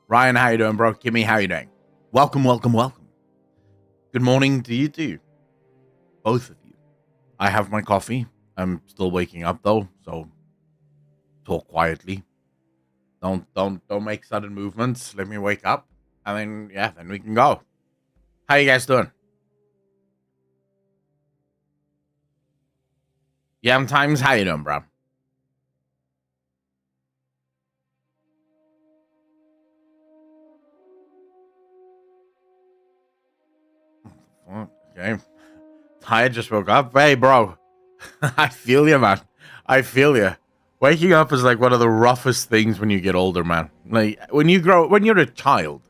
Ryan, how you doing, bro? Kimmy, how you doing? Welcome, welcome, welcome. Good morning to you too. Both of you. I have my coffee. I'm still waking up though, so talk quietly. Don't make sudden movements. Let me wake up. And then we can go. How you guys doing? Yam Times, how you doing, bro? Okay. I just woke up. Hey, bro. I feel you, man. I feel you. Waking up is like one of the roughest things when you get older, man. Like when you're a child,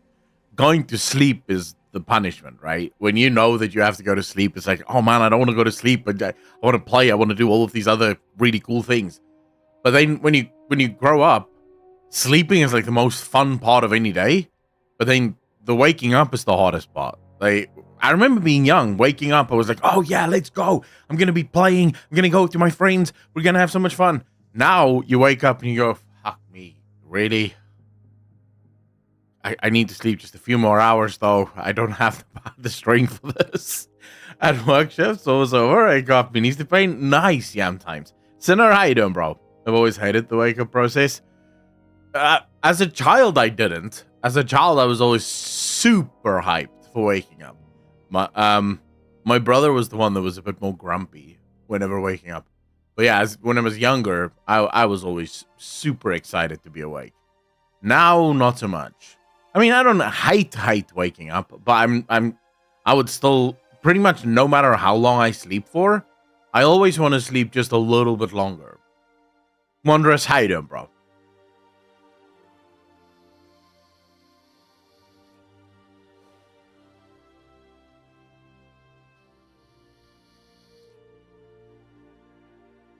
going to sleep is the punishment, right? When you know that you have to go to sleep, it's like, oh man, I don't want to go to sleep, but I want to play. I want to do all of these other really cool things. But then when you grow up, sleeping is like the most fun part of any day. But then the waking up is the hardest part. Like I remember being young, waking up, I was like, oh yeah, let's go. I'm gonna be playing. I'm gonna go to my friends. We're gonna have so much fun. Now you wake up and you go, fuck me, really? I need to sleep just a few more hours, though. I don't have the strength for this. At work shift, so it's over. I got me needs to paint. Nice, Yam Times. Sinner, how you doing, bro? I've always hated the wake-up process. As a child, I didn't. As a child, I was always super hyped for waking up. My brother was the one that was a bit more grumpy whenever waking up. But yeah, when I was younger, I was always super excited to be awake. Now, not so much. I mean, I don't hate waking up, but I would still pretty much, no matter how long I sleep for, I always want to sleep just a little bit longer. Wondrous, how you doing, bro?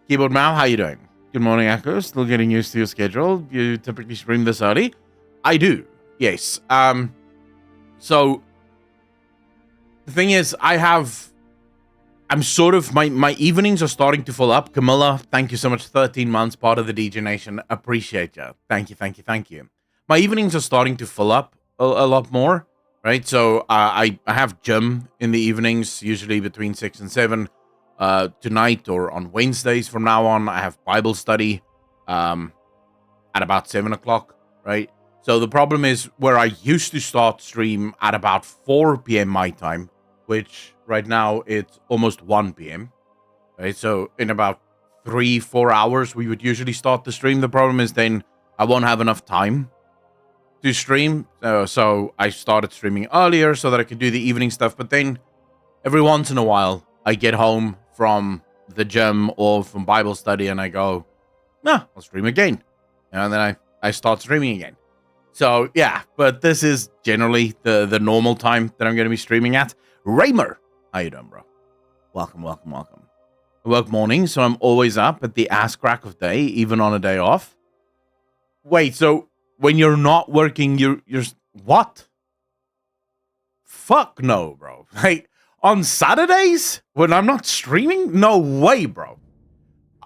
Keyboard Mal, how you doing? Good morning, Echo. Still getting used to your schedule. You typically stream this early? I do, yes. So the thing is, I'm sort of, my evenings are starting to fill up. Camilla, thank you so much. 13 months, part of the DJ Nation. Appreciate you. Thank you. My evenings are starting to fill up a lot more, right? So I have gym in the evenings, usually between 6 and 7. Tonight or on Wednesdays from now on, I have Bible study at about 7 o'clock, right? So the problem is where I used to start stream at about 4 p.m. my time, which right now it's almost 1 p.m., right? So in about 3-4 hours, we would usually start the stream. The problem is then I won't have enough time to stream. So I started streaming earlier so that I could do the evening stuff. But then every once in a while, I get home from the gym or from Bible study and I go, nah, I'll stream again. And then I start streaming again. So yeah, but this is generally the normal time that I'm going to be streaming at. Raymer, how you doing, bro? Welcome. I work mornings, so I'm always up at the ass crack of day, even on a day off. Wait, so when you're not working, you're what? Fuck no, bro. Like, on Saturdays when I'm not streaming? No way, bro.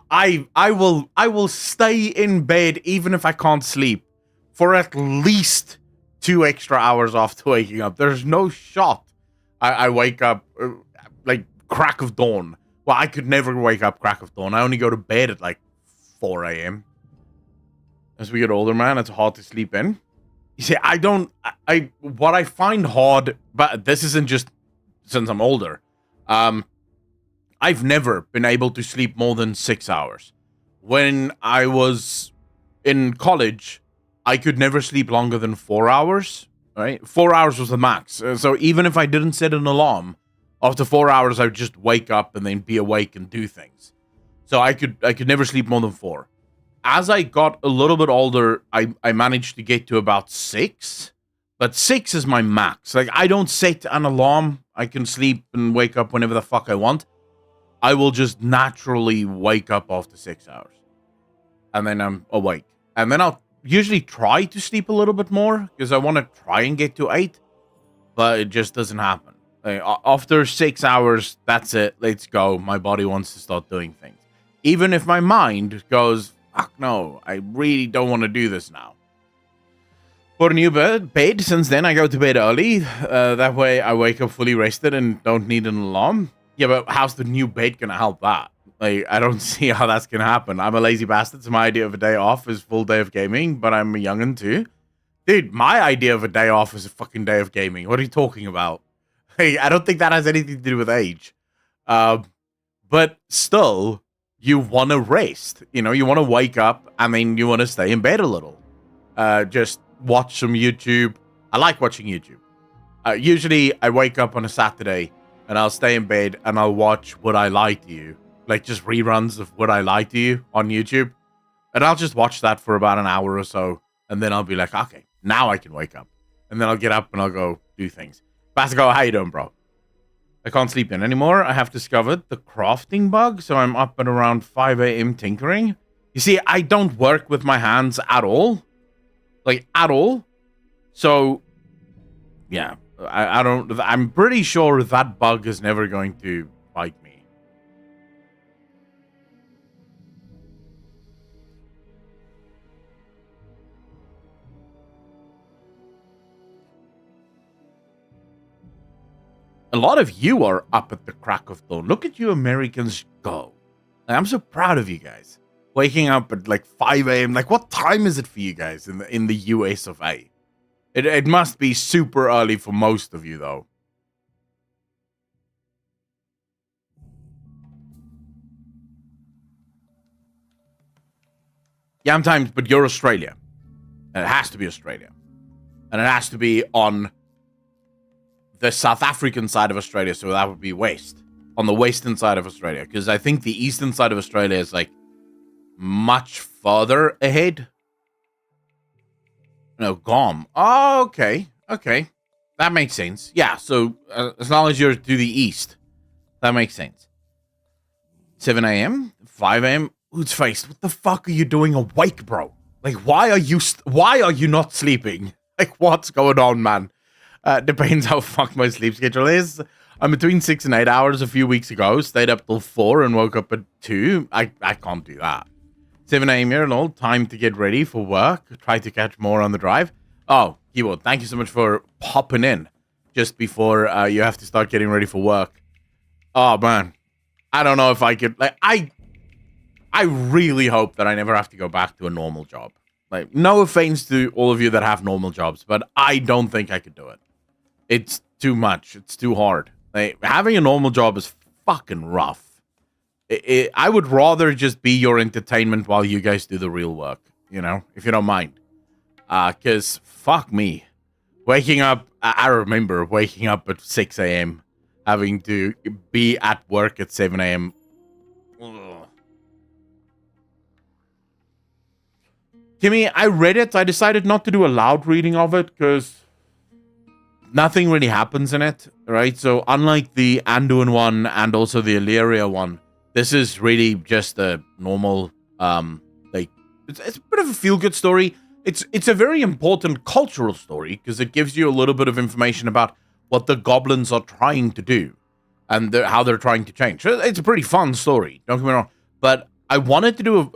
I will stay in bed even if I can't sleep for at least 2 extra hours after waking up. There's no shot I wake up like crack of dawn. Well, I could never wake up crack of dawn. I only go to bed at like 4 a.m. As we get older, man, it's hard to sleep in. You see, what I find hard, but this isn't just since I'm older, I've never been able to sleep more than 6 hours. When I was in college, I could never sleep longer than 4 hours, right? 4 hours was the max. So even if I didn't set an alarm, after 4 hours, I would just wake up and then be awake and do things. So I could never sleep more than 4. As I got a little bit older, I managed to get to about 6. But 6 is my max. Like, I don't set an alarm. I can sleep and wake up whenever the fuck I want. I will just naturally wake up after 6 hours. And then I'm awake. And then I'll usually try to sleep a little bit more because I want to try and get to 8. But it just doesn't happen. Like, after 6 hours, that's it. Let's go. My body wants to start doing things. Even if my mind goes, fuck no, I really don't want to do this now. bought a new bed. Since then, I go to bed early. That way, I wake up fully rested and don't need an alarm. Yeah, but how's the new bed gonna help that? Like, I don't see how that's gonna happen. I'm a lazy bastard, so my idea of a day off is full day of gaming, but I'm a youngin' too. Dude, my idea of a day off is a fucking day of gaming. What are you talking about? Hey, I don't think that has anything to do with age. But still, you want to rest. You know, you want to wake up and then you want to stay in bed a little. Just watch some YouTube. I like watching YouTube. Usually, I wake up on a Saturday and I'll stay in bed and I'll watch Would I Lie to You? Like, just reruns of Would I Lie to You on YouTube. And I'll just watch that for about an hour or so. And then I'll be like, okay, now I can wake up. And then I'll get up and I'll go do things. Basico, how you doing, bro? I can't sleep in anymore. I have discovered the crafting bug, so I'm up at around 5 a.m. tinkering. You see, I don't work with my hands at all. Like, at all. So, yeah. I'm pretty sure that bug is never going to bite me. A lot of you are up at the crack of dawn. Look at you Americans go. I'm so proud of you guys. Waking up at like 5 a.m. Like, what time is it for you guys in the US of A? It must be super early for most of you, though. Yeah, sometimes, but you're Australia. And it has to be Australia. And it has to be on the South African side of Australia, so that would be west. On the western side of Australia, because I think the eastern side of Australia is, like, much further ahead. No, GOM. Oh, okay. Okay. That makes sense. Yeah, so as long as you're to the east, that makes sense. 7 a.m.? 5 a.m.? Who's faced? What the fuck are you doing awake, bro? Like, why are you not sleeping? Like, what's going on, man? Depends how fucked my sleep schedule is. I'm between 6 and 8 hours a few weeks ago. Stayed up till 4 and woke up at 2. I can't do that. 7 a.m. here and all. Time to get ready for work. Try to catch more on the drive. Oh, Keyboard, thank you so much for popping in just before you have to start getting ready for work. Oh, man. I don't know if I could... Like, I really hope that I never have to go back to a normal job. Like, no offense to all of you that have normal jobs, but I don't think I could do it. It's too much. It's too hard. Like, having a normal job is fucking rough. I would rather just be your entertainment while you guys do the real work, you know, if you don't mind. Because, fuck me. Waking up, I remember waking up at 6 a.m., having to be at work at 7 a.m. Kimmy, I read it. I decided not to do a loud reading of it because nothing really happens in it, right? So unlike the Anduin one and also the Illyria one, this is really just a normal, like, it's a bit of a feel-good story. It's a very important cultural story because it gives you a little bit of information about what the goblins are trying to do and how they're trying to change. It's a pretty fun story, don't get me wrong. But I wanted to do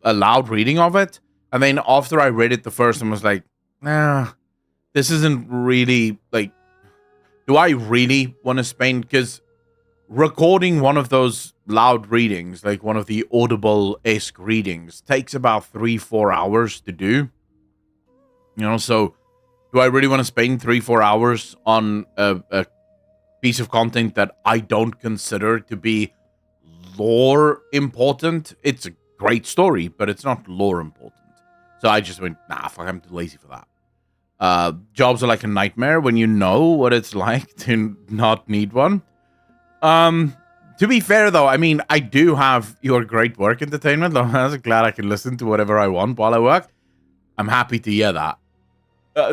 a loud reading of it, and then after I read it the first time, I was like, nah, this isn't really, like, do I really want to spend, because recording one of those loud readings, like one of the Audible-esque readings, takes about 3-4 hours to do. You know, so do I really want to spend 3-4 hours on a piece of content that I don't consider to be lore important? It's a great story, but it's not lore important. So I just went, nah, fuck, I'm too lazy for that. Jobs are like a nightmare when you know what it's like to not need one. To be fair, though, I mean, I do have your great work entertainment. I'm glad I can listen to whatever I want while I work. I'm happy to hear that.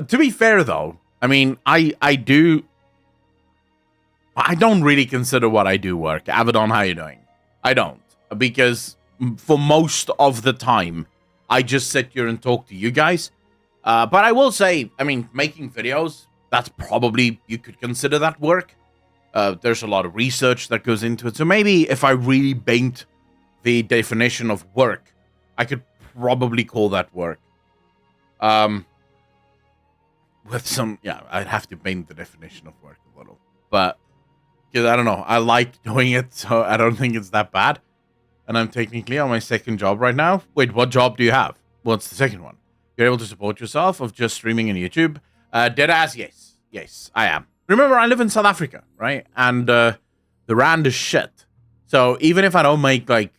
To be fair, though, I mean, I don't really consider what I do work. Abaddon, how you doing? I don't. Because for most of the time, I just sit here and talk to you guys. But I will say, I mean, making videos, that's probably, you could consider that work. There's a lot of research that goes into it. So maybe if I really bent the definition of work, I could probably call that work. with some, yeah, I'd have to bend the definition of work a little, but because I don't know, I like doing it, so I don't think it's that bad. And I'm technically on my second job right now. Wait, what job do you have? What's the second one? You're able to support yourself of just streaming in YouTube? Deadass, yes. Yes, I am. Remember, I live in South Africa, right? And the rand is shit. So even if I don't make like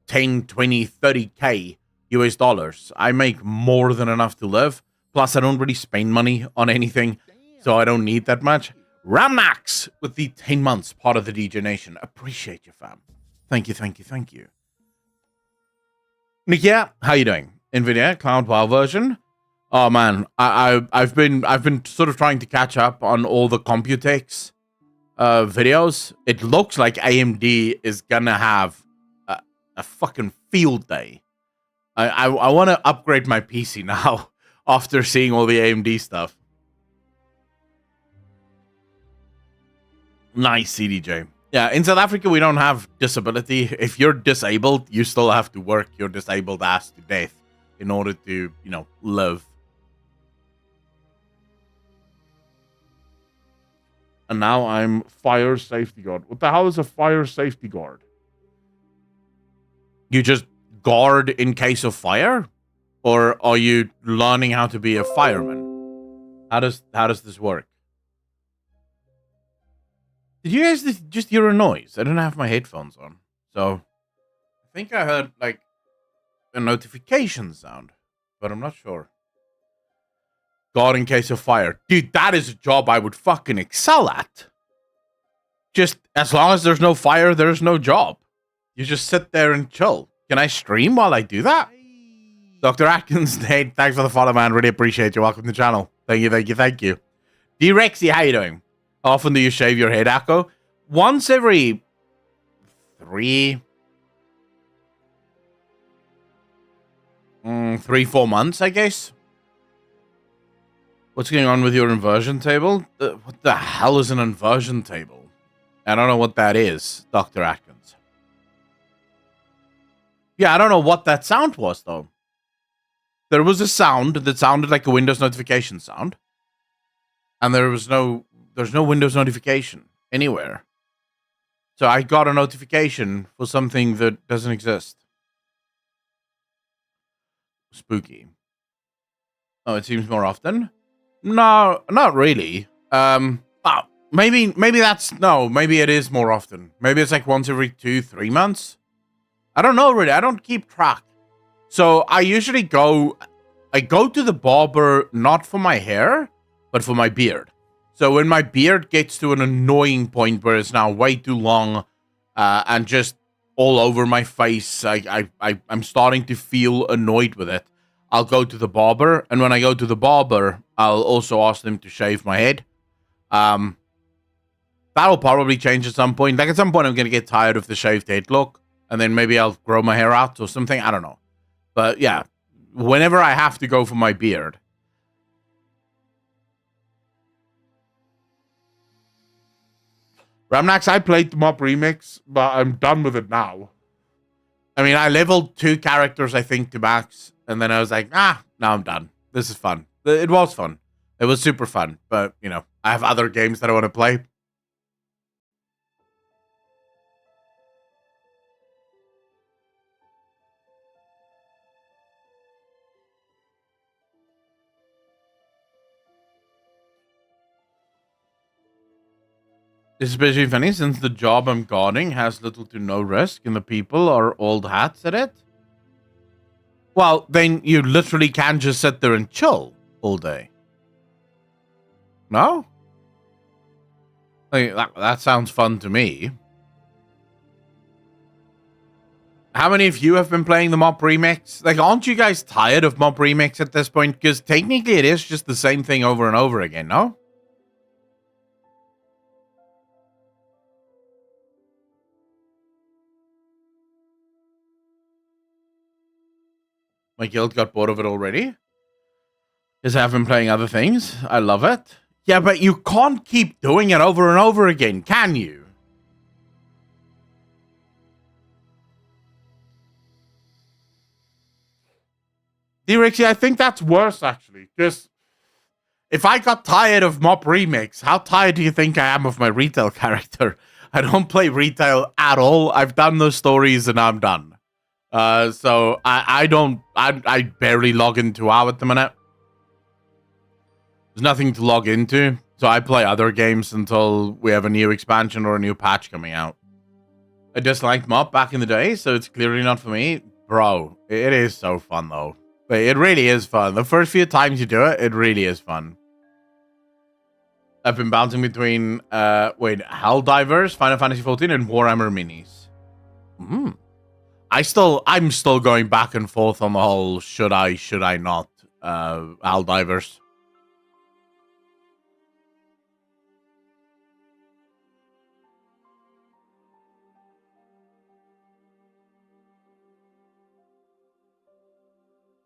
10, 20, 30K US dollars, I make more than enough to live. Plus, I don't really spend money on anything, so I don't need that much. Ramnax with the 10 months part of the DJ Nation. Appreciate you, fam. Thank you, thank you, thank you. Nikia, how you doing? NVIDIA Cloud WoW version. Oh man, I've been sort of trying to catch up on all the Computex videos. It looks like AMD is gonna have a fucking field day. I want to upgrade my PC now after seeing all the AMD stuff. Nice, CDJ. Yeah, in South Africa, we don't have disability. If you're disabled, you still have to work your disabled ass to death in order to, live. And now I'm fire safety guard. What the hell is a fire safety guard? You just guard in case of fire? Or are you learning how to be a fireman? How does this work? Did you guys just hear a noise? I don't have my headphones on. So I think I heard like a notification sound, but I'm not sure. God in case of fire. Dude, that is a job I would fucking excel at. Just as long as there's no fire, there's no job. You just sit there and chill. Can I stream while I do that? Dr. Atkins, Nate, thanks for the follow, man. Really appreciate you. Welcome to the channel. Thank you, thank you, thank you. D-Rexy, how you doing? How often do you shave your head, Akko? Once every 3, 4 months, I guess. What's going on with your inversion table? What the hell is an inversion table? I don't know what that is, Dr. Atkins. Yeah, I don't know what that sound was, though. There was a sound that sounded like a Windows notification sound. And there's no Windows notification anywhere. So I got a notification for something that doesn't exist. Spooky. Oh, it seems more often? No, not really. Maybe it is more often. Maybe it's like once every 2-3 months. I don't know really. I don't keep track. So I usually go to the barber not for my hair, but for my beard. So when my beard gets to an annoying point where it's now way too long and just all over my face, I'm starting to feel annoyed with it. I'll go to the barber, and when I go to the barber, I'll also ask them to shave my head. That'll probably change at some point. Like at some point, I'm going to get tired of the shaved head look, and then maybe I'll grow my hair out or something. I don't know. But yeah, whenever I have to go for my beard. Ramnax, I played the Mob Remix, but I'm done with it now. I mean, I leveled 2 characters, I think, to max, and then I was like, now I'm done. This is fun. It was fun. It was super fun, but, I have other games that I want to play. It's especially funny since the job I'm guarding has little to no risk and the people are old hats at it. Well, then you literally can just sit there and chill all day. No? Like, that sounds fun to me. How many of you have been playing the Mob Remix? Like, aren't you guys tired of Mob Remix at this point? Because technically it is just the same thing over and over again, no? My guild got bored of it already. Because I've been playing other things. I love it. Yeah, but you can't keep doing it over and over again, can you? D-Rexy, I think that's worse, actually. Because If I got tired of Mop Remix, how tired do you think I am of my retail character? I don't play retail at all. I've done those stories and I'm done. So I barely log into WoW at the minute. There's nothing to log into. So I play other games until we have a new expansion or a new patch coming out. I disliked Mop back in the day, so it's clearly not for me. Bro, it is so fun though. It really is fun. The first few times you do it, it really is fun. I've been bouncing between, Helldivers, Final Fantasy XIV, and Warhammer Minis. I'm still going back and forth on the whole should I not, Helldivers.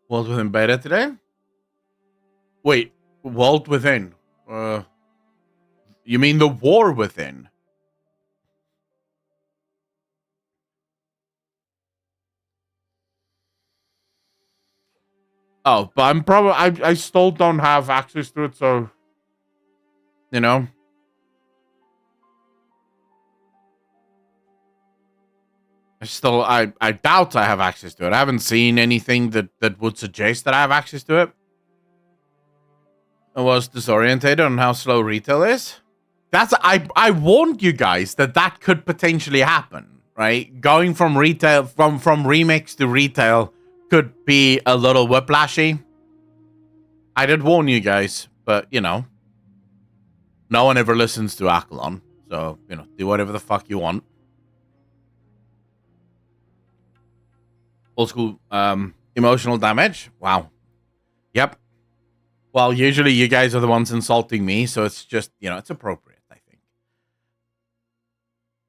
World Within beta today? Wait, World Within? You mean the War Within? Oh, but I'm probably I still don't have access to it, so you know. I doubt I have access to it. I haven't seen anything that would suggest that I have access to it. I was disorientated on how slow retail is. I warned you guys that could potentially happen, right? Going from retail from remix to retail could be a little whiplashy. I did warn you guys, but you know, no one ever listens to Accolon, so you know, do whatever the fuck you want. Old school emotional damage. Wow. Yep. Well, usually you guys are the ones insulting me, so it's just, you know, it's appropriate, I think.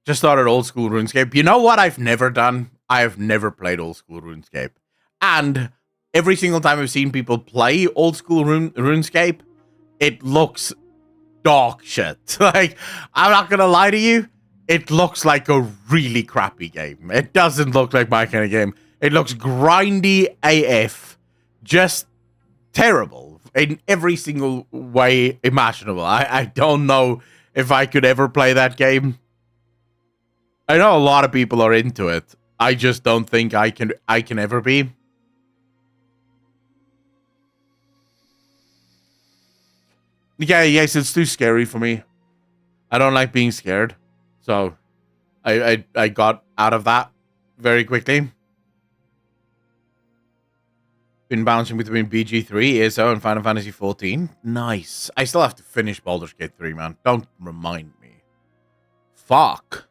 Just started old school RuneScape. You know what I've never done? I have never played old school RuneScape. And every single time I've seen people play old school RuneScape, it looks dog shit. Like, I'm not gonna lie to you, it looks like a really crappy game. It doesn't look like my kind of game. It looks grindy AF. Just terrible in every single way imaginable. I don't know if I could ever play that game. I know a lot of people are into it. I just don't think I can ever be. Yeah, yes, it's too scary for me. I don't like being scared. So I got out of that very quickly. Been bouncing between BG3, ESO, and Final Fantasy XIV. Nice. I still have to finish Baldur's Gate 3, man. Don't remind me. Fuck.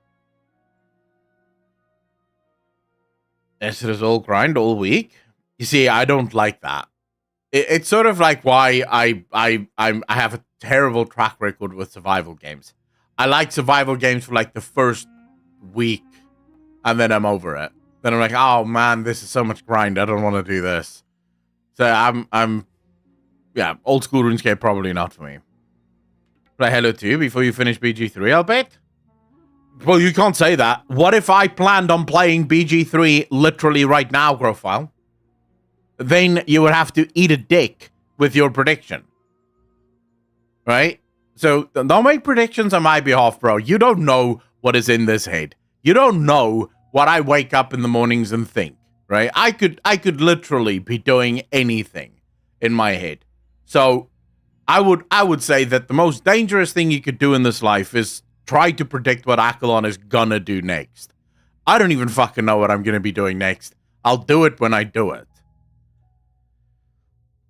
Is it all grind all week? You see, I don't like that. It's sort of like why I have a terrible track record with survival games. I like survival games for like the first week, and then I'm over it. Then I'm like, oh man, this is so much grind. I don't want to do this. So yeah, old school RuneScape probably not for me. Play Halo 2 before you finish BG3, I'll bet. Well, you can't say that. What if I planned on playing BG3 literally right now, Grofile? Then you would have to eat a dick with your prediction. Right? So don't make predictions on my behalf, bro. You don't know what is in this head. You don't know what I wake up in the mornings and think. Right? I could literally be doing anything in my head. So I would say that the most dangerous thing you could do in this life is try to predict what Accolon is gonna do next. I don't even fucking know what I'm gonna be doing next. I'll do it when I do it.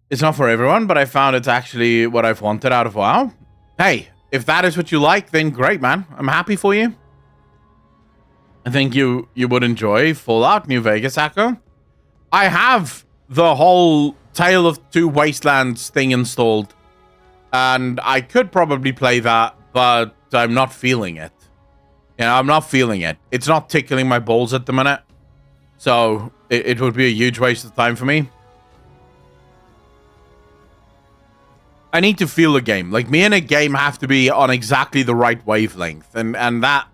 It's not for everyone, but I found it's actually what I've wanted out of WoW. Hey, if that is what you like, then great, man. I'm happy for you. I think you would enjoy Fallout New Vegas, Echo. I have the whole Tale of Two Wastelands thing installed, and I could probably play that, but I'm not feeling it. Yeah, I'm not feeling it. It's not tickling my balls at the minute, so it would be a huge waste of time for me. I need to feel a game. Like, me and a game have to be on exactly the right wavelength, and that...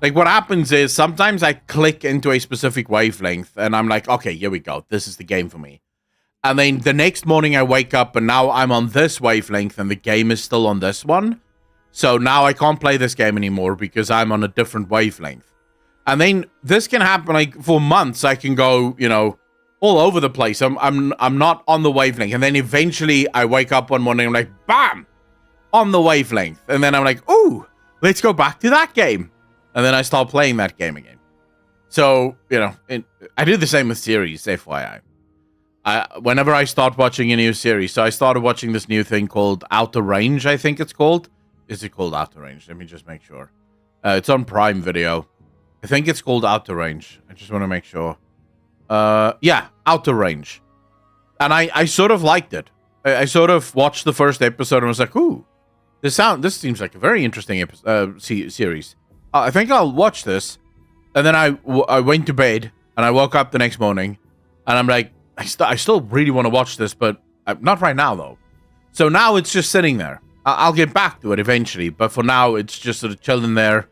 Like, what happens is, sometimes I click into a specific wavelength, and I'm like, okay, here we go. This is the game for me. And then the next morning I wake up and now I'm on this wavelength and the game is still on this one. So now I can't play this game anymore because I'm on a different wavelength. And then this can happen like for months. I can go, all over the place. I'm not on the wavelength. And then eventually I wake up one morning and I'm like, bam, on the wavelength. And then I'm like, ooh, let's go back to that game. And then I start playing that game again. So, I do the same with series, FYI. Whenever I start watching a new series, so I started watching this new thing called Outer Range, I think it's called. Is it called Outer Range? Let me just make sure. It's on Prime Video. I think it's called Outer Range. I just want to make sure. Yeah, Outer Range. And I sort of liked it. I sort of watched the first episode and was like, ooh, this seems like a very interesting series. I think I'll watch this. And then I went to bed and I woke up the next morning and I'm like, I still really want to watch this, but not right now, though. So now it's just sitting there. I'll get back to it eventually, but for now, it's just sort of chilling there.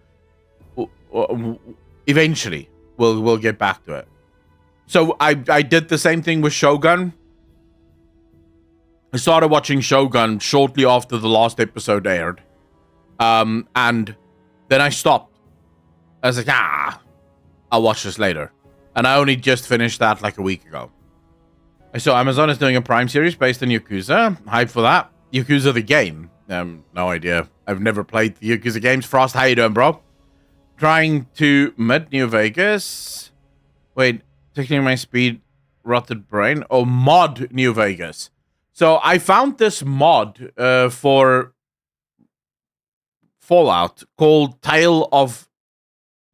Eventually, we'll get back to it. So I did the same thing with Shogun. I started watching Shogun shortly after the last episode aired. And then I stopped. I was like, I'll watch this later. And I only just finished that like a week ago. I saw Amazon is doing a Prime series based on Yakuza. Hype for that. Yakuza the game. No idea. I've never played the Yakuza games. Frost, how you doing, bro? Trying to mid New Vegas. Wait, taking my speed rotted brain. Oh, mod New Vegas. So I found this mod for Fallout called Tale of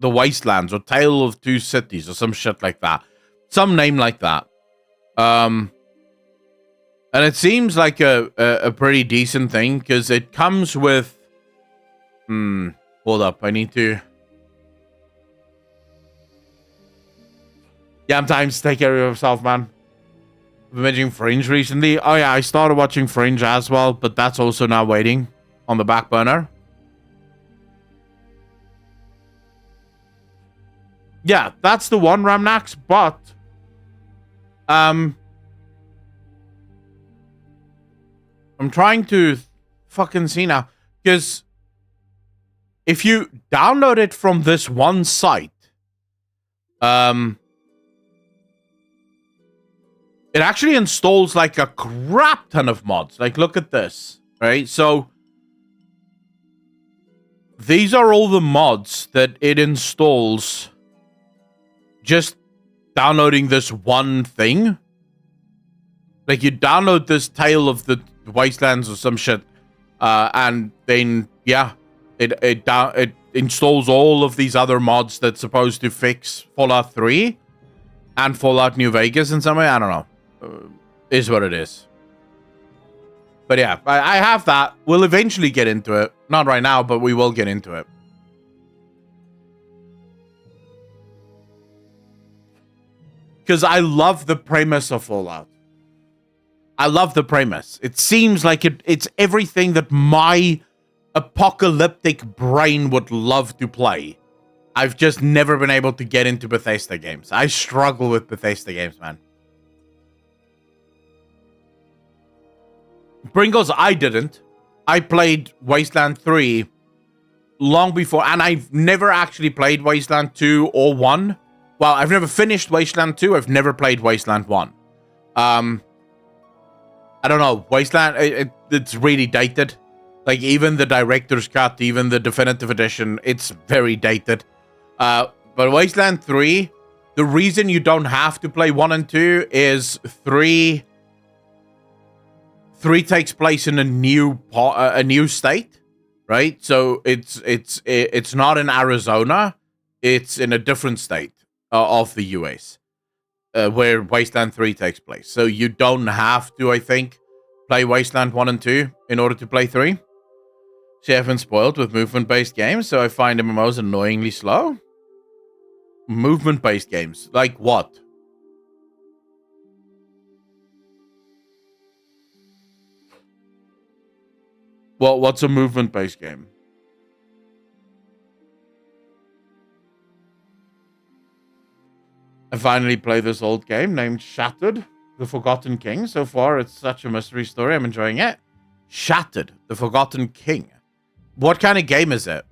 the Wastelands or Tale of Two Cities or some shit like that. Some name like that. And it seems like a pretty decent thing because it comes with. Hold up, I need to. Yeah, times take care of yourself, man. I've been watching Fringe recently. Oh yeah, I started watching Fringe as well, but that's also now waiting on the back burner. Yeah, that's the one, Ramnax, but I'm trying to fucking see now, because if you download it from this one site, it actually installs like a crap ton of mods. Like, look at this, right? So these are all the mods that it installs just downloading this one thing. Like, you download this Tale of the Wastelands or some shit, and then it installs all of these other mods that's supposed to fix Fallout 3 and Fallout New Vegas in some way. I don't know. Is what it is. But yeah, I have that. We'll eventually get into it. Not right now, but we will get into it. Because I love the premise of Fallout. I love the premise. It seems like it's everything that my apocalyptic brain would love to play. I've just never been able to get into Bethesda games. I struggle with Bethesda games, man. Pringles, I didn't. I played Wasteland 3 long before, and I've never actually played Wasteland 2 or 1. Well, I've never finished Wasteland 2. I've never played Wasteland 1. I don't know. Wasteland, it's really dated. Like, even the director's cut, even the definitive edition, it's very dated. But Wasteland 3, the reason you don't have to play 1 and 2 is 3 takes place in a new state, right? So it's not in Arizona. It's in a different state of the US, where Wasteland 3 takes place. So you don't have to, I think, play Wasteland 1 and 2 in order to play 3. See, I've been spoiled with movement-based games, so I find MMOs annoyingly slow. Movement-based games? Like what? Well, what's a movement-based game? I finally played this old game named Shattered. The Forgotten King. So far, it's such a mystery story. I'm enjoying it. Shattered. The Forgotten King. What kind of game is it?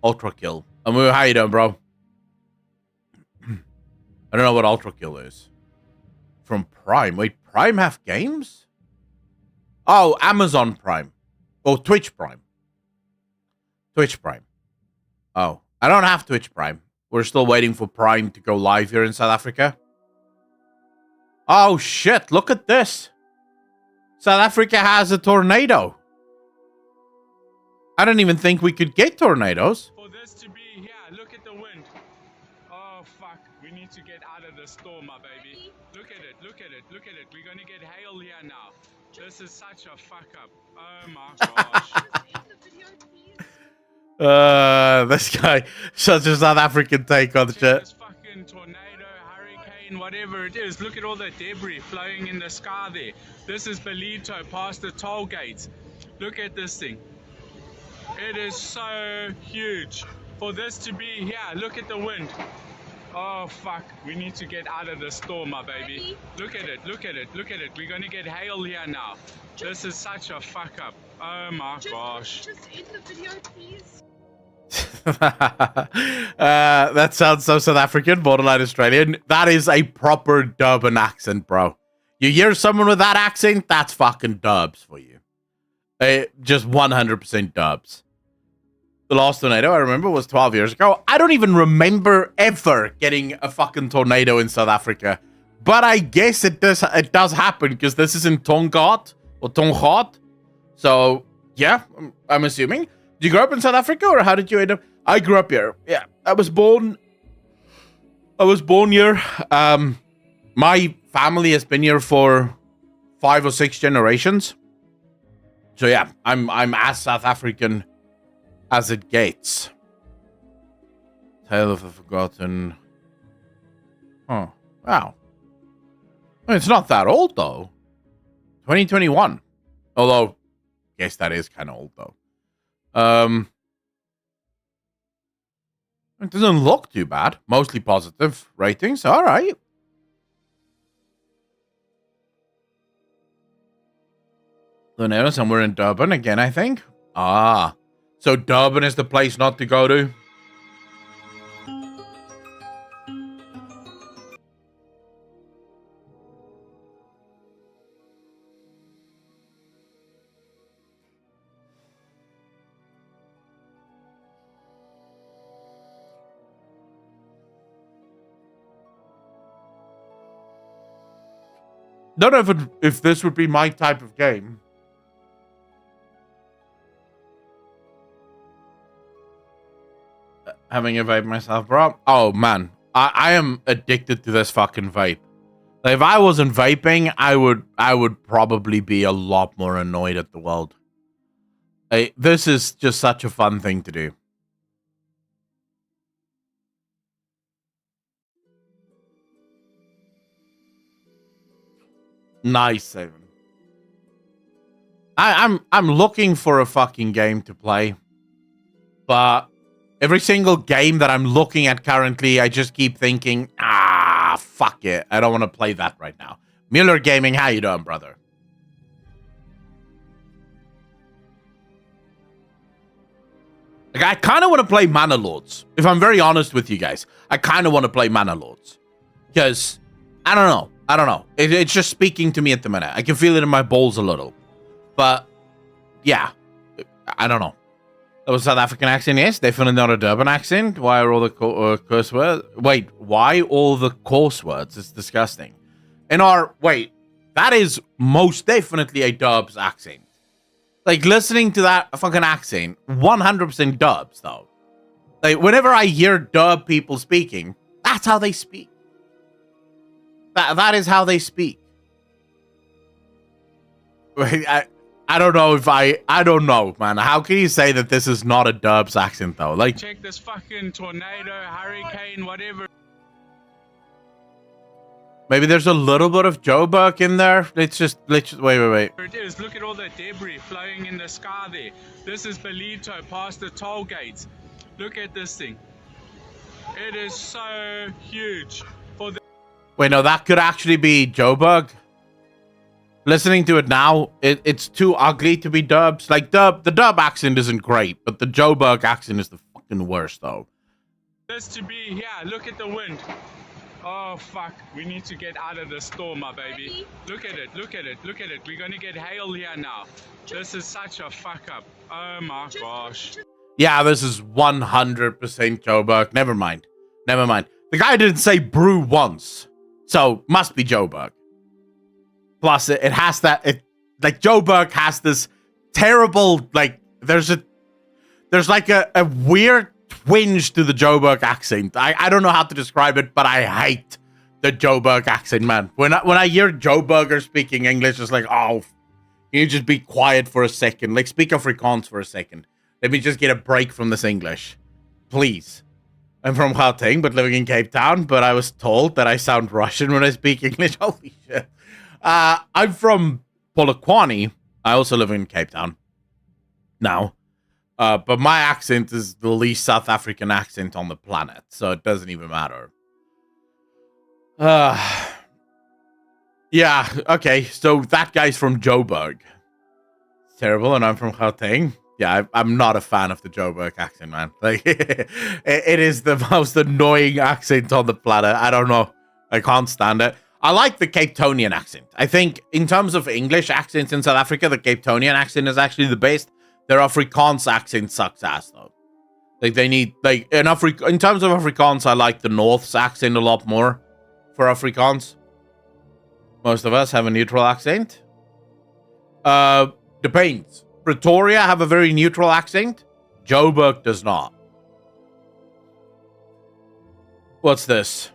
Ultra Kill. Amu, how you doing, bro? I don't know what Ultra Kill is. From Prime. Wait, Prime have games? Oh, Amazon Prime. Oh, Twitch Prime. Twitch Prime. Oh, I don't have Twitch Prime. We're still waiting for Prime to go live here in South Africa. Oh, shit. Look at this. South Africa has a tornado. I don't even think we could get tornadoes. For this to be here, look at the wind. Oh, fuck. We need to get out of the storm, my baby. Look at it, look at it, look at it. We're going to get hail here now. This is such a fuck up. Oh, my gosh. This guy, such a South African take on the shit. This fucking tornado, hurricane, whatever it is. Look at all the debris flowing in the sky there. This is Belito past the toll gates. Look at this thing. It is so huge. For this to be here, look at the wind. Oh, fuck. We need to get out of the storm, my baby. Look at it, look at it, look at it. We're going to get hail here now. This is such a fuck up. Oh, my gosh. Just end the video, please. That sounds so South African, borderline Australian. That is a proper Durban accent, bro. You hear someone with that accent, that's fucking dubs for you. Just 100% dubs. The last tornado I remember was 12 years ago. I don't even remember ever getting a fucking tornado in South Africa. But I guess it does happen because this is in Tongaat or Tongaat. So, yeah, I'm assuming. Did you grow up in South Africa or how did you end up? I grew up here. Yeah, I was born here. My family has been here for 5 or 6 generations. So yeah, I'm as South African as it gets. Tale of the Forgotten. Oh, wow. I mean, it's not that old though. 2021. Although, I guess that is kind of old though. It doesn't look too bad. Mostly positive ratings. All right. Tornado somewhere in Durban again, I think. Ah, so Durban is the place not to go to. Don't know if this would be my type of game. Having a vape myself, bro. Oh man, I am addicted to this fucking vape. Like, if I wasn't vaping, I would probably be a lot more annoyed at the world. This is just such a fun thing to do. Nice, Seven. I'm looking for a fucking game to play, but every single game that I'm looking at currently, I just keep thinking, fuck it. I don't want to play that right now. Miller Gaming, how you doing, brother? Like, I kind of want to play Mana Lords. If I'm very honest with you guys, I kind of want to play Mana Lords. Because, I don't know. It's just speaking to me at the minute. I can feel it in my balls a little. But, yeah. I don't know. That was a South African accent, yes. Definitely not a Durban accent. Why are all the curse words? Wait, why all the coarse words? It's disgusting. Wait, that is most definitely a Dubs accent. Like, listening to that fucking accent, 100% Dubs, though. Like, whenever I hear Dub people speaking, that's how they speak. That is how they speak. I don't know if I don't know, man. How can you say that this is not a Dubs accent, though? Like, check this fucking tornado, hurricane, whatever. Maybe there's a little bit of Joburg in there. Let's just wait. It is. Look at all the debris flowing in the sky there. This is Belito past the toll gates. Look at this thing. It is so huge. Wait, no, that could actually be Joburg. Listening to it now, it's too ugly to be dubs. Like the dub accent isn't great, but the Joburg accent is the fucking worst though. This to be here. Look at the wind. Oh fuck, we need to get out of the storm, my baby. Ready? Look at it, look at it, look at it. We're gonna get hail here now. This is such a fuck up. Oh my gosh. Yeah, this is 100% Joburg. Never mind. The guy didn't say brew once, so must be Joburg. Plus, it has that. Like Joburg has this terrible like. There's like a weird twinge to the Joburg accent. I don't know how to describe it, but I hate the Joburg accent, man. When I hear Joburger speaking English, it's like, oh, can you just be quiet for a second? Like, speak Afrikaans for a second. Let me just get a break from this English, please. I'm from Gauteng, but living in Cape Town. But I was told that I sound Russian when I speak English. Holy shit! I'm from Polokwane. I also live in Cape Town now. But my accent is the least South African accent on the planet, so it doesn't even matter. Yeah, okay, so that guy's from Joburg. It's terrible, and I'm from Gauteng. Yeah, I'm not a fan of the Joburg accent, man. Like, it is the most annoying accent on the planet. I don't know. I can't stand it. I like the Cape Townian accent. I think in terms of English accents in South Africa, the Cape Townian accent is actually the best. Their Afrikaans accent sucks ass though. Like they need like in terms of Afrikaans, I like the North's accent a lot more for Afrikaans. Most of us have a neutral accent. Depends. Pretoria have a very neutral accent. Joburg does not. What's this?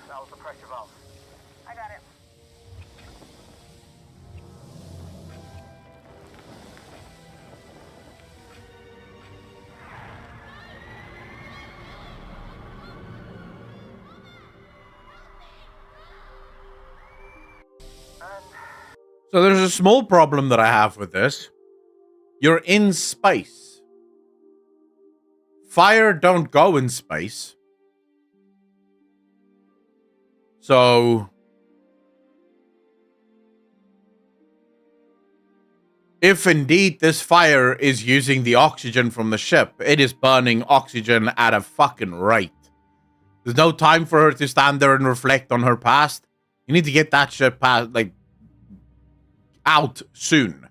That was the pressure valve. I got it. So there's a small problem that I have with this. You're in space. Fire don't go in space. So if indeed this fire is using the oxygen from the ship, it is burning oxygen at a fucking rate. There's no time for her to stand there and reflect on her past. You need to get that ship past, like, out soon.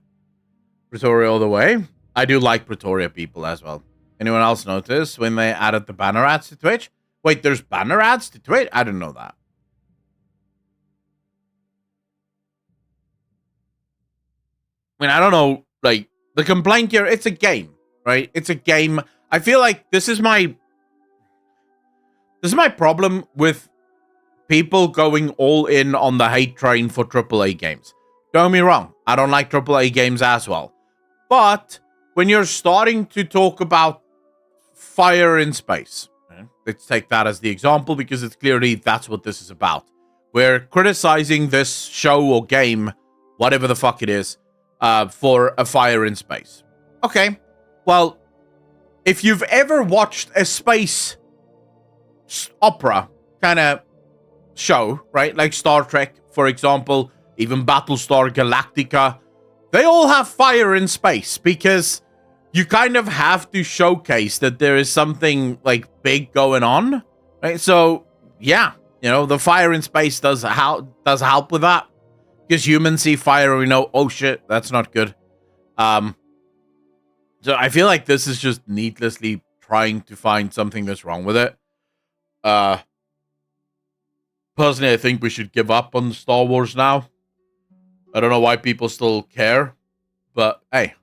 Pretoria all the way. I do like Pretoria people as well. Anyone else notice when they added the banner ads to Twitch? Wait, there's banner ads to Twitch? I didn't know that. I mean, I don't know, like, the complaint here, it's a game, right? It's a game. I feel like this is my problem with people going all in on the hate train for AAA games. Don't get me wrong, I don't like AAA games as well. But when you're starting to talk about fire in space, let's take that as the example because it's clearly that's what this is about. We're criticizing this show or game, whatever the fuck it is, for a fire in space. Okay, well, if you've ever watched a space opera kind of show, right, like Star Trek, for example, even Battlestar Galactica, they all have fire in space because you kind of have to showcase that there is something like big going on, right? So yeah, you know, the fire in space does help with that. Because humans see fire and we know, oh shit, that's not good. So I feel like this is just needlessly trying to find something that's wrong with it. Personally, I think we should give up on Star Wars now. I don't know why people still care, but hey,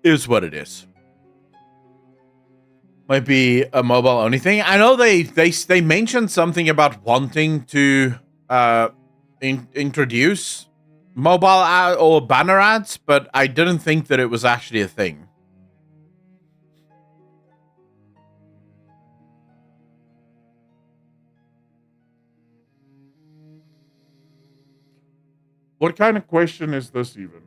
is what it is. Might be a mobile only thing. I know they mentioned something about wanting to introduce mobile ad or banner ads, but I didn't think that it was actually a thing. What kind of question is this even?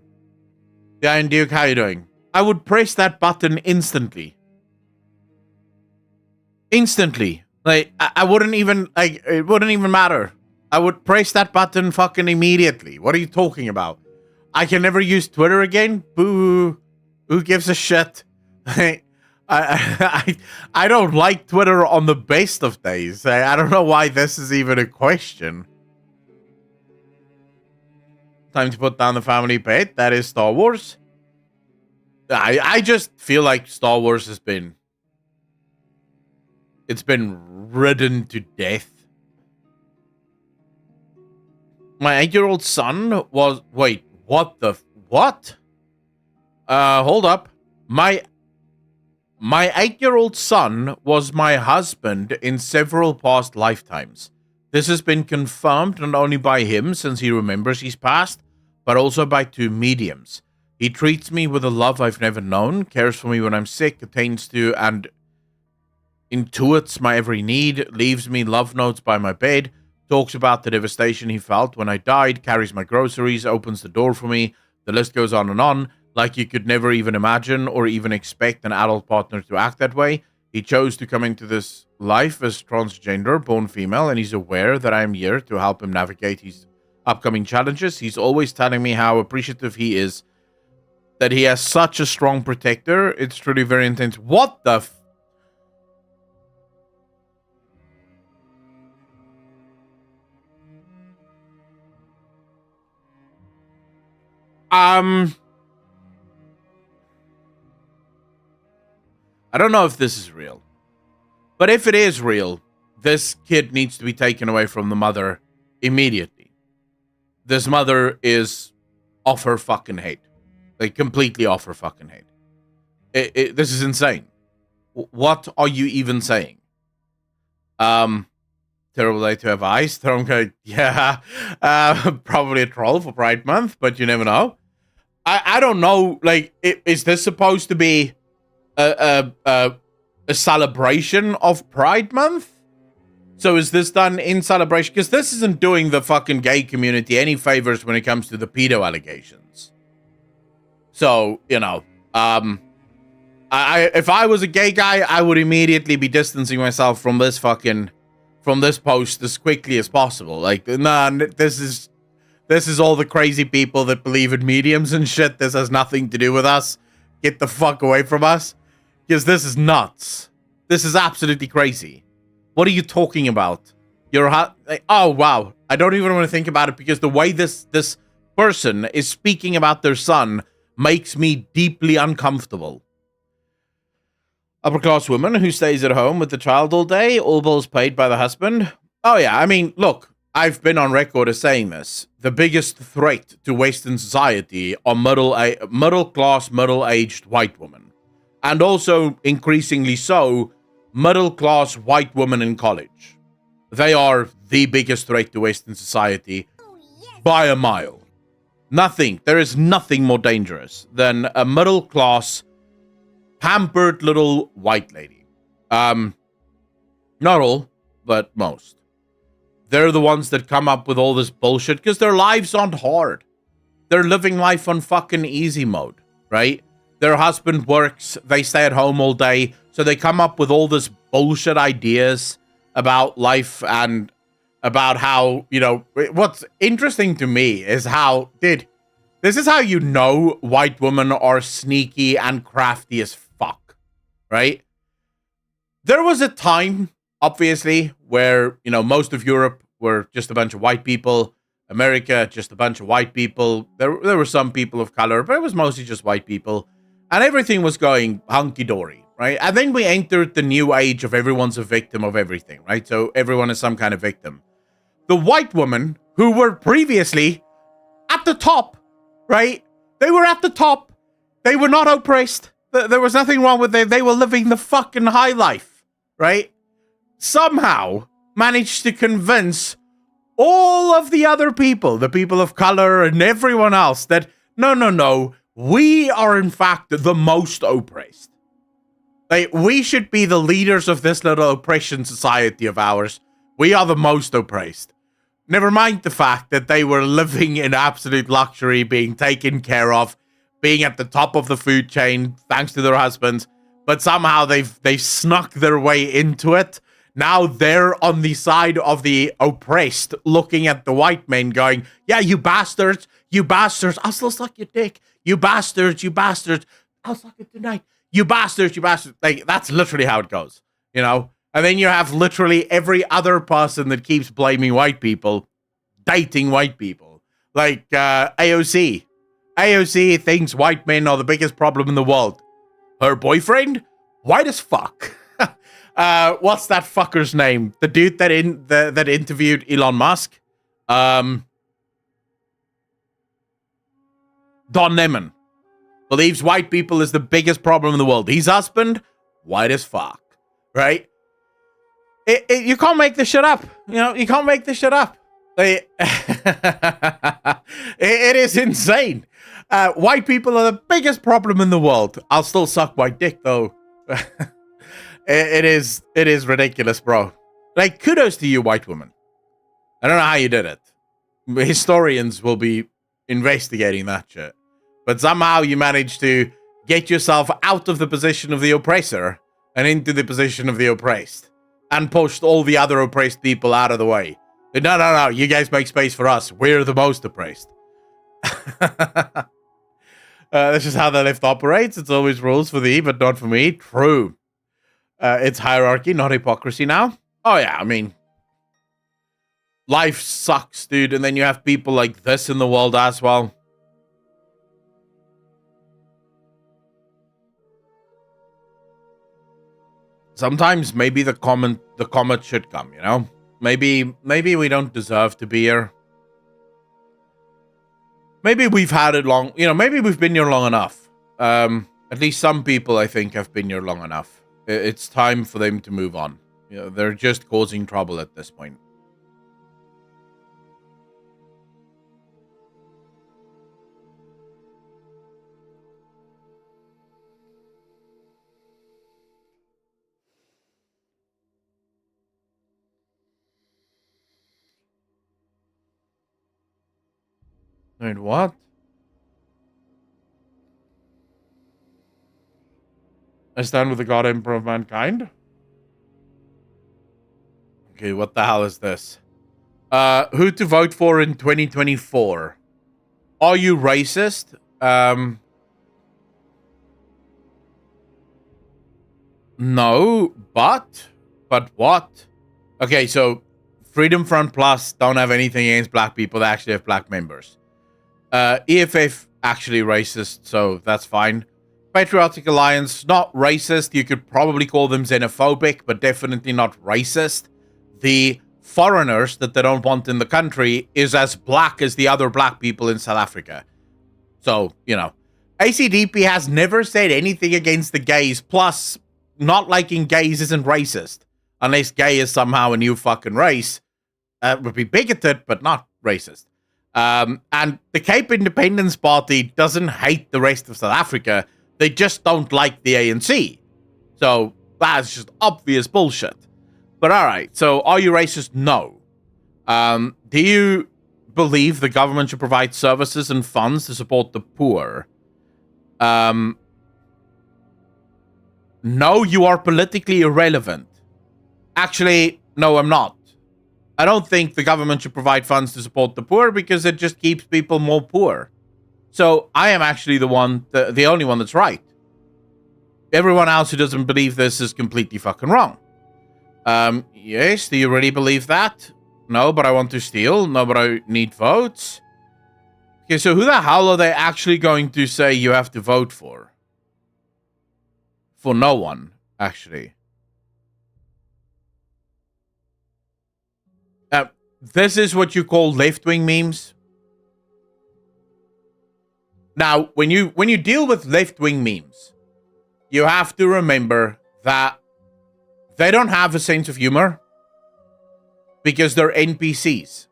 Yeah, and Duke, how you doing? I would press that button instantly. Instantly. Like, I wouldn't even, like, it wouldn't even matter. I would press that button fucking immediately. What are you talking about? I can never use Twitter again? Boo. Who gives a shit? I don't like Twitter on the best of days. I don't know why this is even a question. Time to put down the family pet. That is Star Wars. I just feel like Star Wars has been... It's been ridden to death. My 8-year-old son was... Wait, what the... What? Hold up. My 8-year-old son was my husband in several past lifetimes. This has been confirmed not only by him, since he remembers his past, but also by 2 mediums. He treats me with a love I've never known, cares for me when I'm sick, attains to and intuits my every need, leaves me love notes by my bed, talks about the devastation he felt when I died, carries my groceries, opens the door for me. The list goes on, like you could never even imagine or even expect an adult partner to act that way. He chose to come into this life as transgender, born female, and he's aware that I'm here to help him navigate his upcoming challenges. He's always telling me how appreciative he is that he has such a strong protector. It's truly very intense. What the I don't know if this is real. But if it is real, this kid needs to be taken away from the mother immediately. This mother is off her fucking head. Like, completely off her fucking head. This is insane. What are you even saying? Terrible day to have eyes. Throne code, yeah. Probably a troll for Pride Month, but you never know. I don't know, like, is this supposed to be a celebration of Pride Month? So is this done in celebration? Because this isn't doing the fucking gay community any favors when it comes to the pedo allegations. So, you know, if I was a gay guy, I would immediately be distancing myself from this post as quickly as possible. Like, nah, this is all the crazy people that believe in mediums and shit. This has nothing to do with us. Get the fuck away from us. Because this is nuts. This is absolutely crazy. What are you talking about? Oh, wow. I don't even want to think about it because the way this person is speaking about their son makes me deeply uncomfortable. Upper class woman who stays at home with the child all day, all bills paid by the husband. Oh, yeah. I mean, look, I've been on record as saying this. The biggest threat to Western society are middle-class, middle-aged white women. And also, increasingly so, middle-class white women in college. They are the biggest threat to Western society by a mile. There is nothing more dangerous than a middle-class, pampered little white lady. Not all, but most. They're the ones that come up with all this bullshit because their lives aren't hard. They're living life on fucking easy mode, right? Their husband works, they stay at home all day, so they come up with all this bullshit ideas about life and about how, you know, what's interesting to me is how, this is how you know white women are sneaky and crafty as fuck, right? There was a time, obviously, where, you know, most of Europe were just a bunch of white people. America, just a bunch of white people. There were some people of color, but it was mostly just white people. And everything was going hunky-dory, right? And then we entered the new age of everyone's a victim of everything, right? So everyone is some kind of victim. The white women who were previously at the top, right? They were at the top. They were not oppressed. There was nothing wrong with them. They were living the fucking high life, right? Somehow managed to convince all of the other people, the people of color and everyone else, that no, we are in fact the most oppressed. Like, we should be the leaders of this little oppression society of ours. We are the most oppressed. Never mind the fact that they were living in absolute luxury, being taken care of, being at the top of the food chain thanks to their husbands, but somehow they've snuck their way into it. Now they're on the side of the oppressed, looking at the white men going, yeah, you bastards, I'll still suck your dick. You bastards, I'll suck it tonight. You bastards. Like, that's literally how it goes, you know? And then you have literally every other person that keeps blaming white people, dating white people. Like AOC. AOC thinks white men are the biggest problem in the world. Her boyfriend? White as fuck. What's that fucker's name? The dude that interviewed Elon Musk? Don Lemon. Believes white people is the biggest problem in the world. His husband? White as fuck. Right? You can't make this shit up. You know, you can't make this shit up. It is insane. White people are the biggest problem in the world. I'll still suck white dick, though. It is ridiculous, bro. Like, kudos to you, white woman. I don't know how you did it. Historians will be investigating that shit. But somehow you managed to get yourself out of the position of the oppressor and into the position of the oppressed. And pushed all the other oppressed people out of the way. No, you guys make space for us. We're the most oppressed. This is how the left operates. It's always rules for thee, but not for me. True. It's hierarchy, not hypocrisy now. Oh yeah, I mean, life sucks, dude. And then you have people like this in the world as well. Sometimes maybe the comet should come, you know? Maybe we don't deserve to be here. Maybe we've had it long, you know, maybe we've been here long enough. At least some people, I think, have been here long enough. It's time for them to move on. You know, they're just causing trouble at this point. Wait, what? I stand with the God Emperor of mankind? Okay, what the hell is this? Who to vote for in 2024? Are you racist? No, but what? Okay, so Freedom Front Plus don't have anything against black people. They actually have black members. EFF actually racist, so that's fine. Patriotic Alliance, not racist. You could probably call them xenophobic, but definitely not racist. The foreigners that they don't want in the country is as black as the other black people in South Africa. So, you know. ACDP has never said anything against the gays, plus not liking gays isn't racist. Unless gay is somehow a new fucking race. Would be bigoted, but not racist. And the Cape Independence Party doesn't hate the rest of South Africa. They just don't like the ANC. So that's just obvious bullshit. But alright, so are you racist? No. Do you believe the government should provide services and funds to support the poor? No, you are politically irrelevant. Actually, no, I'm not. I don't think the government should provide funds to support the poor because it just keeps people more poor. So I am actually the only one that's right. Everyone else who doesn't believe this is completely fucking wrong. Yes, do you really believe that? No, but I want to steal. No, but I need votes. Okay, so who the hell are they actually going to say you have to vote for? For no one, actually. This is what you call left-wing memes. Now, when you deal with left-wing memes, you have to remember that they don't have a sense of humor because they're NPCs.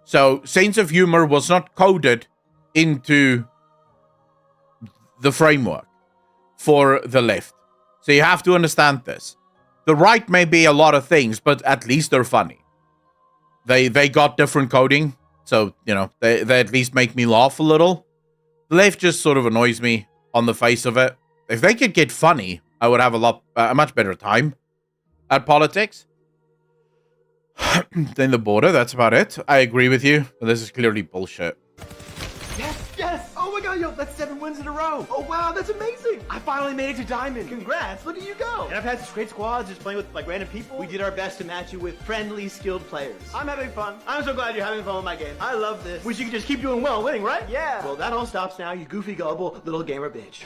So, sense of humor was not coded into the framework for the left. So you have to understand this. The right may be a lot of things, but at least they're funny. they got different coding, so you know they at least make me laugh a little. The left just sort of annoys me on the face of it. If they could get funny, I would have a much better time at politics. Then the border, that's about it. I agree with you, but this is clearly bullshit. Yes! Oh my god, yo, that's 7 wins in a row. Oh wow, that's amazing. I finally made it to Diamond. Congrats, look at you go. And I've had some great squads just playing with like random people. We did our best to match you with friendly, skilled players. I'm having fun. I'm so glad you're having fun with my game. I love this. Wish you could just keep doing well and winning, right? Yeah. Well, that all stops now, you goofy, gullible little gamer bitch.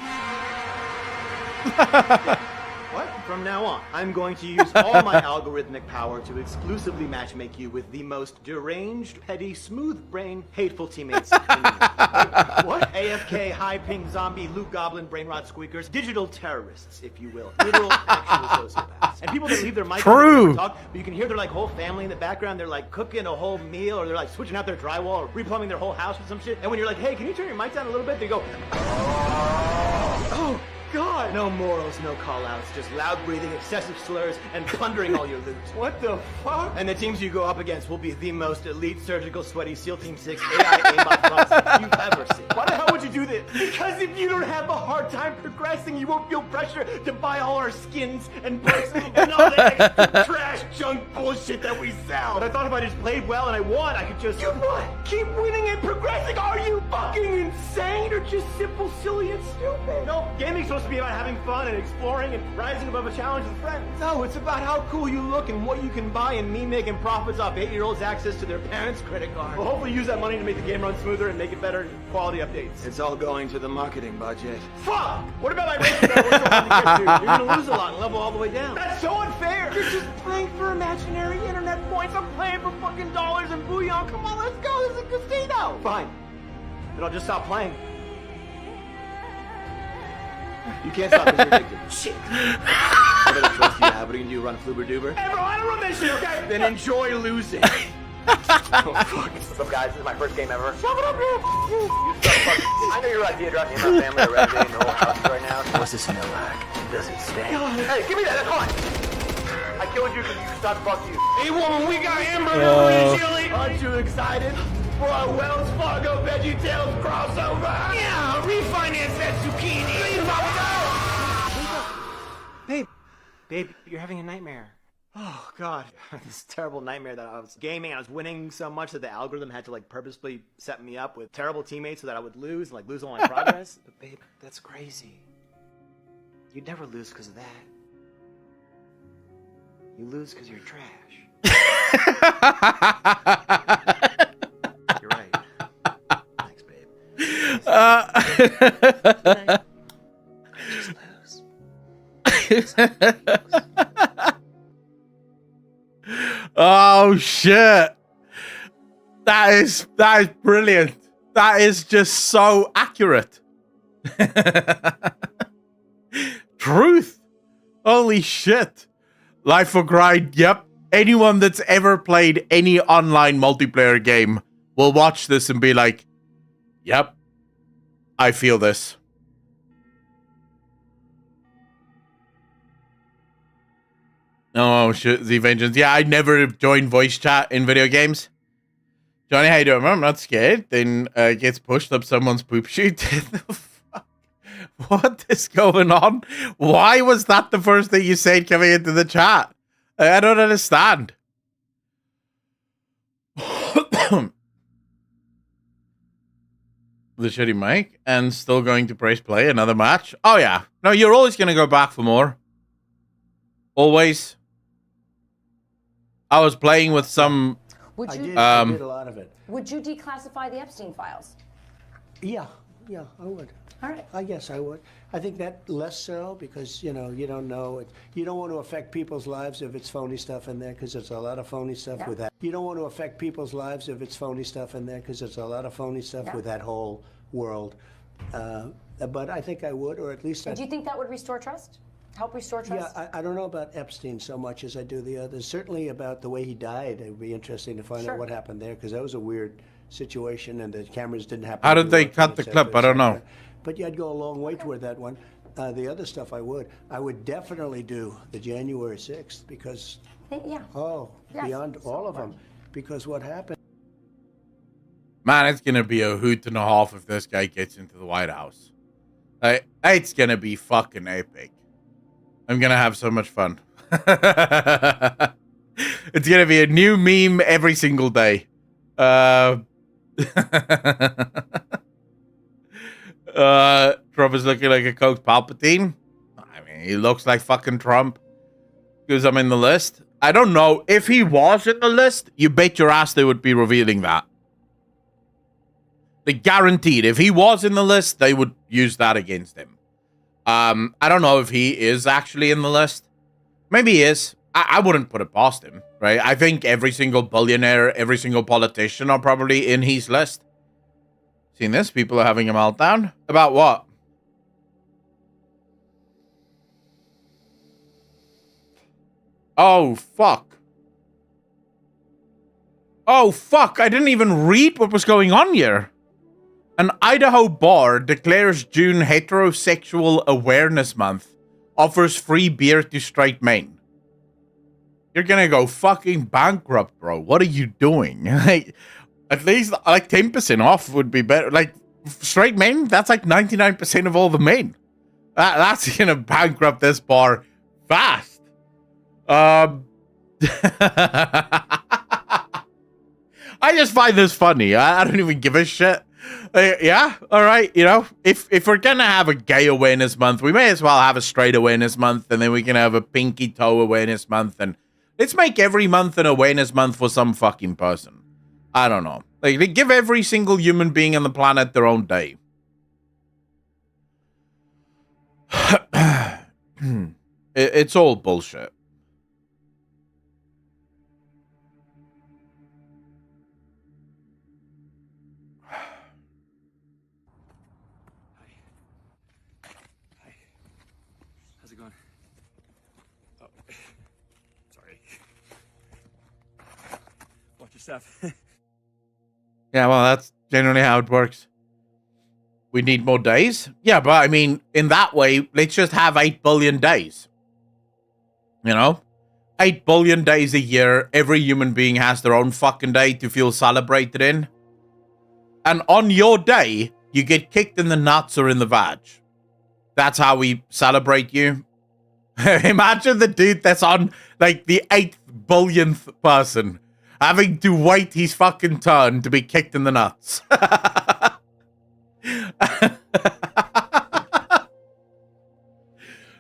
What? From now on, I'm going to use all my algorithmic power to exclusively matchmake you with the most deranged, petty, smooth-brained, hateful teammates in the What? AFK, high-ping, zombie, loot goblin, brain rot squeakers, digital terrorists, if you will. Literal, actual sociopaths. And people that leave their mic on and talk, but you can hear their like whole family in the background. They're like cooking a whole meal, or they're like switching out their drywall, or replumbing their whole house or some shit. And when you're like, hey, can you turn your mic down a little bit? They go, oh. God! No morals, no call-outs, just loud-breathing, excessive slurs, and plundering all your loot. What the fuck? And the teams you go up against will be the most elite, surgical, sweaty SEAL Team 6 AI aimbot bots you've ever seen. Why the hell would you do this? Because if you don't have a hard time progressing, you won't feel pressure to buy all our skins and perks and all the extra trash, junk bullshit that we sell. But I thought if I just played well and I won, I could just... You what? Keep winning and progressing? Are you fucking insane or just simple, silly, and stupid? No, gaming's supposed to be about having fun and exploring and rising above a challenge with friends. No, it's about how cool you look and what you can buy and me making profits off 8-year-olds' access to their parents' credit card. We'll hopefully use that money to make the game run smoother and make it better quality updates. It's all going to the marketing budget. Fuck! What about my race that we're so hard to get to? You're gonna lose a lot and level all the way down. That's so unfair! You're just playing for imaginary internet points. I'm playing for fucking dollars and bouillon. Come on, let's go. This is a casino. Fine. Then I'll just stop playing. You can't stop because you're addicted. Shit. What other choice do you have? What are you gonna do? Run Floober Doober? Hey bro, I don't run this shit, okay? Then enjoy losing. Oh fuck. What's up guys? This is my first game ever. Shove it up here. You suck. I know your idea dropping in my family already in the whole house right now. What's this smell like? Does it stink? Hey, give me that, that's mine. I killed you because you stopped fuck you. Hey woman, we got hamburger and chili. Aren't you excited? For a Wells Fargo VeggieTales crossover! Yeah, refinance that zucchini! Babe, you're having a nightmare. Oh, God. This terrible nightmare that I was gaming. I was winning so much that the algorithm had to, like, purposefully set me up with terrible teammates so that I would lose and, like, lose all my progress. But, babe, that's crazy. You'd never lose because of that. You lose because you're trash. You're right. Thanks, babe. Oh shit. That is brilliant. That is just so accurate. Truth. Holy shit. Life for Grind. Yep. Anyone that's ever played any online multiplayer game will watch this and be like, yep, I feel this. Oh, shit, the Vengeance. Yeah, I never joined voice chat in video games. Johnny, how you doing? I'm not scared. Then gets pushed up someone's poop chute. What is going on? Why was that the first thing you said coming into the chat? I don't understand. The shitty mic and still going to press play another match. Oh yeah. No, you're always going to go back for more. Always. I was playing with some... Would you, I did a lot of it. would you declassify the Epstein files? Yeah, I would. All right. I guess I would. I think that less so because, you know, you don't know it. You don't want to affect people's lives if it's phony stuff in there because there's a lot of phony stuff with that. You don't want to affect people's lives if it's phony stuff in there because there's a lot of phony stuff with that whole world. But I think I would, or at least... Do you think that would restore trust? Help restore trust? Yeah, I don't know about Epstein so much as I do the others. Certainly about the way he died. It would be interesting to find out what happened there because that was a weird situation and the cameras didn't happen. How did they cut the clip? I don't know. But yeah, I'd go a long way toward that one. The other stuff I would definitely do the January 6th because, beyond all of them, because what happened. Man, it's gonna be a hoot and a half if this guy gets into the White House. It's gonna be fucking epic. I'm gonna have so much fun. It's gonna be a new meme every single day. Trump is looking like a Coke Palpatine. I mean, he looks like fucking Trump. Because I'm in the list. I don't know. If he was in the list, you bet your ass they would be revealing that. They guaranteed. If he was in the list, they would use that against him. I don't know if he is actually in the list. Maybe he is. I wouldn't put it past him, right? I think every single billionaire, every single politician are probably in his list. Seen this? People are having a meltdown. About what? Oh, fuck. Oh, fuck. I didn't even read what was going on here. An Idaho bar declares June Heterosexual Awareness Month. Offers free beer to straight men. You're gonna go fucking bankrupt, bro. What are you doing? At least, like, 10% off would be better. Like, straight men, that's like 99% of all the men. That's gonna bankrupt this bar fast. I just find this funny. I don't even give a shit. Yeah, all right. You know, if we're gonna have a gay awareness month, we may as well have a straight awareness month, and then we can have a pinky toe awareness month, and let's make every month an awareness month for some fucking person. I don't know. Like, they give every single human being on the planet their own day. It's all bullshit. How's it going? Oh, sorry. Watch your stuff. Yeah, well, that's generally how it works. We need more days? Yeah, but I mean, in that way, let's just have 8 billion days. You know? 8 billion days a year, every human being has their own fucking day to feel celebrated in. And on your day, you get kicked in the nuts or in the vag. That's how we celebrate you. Imagine the dude that's on, like, the 8th billionth person having to wait his fucking turn to be kicked in the nuts.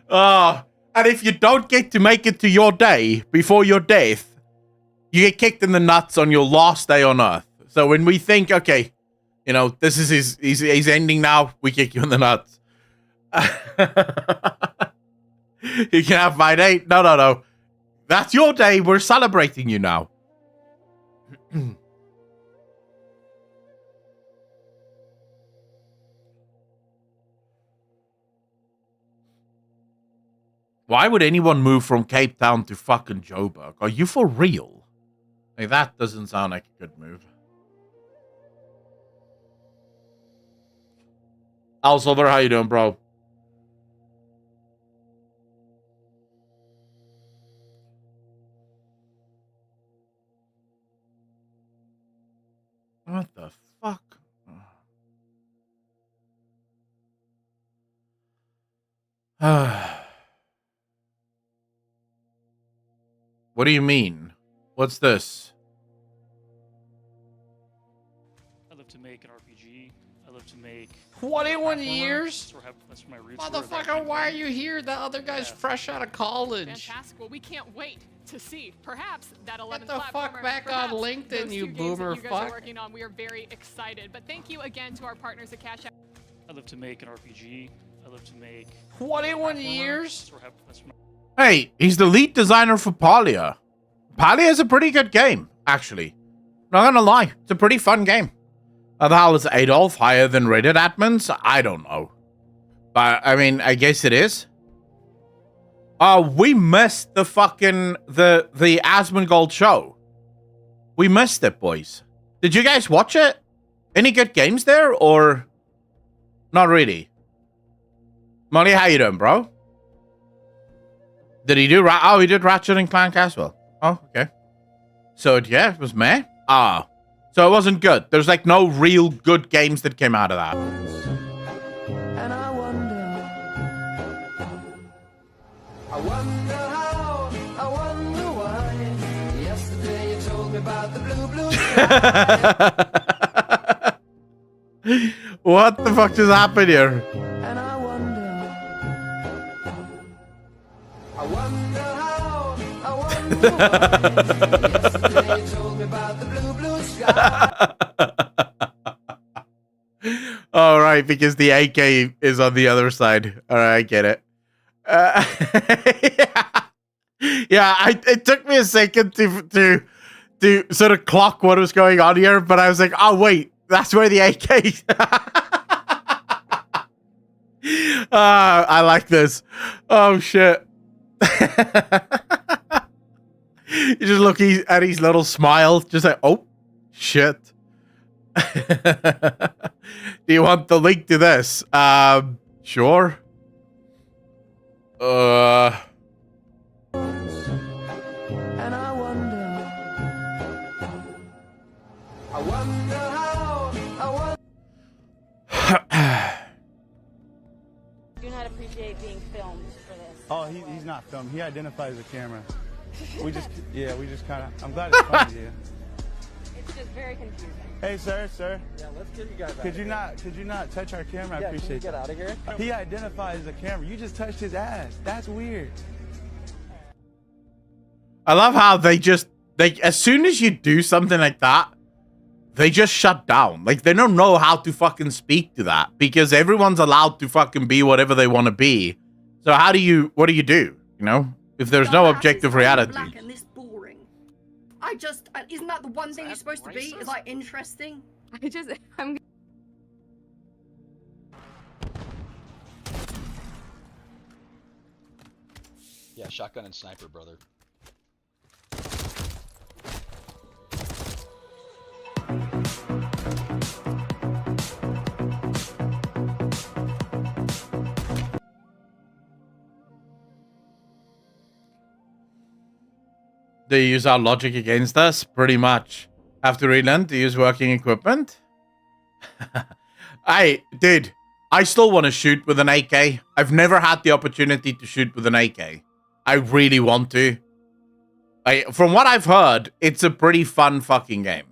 Oh, and if you don't get to make it to your day before your death, you get kicked in the nuts on your last day on Earth. So when we think, okay, you know, this is he's ending now, we kick you in the nuts. You can have my day. No. That's your day. We're celebrating you now. Why would anyone move from Cape Town to fucking Joburg? Are you for real? Like, that doesn't sound like a good move. Al Silver, how you doing, bro? What the fuck? What do you mean? What's this? I love to make an RPG. I love to make 21 years? That's where my roots were. Motherfucker, why are you here? The other guy's fresh out of college. Fantastic. Well, we can't wait to see. Perhaps that 11th Get the platformer, fuck back on perhaps LinkedIn, those you two games boomer that you guys fuck. are working on. We are very excited. But thank you again to our partners at Cash App. I love to make an RPG. I love to make 21 years? That's where Hey, he's the lead designer for Palia. Palia is a pretty good game, actually. Not gonna lie, it's a pretty fun game. How the hell is Adolf higher than Reddit admins? I don't know. But, I mean, I guess it is. We missed the fucking, the Asmongold show. We missed it, boys. Did you guys watch it? Any good games there, or not really? Molly, how you doing, bro? Did he do he did Ratchet and Clank as well. Oh, okay. So yeah, it was meh. So it wasn't good. There's like no real good games that came out of that. And I wonder how, I wonder why. Yesterday you told me about the blue sky. What the fuck just happened here? And I wonder how, I wonder why. Yesterday you told me about the blue sky. All right, because the AK is on the other side. All right, I get it. It took me a second to sort of clock what was going on here, but I was like, oh wait, that's where the AK is. I like this. Oh shit. You just look at his little smile, just like, oh shit. Do you want the link to this? Sure. And I wonder how, Do not appreciate being filmed for this. Oh, he's not filmed. He identifies the camera. We just kind of. I'm glad it's funny to you. It's just very confusing. Hey, sir. Yeah, let's get you guys out. Could you not touch our camera? I appreciate it. Get out of here. He identifies the camera. You just touched his ass. That's weird. I love how they as soon as you do something like that, they just shut down. Like, they don't know how to fucking speak to that because everyone's allowed to fucking be whatever they want to be. So what do you do? You know, if there's no objective reality. Black and this boring. Isn't that the one thing you're supposed to be? Is like interesting? I'm. Yeah, shotgun and sniper, brother. They use our logic against us, pretty much. Have to relearn to use working equipment. Dude, I still want to shoot with an AK. I've never had the opportunity to shoot with an AK. I really want to. From what I've heard, it's a pretty fun fucking game.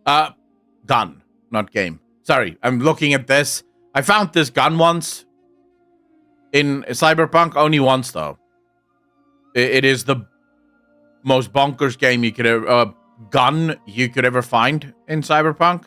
Gun, not game. Sorry, I'm looking at this. I found this gun once in Cyberpunk, only once though. It is the most bonkers game you could ever, gun you could ever find in Cyberpunk.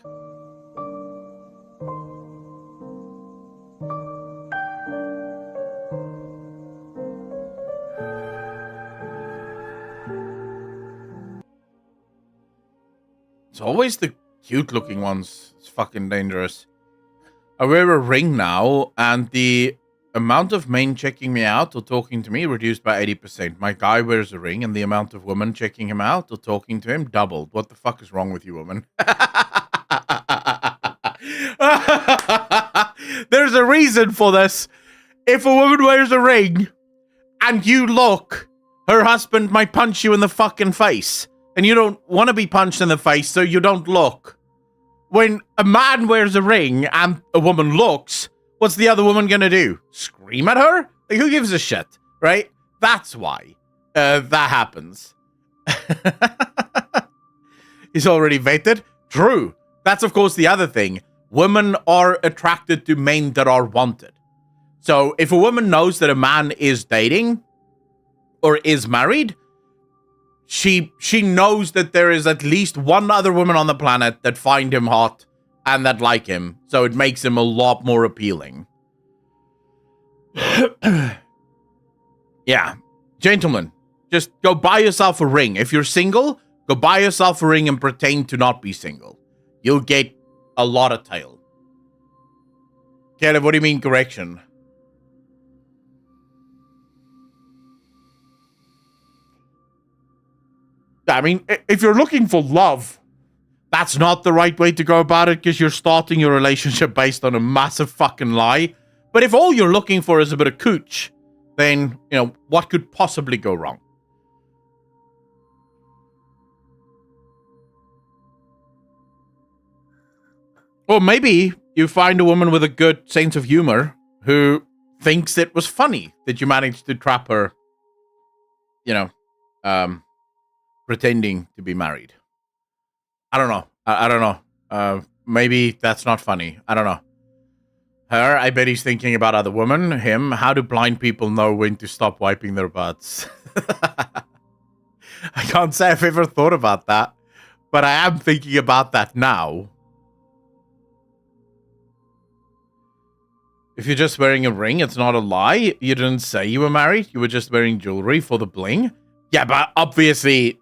It's always the cute looking ones. It's fucking dangerous. I wear a ring now, and the amount of men checking me out or talking to me reduced by 80%. My guy wears a ring, and the amount of women checking him out or talking to him doubled. What the fuck is wrong with you, woman? There's a reason for this. If a woman wears a ring and you look, her husband might punch you in the fucking face. And you don't want to be punched in the face, so you don't look. When a man wears a ring and a woman looks, what's the other woman gonna do? Scream at her? Like, who gives a shit, right? That's why that happens. He's already vetted. True. That's, of course, the other thing. Women are attracted to men that are wanted. So if a woman knows that a man is dating or is married, she knows that there is at least one other woman on the planet that find him hot and that like him. So it makes him a lot more appealing. Yeah. Gentlemen, just go buy yourself a ring. If you're single, go buy yourself a ring and pretend to not be single. You'll get a lot of tail. Caleb, what do you mean correction? I mean, if you're looking for love, that's not the right way to go about it because you're starting your relationship based on a massive fucking lie. But if all you're looking for is a bit of cooch, then, you know, what could possibly go wrong? Or maybe you find a woman with a good sense of humor who thinks it was funny that you managed to trap her, pretending to be married. I don't know. I don't know. Maybe that's not funny. I don't know. Her, I bet he's thinking about other women. Him, how do blind people know when to stop wiping their butts? I can't say I've ever thought about that, but I am thinking about that now. If you're just wearing a ring, it's not a lie. You didn't say you were married. You were just wearing jewelry for the bling. Yeah, but obviously,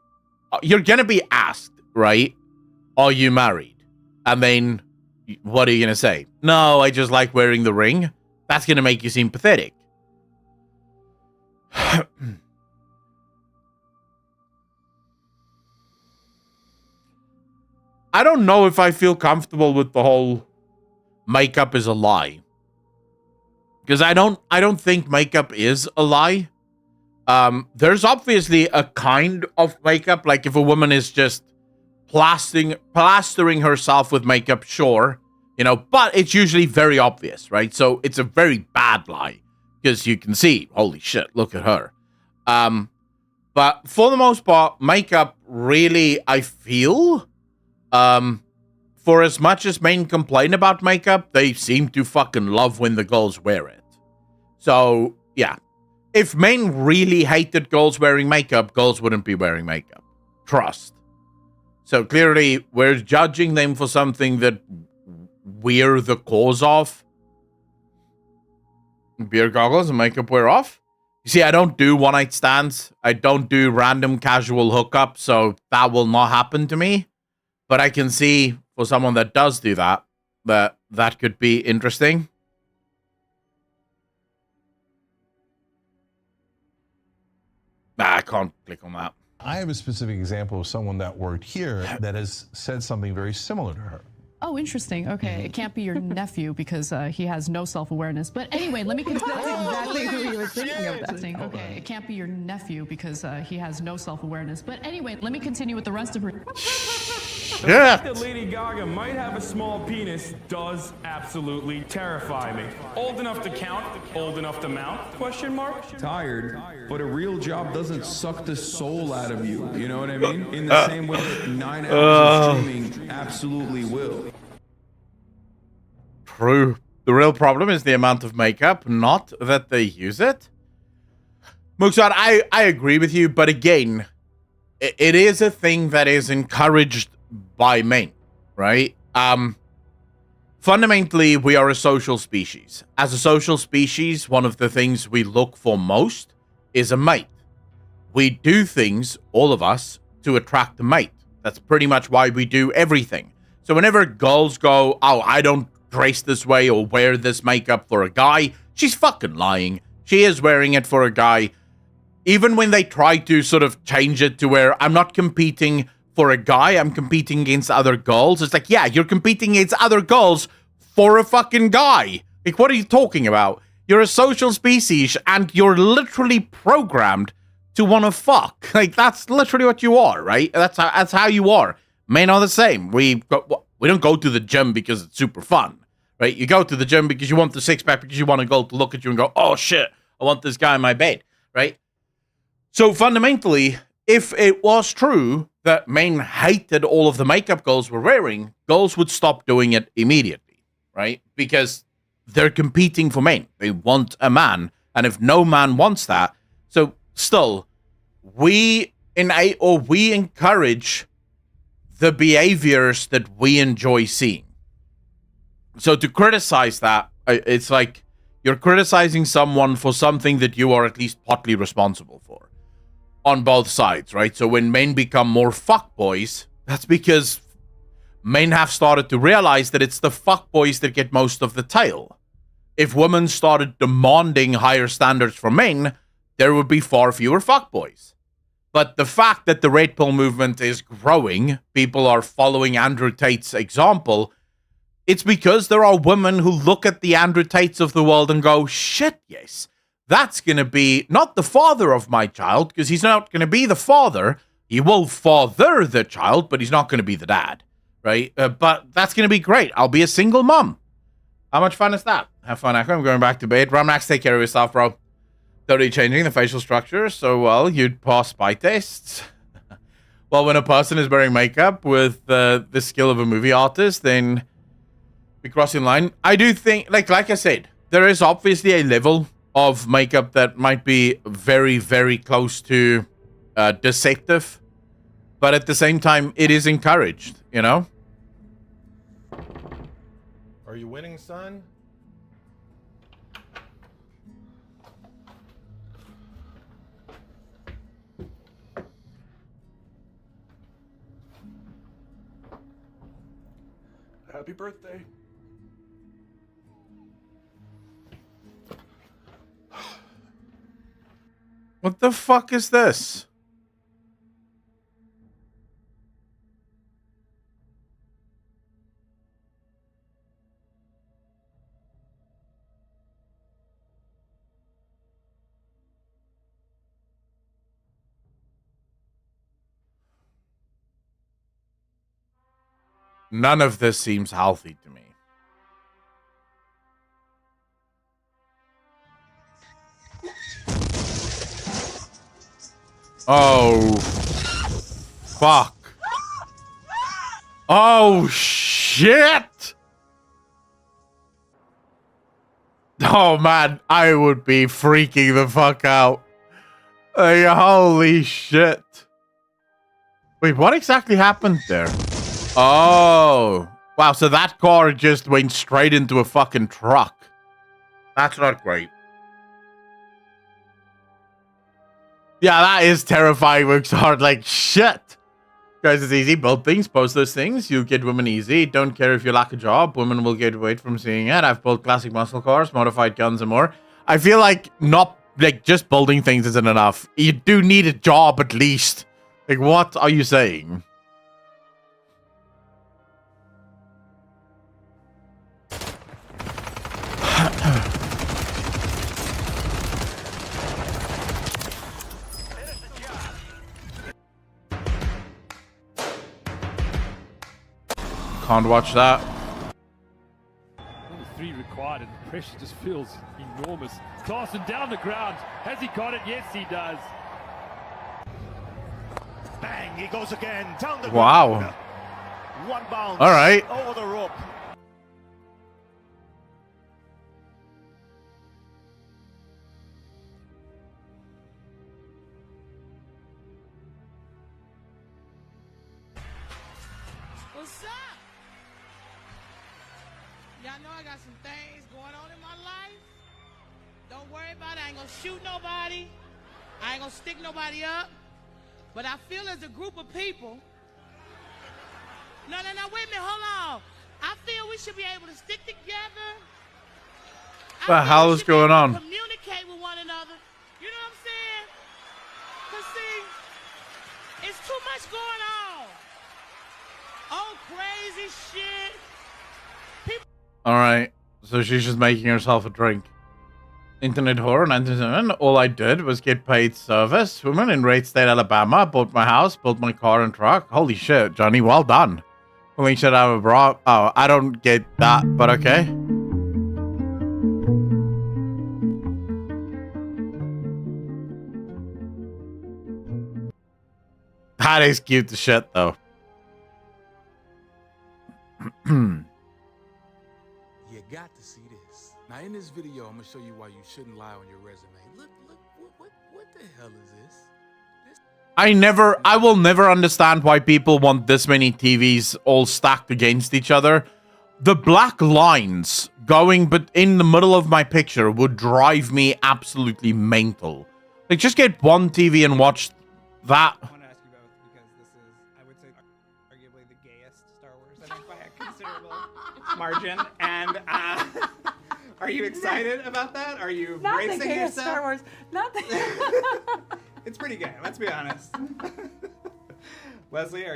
you're going to be asked, right? Are you married? And then, what are you going to say? No, I just like wearing the ring. That's going to make you seem pathetic. I don't know if I feel comfortable with the whole makeup is a lie. Because I don't think makeup is a lie. There's obviously a kind of makeup, like if a woman is just plastering herself with makeup, sure, but it's usually very obvious, right? So it's a very bad lie because you can see, holy shit, look at her. But for the most part, makeup really, I feel, for as much as men complain about makeup, they seem to fucking love when the girls wear it. So, yeah. If men really hated girls wearing makeup, girls wouldn't be wearing makeup. Trust. So clearly, we're judging them for something that we're the cause of. Beer goggles and makeup wear off? You see, I don't do one-night stands. I don't do random casual hookups, so that will not happen to me. But I can see, for someone that does do that, that could be interesting. Nah, I can't click on that. I have a specific example of someone that worked here that has said something very similar to her. Oh, interesting. Okay, it can't be your nephew because he has no self-awareness. But anyway, let me continue. That's exactly who you were thinking of. That. Okay, it can't be your nephew because he has no self-awareness. But anyway, let me continue with the rest of her. The fact that Lady Gaga might have a small penis does absolutely terrify me. Old enough to count, old enough to mount? Question mark? Tired, but a real job doesn't suck the soul out of you. You know what I mean? In the same way that 9 hours of streaming absolutely will. True. The real problem is the amount of makeup, not that they use it. Muxad, I agree with you, but again, it is a thing that is encouraged by men, right? Fundamentally, we are a social species. As a social species, one of the things we look for most is a mate. We do things, all of us, to attract a mate. That's pretty much why we do everything. So whenever girls go, oh, I don't dress this way or wear this makeup for a guy, she's fucking lying. She is wearing it for a guy. Even when they try to sort of change it to where I'm not competing for a guy, I'm competing against other girls. It's like, yeah, you're competing against other girls for a fucking guy. Like, what are you talking about? You're a social species and you're literally programmed to want to fuck. Like, that's literally what you are, right? That's how you are. Men are the same. We don't go to the gym because it's super fun, right? You go to the gym because you want the six-pack, because you want a girl to look at you and go, oh shit, I want this guy in my bed, right? So fundamentally, if it was true that men hated all of the makeup girls were wearing, girls would stop doing it immediately, right? Because they're competing for men. They want a man. And if no man wants that, so still, we encourage the behaviors that we enjoy seeing. So to criticize that, it's like you're criticizing someone for something that you are at least partly responsible for. On both sides, right? So when men become more fuckboys, that's because men have started to realize that it's the fuckboys that get most of the tail. If women started demanding higher standards from men, there would be far fewer fuckboys. But the fact that the red pill movement is growing, people are following Andrew Tate's example, it's because there are women who look at the Andrew Tates of the world and go, shit, yes. That's going to be not the father of my child, because he's not going to be the father. He will father the child, but he's not going to be the dad, right? But that's going to be great. I'll be a single mom. How much fun is that? Have fun, Echo. I'm going back to bed. Ramnax, take care of yourself, bro. Totally changing the facial structure so well you'd pass spy tests. Well, when a person is wearing makeup with the skill of a movie artist, then we cross in line. I do think, like I said, there is obviously a level of makeup that might be very, very close to deceptive. But at the same time, it is encouraged, you know? Are you winning, son? Happy birthday. What the fuck is this? None of this seems healthy to me. Oh. Fuck. Oh, shit. Oh, man. I would be freaking the fuck out. Like, holy shit. Wait, what exactly happened there? Oh. Wow, so that car just went straight into a fucking truck. That's not great. Yeah, that is terrifying. Works hard like shit. Guys, it's easy. Build things, post those things. You get women easy. Don't care if you lack a job. Women will get weight from seeing it. I've built classic muscle cars, modified guns, and more. I feel like just building things isn't enough. You do need a job at least. Like, what are you saying? Can't watch that. Only 3 required and the pressure just feels enormous. Clausen down the ground. Has he got it? Yes, he does. Bang, he goes again. Down the Wow. ground. One bounce. All right. Over the rope. What's up? Y'all know I got some things going on in my life. Don't worry about it. I ain't gonna shoot nobody. I ain't gonna stick nobody up. But I feel as a group of people. No, wait a minute, hold on. I feel we should be able to stick together. What the hell is going on? Communicate with one another. You know what I'm saying? Cause see, it's too much going on. Oh, crazy shit. All right. So she's just making herself a drink. Internet whore, 97. All I did was get paid service. Woman in Red State, Alabama. Bought my house, built my car and truck. Holy shit, Johnny, well done. We should have a bra. Oh, I don't get that, but okay. That is cute as shit, though. You got to see this. Now, in this video, I'm gonna show you why you shouldn't lie on your resume. Look, what the hell is this? I will never understand why people want this many TVs all stacked against each other. The black lines going but in the middle of my picture would drive me absolutely mental. Like, just get one TV and watch that. I want to ask you both because this is, I would say, arguably the gayest Star Wars, I think, by a considerable margin. And are you excited about that? Are you Not bracing the gayest yourself? Star Wars. Not the. It's pretty gay. Let's be honest. Leslie, how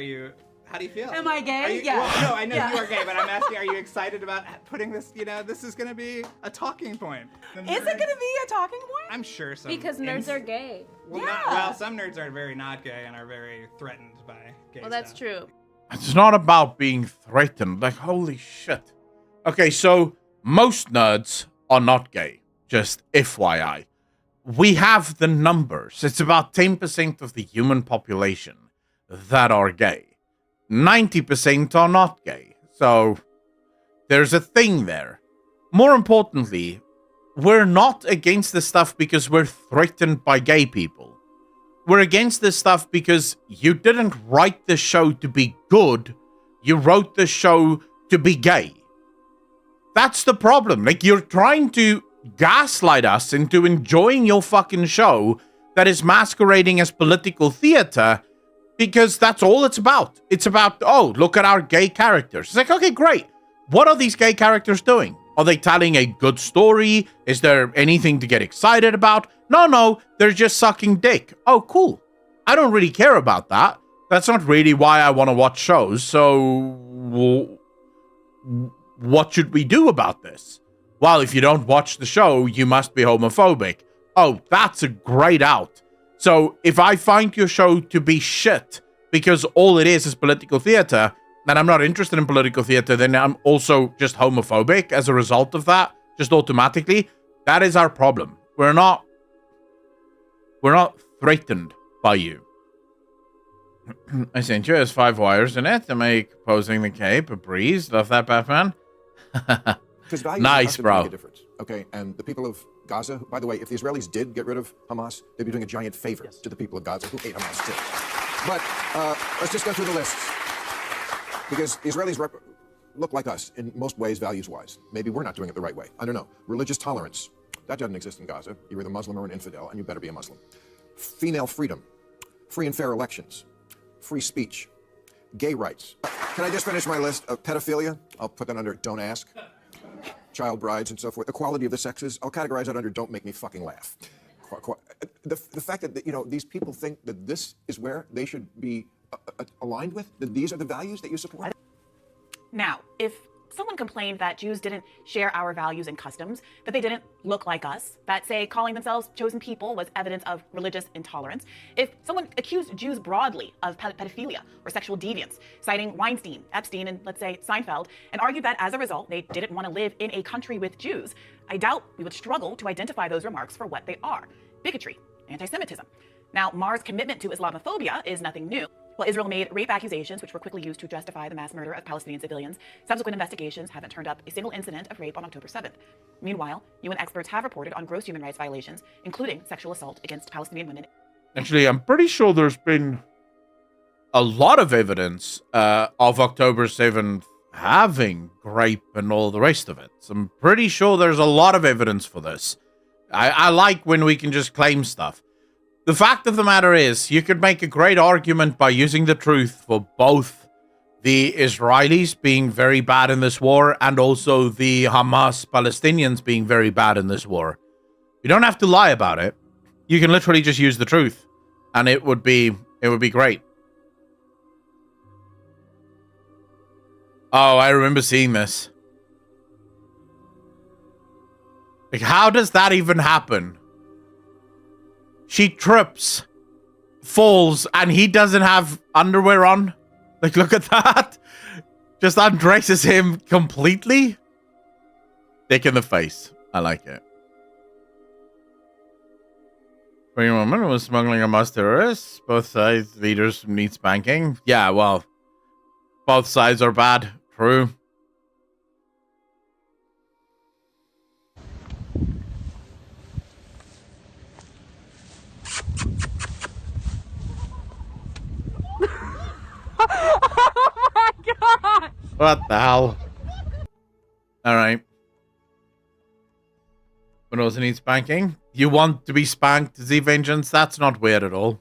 do you feel? Am I gay? Yeah. Yeah. Well, no, I know Yeah. you are gay, but I'm asking, are you excited about putting this, this is going to be a talking point? Is it going to be a talking point? I'm sure so. Because nerds are gay. Well, Yeah. well, some nerds are very not gay and are very threatened by gay Well, that's stuff. true. It's not about being threatened. Like, holy shit. Okay, so most nerds are not gay. Just FYI. We have the numbers. It's about 10% of the human population that are gay. 90% are not gay. So there's a thing there. More importantly, we're not against this stuff because we're threatened by gay people. We're against this stuff because you didn't write the show to be good. You wrote the show to be gay. That's the problem. Like, you're trying to gaslight us into enjoying your fucking show that is masquerading as political theater because that's all it's about. It's about, oh, look at our gay characters. It's like, okay, great. What are these gay characters doing? Are they telling a good story? Is there anything to get excited about? No, they're just sucking dick. Oh, cool. I don't really care about that. That's not really why I want to watch shows. So what should we do about this? Well, if you don't watch the show, you must be homophobic. Oh, that's a great out. So if I find your show to be shit because all it is political theater, then I'm not interested in political theater, then I'm also just homophobic as a result of that, just automatically. That is our problem. We're not threatened by you. I sent you as 5 wires in it to make posing the cape a breeze. Love that, Batman. Nice, bro. Okay, and the people of Gaza, by the way, if the Israelis did get rid of Hamas, they'd be doing a giant favor to the people of Gaza who hate Hamas too. But let's just go through the lists. Because the Israelis look like us in most ways, values-wise. Maybe we're not doing it the right way. I don't know. Religious tolerance. That doesn't exist in Gaza. You're either Muslim or an infidel, and you better be a Muslim. Female freedom. Free and fair elections. Free speech. Gay rights. Can I just finish my list of pedophilia? I'll put that under don't ask. Child brides and so forth. Equality of the sexes. I'll categorize that under don't make me fucking laugh. The fact that, you know, these people think that this is where they should be aligned with, that these are the values that you support. Now, if someone complained that Jews didn't share our values and customs, that they didn't look like us, that, say, calling themselves chosen people was evidence of religious intolerance, if someone accused Jews broadly of pedophilia or sexual deviance, citing Weinstein, Epstein, and, let's say, Seinfeld, and argued that as a result they didn't want to live in a country with Jews, I doubt we would struggle to identify those remarks for what they are: bigotry, anti-Semitism. Now, Maher's commitment to Islamophobia is nothing new. While Israel made rape accusations, which were quickly used to justify the mass murder of Palestinian civilians, subsequent investigations haven't turned up a single incident of rape on October 7th. Meanwhile, UN experts have reported on gross human rights violations, including sexual assault against Palestinian women. Actually, I'm pretty sure there's been a lot of evidence of October 7th having rape and all the rest of it. So I'm pretty sure there's a lot of evidence for this. I like when we can just claim stuff. The fact of the matter is, you could make a great argument by using the truth for both the Israelis being very bad in this war and also the Hamas Palestinians being very bad in this war. You don't have to lie about it. You can literally just use the truth, and it would be great. Oh, I remember seeing this. Like, how does that even happen? She trips, falls, and he doesn't have underwear on. Like, look at that. Just undresses him completely. Dick in the face. I like it. Bring woman was smuggling Hamas terrorists. Both sides leaders need spanking. Yeah, well, both sides are bad. True. Oh my god! What the hell? Alright. But also need spanking? You want to be spanked, Z Vengeance? That's not weird at all.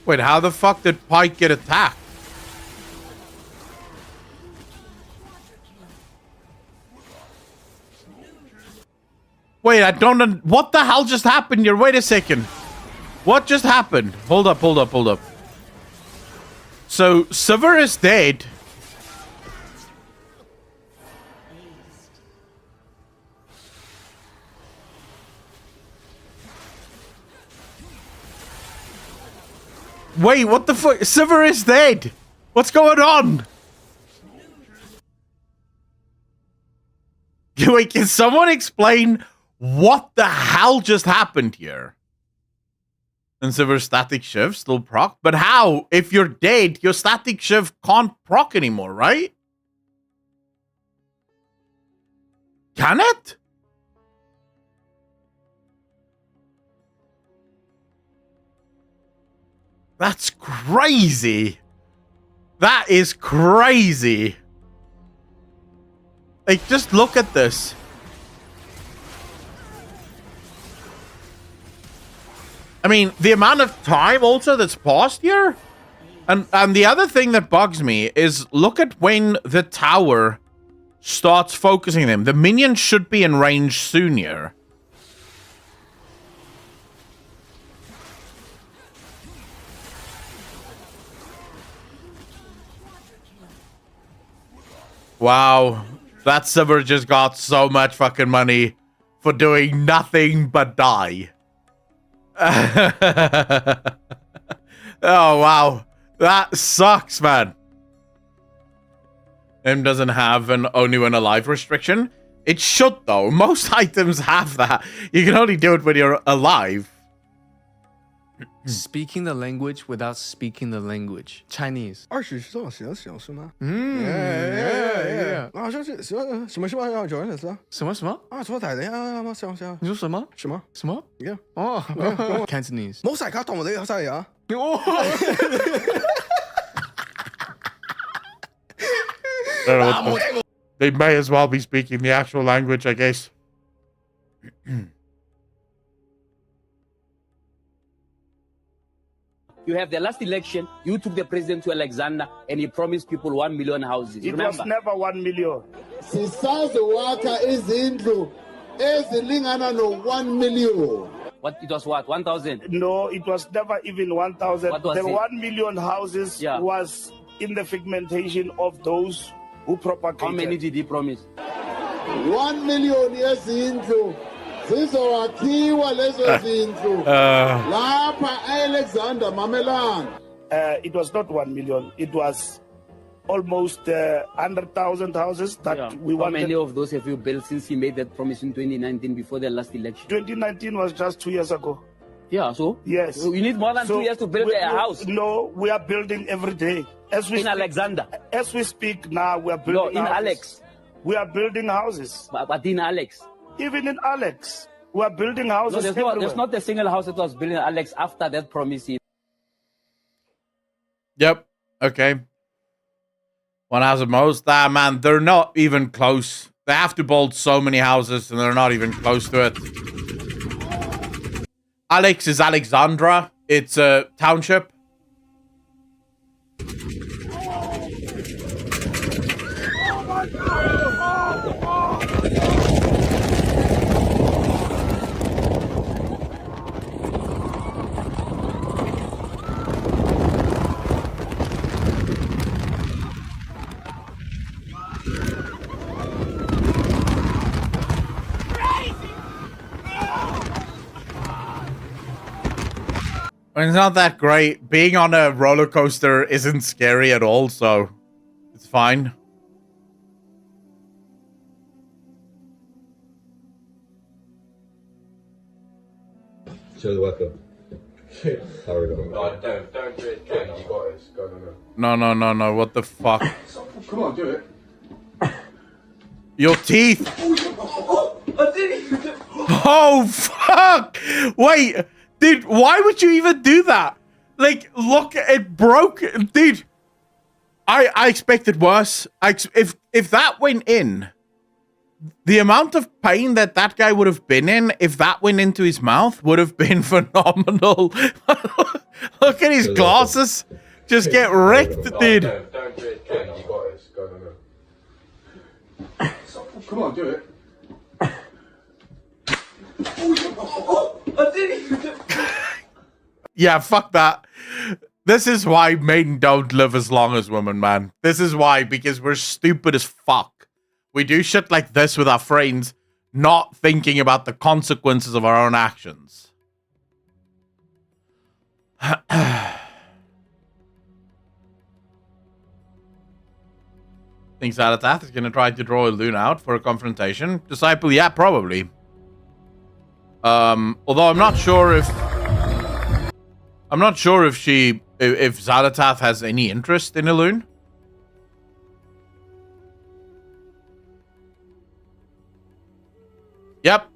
Wait, how the fuck did Pike get attacked? Wait, I don't... What the hell just happened here? Wait a second. What just happened? Hold up. So Silver is dead. Wait, what the fuck? Silver is dead. What's going on? Wait, can someone explain what the hell just happened here? And Silver's static shift still proc, but how? If you're dead, your static shift can't proc anymore, right? Can it? That's crazy. That is crazy. Like, just look at this. I mean, the amount of time also that's passed here. And the other thing that bugs me is look at when the tower starts focusing them. The minions should be in range soon here. Wow. That Silver just got so much fucking money for doing nothing but die. Oh, wow. That sucks, man. M doesn't have an only when alive restriction. It should, though. Most items have that. You can only do it when you're alive. Speaking the language without speaking the language. Chinese. 20是多少小时吗？ 好像是什么9是啊？什么？啊，做台的呀，想。你说什么？什么？你看哦，Cantonese。冇晒卡同我哋有晒啊！ They may as well be speaking the actual language, I guess. You have the last election, you took the president to Alexander and he promised people 1 million houses. It Remember? was never 1 million. Sisazowakha izindlu ezilingana no1 million. What it was what 1,000? No, it was never even 1,000. What was The it? 1 million houses was in the figmentation of those who propagated. How many did he promise? 1 million yezindlu zizowakhiwa lezo zindlu lapha Alexander Mamelane. It was not 1 million. It was almost 100,000 houses that we wanted. How many of those have you built since he made that promise in 2019 before the last election? 2019 was just 2 years ago. Yeah, so? Yes. So you need more than 2 years to build a house. No, we are building every day. As we in Alexander. As we speak now, we are building in houses. Alex. We are building houses. But in Alex. Even in Alex. We are building houses. No, there's not a single house that was built in Alex after that promise. Yep. Okay. One house at most. Ah, man, they're not even close. They have to build so many houses and they're not even close to it. Alex is Alexandra. It's a township. It's not that great. Being on a roller coaster isn't scary at all, so it's fine. Show the weapon. How are we going? No, don't do it. Ken, you got this. Go. No. What the fuck? Come on, do it. Your teeth. I didn't. Oh, fuck. Wait. Dude, why would you even do that? Like, look, it broke. Dude, I expected worse. If that went in, the amount of pain that guy would have been in, if that went into his mouth, would have been phenomenal. Look at his glasses. Just get wrecked, dude. Don't do it. Ken, you got this. Go. Come on, do it. I didn't. Yeah, fuck that. This is why men don't live as long as women, man. This is why, because we're stupid as fuck. We do shit like this with our friends, not thinking about the consequences of our own actions. Thinks Alatath is going to try to draw Elune out for a confrontation. Disciple, yeah, probably. Although I'm not sure if if Zalatath has any interest in Elune. Yep.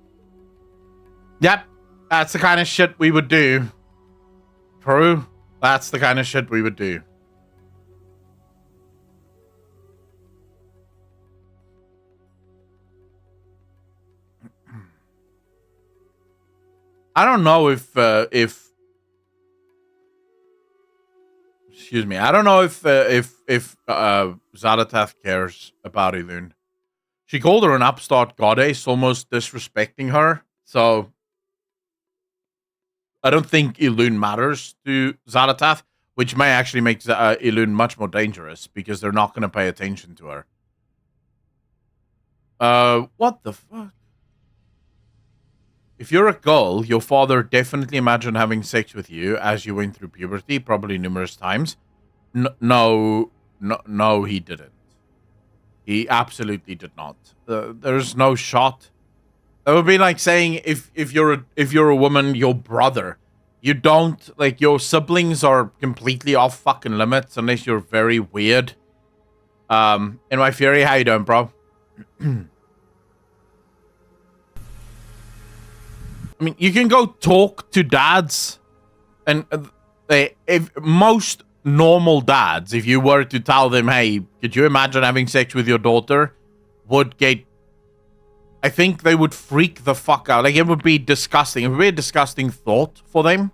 That's the kind of shit we would do. True. That's the kind of shit we would do. I don't know if excuse me. I don't know if Zalatath cares about Elune. She called her an upstart goddess, almost disrespecting her. So I don't think Elune matters to Zalatath, which may actually make Elune much more dangerous because they're not going to pay attention to her. What the fuck? If you're a girl, your father definitely imagined having sex with you as you went through puberty, probably numerous times. No, he didn't. He absolutely did not. There's no shot. That would be like saying if you're a woman, your brother. You don't, like, your siblings are completely off fucking limits unless you're very weird. In my Fury, how you doing, bro? I mean, you can go talk to dads, and if most normal dads, if you were to tell them, hey, could you imagine having sex with your daughter, would get, I think they would freak the fuck out. Like, it would be disgusting. It would be a disgusting thought for them.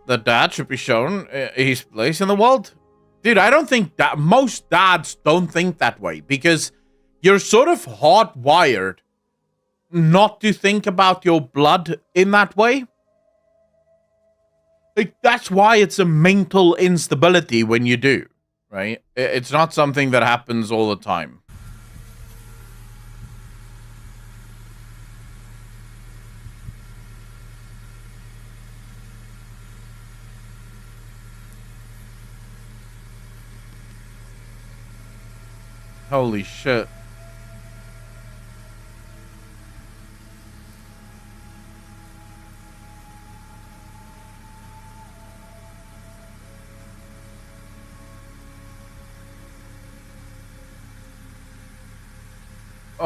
The dad should be shown his place in the world. Dude, I don't think that most dads don't think that way, because you're sort of hardwired not to think about your blood in that way. Like, that's why it's a mental instability when you do, right? It's not something that happens all the time. Holy shit.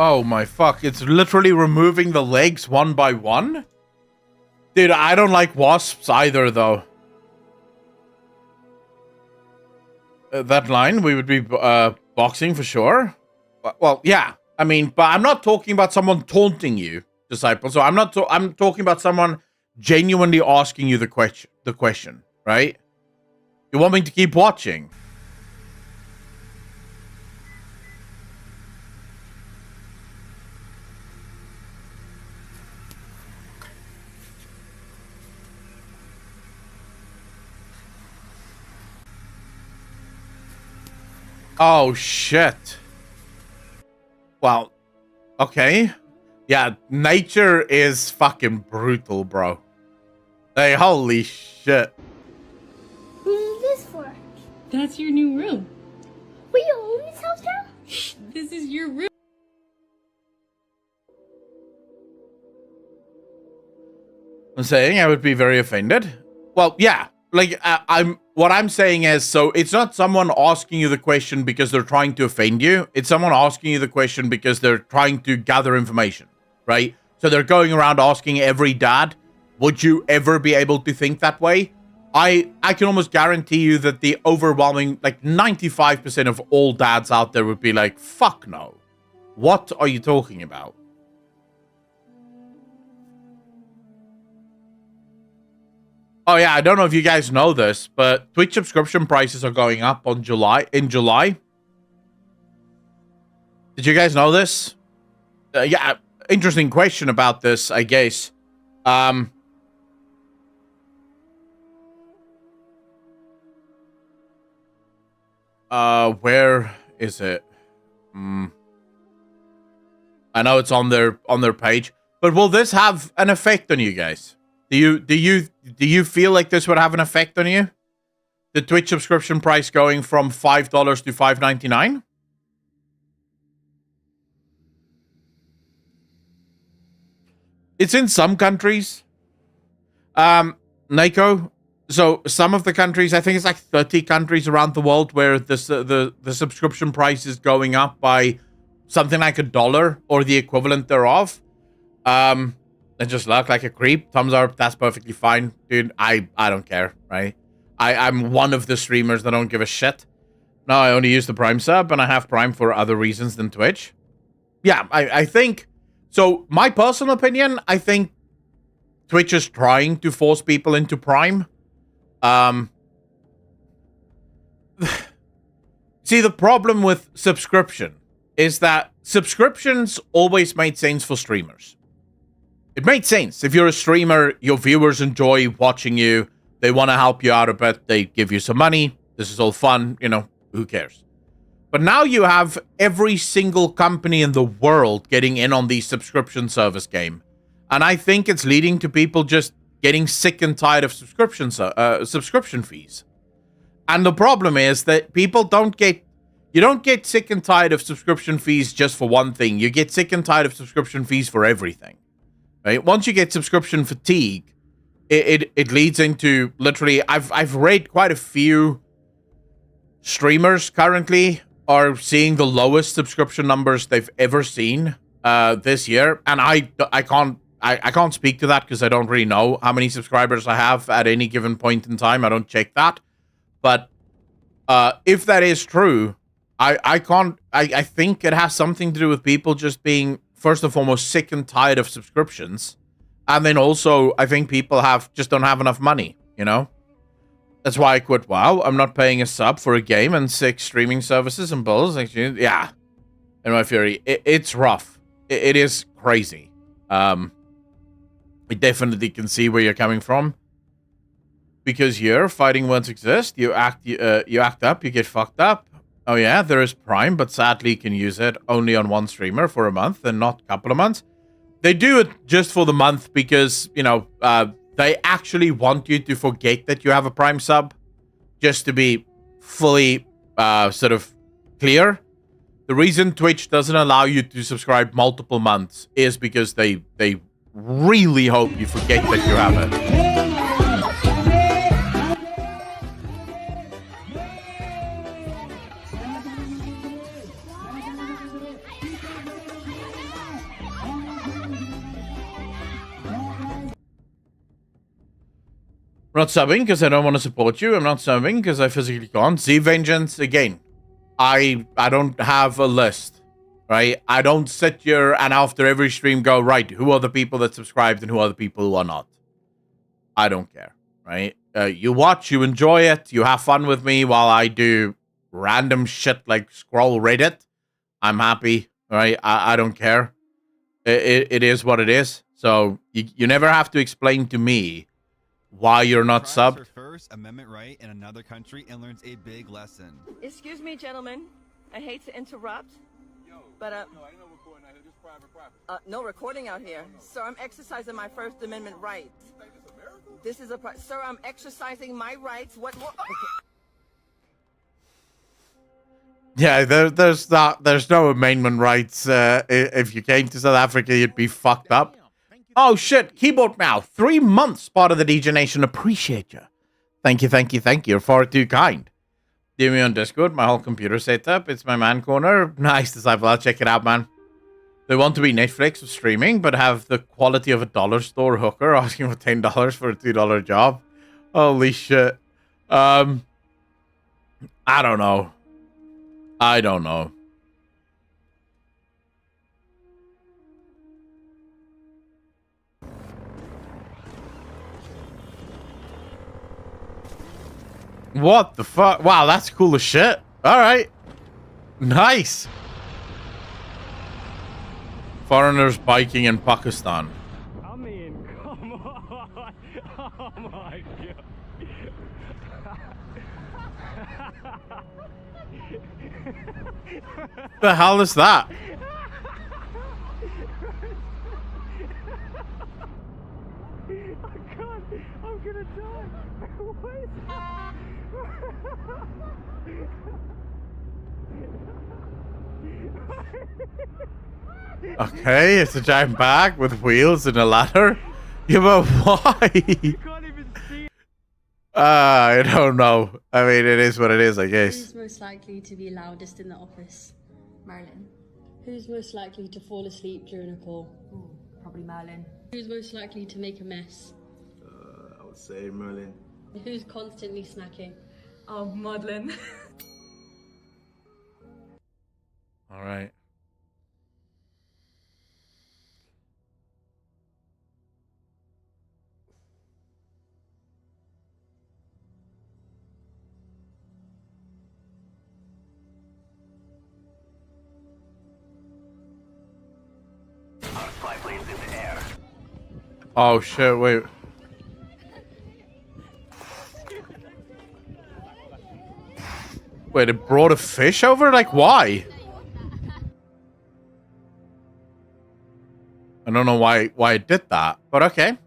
Oh my fuck, it's literally removing the legs one by one? Dude, I don't like wasps either, though. That line, we would be boxing for sure. Well, yeah. I mean, but I'm not talking about someone taunting you, Disciple. So I'm talking about someone genuinely asking you the question, right? You want me to keep watching? Oh, shit. Well, okay. Yeah, nature is fucking brutal, bro. Hey, holy shit. Who's this for? That's your new room. Will you own this house now? This is your room. I'm saying I would be very offended. Well, yeah. Like, what I'm saying is, so it's not someone asking you the question because they're trying to offend you. It's someone asking you the question because they're trying to gather information, right? So they're going around asking every dad, would you ever be able to think that way? I can almost guarantee you that the overwhelming, like 95% of all dads out there would be like, fuck no. What are you talking about? Oh yeah, I don't know if you guys know this, but Twitch subscription prices are going up in July. Did you guys know this? Yeah, interesting question about this, I guess. I Where is it? I know it's on their page, but will this have an effect on you guys? Do you feel like this would have an effect on you? The Twitch subscription price going from $5 to $5.99? It's in some countries. Nico, so some of the countries, I think it's like 30 countries around the world where the subscription price is going up by something like $1 or the equivalent thereof. And just look like a creep. Thumbs up, that's perfectly fine. Dude, I don't care, right? I'm one of the streamers that don't give a shit. No, I only use the Prime sub, and I have Prime for other reasons than Twitch. Yeah, I think... So, my personal opinion, I think Twitch is trying to force people into Prime. See, the problem with subscription is that subscriptions always made sense for streamers. It made sense. If you're a streamer, your viewers enjoy watching you. They want to help you out a bit. They give you some money. This is all fun. You know, who cares? But now you have every single company in the world getting in on the subscription service game. And I think it's leading to people just getting sick and tired of subscription fees. And the problem is that people don't get... You don't get sick and tired of subscription fees just for one thing. You get sick and tired of subscription fees for everything. Right? Once you get subscription fatigue, it leads into literally... I've read quite a few streamers currently are seeing the lowest subscription numbers they've ever seen this year, and I can't speak to that because I don't really know how many subscribers I have at any given point in time. I don't check that, but if that is true, I think it has something to do with people just being first and foremost sick and tired of subscriptions, and then also I think people just don't have enough money, you know. That's why I quit WoW. I'm not paying a sub for a game and 6 streaming services and bills. Actually, yeah. In my theory, it's rough. It is crazy. I definitely can see where you're coming from. Because here, fighting words exist. You act up, you get fucked up. Oh yeah, there is Prime, but sadly you can use it only on one streamer for a month and not a couple of months. They do it just for the month because, you know, they actually want you to forget that you have a Prime sub, just to be fully sort of clear. The reason Twitch doesn't allow you to subscribe multiple months is because they really hope you forget that you have it. I'm not subbing because I don't want to support you. I'm not subbing because I physically can't. Z Vengeance, again, I don't have a list, right? I don't sit here and after every stream go, right, who are the people that subscribed and who are the people who are not? I don't care, right? You watch, you enjoy it, you have fun with me while I do random shit like scroll Reddit. I'm happy, right? I don't care. It is what it is. So you never have to explain to me why you're not subbed. First Amendment right in another country and learns a big lesson. Excuse me, gentlemen. I hate to interrupt, but no, ain't no recording out here. This private property. No recording out here. Sir, I'm exercising my First Amendment rights. You think this America? This is sir, I'm exercising my rights. What more? Yeah, there's no amendment rights. If you came to South Africa, you'd be fucked up. Oh shit, Keyboard Mouth, 3 months part of the DJ Nation. Appreciate you. Thank you. You're far too kind. DM me on Discord, my whole computer setup. It's my man corner. Nice, Disciple. I'll check it out, man. They want to be Netflix of streaming, but have the quality of a dollar store hooker asking for $10 for a $2 job. Holy shit. I don't know. What the fuck? Wow, that's cool as shit. All right. Nice. Foreigners biking in Pakistan. mean, come on. Oh my god. The hell is that? I can't. I'm gonna die. Wait. Okay, it's a giant bag with wheels and a ladder. Yeah, but why? I don't know. I mean, it is what it is, I guess. Who's most likely to be loudest in the office? Marilyn. Who's most likely to fall asleep during a call? Ooh, probably Marilyn. Who's most likely to make a mess? I would say Merlin. Who's constantly snacking? Oh, Madeline. All right. Oh shit, wait. Wait, it brought a fish over? Like, why? I don't know why it did that, but okay.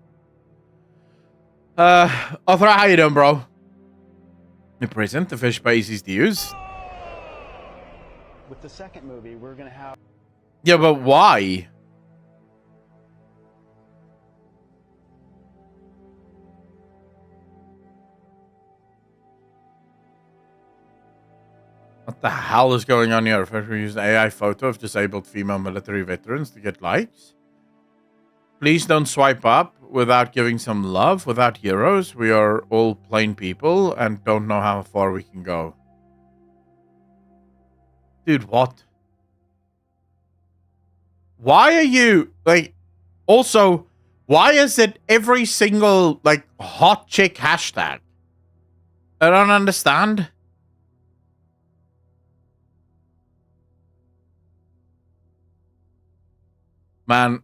Arthur, how you doing, bro? In prison, the fish pays his dues. With the second movie, we're gonna have... Yeah, but why? What the hell is going on here? If we use an AI photo of disabled female military veterans to get likes. Please don't swipe up without giving some love. Without heroes, we are all plain people and don't know how far we can go. Dude, what? Why are you, like, also, why is it every single, like, hot chick hashtag? I don't understand. Man,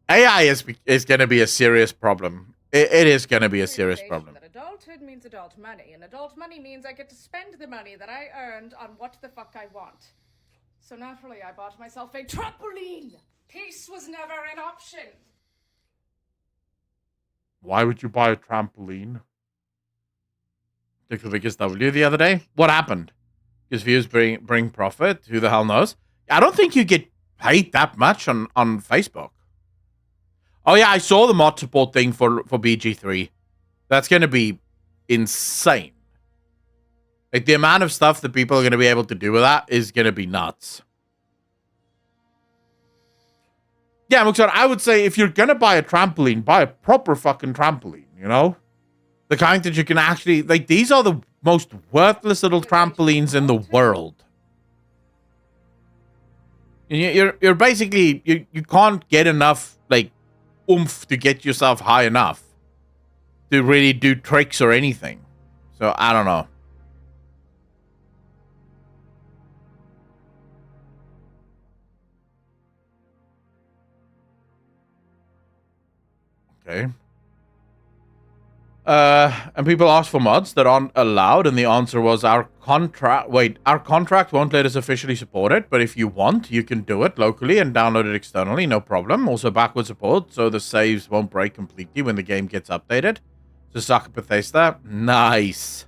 AI is going to be a serious problem. It is going to be a serious problem. That adulthood means adult money, and adult money means I get to spend the money that I earned on what the fuck I want. So naturally, I bought myself a trampoline. Peace was never an option. Why would you buy a trampoline? Took the biggest W the other day. What happened? Because views bring profit. Who the hell knows? I don't think you get paid that much on Facebook. Oh yeah, I saw the mod support thing for BG3. That's going to be insane. Like, the amount of stuff that people are going to be able to do with that is going to be nuts. Yeah, I would say if you're going to buy a trampoline, buy a proper fucking trampoline, you know? The kind that you can actually... Like, these are the most worthless little trampolines in the world. You're basically... You can't get enough, like, oomph to get yourself high enough to really do tricks or anything. So, I don't know. Okay. And people asked for mods that aren't allowed, and the answer was our contract won't let us officially support it, but if you want, you can do it locally and download it externally, no problem. Also backward support, so the saves won't break completely when the game gets updated. So suck up Bethesda. Nice.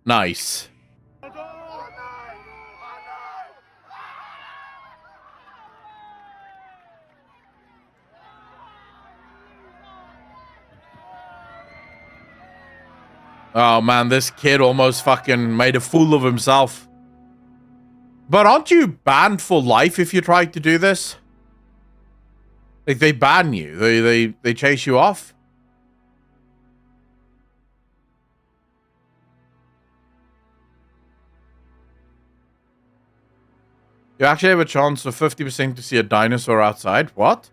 Nice. Oh man, this kid almost fucking made a fool of himself. But aren't you banned for life if you try to do this? Like, they ban you. They chase you off. You actually have a chance of 50% to see a dinosaur outside. What?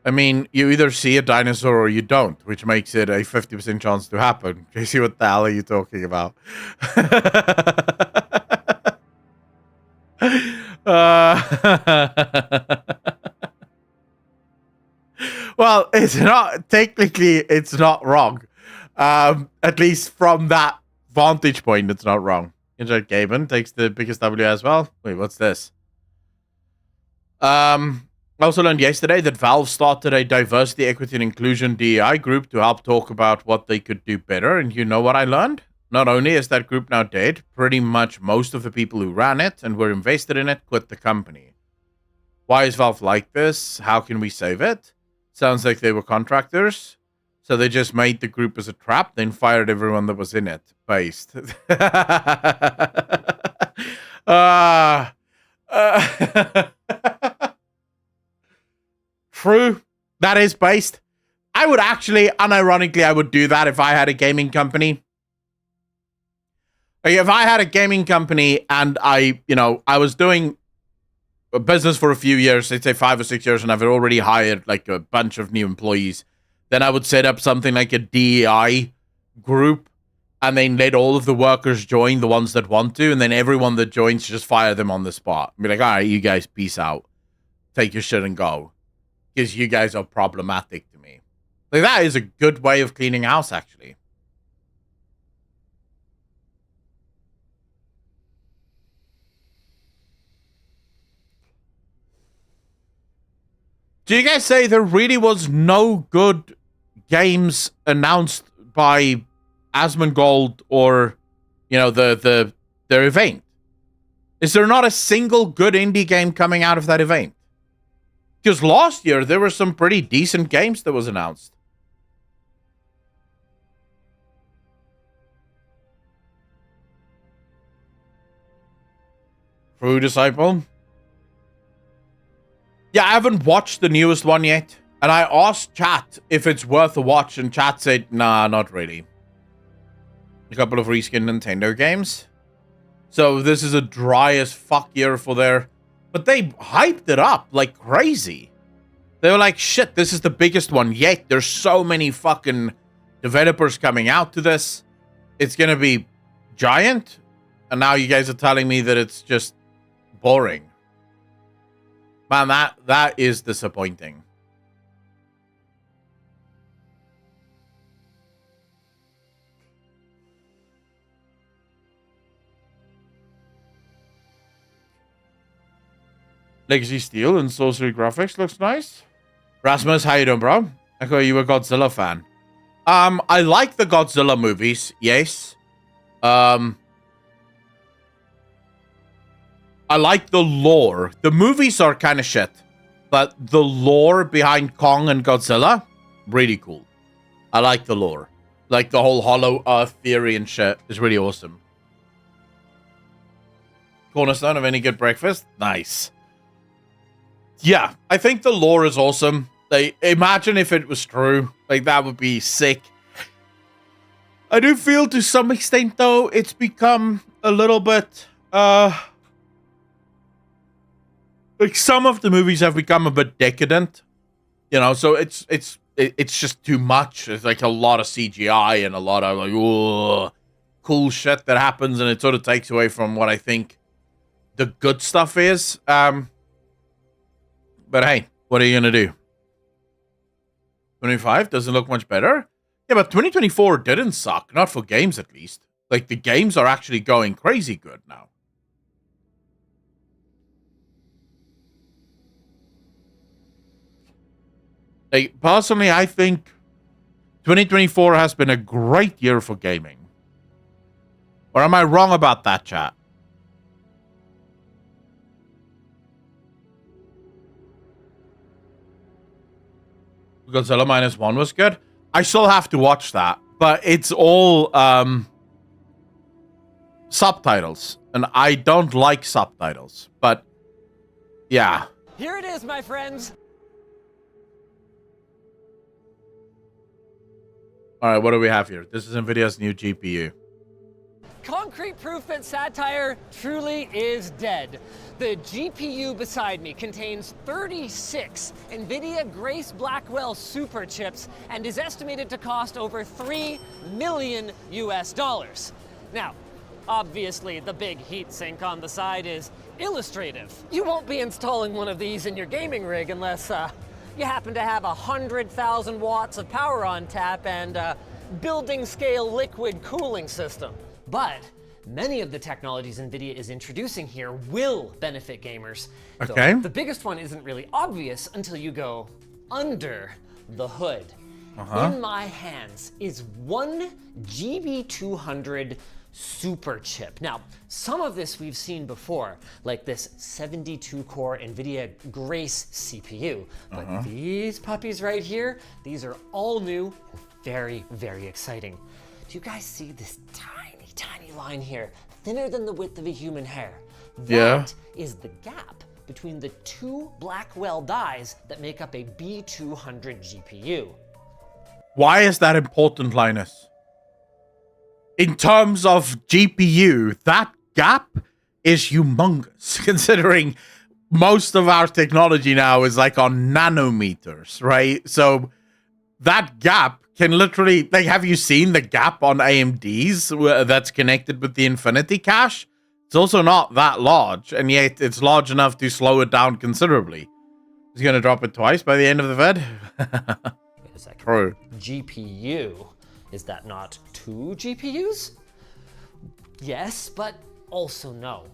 I mean, you either see a dinosaur or you don't, which makes it a 50% chance to happen. JC, what the hell are you talking about? Well, it's not technically. It's not wrong. At least from that vantage point, it's not wrong. Injured Gaben takes the biggest W as well. Wait, what's this? I also learned yesterday that Valve started a diversity, equity, and inclusion DEI group to help talk about what they could do better. And you know what I learned? Not only is that group now dead, pretty much most of the people who ran it and were invested in it quit the company. Why is Valve like this? How can we save it? Sounds like they were contractors. So they just made the group as a trap, then fired everyone that was in it. Based. True. That is based. I would actually, unironically, I would do that if I had a gaming company. Like, if I had a gaming company and I was doing a business for a few years, let's say 5 or 6 years, and I've already hired like a bunch of new employees, then I would set up something like a DEI group and then let all of the workers join, the ones that want to, and then everyone that joins, just fire them on the spot. Be like, all right, you guys, peace out. Take your shit and go. Because you guys are problematic to me. Like, that is a good way of cleaning house, actually. Do you guys say there really was no good games announced by Asmongold or, their event? Is there not a single good indie game coming out of that event? Because last year, there were some pretty decent games that was announced. True Disciple. Yeah, I haven't watched the newest one yet. And I asked chat if it's worth a watch, and chat said, nah, not really. A couple of reskinned Nintendo games. So this is a dry as fuck year for their... But they hyped it up like crazy. They were like, shit, this is the biggest one yet. There's so many fucking developers coming out to this. It's going to be giant. And now you guys are telling me that it's just boring. Man, that is disappointing. Legacy Steel and Sorcery Graphics looks nice. Rasmus, how you doing, bro? I thought you were a Godzilla fan. I like the Godzilla movies, yes. I like the lore. The movies are kind of shit, but the lore behind Kong and Godzilla, really cool. I like the lore. Like the whole Hollow Earth theory and shit is really awesome. Cornerstone of any good breakfast? Nice. Yeah, I think the lore is awesome. Like, imagine if it was true. Like, that would be sick. I do feel to some extent, though, it's become a little bit, like, some of the movies have become a bit decadent. So it's just too much. It's like a lot of CGI and a lot of, like, cool shit that happens, and it sort of takes away from what I think the good stuff is. But hey, what are you going to do? 2025 doesn't look much better? Yeah, but 2024 didn't suck. Not for games, at least. Like, the games are actually going crazy good now. Like, personally, I think 2024 has been a great year for gaming. Or am I wrong about that, chat? Godzilla -1 was good. I still have to watch that, but it's all subtitles, and I don't like subtitles. But yeah. Here it is, my friends. All right, what do we have here? This is NVIDIA's new GPU. Concrete proof that satire truly is dead. The GPU beside me contains 36 NVIDIA Grace Blackwell super chips and is estimated to cost over $3 million US. Now, obviously the big heatsink on the side is illustrative. You won't be installing one of these in your gaming rig unless, you happen to have 100,000 watts of power on tap and a building scale liquid cooling system. But many of the technologies NVIDIA is introducing here will benefit gamers. Okay. So the biggest one isn't really obvious until you go under the hood. In my hands is one GB200 super chip. Now, some of this we've seen before, like this 72-core NVIDIA Grace CPU. But these puppies right here, these are all new and very, very exciting. Do you guys see this tiny line here, thinner than the width of a human hair? That is the gap between the two Blackwell dies that make up a B200 GPU. Why is that important, Linus? In terms of GPU, that gap is humongous, considering most of our technology now is like on nanometers, right? So that gap can literally, like, have you seen the gap on AMD's that's connected with the Infinity Cache? It's also not that large, and yet it's large enough to slow it down considerably. He's going to drop it twice by the end of the Fed. Wait a second. True. GPU. Is that not 2 GPUs? Yes, but also no.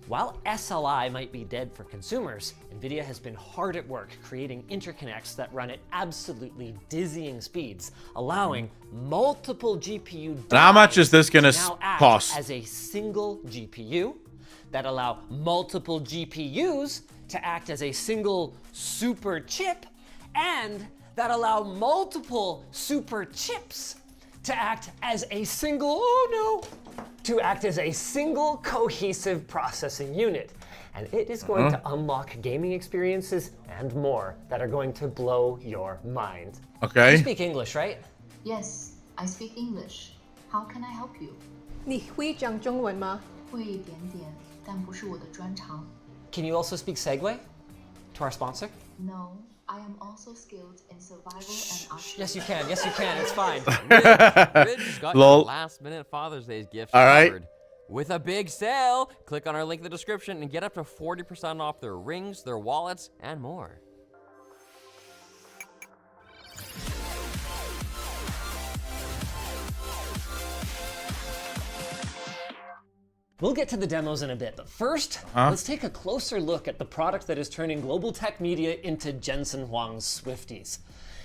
While SLI might be dead for consumers, NVIDIA has been hard at work creating interconnects that run at absolutely dizzying speeds, allowing multiple GPU And how much is this going to cost? as a single GPU that allow multiple GPUs to act as a single super chip, and that allow multiple super chips to act as a single, cohesive processing unit. And it is going to unlock gaming experiences and more that are going to blow your mind. Okay. You speak English, right? Yes, I speak English. How can I help you? 你会讲中文吗？会一点点，但不是我的专长。 Can you also speak Segway to our sponsor? No, I am also skilled in survival and archery. Yes, you can. Yes, you can. It's fine. Ridge got your last-minute Father's Day gift covered. With a big sale, click on our link in the description and get up to 40% off their rings, their wallets, and more. We'll get to the demos in a bit, but first, let's take a closer look at the product that is turning global tech media into Jensen Huang's Swifties.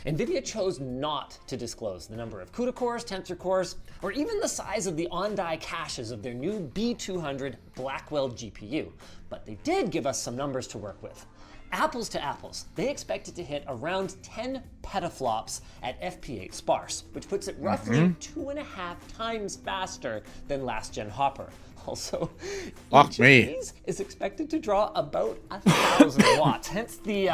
NVIDIA chose not to disclose the number of CUDA cores, tensor cores, or even the size of the on-die caches of their new B200 Blackwell GPU, but they did give us some numbers to work with. Apples to apples, they expect it to hit around 10 petaflops at FP8 sparse, which puts it roughly 2.5 times faster than last-gen Hopper. Also, each of these is expected to draw about 1,000 watts, hence the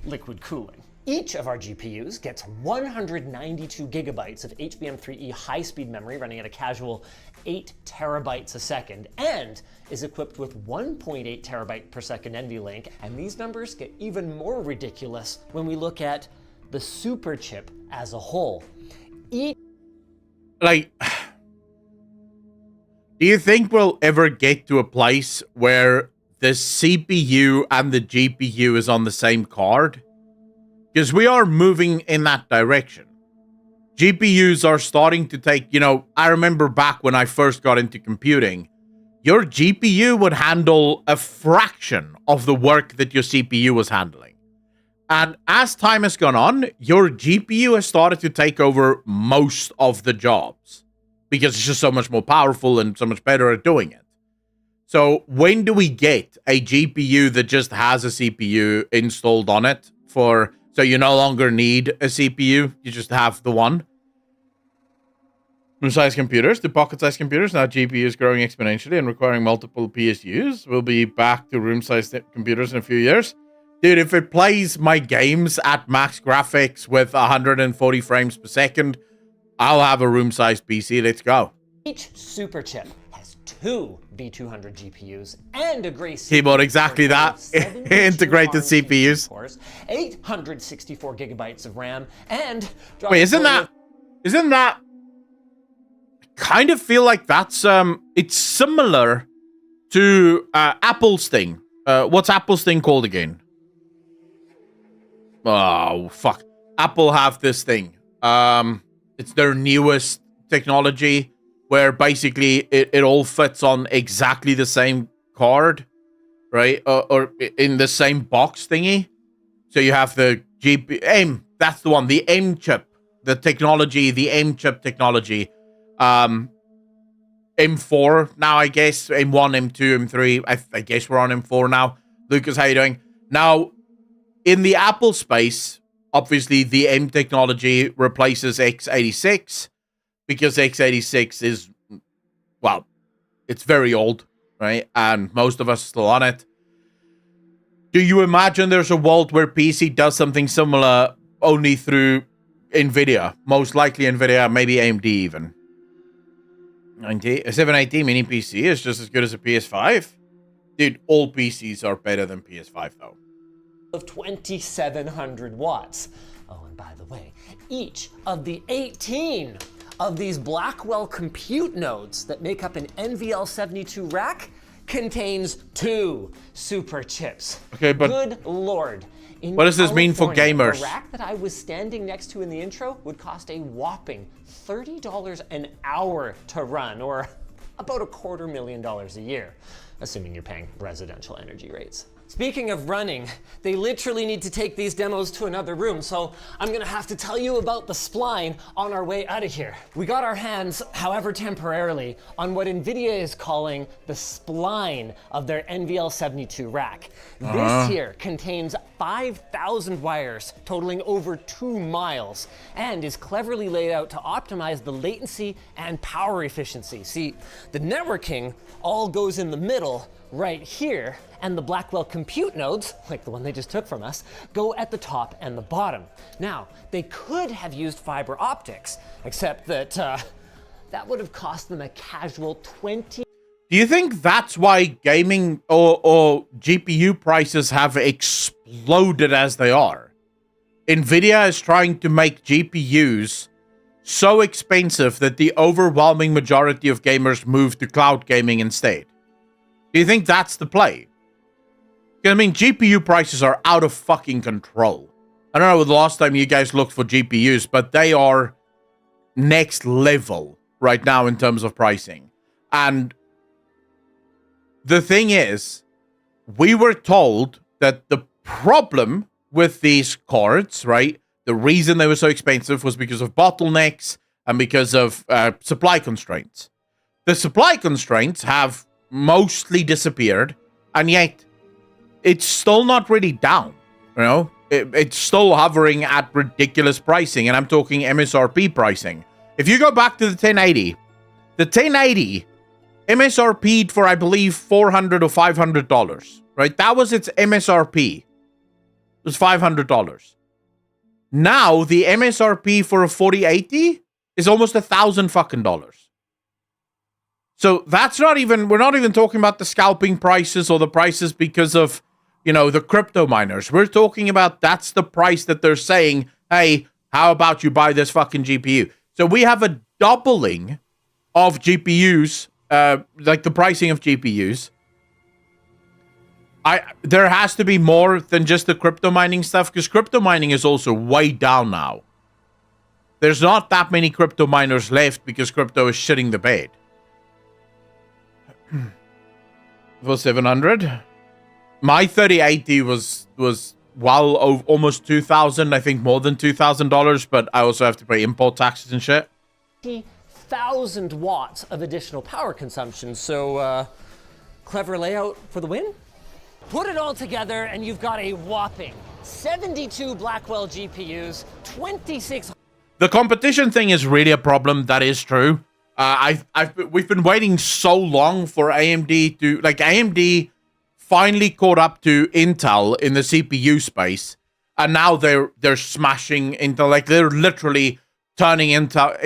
liquid cooling. Each of our GPUs gets 192 gigabytes of HBM3E high-speed memory running at a casual 8 terabytes a second, and is equipped with 1.8 terabyte per second NVLink, and these numbers get even more ridiculous when we look at the super chip as a whole. Do you think we'll ever get to a place where the CPU and the GPU is on the same card? Because we are moving in that direction. GPUs are starting to take, I remember back when I first got into computing, your GPU would handle a fraction of the work that your CPU was handling. And as time has gone on, your GPU has started to take over most of the jobs, because it's just so much more powerful and so much better at doing it. So when do we get a GPU that just has a CPU installed on it so you no longer need a CPU, you just have the one? Room-sized computers to pocket-sized computers, now GPUs growing exponentially and requiring multiple PSUs. We'll be back to room-sized computers in a few years. Dude, if it plays my games at max graphics with 140 frames per second, I'll have a room-sized PC. Let's go. Each super chip has 2 B200 GPUs and a Grace keyboard, exactly that. Integrated CPUs. Cores, 864 gigabytes of RAM, and wait, isn't that? I kind of feel like that's it's similar to Apple's thing. What's Apple's thing called again? Oh, fuck. Apple have this thing. It's their newest technology where basically it all fits on exactly the same card, right? Or in the same box thingy. So you have the AIM, that's the one, the AIM chip, the technology, the AIM chip technology. M4 now, I guess. M1, M2, M3. I guess we're on M4 now. Lucas, how you doing? Now, in the Apple space, obviously the M technology replaces x86 because x86 is, well, it's very old, right? And most of us are still on it. Do you imagine there's a world where PC does something similar only through NVIDIA? Most likely NVIDIA, maybe AMD even. A 780 mini PC is just as good as a PS5. Dude, all PCs are better than PS5 though. Of 2,700 watts. Oh, and by the way, each of the 18 of these Blackwell compute nodes that make up an NVL72 rack contains 2 super chips. Okay, but good lord. In what does this mean for gamers? The rack that I was standing next to in the intro would cost a whopping $30 an hour to run, or about $250,000 a year, assuming you're paying residential energy rates. Speaking of running, they literally need to take these demos to another room, so I'm gonna have to tell you about the spline on our way out of here. We got our hands, however temporarily, on what NVIDIA is calling the spline of their NVL72 rack. This here contains 5,000 wires totaling over 2 miles and is cleverly laid out to optimize the latency and power efficiency. See, the networking all goes in the middle right here, and the Blackwell compute nodes, like the one they just took from us, go at the top and the bottom. Now, they could have used fiber optics, except that that would have cost them a casual 20. Do you think that's why gaming or GPU prices have exploded as they are? NVIDIA is trying to make GPUs so expensive that the overwhelming majority of gamers move to cloud gaming instead. Do you think that's the play? I mean, GPU prices are out of fucking control. I don't know the last time you guys looked for GPUs, but they are next level right now in terms of pricing. And the thing is, we were told that the problem with these cards, right, the reason they were so expensive was because of bottlenecks and because of supply constraints. The supply constraints have mostly disappeared, and yet it's still not really down. You know, it's still hovering at ridiculous pricing, and I'm talking MSRP pricing. If you go back to the 1080 MSRP'd for, I believe, $400 or $500, right? That was its MSRP. It was $500. Now the MSRP for a 4080 is almost $1,000 fucking dollars. So that's not even, we're not even talking about the scalping prices or the prices because of, you know, the crypto miners. We're talking about that's the price that they're saying, hey, how about you buy this fucking GPU? So we have a doubling of GPUs, like the pricing of GPUs. There has to be more than just the crypto mining stuff, because crypto mining is also way down now. There's not that many crypto miners left because crypto is shitting the bed. For 700, my 3080 was well over almost $2,000. I think more than $2,000, but I also have to pay import taxes and shit. 1,000 watts of additional power consumption. So clever layout for the win. Put it all together and you've got a whopping 72 Blackwell GPUs, 26. The competition thing is really a problem. That is true. We've been waiting so long for AMD to, like, AMD finally caught up to Intel in the CPU space, and now they're smashing Intel. Like, they're literally turning Intel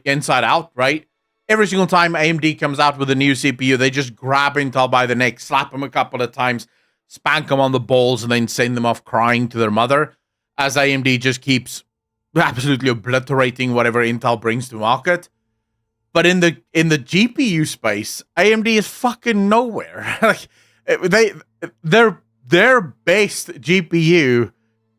inside out, right? Every single time AMD comes out with a new CPU, they just grab Intel by the neck, slap them a couple of times, spank them on the balls, and then send them off crying to their mother, as AMD just keeps absolutely obliterating whatever Intel brings to market. But in the GPU space, AMD is fucking nowhere. Like, their best GPU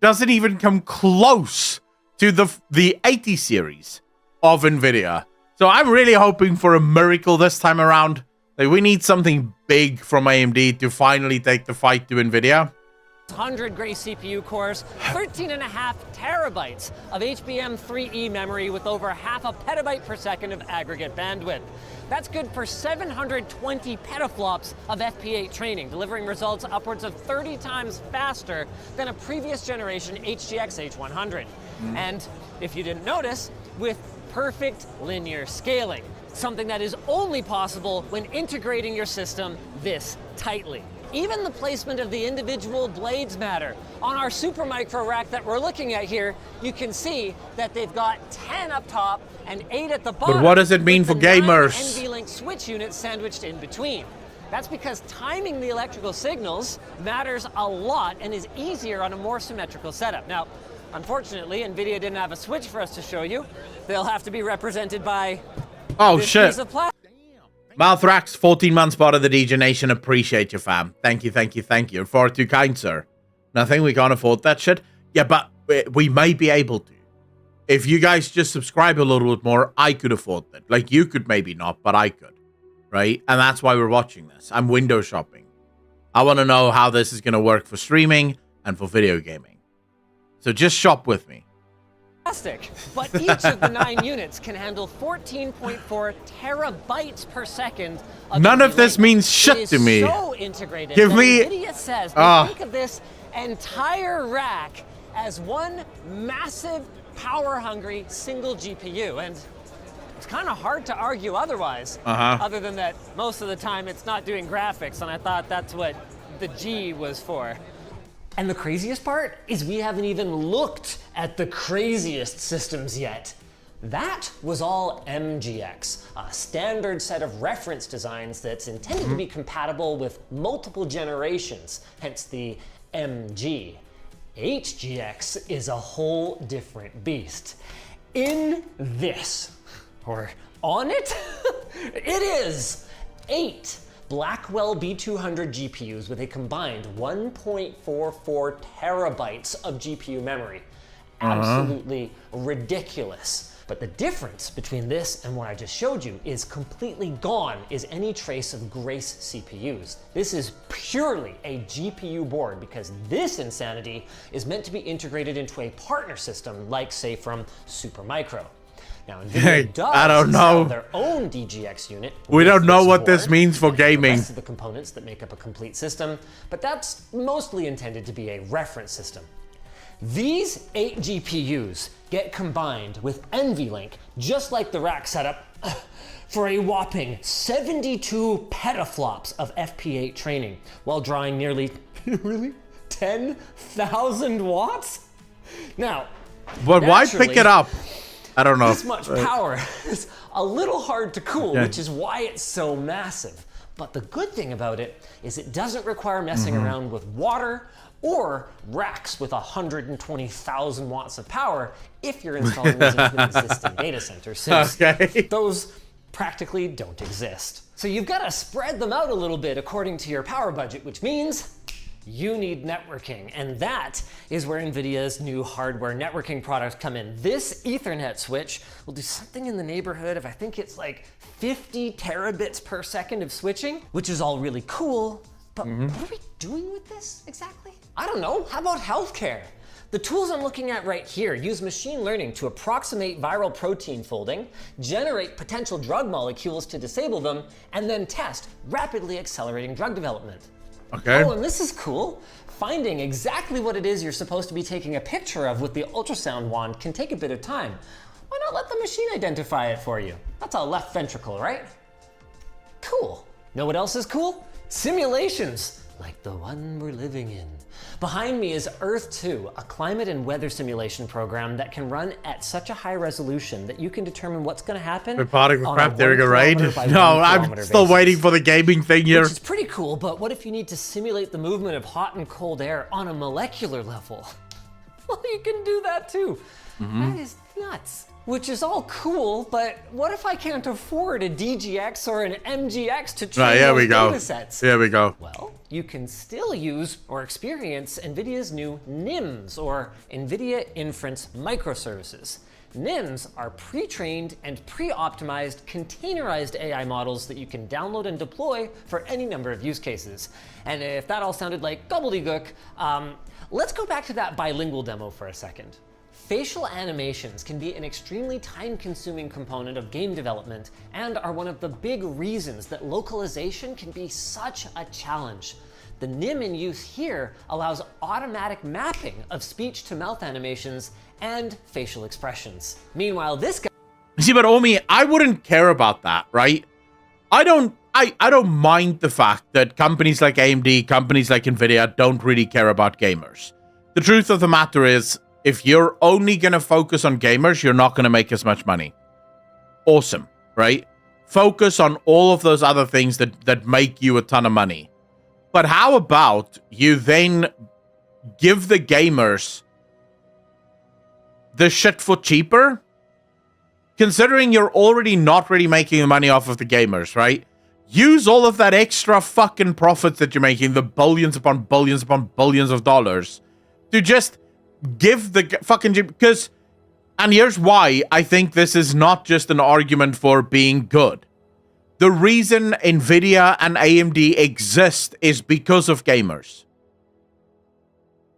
doesn't even come close to the 80 series of NVIDIA. So I'm really hoping for a miracle this time around. Like, we need something big from AMD to finally take the fight to NVIDIA. 100 Grace CPU cores, 13.5 terabytes of HBM3E memory with over half a petabyte per second of aggregate bandwidth. That's good for 720 petaflops of FP8 training, delivering results upwards of 30 times faster than a previous generation HGX H100. And if you didn't notice, with perfect linear scaling, something that is only possible when integrating your system this tightly. Even the placement of the individual blades matter. On our Supermicro rack that we're looking at here, you can see that they've got 10 up top and 8 at the bottom. But what does it mean for gamers? NVLink switch units sandwiched in between. That's because timing the electrical signals matters a lot and is easier on a more symmetrical setup. Now, unfortunately, NVIDIA didn't have a switch for us to show you. They'll have to be represented by this piece of plastic. Malthrax, 14 months part of the DJ Nation. Appreciate you, fam. Thank you, thank you, thank you. Far too kind, sir. Nothing, we can't afford that shit. Yeah, but we may be able to. If you guys just subscribe a little bit more, I could afford that. Like, you could maybe not, but I could. Right? And that's why we're watching this. I'm window shopping. I want to know how this is going to work for streaming and for video gaming. So just shop with me. But each of the 9 units can handle 14.4 terabytes per second. None of this means shit to me. So integrated. Give me. NVIDIA says they think of this entire rack as one massive, power-hungry single GPU, and it's kind of hard to argue otherwise. Other than that, most of the time it's not doing graphics, and I thought that's what the G was for. And the craziest part is we haven't even looked at the craziest systems yet. That was all MGX, a standard set of reference designs that's intended to be compatible with multiple generations, hence the MG. HGX is a whole different beast. In this, or on it, it is 8 Blackwell B200 GPUs with a combined 1.44 terabytes of GPU memory. Absolutely ridiculous. But the difference between this and what I just showed you is completely gone is any trace of Grace CPUs. This is purely a GPU board because this insanity is meant to be integrated into a partner system like, say, from Supermicro. Now, NVIDIA does sell their own DGX unit. We don't know what board, this means for gaming. The rest of the components that make up a complete system, but that's mostly intended to be a reference system. These 8 GPUs get combined with NVLink, just like the rack setup, for a whopping 72 petaflops of FP8 training, while drawing nearly, 10,000 watts? Now, but why pick it up? I don't know. This much power is a little hard to cool, which is why it's so massive. But the good thing about it is it doesn't require messing around with water or racks with 120,000 watts of power if you're installing these into an existing data center, since those practically don't exist. So you've got to spread them out a little bit according to your power budget, which means you need networking, and that is where NVIDIA's new hardware networking products come in. This Ethernet switch will do something in the neighborhood of, I think it's like 50 terabits per second of switching, which is all really cool, but what are we doing with this exactly? I don't know, how about healthcare? The tools I'm looking at right here use machine learning to approximate viral protein folding, generate potential drug molecules to disable them, and then test rapidly accelerating drug development. Okay. Oh, and this is cool. Finding exactly what it is you're supposed to be taking a picture of with the ultrasound wand can take a bit of time. Why not let the machine identify it for you? That's a left ventricle, right? Cool. Know what else is cool? Simulations, like the one we're living in. Behind me is Earth 2, a climate and weather simulation program that can run at such a high resolution that you can determine what's going to happen. Particle crap, there you go, right? No, I'm still waiting for the gaming thing here. Which is pretty cool, but what if you need to simulate the movement of hot and cold air on a molecular level? Well, you can do that too. That is nuts. Which is all cool, but what if I can't afford a DGX or an MGX to train those data sets? Here we go. Well, you can still use or experience NVIDIA's new NIMs, or NVIDIA Inference Microservices. NIMs are pre-trained and pre-optimized containerized AI models that you can download and deploy for any number of use cases. And if that all sounded like gobbledygook, let's go back to that bilingual demo for a second. Facial animations can be an extremely time-consuming component of game development and are one of the big reasons that localization can be such a challenge. The NIM in use here allows automatic mapping of speech-to-mouth animations and facial expressions. Meanwhile, this guy... See, but Omi, I wouldn't care about that, right? I don't mind the fact that companies like AMD, companies like Nvidia don't really care about gamers. The truth of the matter is, if you're only going to focus on gamers, you're not going to make as much money. Awesome, right? Focus on all of those other things that make you a ton of money. But how about you then give the gamers the shit for cheaper? Considering you're already not really making money off of the gamers, right? Use all of that extra fucking profits that you're making, the billions upon billions upon billions of dollars, to just give the fucking... Because, and here's why I think this is not just an argument for being good. The reason Nvidia and AMD exist is because of gamers.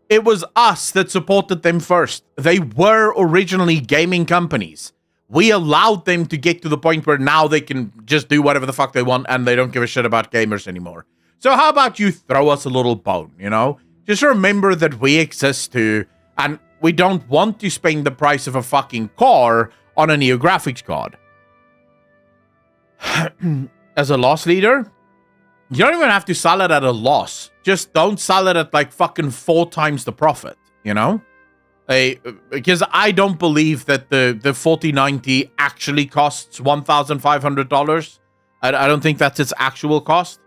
It was us that supported them first. They were originally gaming companies. We allowed them to get to the point where now they can just do whatever the fuck they want and they don't give a shit about gamers anymore. So how about you throw us a little bone, you know? Just remember that we exist too. And we don't want to spend the price of a fucking car on a new graphics card. As a loss leader, you don't even have to sell it at a loss. Just don't sell it at like fucking 4 times the profit, you know? Because I don't believe that the 4090 actually costs $1,500. I don't think that's its actual cost.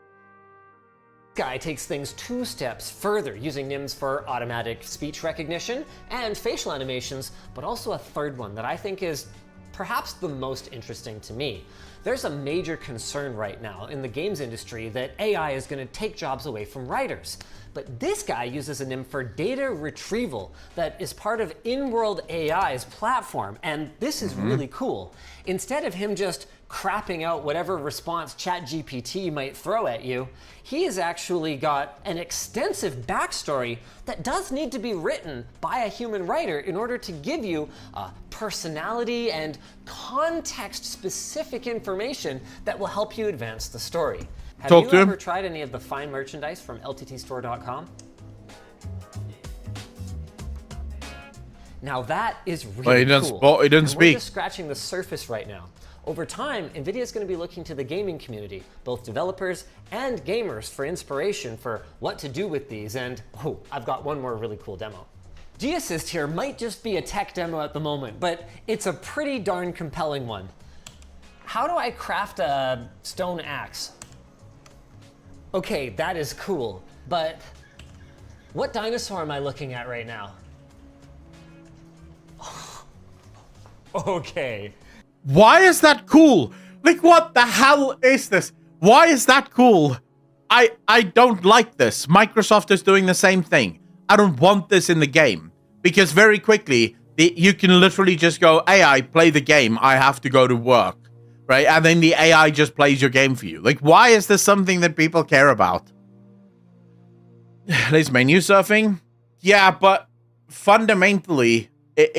Guy takes things 2 steps further, using NIMs for automatic speech recognition and facial animations, but also a third one that I think is perhaps the most interesting to me. There's a major concern right now in the games industry that AI is going to take jobs away from writers. But this guy uses a NIM for data retrieval that is part of in-world AI's platform, and this is really cool. Instead of him just crapping out whatever response ChatGPT might throw at you, he has actually got an extensive backstory that does need to be written by a human writer in order to give you personality and context-specific information that will help you advance the story. Have you ever tried any of the fine merchandise from LTTstore.com? Now that is really cool. He didn't speak. We're just scratching the surface right now. Over time, NVIDIA is going to be looking to the gaming community, both developers and gamers, for inspiration for what to do with these. And oh, I've got one more really cool demo. G-Assist here might just be a tech demo at the moment, but it's a pretty darn compelling one. How do I craft a stone axe? Okay, that is cool, but what dinosaur am I looking at right now? Okay. Why is that cool? Like, what the hell is this? Why is that cool? I don't like this. Microsoft is doing the same thing. I don't want this in the game. Because very quickly, you can literally just go, AI, play the game. I have to go to work. Right? And then the AI just plays your game for you. Like, why is this something that people care about? There's menu surfing? Yeah, but fundamentally...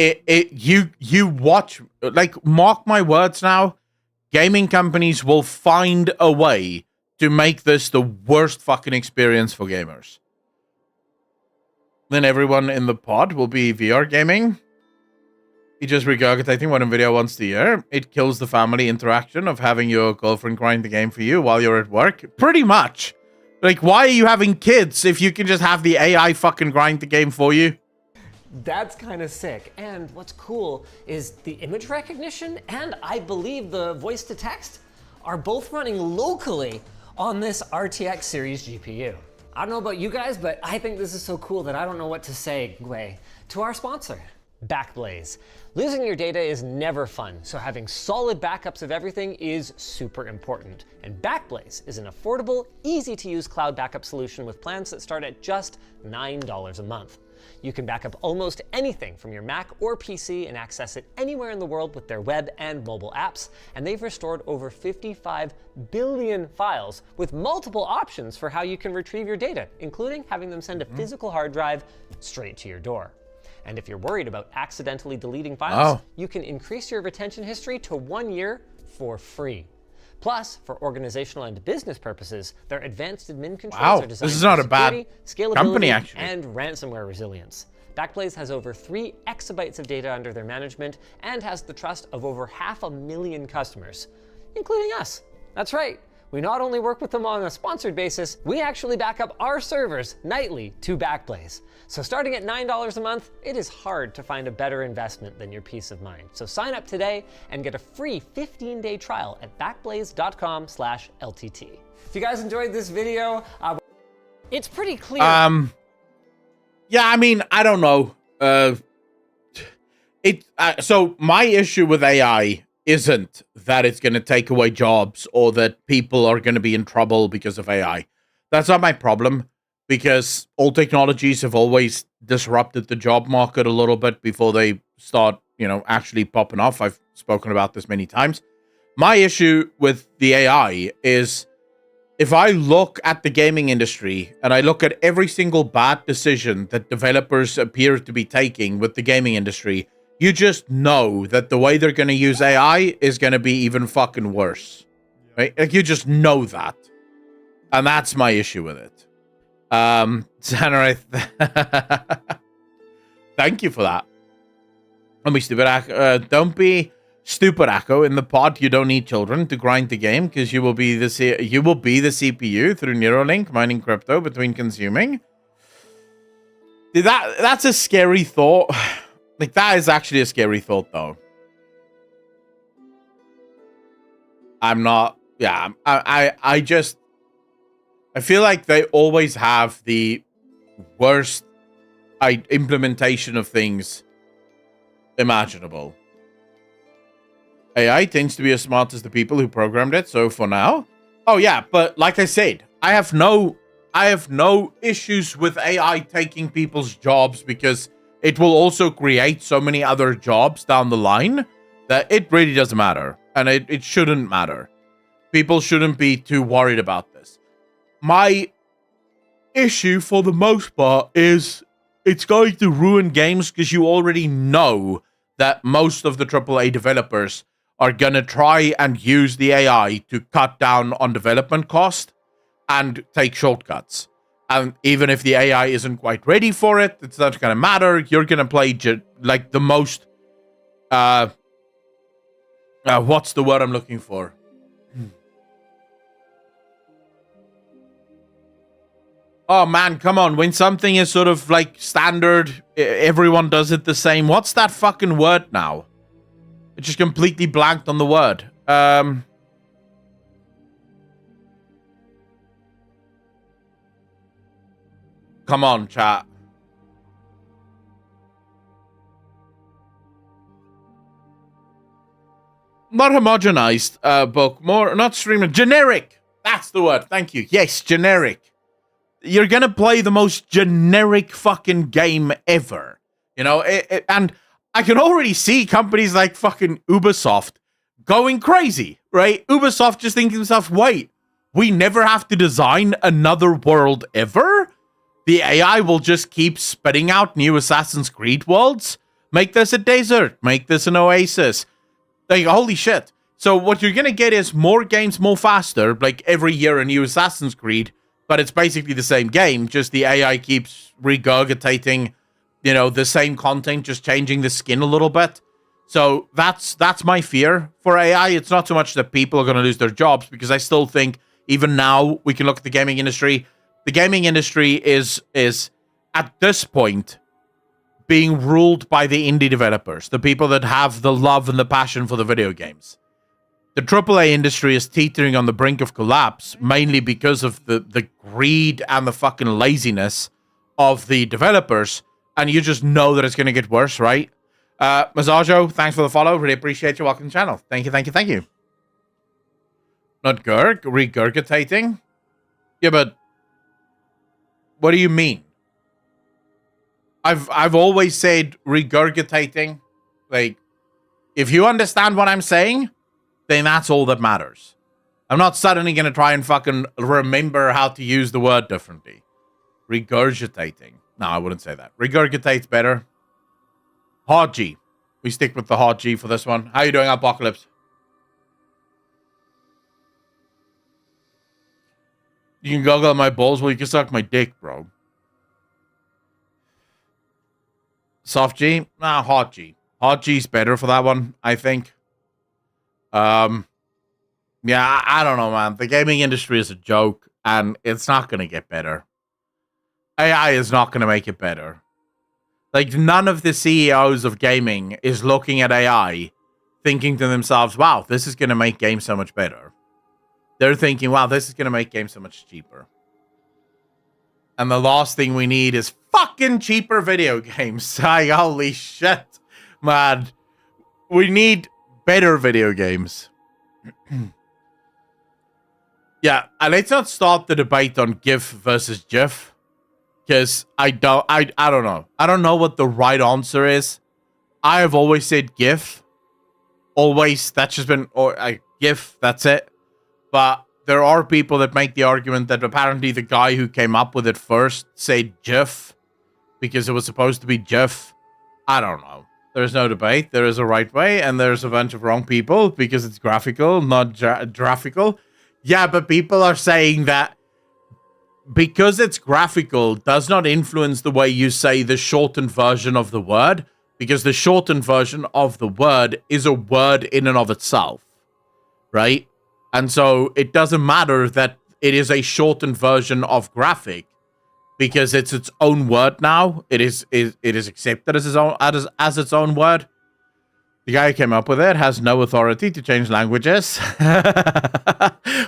You watch, like, mark my words now, gaming companies will find a way to make this the worst fucking experience for gamers. Then everyone in the pod will be VR gaming. You just regurgitating what NVIDIA wants to hear. It kills the family interaction of having your girlfriend grind the game for you while you're at work. Pretty much. Like, why are you having kids if you can just have the AI fucking grind the game for you? That's kind of sick. And what's cool is the image recognition and I believe the voice to text are both running locally on this RTX series GPU. I don't know about you guys, but I think this is so cool that I don't know what to say, to our sponsor, Backblaze. Losing your data is never fun, so having solid backups of everything is super important. And Backblaze is an affordable, easy-to-use cloud backup solution with plans that start at just $9 a month. You can back up almost anything from your Mac or PC and access it anywhere in the world with their web and mobile apps, and they've restored over 55 billion files with multiple options for how you can retrieve your data, including having them send a physical hard drive straight to your door. And if you're worried about accidentally deleting files, you can increase your retention history to 1 year for free. Plus, for organizational and business purposes, their advanced admin controls are designed this is not for a bad scalability, company, actually. and ransomware resilience. Backblaze has over 3 exabytes of data under their management and has the trust of over 500,000 customers, including us. That's right. We not only work with them on a sponsored basis, we actually back up our servers nightly to Backblaze. So starting at $9 a month, it is hard to find a better investment than your peace of mind. So sign up today and get a free 15-day trial at backblaze.com/LTT. If you guys enjoyed this video, it's pretty clear. Yeah, I mean, I don't know. So my issue with AI isn't that it's going to take away jobs or that people are going to be in trouble because of AI. That's not my problem, because all technologies have always disrupted the job market a little bit before they start, actually popping off. I've spoken about this many times. My issue with the AI is, if I look at the gaming industry and I look at every single bad decision that developers appear to be taking with the gaming industry, you just know that the way they're going to use AI is going to be even fucking worse. Right? Like, you just know that. And that's my issue with it. Tanner, thank you for that. Don't be stupid, don't be stupid, Akko. In the pod, you don't need children to grind the game, because you will be the CPU through Neuralink, mining crypto between consuming. That's a scary thought. Like, that is actually a scary thought, though. I'm not. Yeah, I feel like they always have the worst implementation of things imaginable. AI tends to be as smart as the people who programmed it, so for now. Oh yeah, but like I said, I have no issues with AI taking people's jobs, because it will also create so many other jobs down the line that it really doesn't matter. And it shouldn't matter. People shouldn't be too worried about this. My issue, for the most part, is it's going to ruin games, because you already know that most of the AAA developers are going to try and use the AI to cut down on development cost and take shortcuts. And even if the AI isn't quite ready for it, it's not going to matter. You're going to play like the most... what's the word I'm looking for? Oh man, come on. When something is sort of like standard, everyone does it the same. What's that fucking word now? It just completely blanked on the word. Come on, chat. Not homogenized, book. More, not streaming. Generic. That's the word. Thank you. Yes, generic. You're gonna play the most generic fucking game ever. And I can already see companies like fucking Ubisoft going crazy, right? Ubisoft just thinking to themselves, wait, we never have to design another world ever? The AI will just keep spitting out new Assassin's Creed worlds? Make this a desert. Make this an oasis. Like, holy shit. So what you're gonna get is more games more faster, like every year a new Assassin's Creed, but it's basically the same game, just the AI keeps regurgitating, the same content, just changing the skin a little bit. So that's my fear for AI. It's not so much that people are going to lose their jobs, because I still think even now we can look at the gaming industry. The gaming industry is at this point being ruled by the indie developers, the people that have the love and the passion for the video games. the AAA industry is teetering on the brink of collapse, mainly because of the greed and the fucking laziness of the developers, and you just know that it's going to get worse, right? Masajo, thanks for the follow. Really appreciate you. Welcome to the channel. Thank you, thank you, thank you. Not regurgitating? Yeah, but what do you mean? I've always said regurgitating. Like, if you understand what I'm saying, then that's all that matters. I'm not suddenly going to try and fucking remember how to use the word differently. Regurgitating. No, I wouldn't say that. Regurgitate's better. Hard G. We stick with the hard G for this one. How you doing, Apocalypse? You can goggle at my balls, well, you can suck my dick, bro. Soft G? Nah, hard G. Hard G's better for that one, I think. Yeah, I don't know, man. The gaming industry is a joke, and it's not going to get better. AI is not going to make it better. Like, none of the CEOs of gaming is looking at AI thinking to themselves, wow, this is going to make games so much better. They're thinking, wow, this is going to make games so much cheaper. And the last thing we need is fucking cheaper video games. Like, holy shit, man. We need better video games. Yeah, and let's not start the debate on GIF versus GIF. Because I don't know. I don't know what the right answer is. I have always said GIF. Always. That's just been GIF. That's it. But there are people that make the argument that apparently the guy who came up with it first said GIF because it was supposed to be GIF. I don't know. There's no debate. There is a right way, and there's a bunch of wrong people because it's graphical, not graphical. Yeah, but people are saying that because it's graphical does not influence the way you say the shortened version of the word, because the shortened version of the word is a word in and of itself, right? And so it doesn't matter that it is a shortened version of graphic because it's its own word now. It is accepted as its own word. The guy who came up with it has no authority to change languages.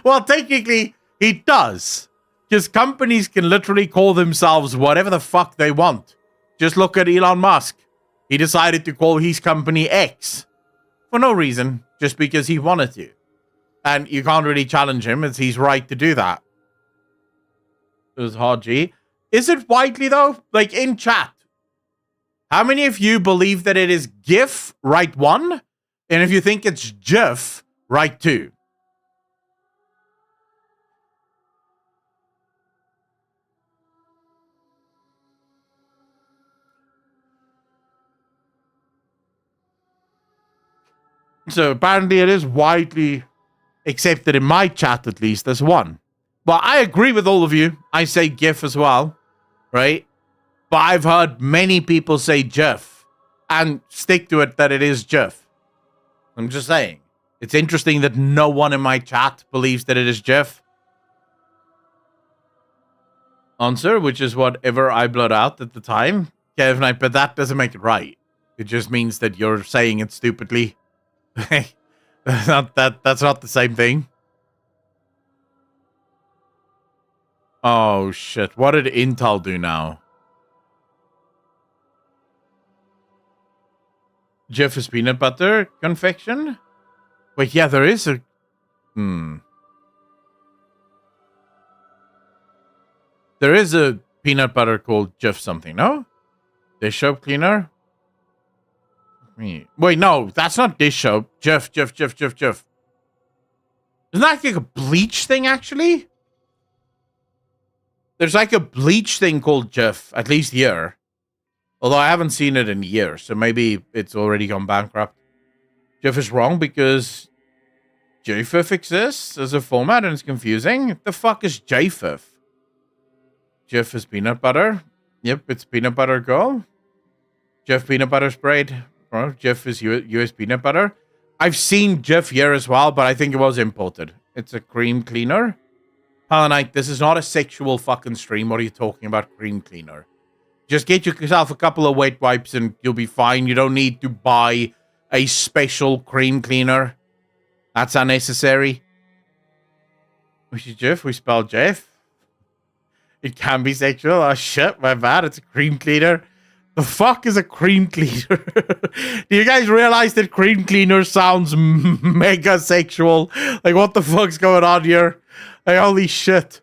Well, technically, he does. Because companies can literally call themselves whatever the fuck they want. Just look at Elon Musk. He decided to call his company X. For no reason. Just because he wanted to. And you can't really challenge him. It's his right to do that. It was hard G. Is it widely, though? Like, in chat. How many of you believe that it is GIF, right 1? And if you think it's GIF, right 2? So apparently it is widely accepted in my chat, at least, as 1. But I agree with all of you. I say GIF as well, right? But I've heard many people say GIF and stick to it that it is GIF. I'm just saying. It's interesting that no one in my chat believes that it is GIF. Answer, which is whatever I blurred out at the time. Kevin, but that doesn't make it right. It just means that you're saying it stupidly. That's not the same thing. Oh shit. What did Intel do now? Jif is peanut butter confection? Wait, yeah, there is a... There is a peanut butter called Jif something, no? Dish soap cleaner? Wait, no, that's not dish soap. Jif. Isn't that like a bleach thing, actually? There's like a bleach thing called Jif, at least here. Although I haven't seen it in years, so maybe it's already gone bankrupt. Jif is wrong because JFIF exists as a format and it's confusing. What the fuck is JFIF? Jif is peanut butter. Yep, it's peanut butter girl. Jif peanut butter sprayed. Oh, Jif is US peanut butter. I've seen Jif here as well, but I think it was imported. It's a cream cleaner. Palanite, this is not a sexual fucking stream. What are you talking about, cream cleaner? Just get yourself a couple of wet wipes and you'll be fine. You don't need to buy a special cream cleaner. That's unnecessary. Which is Jeff? We spelled Jeff. It can be sexual. Oh shit, my bad. It's a cream cleaner. The fuck is a cream cleaner? Do you guys realize that cream cleaner sounds mega sexual? Like, what the fuck's going on here? Like, holy shit.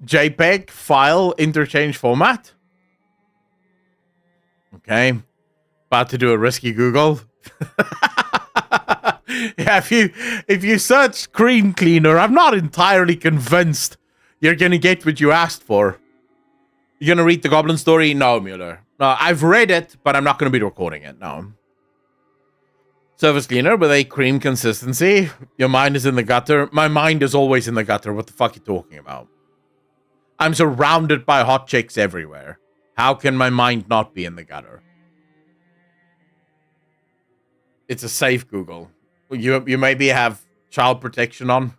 JPEG file interchange format. Okay. About to do a risky Google. Yeah, if you search cream cleaner, I'm not entirely convinced you're gonna get what you asked for. You're gonna read the Goblin story? No, Mueller. No, I've read it, but I'm not gonna be recording it. No. Surface cleaner with a cream consistency. Your mind is in the gutter. My mind is always in the gutter. What the fuck are you talking about? I'm surrounded by hot chicks everywhere. How can my mind not be in the gutter? It's a safe Google. You maybe have child protection on,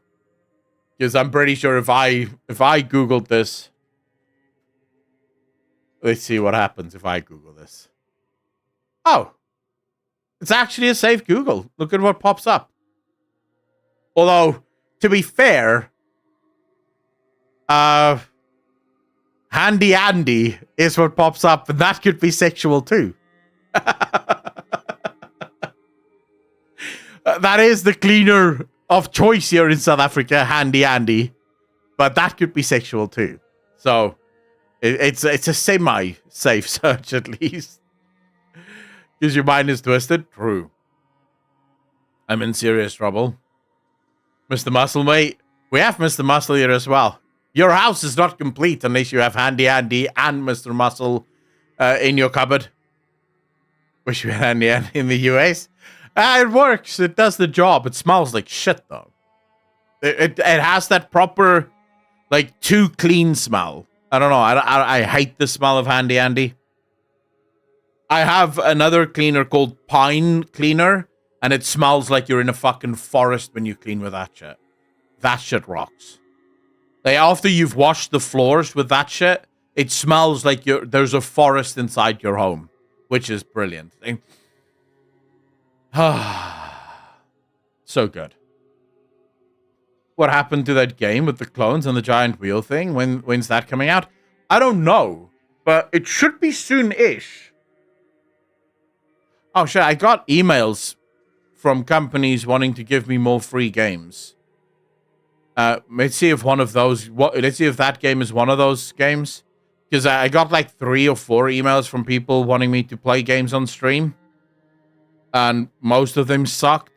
because I'm pretty sure if I Googled this, let's see what happens if I Google this. Oh, it's actually a safe Google. Look at what pops up. Although, to be fair, Handy Andy is what pops up, and that could be sexual too. That is the cleaner of choice here in South Africa, Handy Andy. But that could be sexual too. So, it's a semi-safe search at least. Because your mind is twisted? True. I'm in serious trouble. Mr. Muscle, mate. We have Mr. Muscle here as well. Your house is not complete unless you have Handy Andy and Mr. Muscle in your cupboard. Wish we had Handy Andy in the US. It works. It does the job. It smells like shit, though. It has that proper, like, too clean smell. I don't know. I hate the smell of Handy Andy. I have another cleaner called Pine Cleaner, and it smells like you're in a fucking forest when you clean with that shit. That shit rocks. Like, after you've washed the floors with that shit, it smells like there's a forest inside your home, which is brilliant. So good. What happened to that game with the clones and the giant wheel thing? When's that coming out? I don't know, but it should be soon-ish. Oh shit, I got emails from companies wanting to give me more free games. Let's see if one of those. Let's see if that game is one of those games. Because I got like 3 or 4 emails from people wanting me to play games on stream. And most of them sucked.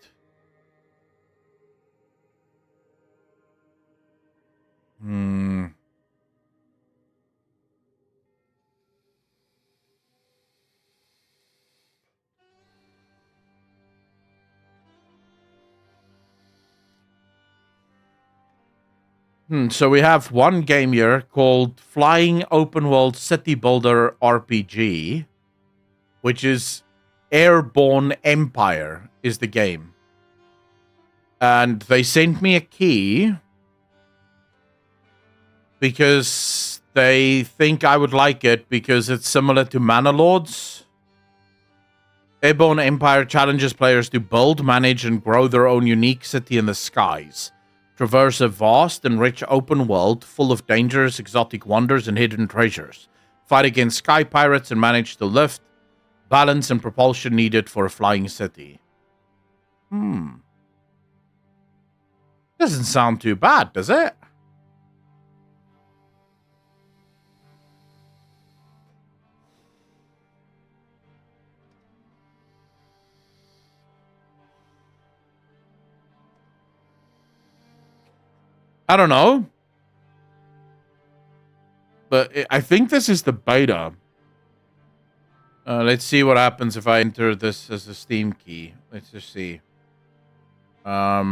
So we have one game here called Flying Open World City Builder RPG, which is Airborne Empire is the game. And they sent me a key because they think I would like it because it's similar to Mana Lords. Airborne Empire challenges players to build, manage, and grow their own unique city in the skies. Traverse a vast and rich open world full of dangerous exotic wonders and hidden treasures. Fight against sky pirates and manage the lift, balance, and propulsion needed for a flying city. Doesn't sound too bad, does it? I don't know. But I think this is the beta. Let's see what happens if I enter this as a Steam key. Let's just see. Yeah.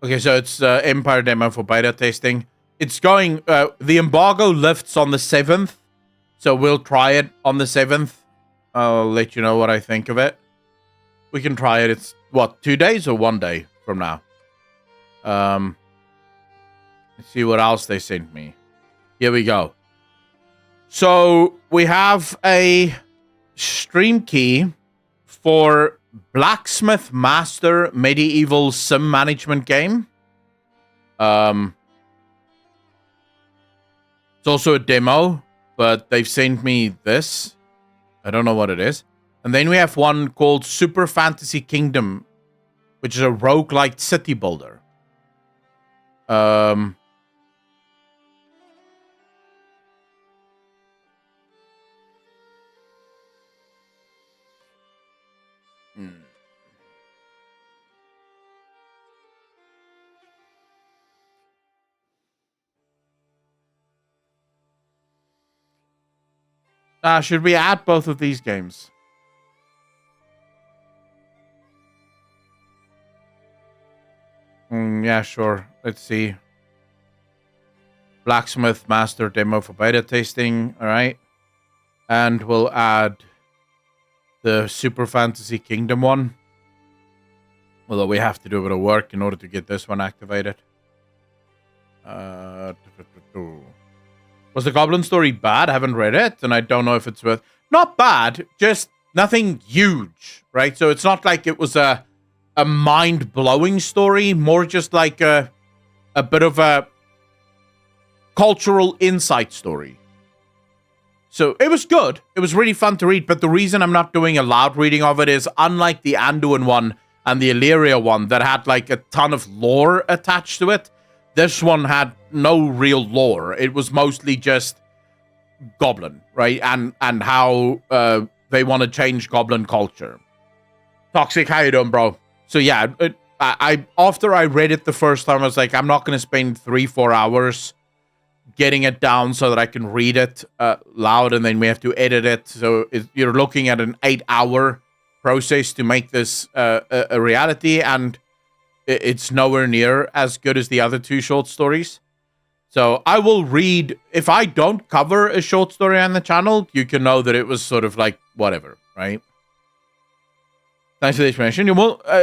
Okay, so it's Empire demo for beta testing. It's going... the embargo lifts on the 7th. So we'll try it on the 7th. I'll let you know what I think of it. We can try it. It's, what, 2 days or 1 day from now? Let's see what else they sent me. Here we go. So we have a stream key for Blacksmith Master medieval sim management game. It's also a demo, but they've sent me this. I don't know what it is. And then we have one called Super Fantasy Kingdom, which is a roguelike city builder. Hmm. Should we add both of these games? Yeah, sure. Let's see. Blacksmith Master demo for beta testing. All right. And we'll add the Super Fantasy Kingdom one. Although we have to do a bit of work in order to get this one activated. Was the Goblin story bad? I haven't read it, and I don't know if it's worth... Not bad, just nothing huge, right? So it's not like it was a mind-blowing story, more just like a bit of a cultural insight story. So it was good. It was really fun to read, but the reason I'm not doing a loud reading of it is, unlike the Anduin one and the Illyria one that had like a ton of lore attached to it, this one had no real lore. It was mostly just Goblin, right? And how they want to change Goblin culture. Toxic, how you doing, bro? So yeah, I after I read it the first time, I was like, I'm not going to spend 3-4 hours getting it down so that I can read it loud, and then we have to edit it. So you're looking at an 8-hour process to make this a reality, and it's nowhere near as good as the other two short stories. So I will read. If I don't cover a short story on the channel, you can know that it was sort of like whatever, right? Thanks for the explanation. It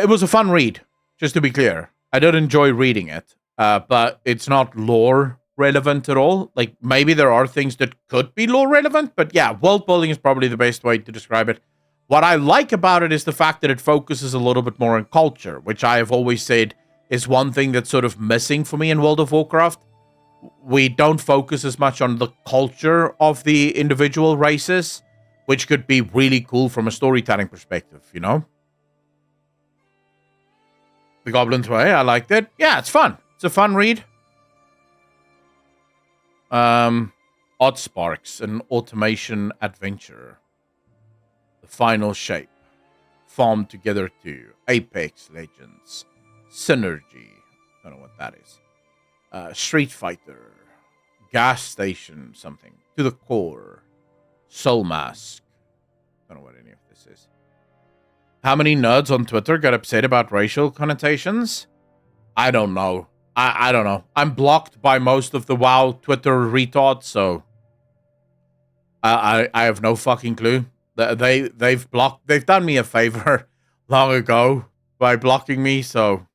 was a fun read, just to be clear. I did enjoy reading it, but it's not lore relevant at all. Like, maybe there are things that could be lore relevant, but yeah, world building is probably the best way to describe it. What I like about it is the fact that it focuses a little bit more on culture, which I have always said is one thing that's sort of missing for me in World of Warcraft. We don't focus as much on the culture of the individual races, which could be really cool from a storytelling perspective, you know? The Goblin's Way, I liked it. Yeah, it's fun. It's a fun read. Odd Sparks, an automation adventure. The Final Shape. Farm Together 2. Apex Legends. Synergy. Don't know what that is. Street Fighter. Gas Station something. To the Core. Soul Mask. Don't know what any of this is. How many nerds on Twitter got upset about racial connotations? I don't know. I don't know. I'm blocked by most of the WoW Twitter retards, so I have no fucking clue. They've done me a favor long ago by blocking me, so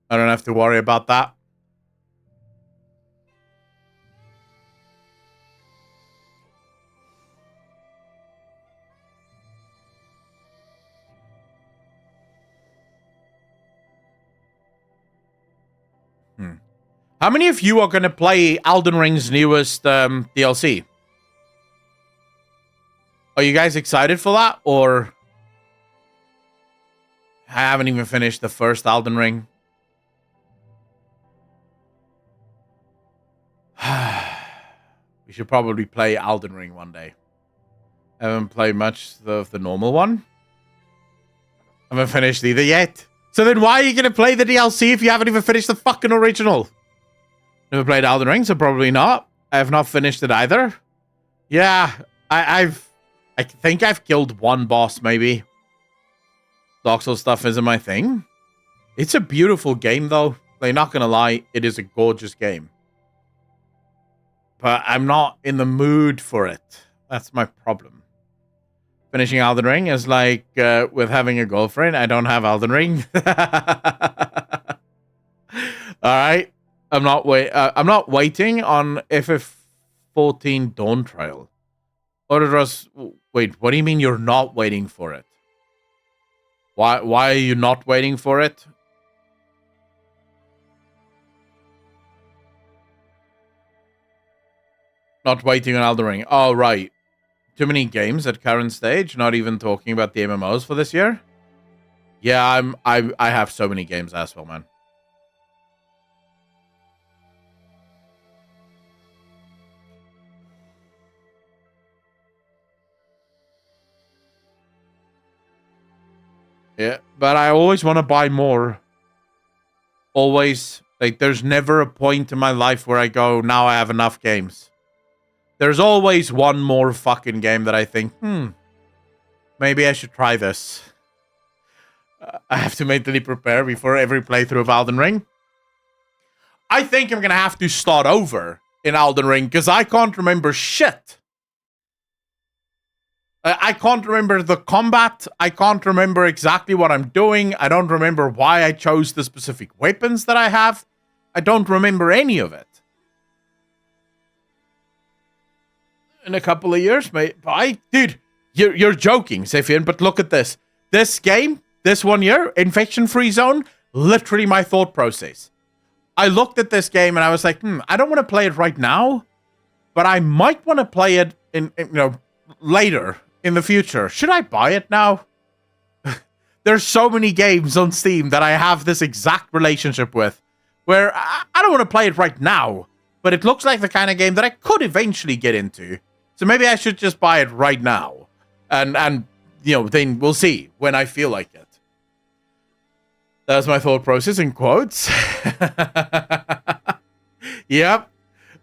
I don't have to worry about that. How many of you are going to play Elden Ring's newest DLC? Are you guys excited for that? Or I haven't even finished the first Elden Ring. We should probably play Elden Ring one day. I haven't played much of the normal one. I haven't finished either yet. So then why are you going to play the DLC if you haven't even finished the fucking original? Never played Elden Ring, so probably not. I have not finished it either. Yeah, I think I've killed one boss, maybe. Dark Souls stuff isn't my thing. It's a beautiful game, though. Like, not gonna lie, it is a gorgeous game. But I'm not in the mood for it. That's my problem. Finishing Elden Ring is like with having a girlfriend. I don't have Elden Ring. All right. I'm not waiting on 14 Dawn Trail. Odorous, wait, what do you mean you're not waiting for it? Why are you not waiting for it? Not waiting on Elden Ring. Oh, right. Too many games at current stage, not even talking about the MMOs for this year. Yeah, I have so many games as well, man. Yeah, but I always want to buy more. Always. Like, there's never a point in my life where I go, now I have enough games. There's always one more fucking game that I think, maybe I should try this. I have to mentally prepare before every playthrough of Elden Ring. I think I'm going to have to start over in Elden Ring because I can't remember shit. I can't remember the combat. I can't remember exactly what I'm doing. I don't remember why I chose the specific weapons that I have. I don't remember any of it. In a couple of years, mate. Dude, you're joking, Sefian, but look at this. This game, this 1 year, infection-free zone, literally my thought process. I looked at this game and I was like, I don't want to play it right now, but I might want to play it in later in the future. Should I buy it now? There's so many games on Steam that I have this exact relationship with, where I don't want to play it right now, but it looks like the kind of game that I could eventually get into. So maybe I should just buy it right now. And then we'll see when I feel like it. That's my thought process in quotes. Yep.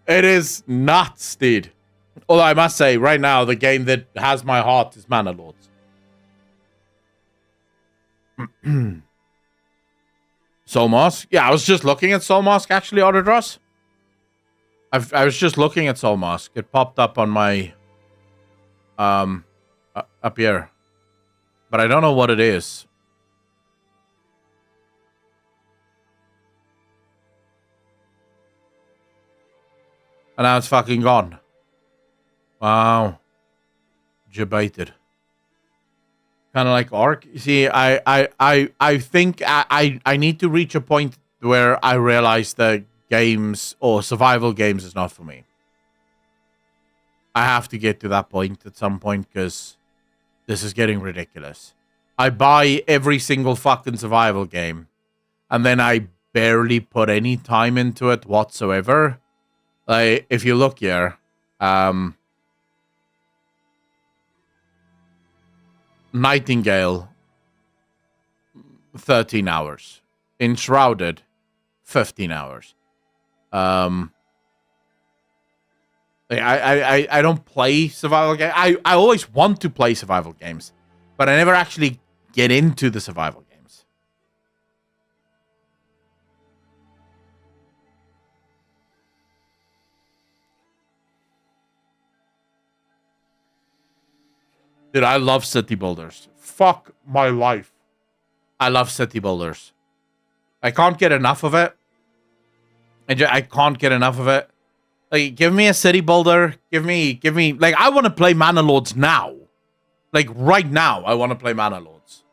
It is nuts, dude. Although I must say, right now, the game that has my heart is Mana Lords. Soul Mask? Yeah, I was just looking at Soul Mask, actually, Autodross. I was just looking at Soul Mask. It popped up on my... up here. But I don't know what it is. And now it's fucking gone. Wow. Debated. Kind of like Ark. You see, I think I need to reach a point where I realize that games or survival games is not for me. I have to get to that point at some point because this is getting ridiculous. I buy every single fucking survival game and then I barely put any time into it whatsoever. Like, if you look here, Nightingale, 13 hours. Enshrouded, 15 hours. I don't play survival games. I always want to play survival games, but I never actually get into the survival games. Dude, I love city builders. Fuck my life. I love city builders. I can't get enough of it. I can't get enough of it. Like, give me a city builder. Give me, like, I want to play Mana Lords now. Like, right now, I want to play Mana Lords.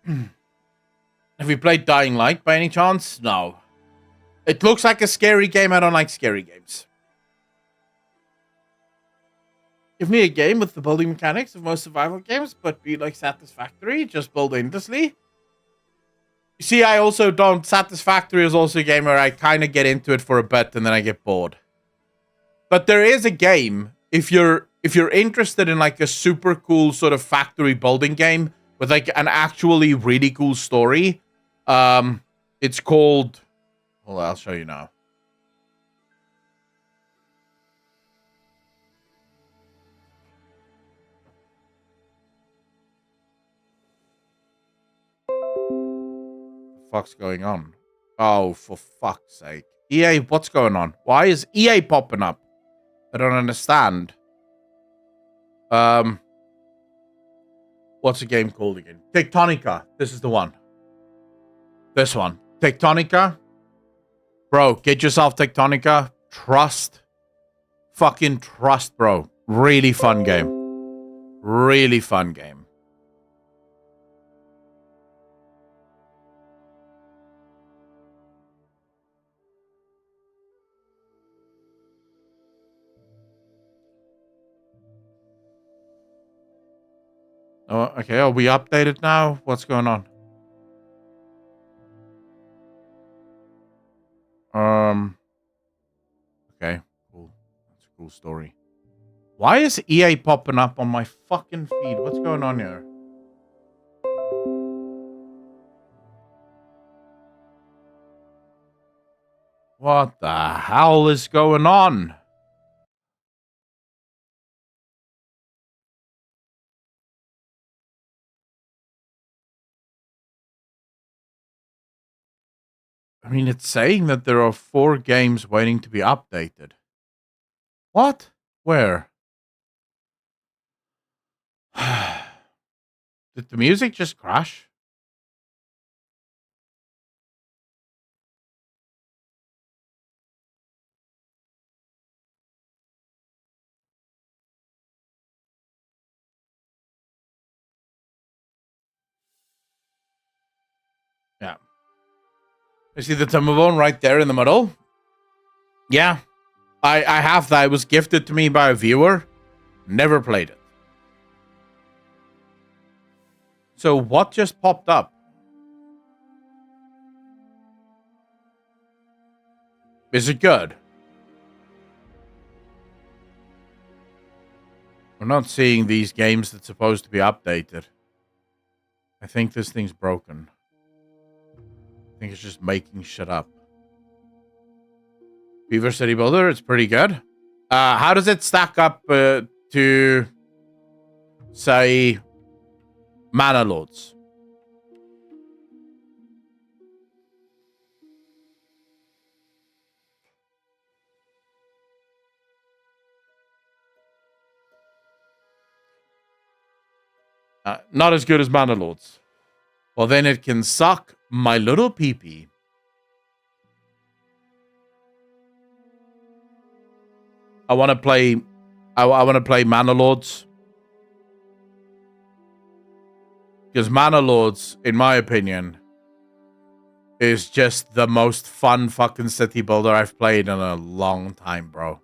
Have you played Dying Light by any chance? No. It looks like a scary game. I don't like scary games. Give me a game with the building mechanics of most survival games, but be, like, satisfactory. Just build endlessly. See, I also don't... Satisfactory is also a game where I kind of get into it for a bit and then I get bored. But there is a game, if you're interested in, like, a super cool sort of factory building game with, like, an actually really cool story, it's called... Well, I'll show you now. Fuck's going on? Oh, for fuck's sake. EA, what's going on? Why is EA popping up? I don't understand. What's the game called again? Tectonica. This is the one. This one. Tectonica. Bro, get yourself Tectonica. Trust. Fucking Trust, bro. Really fun game. Really fun game. Oh, okay. Are we updated now? What's going on? Okay. Cool. That's a cool story. Why is EA popping up on my fucking feed? What's going on here? What the hell is going on? I mean, it's saying that there are 4 games waiting to be updated. What? Where? Did the music just crash? Yeah. You see the Timberwolf right there in the middle? Yeah. I have that. It was gifted to me by a viewer. Never played it. So what just popped up? Is it good? We're not seeing these games that's supposed to be updated. I think this thing's broken. I think it's just making shit up. Beaver City Builder, it's pretty good. How does it stack up to, say, Mana Lords? Not as good as Mana Lords. Well, then it can suck my little peepee. I want to play. I want to play Mana Lords. Because Mana Lords, in my opinion, is just the most fun fucking city builder I've played in a long time, bro.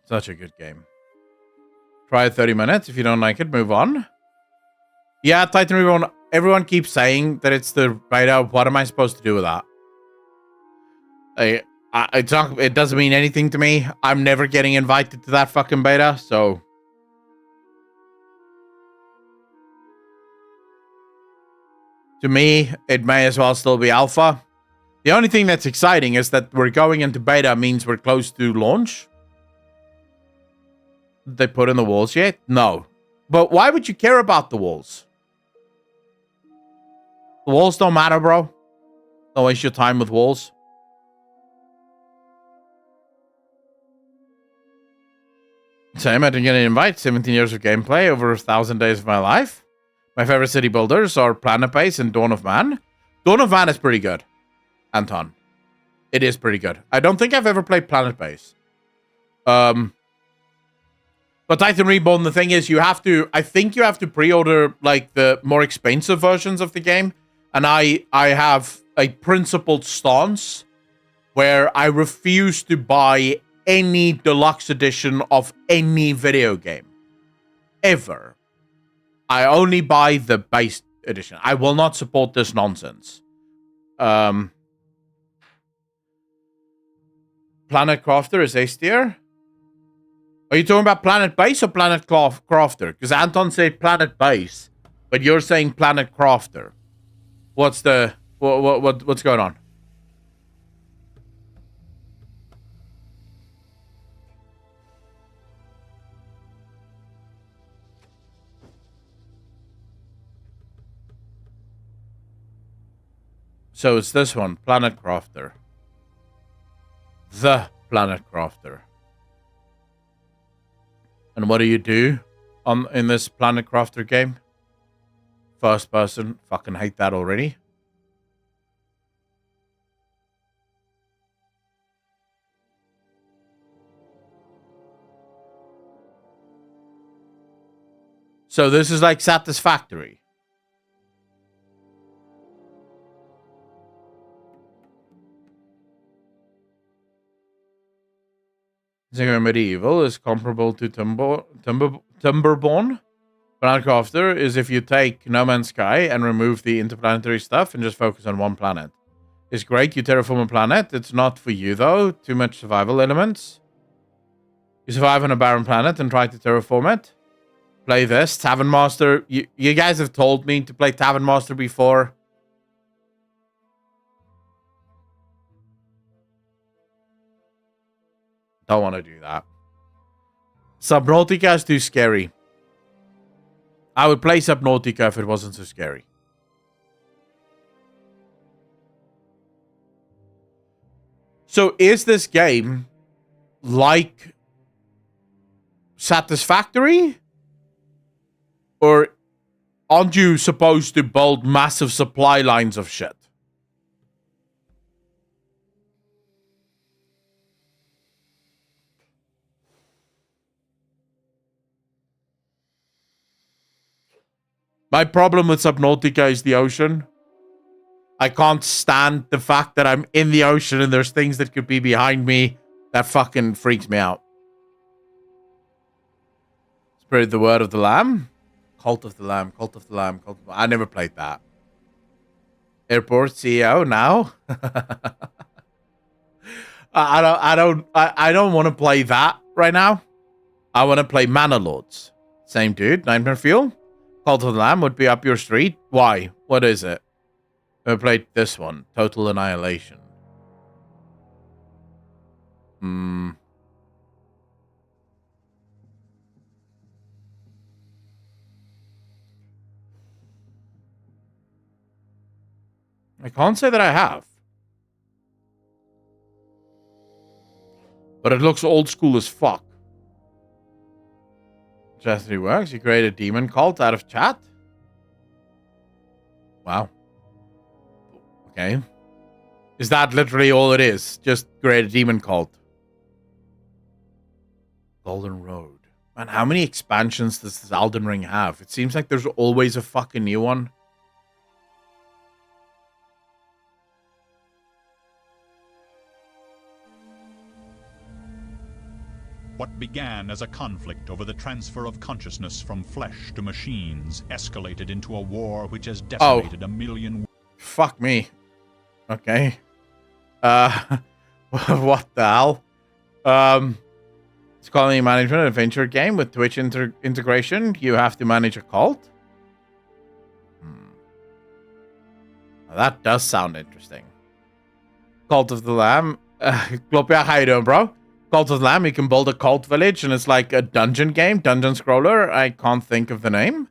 Such a good game. Try it 30 minutes. If you don't like it, move on. Yeah, Titan Reborn. Everyone keeps saying that it's the beta. What am I supposed to do with that? It doesn't mean anything to me. I'm never getting invited to that fucking beta, so... To me, it may as well still be alpha. The only thing that's exciting is that we're going into beta means we're close to launch. Did they put in the walls yet? No. But why would you care about the walls? The walls don't matter, bro. Don't waste your time with walls. Same, I didn't get an invite. 17 years of gameplay, over 1,000 days of my life. My favorite city builders are Planet Base and Dawn of Man. Dawn of Man is pretty good, Anton. It is pretty good. I don't think I've ever played Planet Base. But Titan Reborn, the thing is, I think you have to pre-order, like, the more expensive versions of the game. And I have a principled stance where I refuse to buy any deluxe edition of any video game. Ever. I only buy the base edition. I will not support this nonsense. Planet Crafter is S tier. Are you talking about Planet Base or Planet Crafter? Because Anton said Planet Base, but you're saying Planet Crafter. What's the what's going on? So it's this one, Planet Crafter. The Planet Crafter. And what do you do in this Planet Crafter game? First person. Fucking hate that already. So this is like satisfactory. Zero Medieval is comparable to Timberborn. Planet Crafter is if you take No Man's Sky and remove the interplanetary stuff and just focus on one planet. It's great, you terraform a planet. It's not for you, though. Too much survival elements. You survive on a barren planet and try to terraform it. Play this. Tavern Master. You guys have told me to play Tavern Master before. Don't want to do that. Subnautica is too scary. I would play Subnautica if it wasn't so scary. So is this game like Satisfactory? Or aren't you supposed to build massive supply lines of shit? My problem with Subnautica is the ocean. I can't stand the fact that I'm in the ocean and there's things that could be behind me. That fucking freaks me out. Spirit of the Word of the Lamb? Cult of the Lamb, Cult of the Lamb, Cult of the Lamb. I never played that. Airport CEO now? I don't want to play that right now. I want to play Mana Lords. Same dude, Nightmare Fuel. Cult of the Lamb would be up your street. Why? What is it? I played this one. Total Annihilation. I can't say that I have. But it looks old school as fuck. Chastity works. You create a demon cult out of chat. Wow. Okay. Is that literally all it is? Just create a demon cult. Golden Road. Man, how many expansions does this Elden Ring have? It seems like there's always a fucking new one. What began as a conflict over the transfer of consciousness from flesh to machines escalated into a war which has decimated a million... Fuck me. Okay. What the hell? It's colony management adventure game with Twitch integration. You have to manage a cult? Now that does sound interesting. Cult of the Lamb. Glopia, how you doing, bro? Cult of the Lamb, you can build a cult village, and it's like a dungeon game, dungeon scroller. I can't think of the name.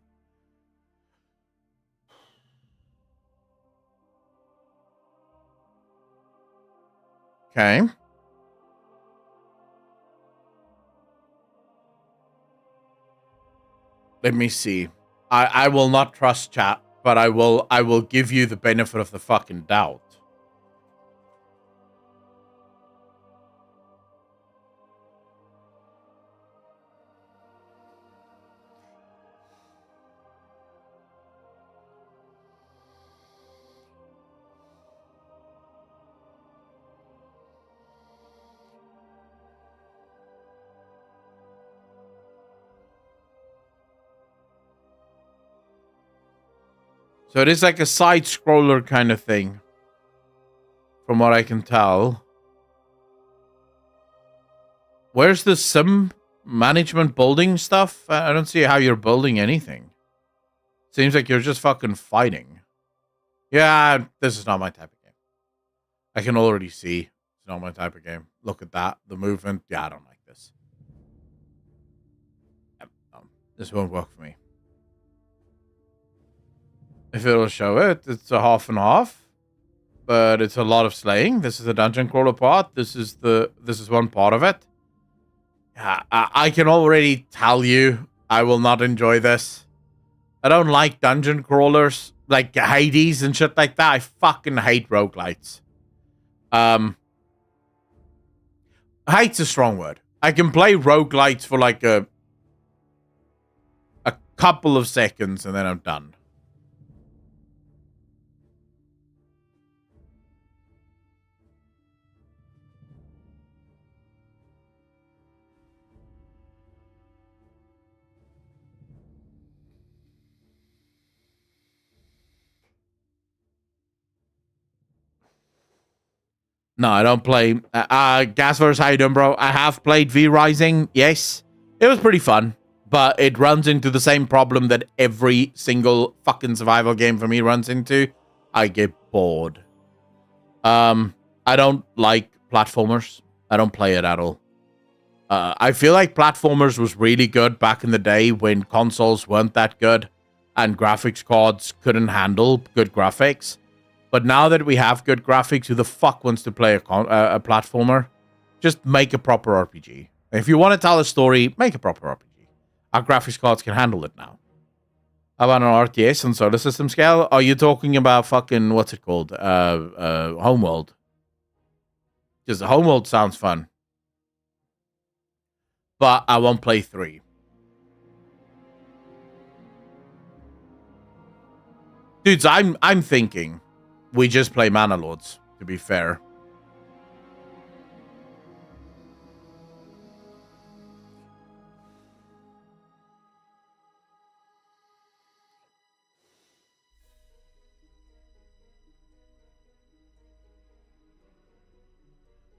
Okay. Let me see. I will not trust chat, but I will give you the benefit of the fucking doubt. So it is like a side-scroller kind of thing, from what I can tell. Where's the sim management building stuff? I don't see how you're building anything. Seems like you're just fucking fighting. Yeah, this is not my type of game. I can already see it's not my type of game. Look at that. The movement. Yeah, I don't like this. This won't work for me. If it'll show it, it's a half and half, but it's a lot of slaying. This is the dungeon crawler part. This is one part of it. Yeah, I can already tell you I will not enjoy this. I don't like dungeon crawlers like Hades and shit like that. I fucking hate roguelites. Hate's a strong word. I can play roguelites for like a couple of seconds and then I'm done. No, I don't play. Gasverse, how you doing, bro? I have played V Rising. Yes, it was pretty fun, but it runs into the same problem that every single fucking survival game for me runs into. I get bored. I don't like platformers. I don't play it at all. I feel like platformers was really good back in the day when consoles weren't that good and graphics cards couldn't handle good graphics. But now that we have good graphics, who the fuck wants to play a platformer? Just make a proper RPG. If you want to tell a story, make a proper RPG. Our graphics cards can handle it now. How about an RTS on solar system scale? Are you talking about fucking, what's it called? Homeworld. Because Homeworld sounds fun. But I won't play 3. Dudes, I'm thinking we just play Mana Lords, to be fair.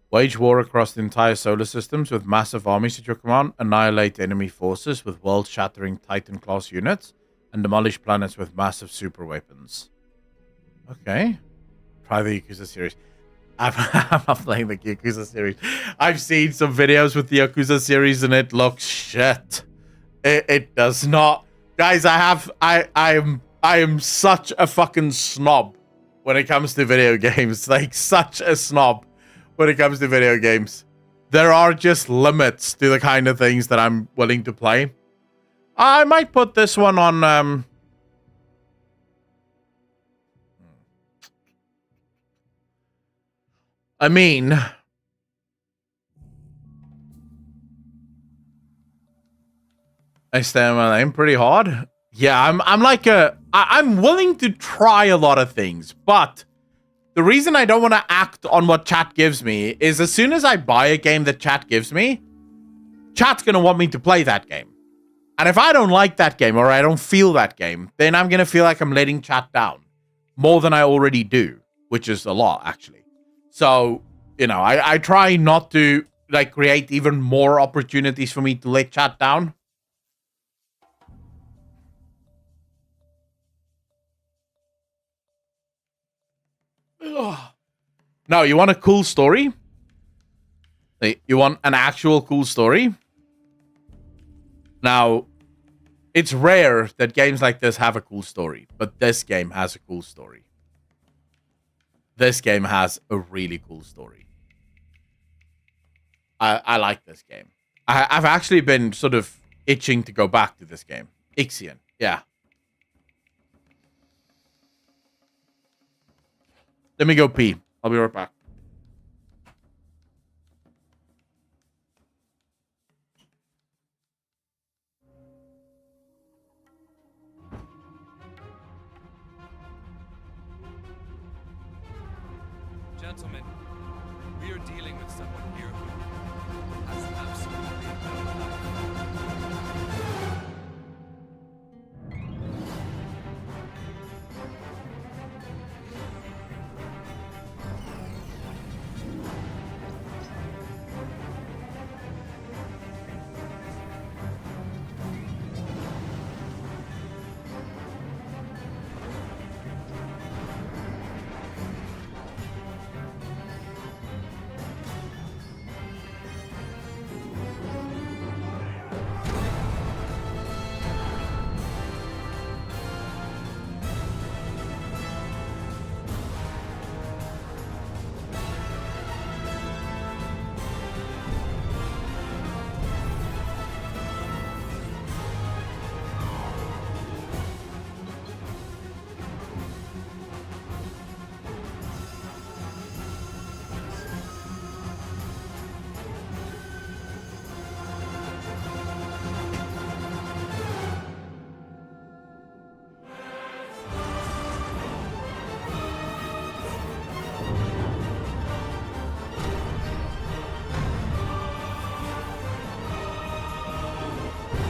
Wage war across the entire solar systems with massive armies at your command, annihilate enemy forces with world-shattering Titan-class units, and demolish planets with massive super weapons. Okay. Try the Yakuza series. I'm not playing the Yakuza series. I've seen some videos with the Yakuza series and it looks shit. It does not. Guys, I am such a fucking snob when it comes to video games. Like, such a snob when it comes to video games. There are just limits to the kind of things that I'm willing to play. I might put this one on I mean, I stay on my lane pretty hard. Yeah, I'm willing to try a lot of things, but the reason I don't want to act on what chat gives me is as soon as I buy a game that chat gives me, chat's going to want me to play that game. And if I don't like that game or I don't feel that game, then I'm going to feel like I'm letting chat down more than I already do, which is a lot, actually. So, you know, I try not to, like, create even more opportunities for me to let chat down. Ugh. No, you want a cool story? You want an actual cool story? Now, it's rare that games like this have a cool story, but this game has a cool story. This game has a really cool story. I like this game. I've actually been sort of itching to go back to this game. Ixion, yeah. Let me go pee. I'll be right back. Gentlemen, we are dealing with someone here who has absolutely no life.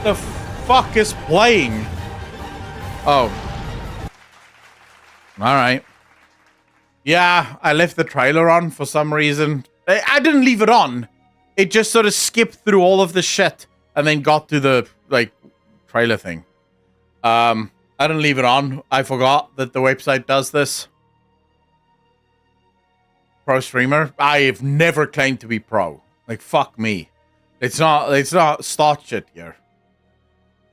the fuck is playing? Oh. Alright. Yeah, I left the trailer on for some reason. I didn't leave it on. It just sort of skipped through all of the shit and then got to the, like, trailer thing. I didn't leave it on. I forgot that the website does this. Pro streamer. I've never claimed to be pro. Like, fuck me. It's not start shit here.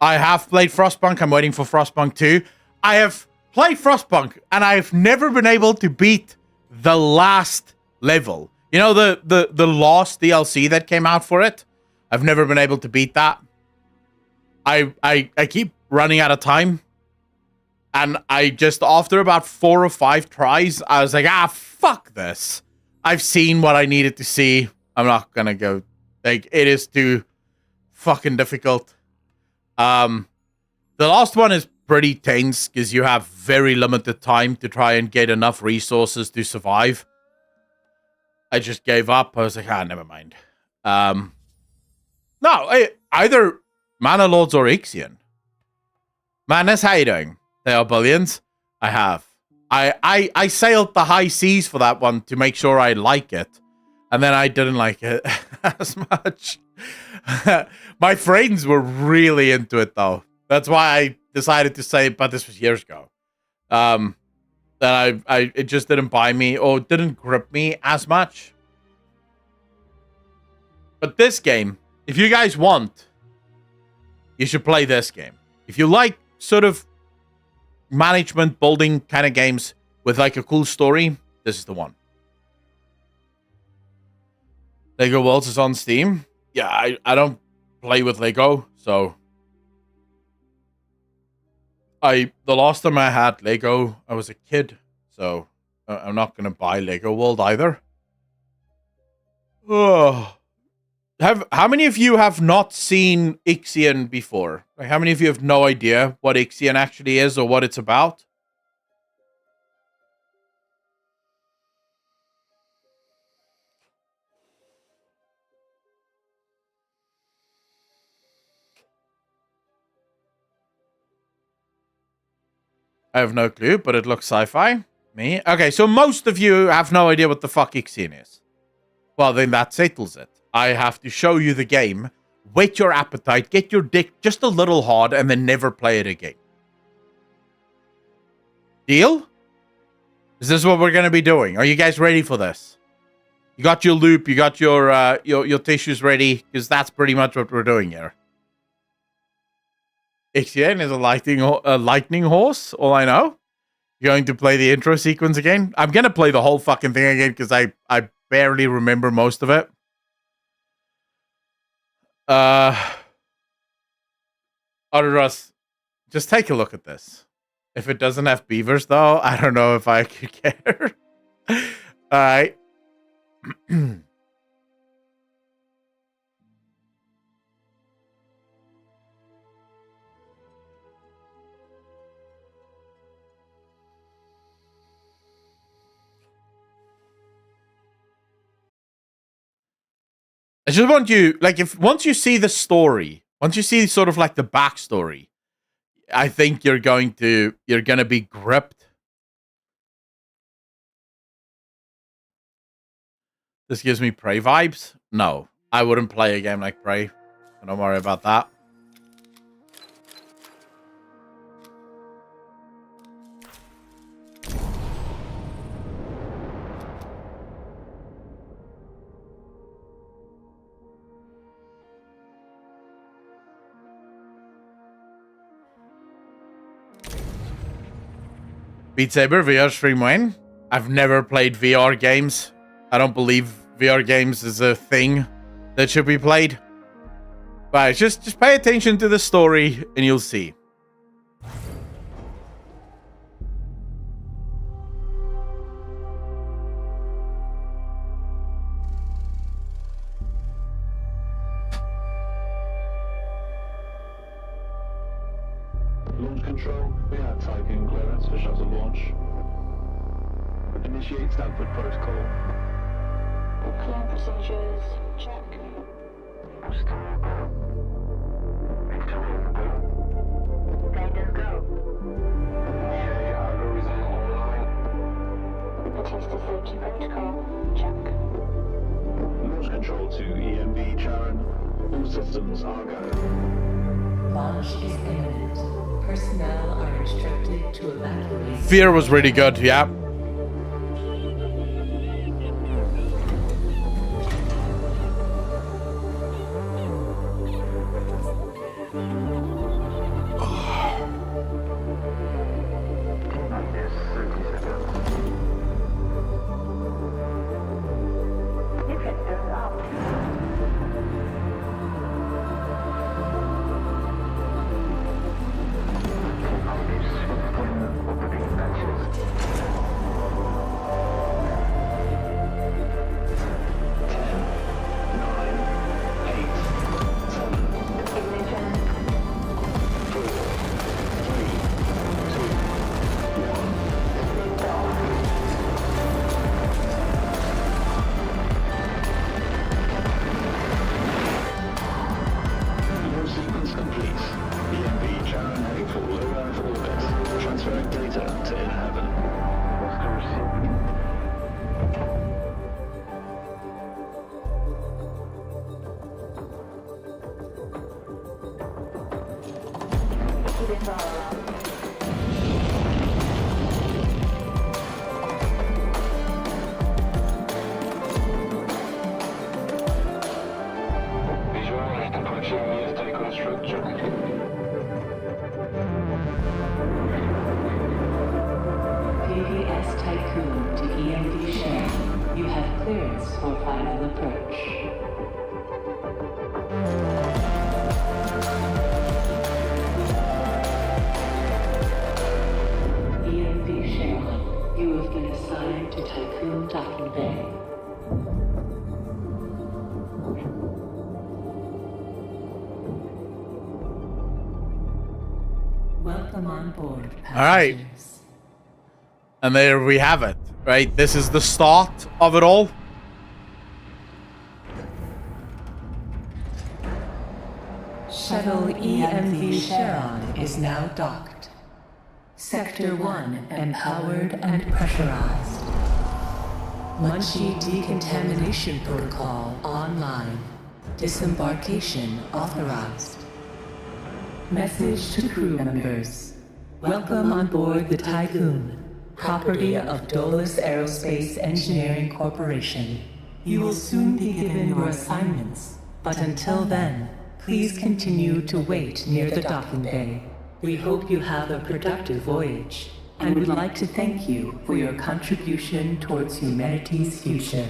I have played Frostpunk. I'm waiting for Frostpunk 2. I have played Frostpunk, and I've never been able to beat the last level. You know, the last DLC that came out for it? I've never been able to beat that. I keep running out of time. And I just, after about 4 or 5 tries, I was like, fuck this. I've seen what I needed to see. I'm not gonna go. Like, it is too fucking difficult. The last one is pretty tense because you have very limited time to try and get enough resources to survive. I just gave up. I was like, never mind. No, either Mana Lords or Ixion. Madness, how you doing? They are billions. I have. I sailed the high seas for that one to make sure I like it. And then I didn't like it as much. My friends were really into it, though. That's why I decided to say, but this was years ago. That it just didn't buy me or didn't grip me as much. But this game, if you guys want, you should play this game. If you like sort of management building kind of games with like a cool story, this is the one. Lego Worlds is on Steam. Yeah, I don't play with Lego, so the last time I had Lego, I was a kid, so I'm not gonna buy Lego World either. Oh. How many of you have not seen Ixion before? Like, how many of you have no idea what Ixion actually is or what it's about? I have no clue, but it looks sci-fi. Me? Okay, so most of you have no idea what the fuck Ixion is. Well, then that settles it. I have to show you the game, whet your appetite, get your dick just a little hard, and then never play it again. Deal? Is this what we're going to be doing? Are you guys ready for this? You got your loop, you got your tissues ready, because that's pretty much what we're doing here. Ixion is a lightning horse, all I know. You're going to play the intro sequence again? I'm going to play the whole fucking thing again, because I barely remember most of it. Otterus, just take a look at this. If it doesn't have beavers, though, I don't know if I could care. Alright. I just want you, like, once you see the story, once you see sort of like the backstory, I think you're gonna be gripped. This gives me Prey vibes. No, I wouldn't play a game like Prey. Don't worry about that. Beat Saber VR stream when? I've never played VR games. I don't believe VR games is a thing that should be played. But just pay attention to the story and you'll see. Launch control, we have typing clearance for shuttle launch. Initiate Stanford protocol. Clear procedures, check. Safety protocol, check. Launch control to EMB, Charon. All systems are go. Launch is imminent. Personnel are instructed to evacuate. Fear was really good, yeah. PPS Tycoon to EMD share. You have clearance for final approach. EMD share. You have been assigned to Tycoon Docking Bay. Welcome on board, passengers. All right. And there we have it, right? This is the start of it all. Shuttle EMV Charon is now docked. Sector 1 empowered and pressurized. Munchie decontamination protocol online. Disembarkation authorized. Message to crew members. Welcome on board the Tycoon, property of Dolus Aerospace Engineering Corporation. You will soon be given your assignments, but until then, please continue to wait near the docking bay. We hope you have a productive voyage, and would like to thank you for your contribution towards humanity's future.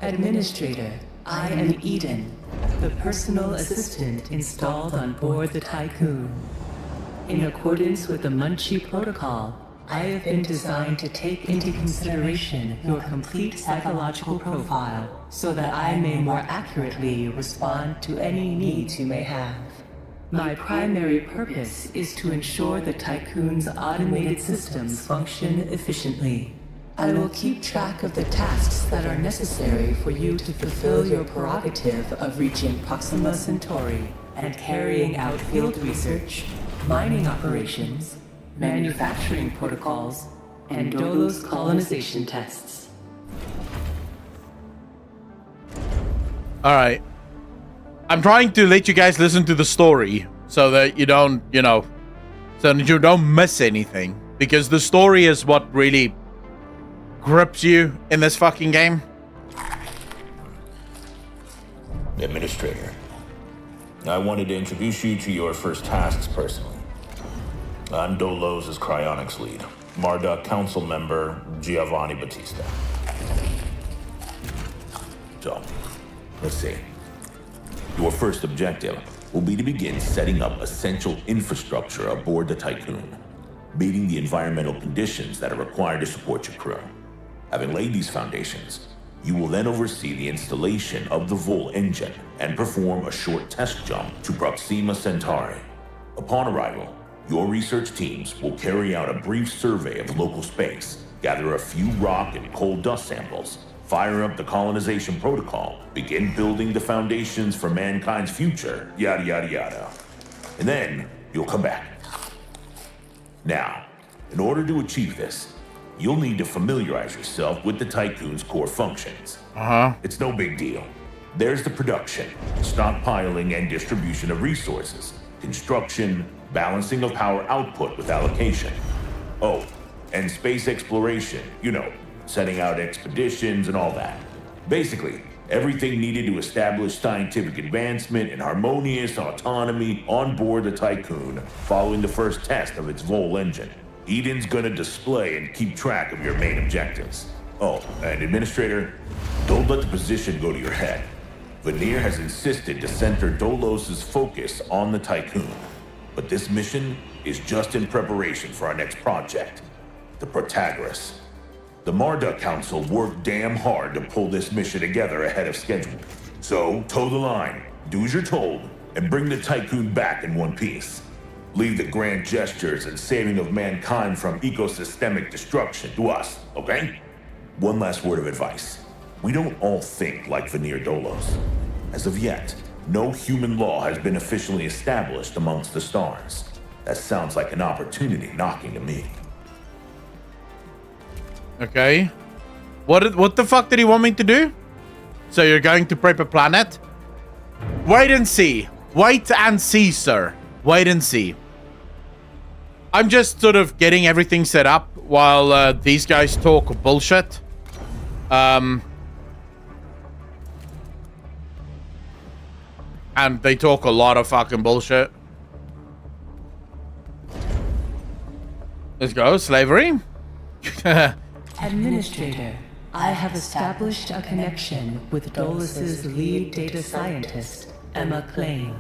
Administrator, I am Eden, the personal assistant installed on board the Tycoon. In accordance with the Munchie Protocol, I have been designed to take into consideration your complete psychological profile so that I may more accurately respond to any needs you may have. My primary purpose is to ensure the Tycoon's automated systems function efficiently. I will keep track of the tasks that are necessary for you to fulfill your prerogative of reaching Proxima Centauri and carrying out field research, mining operations, manufacturing protocols, and Dolos colonization tests. Alright. I'm trying to let you guys listen to the story so that you don't, so that you don't miss anything. Because the story is what really grips you in this fucking game. Administrator, I wanted to introduce you to your first tasks personally. I'm Dolos' cryonics lead, Marduk council member Giovanni Battista. So, let's see. Your first objective will be to begin setting up essential infrastructure aboard the Tycoon, meeting the environmental conditions that are required to support your crew. Having laid these foundations, you will then oversee the installation of the Vol engine and perform a short test jump to Proxima Centauri. Upon arrival, your research teams will carry out a brief survey of local space, gather a few rock and coal dust samples, fire up the colonization protocol, begin building the foundations for mankind's future, yada yada yada. And then you'll come back. Now, in order to achieve this, you'll need to familiarize yourself with the Tycoon's core functions. It's no big deal. There's the production, stockpiling, and distribution of resources, construction, balancing of power output with allocation. Oh, and space exploration, you know, setting out expeditions and all that. Basically, everything needed to establish scientific advancement and harmonious autonomy on board the Tycoon following the first test of its Vol engine. Eden's gonna display and keep track of your main objectives. Oh, and Administrator, don't let the position go to your head. Veneer has insisted to center Dolos' focus on the Tycoon. But this mission is just in preparation for our next project, the Protagoras. The Marduk Council worked damn hard to pull this mission together ahead of schedule. So, toe the line, do as you're told, and bring the Tycoon back in one piece. Leave the grand gestures and saving of mankind from ecosystemic destruction to us, okay? One last word of advice. We don't all think like Veneer Dolos. As of yet, no human law has been officially established amongst the stars. That sounds like an opportunity knocking to me. Okay. What the fuck did he want me to do? So you're going to prep a planet? Wait and see. Wait and see, sir. Wait and see. I'm just sort of getting everything set up while these guys talk bullshit. And they talk a lot of fucking bullshit. Let's go. Slavery. Administrator, I have established a connection with Dolos' lead data scientist, Emma Klein.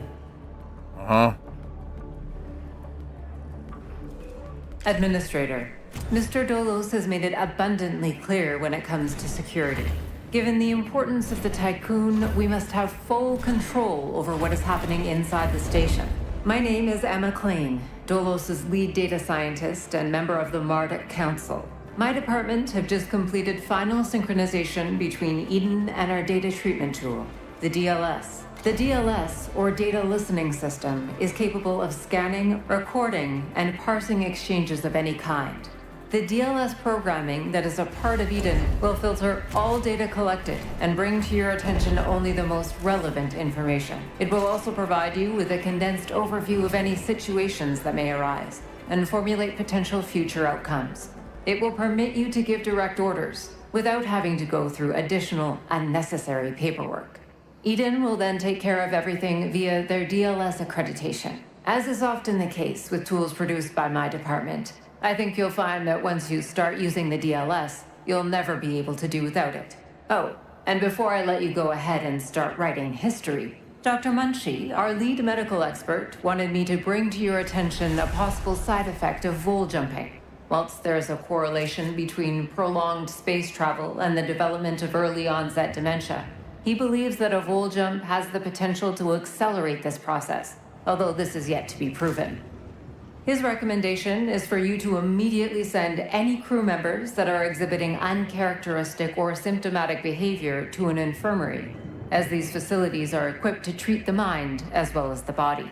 Administrator, Mr. Dolos has made it abundantly clear when it comes to security. Given the importance of the Tycoon, we must have full control over what is happening inside the station. My name is Emma Klein, Dolos' lead data scientist and member of the Marduk Council. My department have just completed final synchronization between Eden and our data treatment tool, the DLS. The DLS, or Data Listening System, is capable of scanning, recording, and parsing exchanges of any kind. The DLS programming that is a part of Eden will filter all data collected and bring to your attention only the most relevant information. It will also provide you with a condensed overview of any situations that may arise and formulate potential future outcomes. It will permit you to give direct orders without having to go through additional unnecessary paperwork. Eden will then take care of everything via their DLS accreditation. As is often the case with tools produced by my department, I think you'll find that once you start using the DLS, you'll never be able to do without it. Oh, and before I let you go ahead and start writing history, Dr. Munchie, our lead medical expert, wanted me to bring to your attention a possible side effect of vol jumping. Whilst there is a correlation between prolonged space travel and the development of early onset dementia, he believes that a vol jump has the potential to accelerate this process, although this is yet to be proven. His recommendation is for you to immediately send any crew members that are exhibiting uncharacteristic or symptomatic behavior to an infirmary, as these facilities are equipped to treat the mind as well as the body.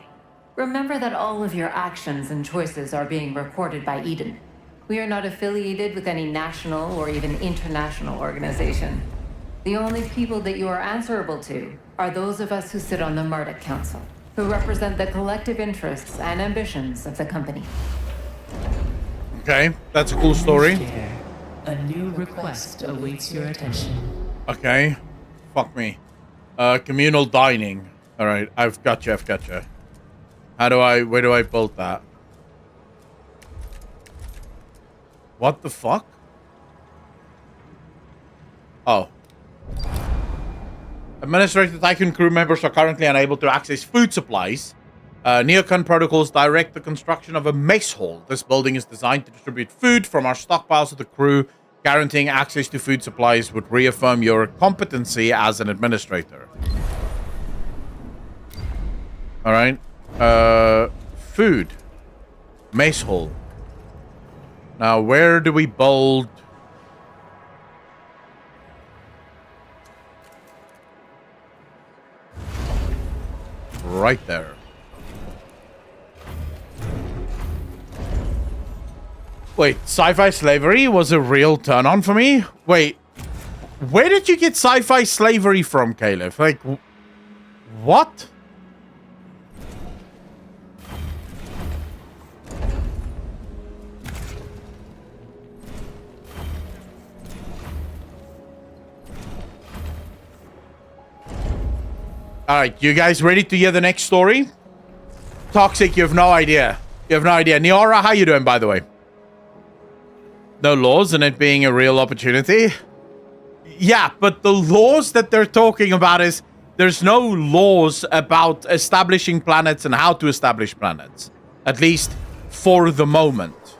Remember that all of your actions and choices are being recorded by Eden. We are not affiliated with any national or even international organization. The only people that you are answerable to are those of us who sit on the Marduk Council, who represent the collective interests and ambitions of the company. Okay, that's a cool story. A new request awaits your attention. Okay, fuck me. Communal dining. All right, I've got you. Where do I build that? What the fuck? Oh. Administrator Tycoon crew members are currently unable to access food supplies. Neocon protocols direct the construction of a mess hall. This building is designed to distribute food from our stockpiles to the crew. Guaranteeing access to food supplies would reaffirm your competency as an administrator. Alright. Food. Mess hall. Now, where do we build... Right there. Wait, sci-fi slavery was a real turn-on for me? Wait, where did you get sci-fi slavery from, Caleb? Like, what? Alright, you guys ready to hear the next story? Toxic, you have no idea. You have no idea. Niora, how you doing, by the way? No laws and it being a real opportunity? Yeah, but the laws that they're talking about is there's no laws about establishing planets and how to establish planets. At least for the moment.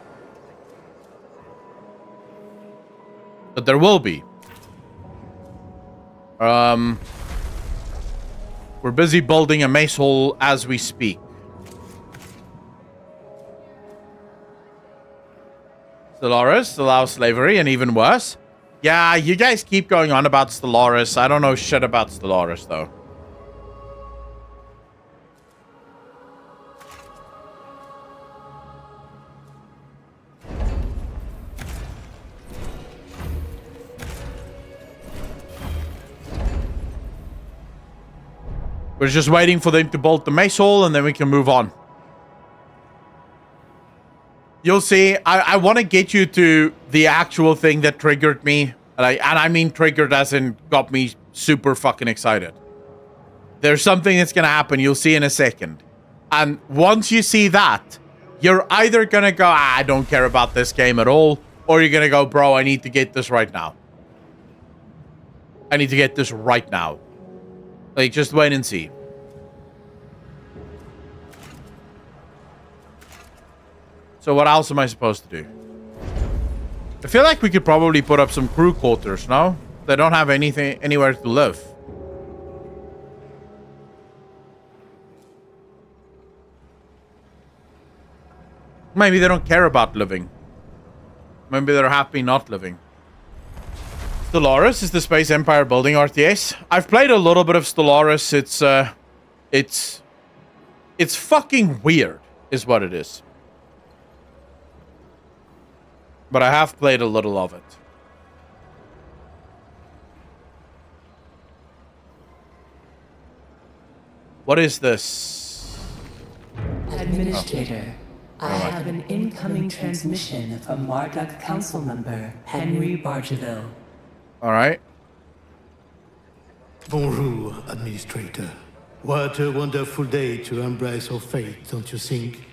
But there will be. We're busy building a mace hall as we speak. Stellaris allows slavery and even worse. Yeah, you guys keep going on about Stellaris. I don't know shit about Stellaris, though. We're just waiting for them to bolt the mace hall and then we can move on. You'll see, I want to get you to the actual thing that triggered me. And I mean triggered as in got me super fucking excited. There's something that's going to happen. You'll see in a second. And once you see that, you're either going to go, I don't care about this game at all. Or you're going to go, bro, I need to get this right now. I need to get this right now. Like, just wait and see. So what else am I supposed to do? I feel like we could probably put up some crew quarters, no? They don't have anywhere to live. Maybe they don't care about living. Maybe they're happy not living. Stellaris is the Space Empire building RTS. I've played a little bit of Stellaris. It's fucking weird, is what it is. But I have played a little of it. What is this? Administrator, I have an incoming transmission from Marduk Council member Henry Bargeville. All right. Bonjour, Administrator. What a wonderful day to embrace our fate, don't you think?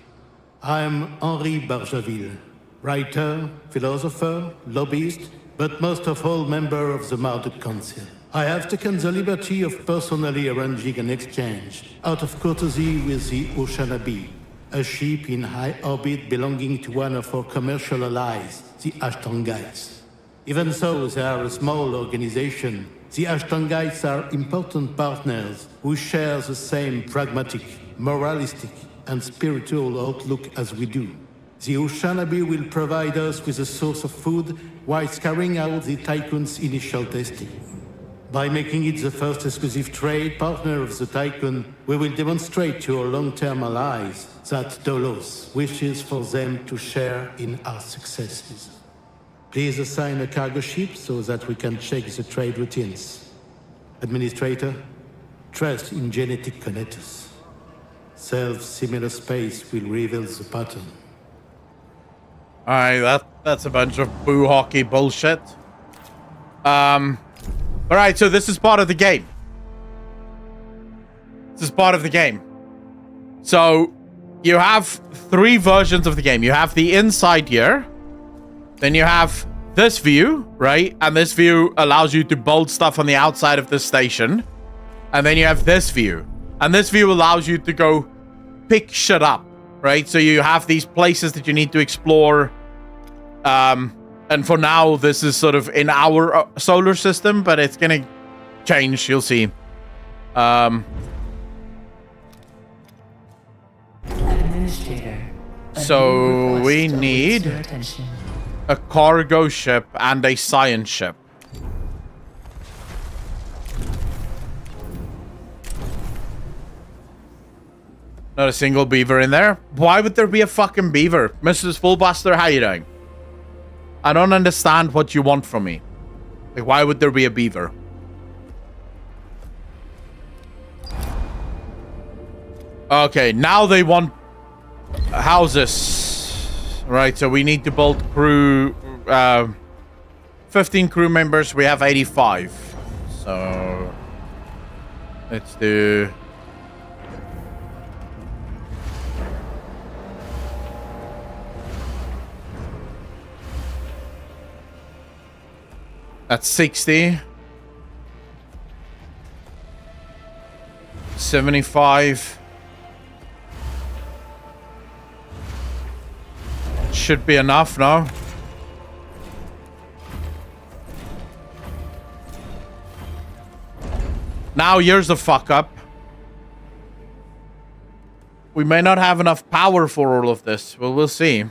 I'm Henri Bargeville, writer, philosopher, lobbyist, but most of all member of the Marduk Council. I have taken the liberty of personally arranging an exchange out of courtesy with the Oceanabe, a ship in high orbit belonging to one of our commercial allies, the Ashtongites. Even though they are a small organization, the Ashtongites are important partners who share the same pragmatic, moralistic, and spiritual outlook as we do. The Oceanabe will provide us with a source of food whilst carrying out the Tycoon's initial testing. By making it the first exclusive trade partner of the Tycoon, we will demonstrate to our long-term allies that Dolos wishes for them to share in our successes. Please assign a cargo ship so that we can check the trade routines. Administrator, trust in genetic connectors. Self-similar space will reveal the pattern. Alright, that's a bunch of boo hockey bullshit. Alright, so this is part of the game. This is part of the game. So, you have 3 versions of the game. You have the inside here. Then you have this view, right? And this view allows you to build stuff on the outside of this station. And then you have this view. And this view allows you to go pick shit up, right? So you have these places that you need to explore. And for now, this is sort of in our solar system, but it's going to change. You'll see. Administrator. So we need a cargo ship and a science ship. Not a single beaver in there. Why would there be a fucking beaver? Mrs. Fullbuster, how you doing? I don't understand what you want from me. Like, why would there be a beaver? Okay, now they want houses. Right, so we need to build crew... 15 crew members. We have 85. So... let's do... That's 60. 75. Should be enough, no? Now here's the fuck up. We may not have enough power for all of this. Well, we'll see.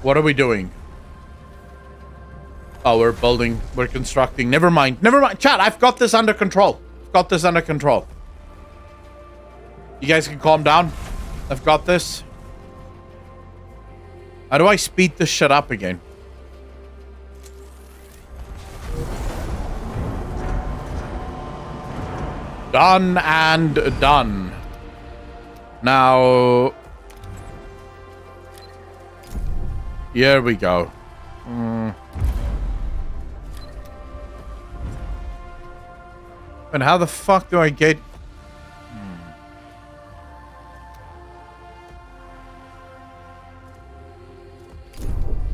What are we doing? Oh, we're building. We're constructing. Never mind. Never mind. Chat, I've got this under control. I've got this under control. You guys can calm down. I've got this. How do I speed this shit up again? Done and done. Now... here we go. And how the fuck do I get...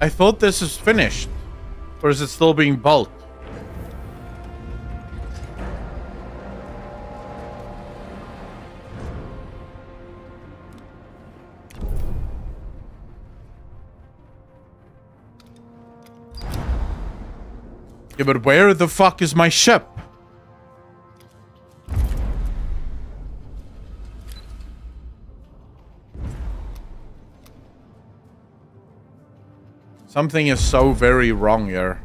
I thought this is finished. Or is it still being built? Yeah, but where the fuck is my ship? Something is so very wrong here.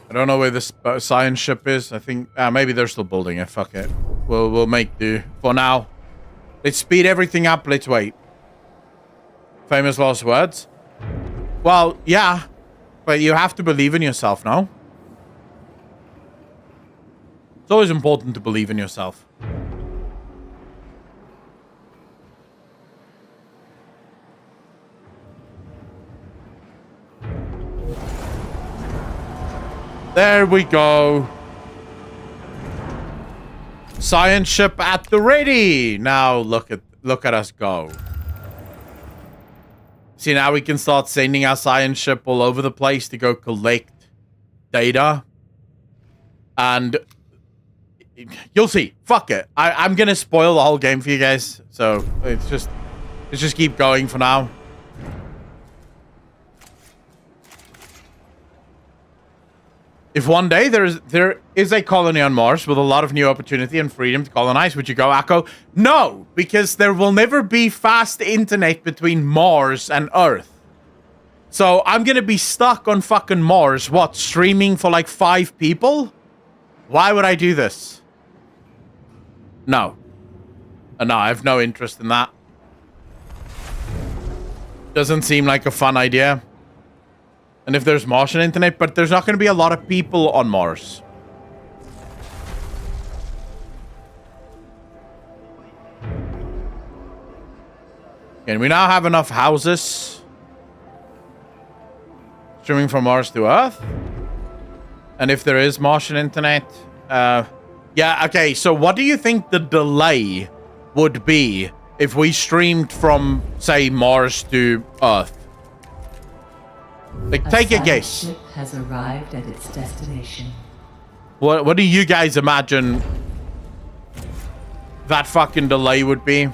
I don't know where this science ship is. I think maybe they're still building it. Fuck it. We'll make do for now. Let's speed everything up. Let's wait. Famous last words. Well, yeah, but you have to believe in yourself, no? It's always important to believe in yourself. There we go. Science ship at the ready. Now look at us go. See, now we can start sending our science ship all over the place to go collect data. And you'll see. Fuck it. I'm gonna spoil the whole game for you guys. So let's just keep going for now. If one day there is a colony on Mars with a lot of new opportunity and freedom to colonize, would you go, Akko? No, because there will never be fast internet between Mars and Earth. So I'm gonna be stuck on fucking Mars, what, streaming for like 5 people? Why would I do this? No. No, I have no interest in that. Doesn't seem like a fun idea. And if there's Martian internet, but there's not going to be a lot of people on Mars. And we now have enough houses. Streaming from Mars to Earth. And if there is Martian internet... yeah, okay, so what do you think the delay would be if we streamed from, say, Mars to Earth? Like, take a guess. Ship has arrived at its destination. What do you guys imagine that fucking delay would be?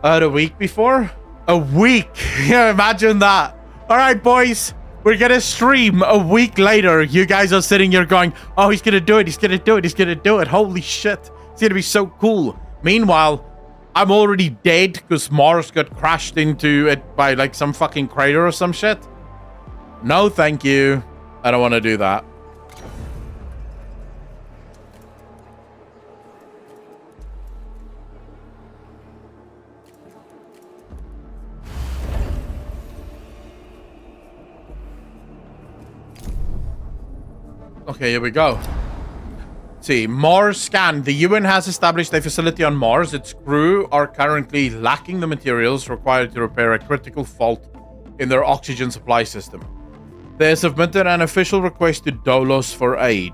A week before? A week! Yeah, imagine that. Alright, boys. We're gonna stream a week later. You guys are sitting here going, oh, he's gonna do it, he's gonna do it, he's gonna do it. Holy shit. It's gonna be so cool. Meanwhile, I'm already dead because Mars got crashed into it by like some fucking crater or some shit. No, thank you. I don't want to do that. Okay, here we go. See, Mars scan. The UN has established a facility on Mars. Its crew are currently lacking the materials required to repair a critical fault in their oxygen supply system. They submitted an official request to Dolos for aid.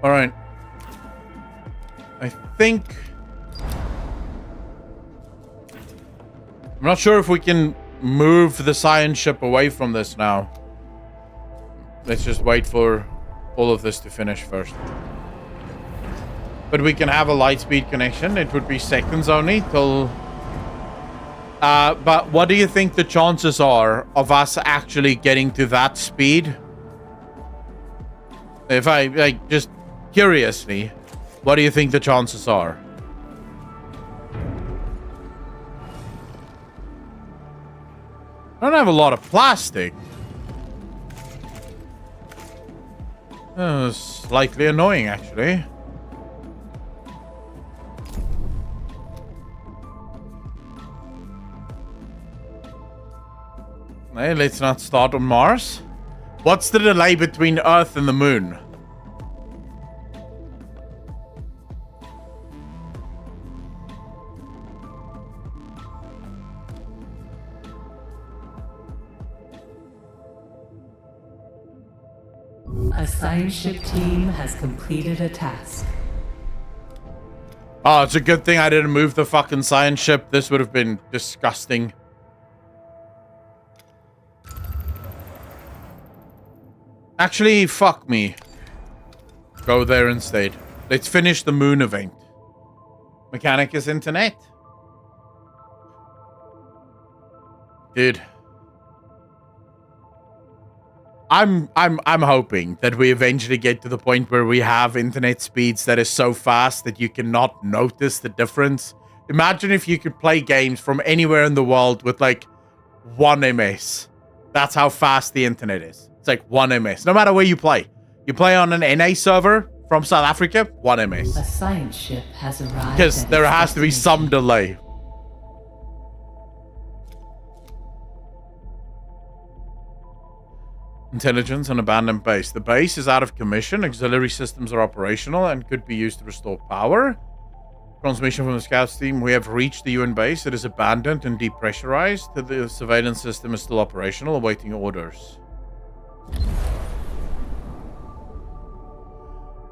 All right. I think... I'm not sure if we can move the science ship away from this now. Let's just wait for all of this to finish first. But we can have a light speed connection. It would be seconds only till... but what do you think the chances are of us actually getting to that speed? If I, like, just curiously, what do you think the chances are? I don't have a lot of plastic. Slightly annoying, actually. Hey, let's not start on Mars. What's the delay between Earth and the Moon? A science ship team has completed a task. Oh, it's a good thing I didn't move the fucking science ship. This would have been disgusting. Actually, fuck me. Go there instead. Let's finish the moon event. Mechanic is internet. Dude. I'm hoping that we eventually get to the point where we have internet speeds that is so fast that you cannot notice the difference. Imagine if you could play games from anywhere in the world with like 1 ms. That's how fast the internet is. It's like 1 ms. No matter where you play. You play on an NA server from South Africa, 1 ms. A science ship has arrived. Because there has to be some delay. Intelligence and abandoned base. The base is out of commission. Auxiliary systems are operational and could be used to restore power. Transmission from the scouts team. We have reached the UN base. It is abandoned and depressurized. The surveillance system is still operational, awaiting orders.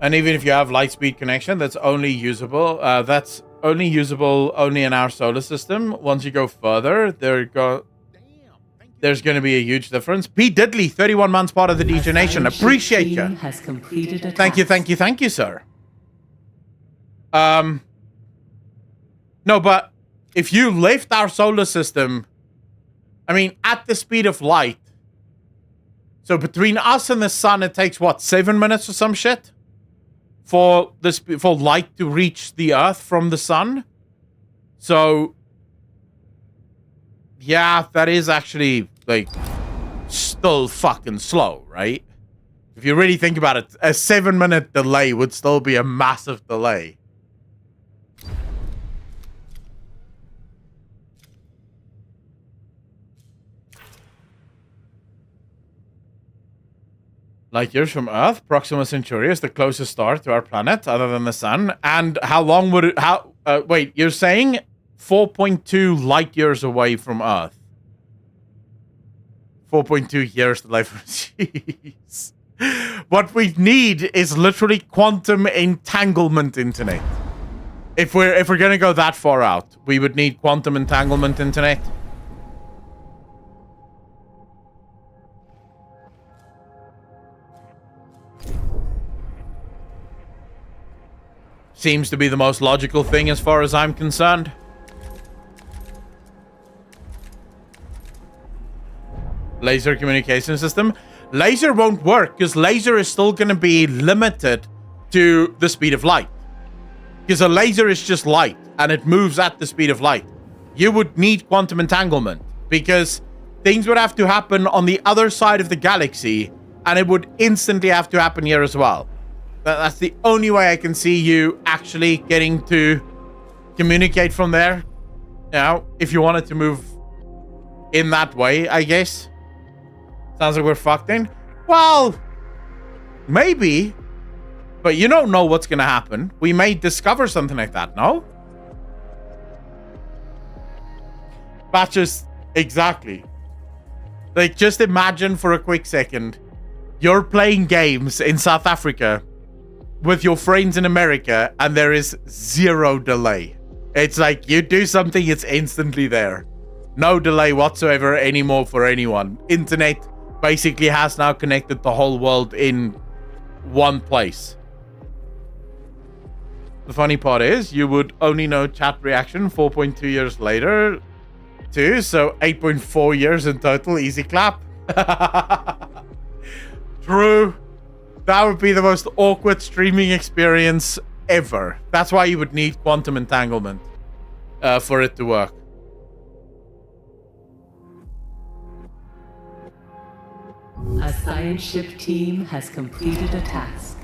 And even if you have light speed connection, that's only usable. Only in our solar system. Once you go further, there's going to be a huge difference. P. Diddley, 31 months part of the DJ Nation. Appreciate you. Has completed a thank you, sir. No, but if you left our solar system, I mean, at the speed of light, so between us and the sun, it takes what, 7 minutes or some shit for light to reach the Earth from the sun. So yeah, that is actually, like, still fucking slow, right? If you really think about it, a 7-minute delay would still be a massive delay. Light years from Earth, Proxima Centauri is the closest star to our planet, other than the sun. And how long would it... wait, you're saying 4.2 light years away from Earth. 4.2 years to life. Jeez. What we need is literally quantum entanglement internet. If we're gonna go that far out, we would need quantum entanglement internet. seems to be the most logical thing as far as I'm concerned. Laser communication system. Laser won't work because laser is still going to be limited to the speed of light. Because a laser is just light and it moves at the speed of light. You would need quantum entanglement because things would have to happen on the other side of the galaxy and it would instantly have to happen here as well. That's the only way I can see you actually getting to communicate from there. You know, if you wanted to move in that way, I guess. Sounds like we're fucked in. Well, maybe. But you don't know what's going to happen. We may discover something like that, no? Batches, exactly. Like, just imagine for a quick second. You're playing games in South Africa with your friends in America, and there is 0 delay. It's like, you do something, it's instantly there. No delay whatsoever anymore for anyone. Internet basically has now connected the whole world in one place. The funny part is, you would only know chat reaction 4.2 years later, too. So 8.4 years in total. Easy clap. True. That would be the most awkward streaming experience ever. That's why you would need quantum entanglement for it to work. A science ship team has completed a task.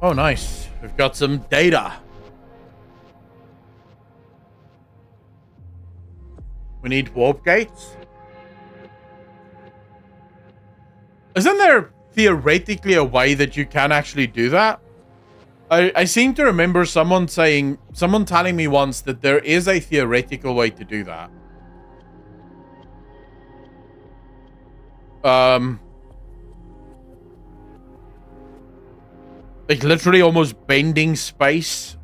Oh, nice. We've got some data. We need warp gates. Isn't there theoretically a way that you can actually do that? I seem to remember someone telling me once that there is a theoretical way to do that. Like literally almost bending space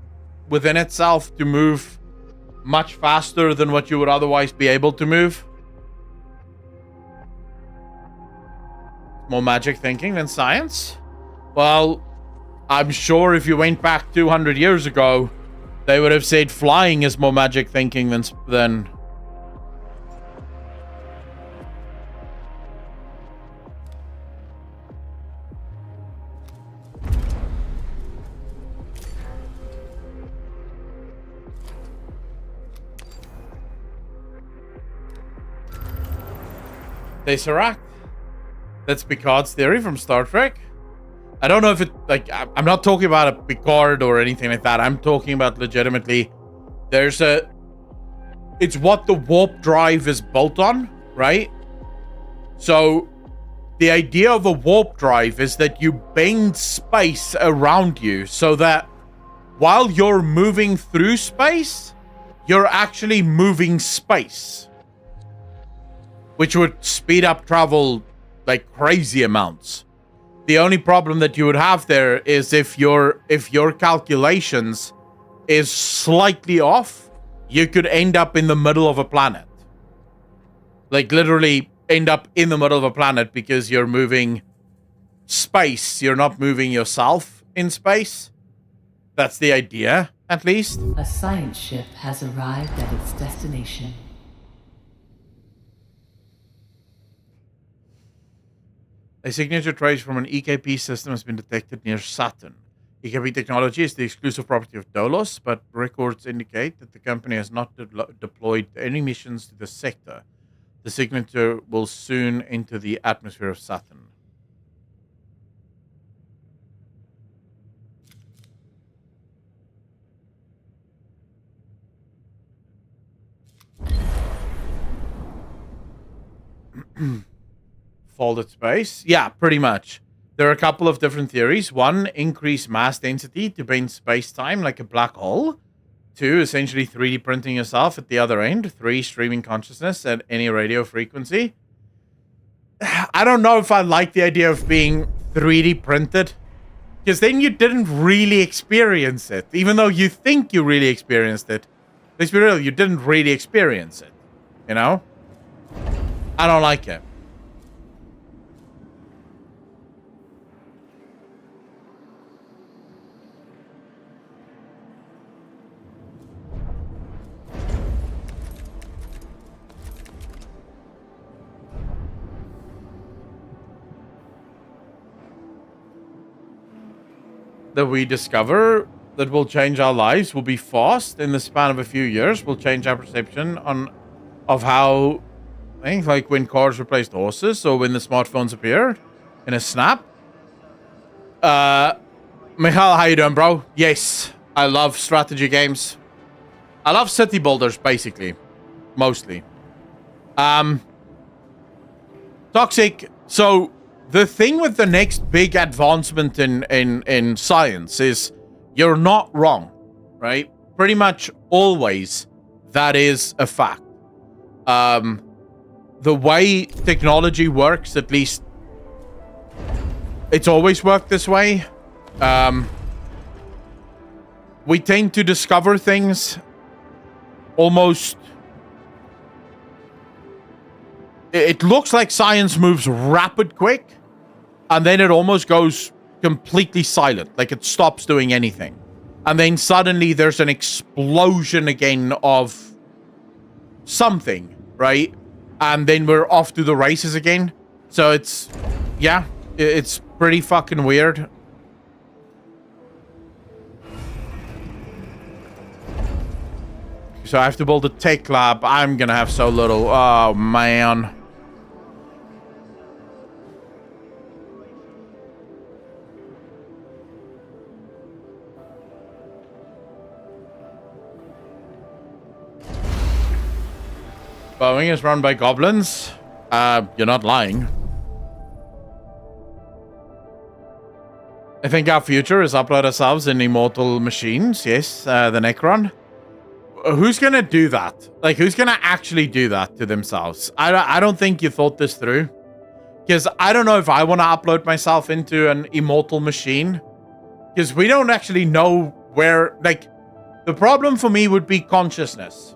within itself to move much faster than what you would otherwise be able to move. More magic thinking than science? Well, I'm sure if you went back 200 years ago, they would have said flying is more magic thinking than Tesseract. That's Picard's theory from Star Trek. I don't know if it, like, I'm not talking about a Picard or anything like that. I'm talking about legitimately, it's what the warp drive is built on, right? So the idea of a warp drive is that you bend space around you so that while you're moving through space, you're actually moving space, which would speed up travel like crazy amounts. The only problem that you would have there is if your calculations is slightly off, you could end up in the middle of a planet. Like literally end up in the middle of a planet because you're moving space. You're not moving yourself in space. That's the idea, at least. A science ship has arrived at its destination. A signature trace from an EKP system has been detected near Saturn. EKP technology is the exclusive property of Dolos, but records indicate that the company has not deployed any missions to the sector. The signature will soon enter the atmosphere of Saturn. Folded space? Yeah, pretty much. There are a couple of different theories. One, increase mass density to bend space-time like a black hole. Two, essentially 3D printing yourself at the other end. Three, streaming consciousness at any radio frequency. I don't know if I like the idea of being 3D printed, because then you didn't really experience it. Even though you think you really experienced it, let's be real, you didn't really experience it. You know? I don't like it. that we discover that will change our lives will be fast in the span of a few years. Will change our perception of how things like when cars replaced horses or when the smartphones appeared in a snap. Michal, how you doing, bro? Yes, I love strategy games. I love city builders, basically. Mostly. Toxic. So, the thing with the next big advancement in science is you're not wrong, right? Pretty much always that is a fact. The way technology works, at least, it's always worked this way. We tend to discover things almost... It looks like science moves rapid quick, and then it almost goes completely silent, like it stops doing anything. And then suddenly there's an explosion again of something, right? And then we're off to the races again. So it's... yeah, it's pretty fucking weird. So I have to build a tech lab. I'm gonna have so little. Oh, man. Boeing is run by goblins. You're not lying. I think our future is upload ourselves in immortal machines. Yes, the Necron. Who's gonna do that? Like, who's gonna actually do that to themselves? I don't think you thought this through. Because I don't know if I want to upload myself into an immortal machine. Because we don't actually know where... like, the problem for me would be consciousness.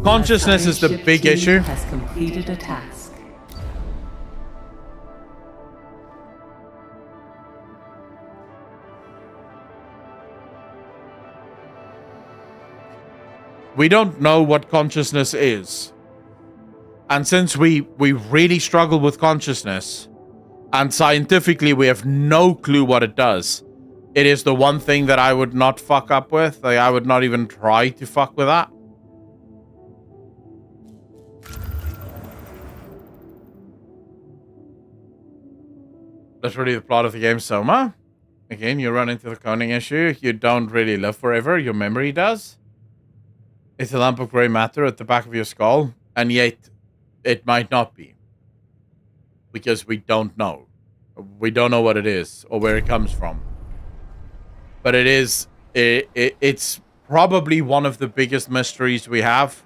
Consciousness is the big issue. Has completed a task. We don't know what consciousness is. And since we really struggle with consciousness, and scientifically we have no clue what it does, it is the one thing that I would not fuck up with. Like, I would not even try to fuck with that. That's really the plot of the game, Soma. Again, you run into the cloning issue. You don't really live forever. Your memory does. It's a lump of gray matter at the back of your skull, and yet it might not be. Because we don't know. We don't know what it is or where it comes from. But it is... it's probably one of the biggest mysteries we have.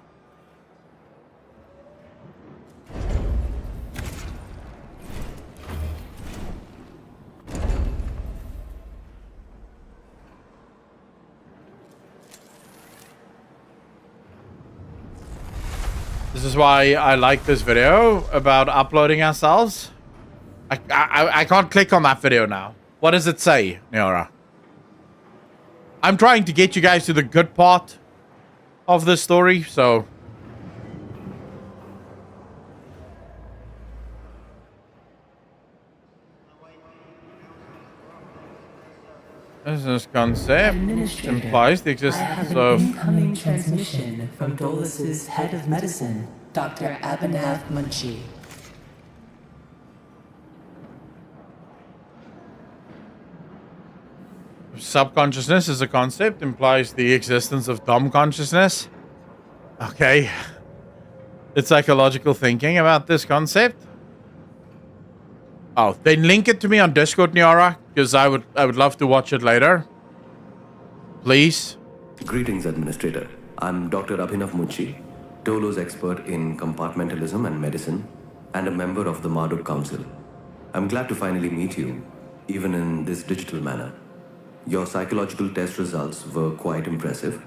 This is why I like this video about uploading ourselves. I can't click on that video now. What does it say, Niora? I'm trying to get you guys to the good part of this story, so... Business concept implies the existence of... incoming transmission from Dolus's head of medicine, Dr. Abhinav Munshi. Subconsciousness as a concept implies the existence of dumb consciousness. Okay. It's psychological thinking about this concept. Oh, then link it to me on Discord, Niara, because I would love to watch it later. Please. Greetings, Administrator. I'm Dr. Abhinav Munshi, Dolo's expert in compartmentalism and medicine, and a member of the Marduk Council. I'm glad to finally meet you, even in this digital manner. Your psychological test results were quite impressive.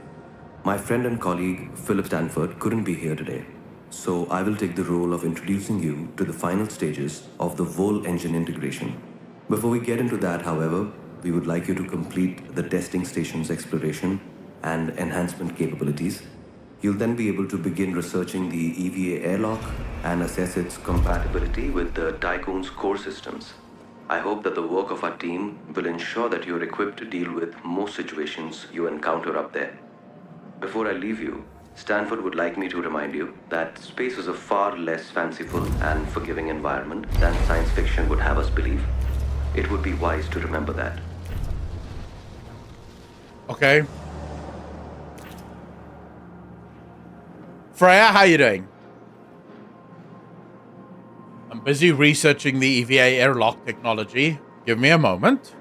My friend and colleague, Philip Stanford, couldn't be here today, so I will take the role of introducing you to the final stages of the Vol engine integration. Before we get into that, however, we would like you to complete the testing station's exploration and enhancement capabilities. You'll then be able to begin researching the EVA airlock and assess its compatibility with the Tycoon's core systems. I hope that the work of our team will ensure that you're equipped to deal with most situations you encounter up there. Before I leave you, Stanford would like me to remind you that space is a far less fanciful and forgiving environment than science fiction would have us believe. It would be wise to remember that. Okay. Freya, how you doing? I'm busy researching the EVA airlock technology. Give me a moment.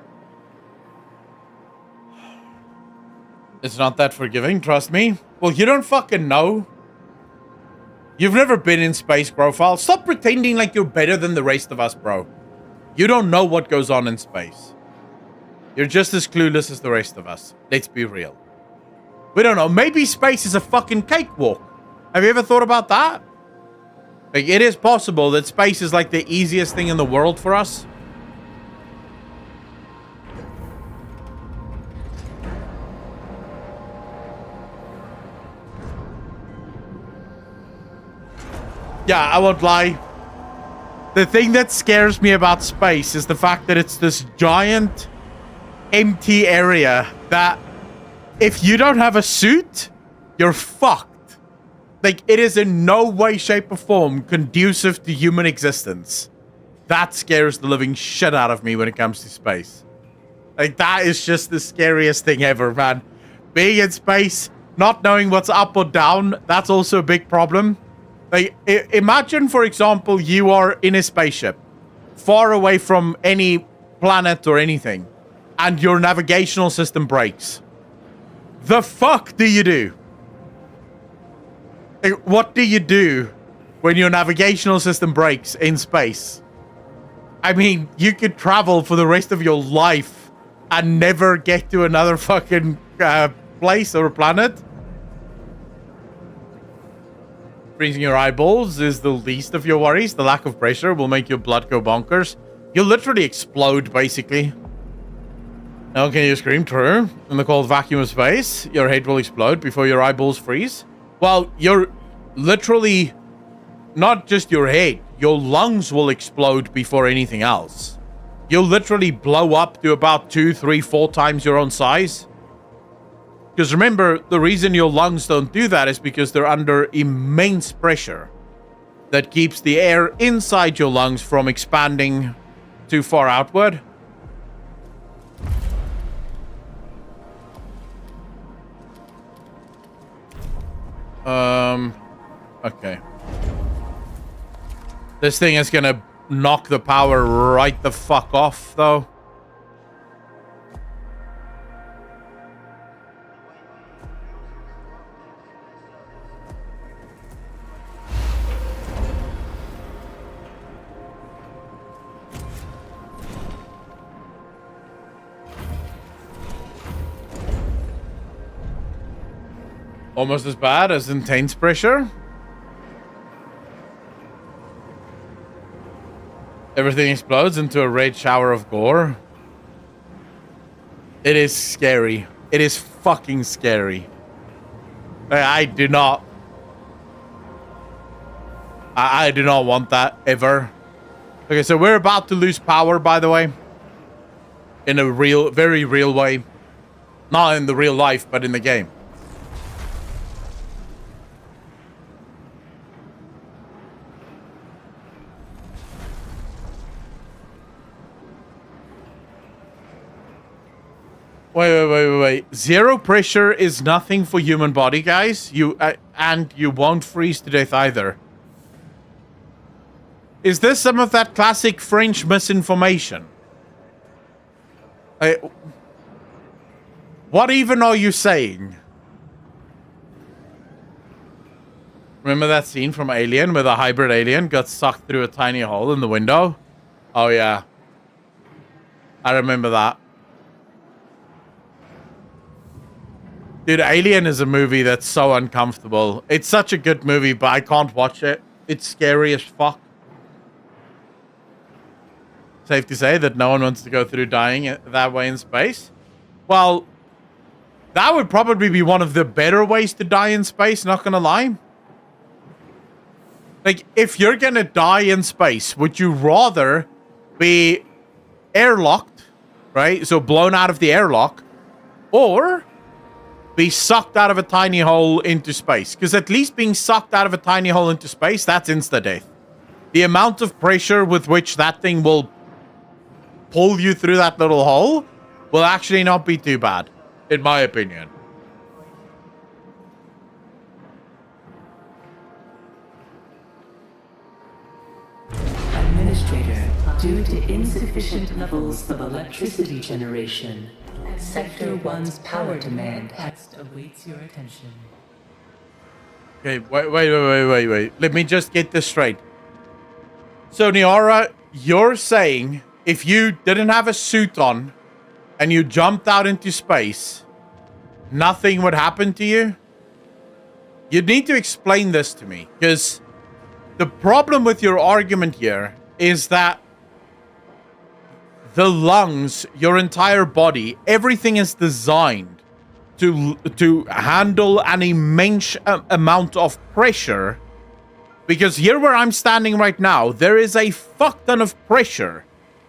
It's not that forgiving, trust me. Well, you don't fucking know. You've never been in space, Grofile. Stop pretending like you're better than the rest of us, bro. You don't know what goes on in space. You're just as clueless as the rest of us. Let's be real. We don't know. Maybe space is a fucking cakewalk. Have you ever thought about that? Like, it is possible that space is like the easiest thing in the world for us. Yeah, I won't lie. The thing that scares me about space is the fact that it's this giant, empty area that if you don't have a suit, you're fucked. Like, it is in no way, shape, or form conducive to human existence. That scares the living shit out of me when it comes to space. Like, that is just the scariest thing ever, man. Being in space, not knowing what's up or down, that's also a big problem. Like, imagine, for example, you are in a spaceship, far away from any planet or anything, and your navigational system breaks. The fuck do you do? Like, what do you do when your navigational system breaks in space? I mean, you could travel for the rest of your life and never get to another fucking place or planet. Freezing your eyeballs is the least of your worries. The lack of pressure will make your blood go bonkers. You'll literally explode, basically. Now, can you scream? True. In the cold vacuum of space, your head will explode before your eyeballs freeze. Well, you're literally... not just your head. Your lungs will explode before anything else. You'll literally blow up to about 2, 3, 4 times your own size. Because remember, the reason your lungs don't do that is because they're under immense pressure that keeps the air inside your lungs from expanding too far outward. Okay. This thing is gonna knock the power right the fuck off, though. Almost as bad as intense pressure. Everything explodes into a red shower of gore. It is scary. It is fucking scary. I do not want that ever. Okay, so we're about to lose power, by the way. In a real, very real way. Not in the real life, but in the game. Wait. Zero pressure is nothing for human body, guys. And you won't freeze to death either. Is this some of that classic French misinformation? What even are you saying? Remember that scene from Alien where the hybrid alien got sucked through a tiny hole in the window? Oh, yeah. I remember that. Dude, Alien is a movie that's so uncomfortable. It's such a good movie, but I can't watch it. It's scary as fuck. Safe to say that no one wants to go through dying that way in space. Well, that would probably be one of the better ways to die in space, not gonna lie. Like, if you're gonna die in space, would you rather be airlocked, right? So blown out of the airlock, or be sucked out of a tiny hole into space. Because at least being sucked out of a tiny hole into space, that's insta-death. The amount of pressure with which that thing will pull you through that little hole will actually not be too bad, in my opinion. Administrator, due to insufficient levels of electricity generation, Sector 1's power demand awaits your attention. Okay, wait. Let me just get this straight. So, Niara, you're saying if you didn't have a suit on and you jumped out into space, nothing would happen to you? You need to explain this to me, because the problem with your argument here is that the lungs, your entire body, everything is designed to handle an immense amount of pressure. Because here where I'm standing right now, there is a fuck ton of pressure,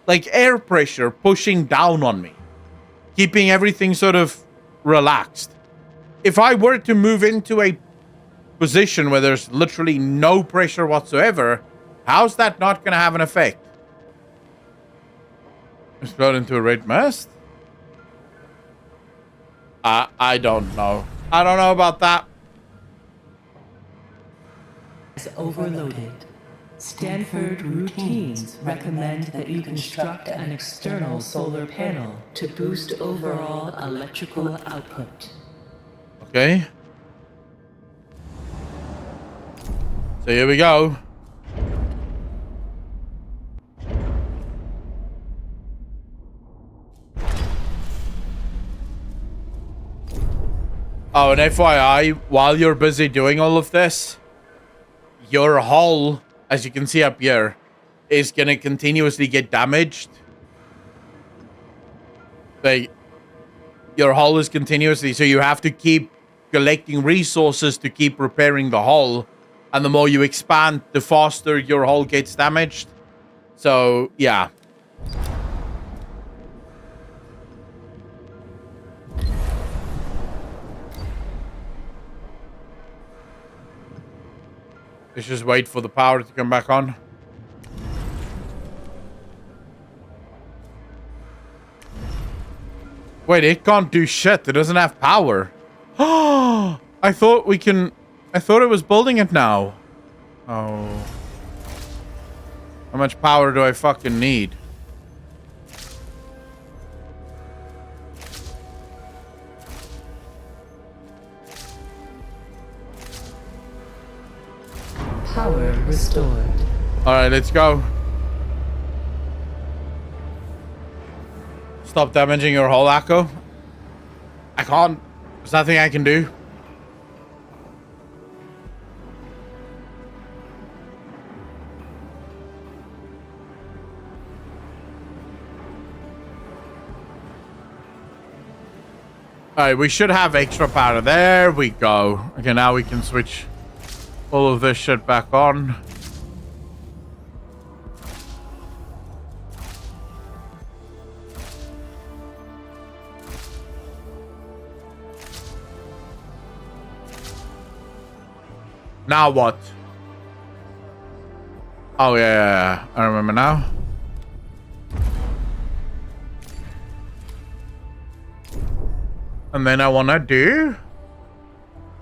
like air pressure pushing down on me, keeping everything sort of relaxed. If I were to move into a position where there's literally no pressure whatsoever, how's that not going to have an effect? Explode into a red mist? I don't know. I don't know about that. Is overloaded. Stanford routines recommend that you construct an external solar panel to boost overall electrical output. Okay. So here we go. Oh, and FYI, while you're busy doing all of this, your hull, as you can see up here, is going to continuously get damaged. Like, your hull is continuously, so you have to keep collecting resources to keep repairing the hull. And the more you expand, the faster your hull gets damaged. So, yeah. Let's just wait for the power to come back on. Wait, it can't do shit. It doesn't have power. Oh, I thought it was building it now. Oh. How much power do I fucking need? Power restored. Alright, let's go. Stop damaging your hull, Akko. I can't. There's nothing I can do. Alright, we should have extra power. There we go. Okay, now we can switch all of this shit back on. Now what? Oh yeah, I remember now. And then I wanna do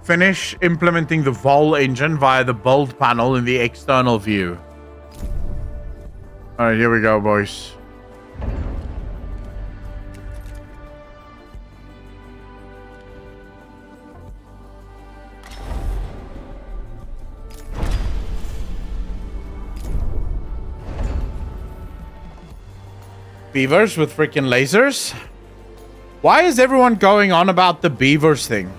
finish implementing the Vol engine via the build panel in the external view. Alright, here we go, boys. Beavers with freaking lasers? Why is everyone going on about the beavers thing?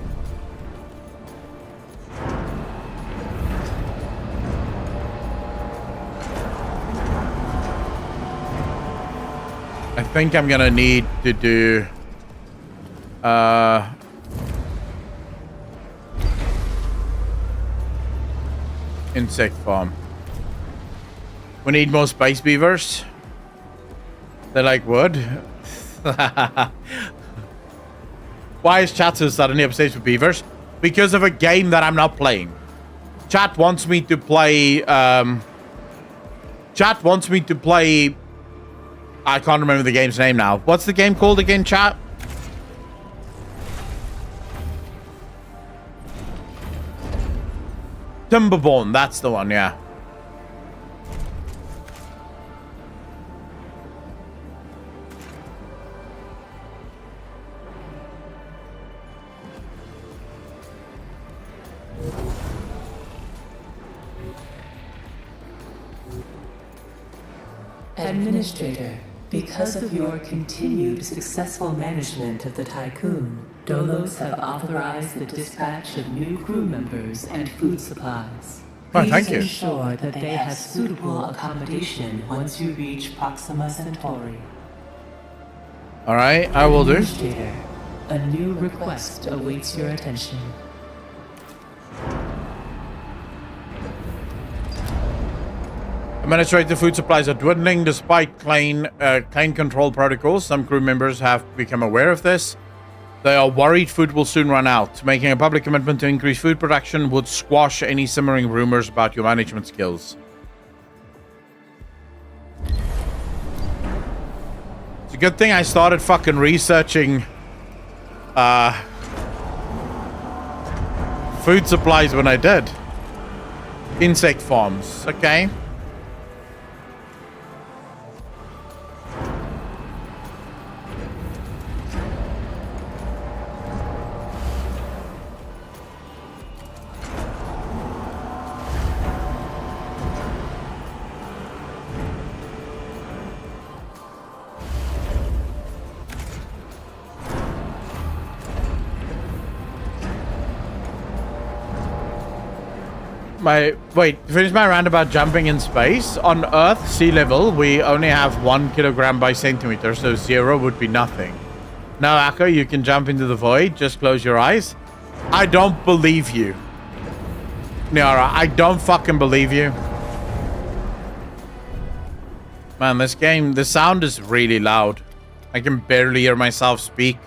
I think I'm gonna need to do insect farm. We need more space beavers. They like wood. Why is chat so suddenly obsessed with beavers? Because of a game that I'm not playing. Chat wants me to play. Chat wants me to play. I can't remember the game's name now. What's the game called again, chat? Timberborn, that's the one, yeah. Administrator, because of your continued successful management of the Tycoon, Dolos have authorized the dispatch of new crew members and food supplies. Oh, thank Please you. ensure that they have suitable accommodation once you reach Proxima Centauri. All right, I will do. Administrator, a new request awaits your attention. Administrator, food supplies are dwindling despite clean control protocols. Some crew members have become aware of this. They are worried food will soon run out. Making a public commitment to increase food production would squash any simmering rumors about your management skills. It's a good thing I started fucking researching food supplies when I did. Insect farms, okay. Finish my rant about jumping in space. On Earth, sea level, we only have 1 kilogram by centimeter, so 0 would be nothing. Now, Akko, you can jump into the void. Just close your eyes. I don't believe you. Niara, I don't fucking believe you. Man, this game, the sound is really loud. I can barely hear myself speak.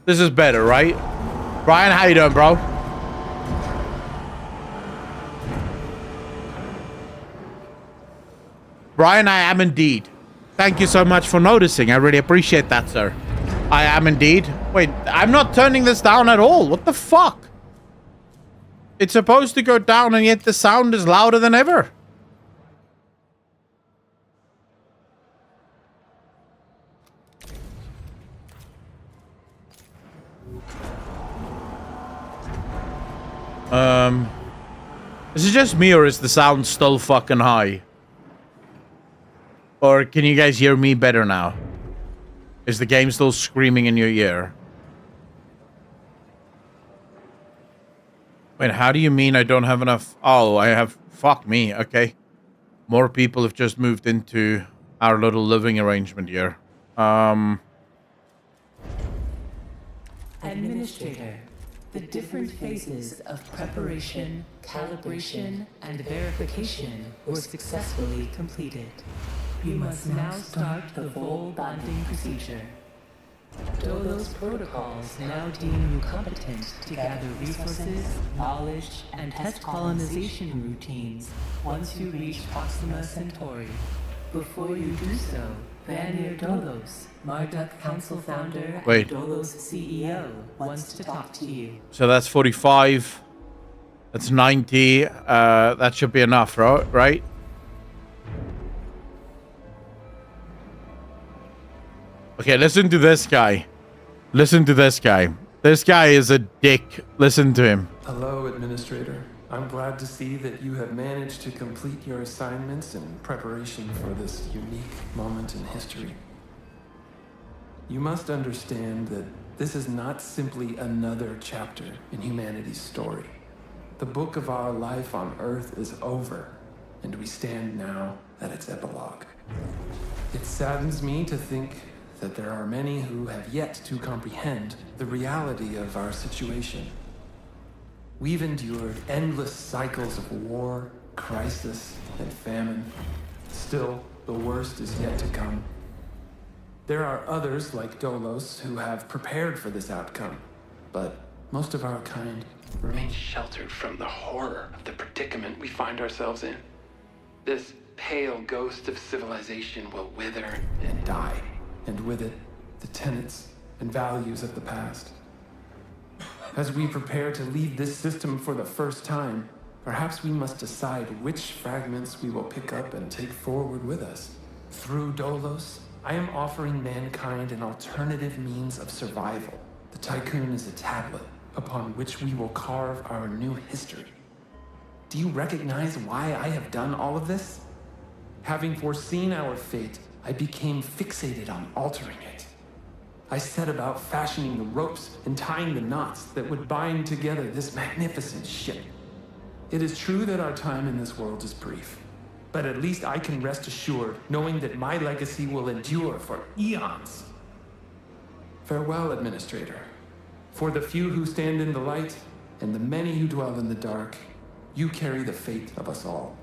This is better, right? Brian, how you doing, bro? Brian, I am indeed. Thank you so much for noticing. I really appreciate that, sir. I am indeed. Wait, I'm not turning this down at all. What the fuck? It's supposed to go down, and yet the sound is louder than ever. Is it just me, or is the sound still fucking high? Or can you guys hear me better now? Is the game still screaming in your ear? Wait, how do you mean I don't have enough? Oh, I have... Fuck me, okay. More people have just moved into our little living arrangement here. Administrator, the different phases of preparation, calibration, and verification were successfully completed. You must now start the full bonding procedure. Dolos protocols now deem you competent to gather resources, knowledge, and test colonization routines once you reach Proxima Centauri. Before you do so, Vanir Dolos, Marduk Council founder and Dolos CEO, wants to talk to you. So that's 45. That's 90. That should be enough, right? Okay, listen to this guy. Listen to this guy. This guy is a dick. Listen to him. Hello, Administrator. I'm glad to see that you have managed to complete your assignments in preparation for this unique moment in history. You must understand that this is not simply another chapter in humanity's story. The book of our life on Earth is over, and we stand now at its epilogue. It saddens me to think that there are many who have yet to comprehend the reality of our situation. We've endured endless cycles of war, crisis, and famine. Still, the worst is yet to come. There are others, like Dolos, who have prepared for this outcome, but most of our kind remain sheltered from the horror of the predicament we find ourselves in. This pale ghost of civilization will wither and die, and with it, the tenets and values of the past. As we prepare to leave this system for the first time, perhaps we must decide which fragments we will pick up and take forward with us. Through Dolos, I am offering mankind an alternative means of survival. The Tycoon is a tablet upon which we will carve our new history. Do you recognize why I have done all of this? Having foreseen our fate, I became fixated on altering it. I set about fashioning the ropes and tying the knots that would bind together this magnificent ship. It is true that our time in this world is brief, but at least I can rest assured knowing that my legacy will endure for eons. Farewell, Administrator. For the few who stand in the light and the many who dwell in the dark, you carry the fate of us all.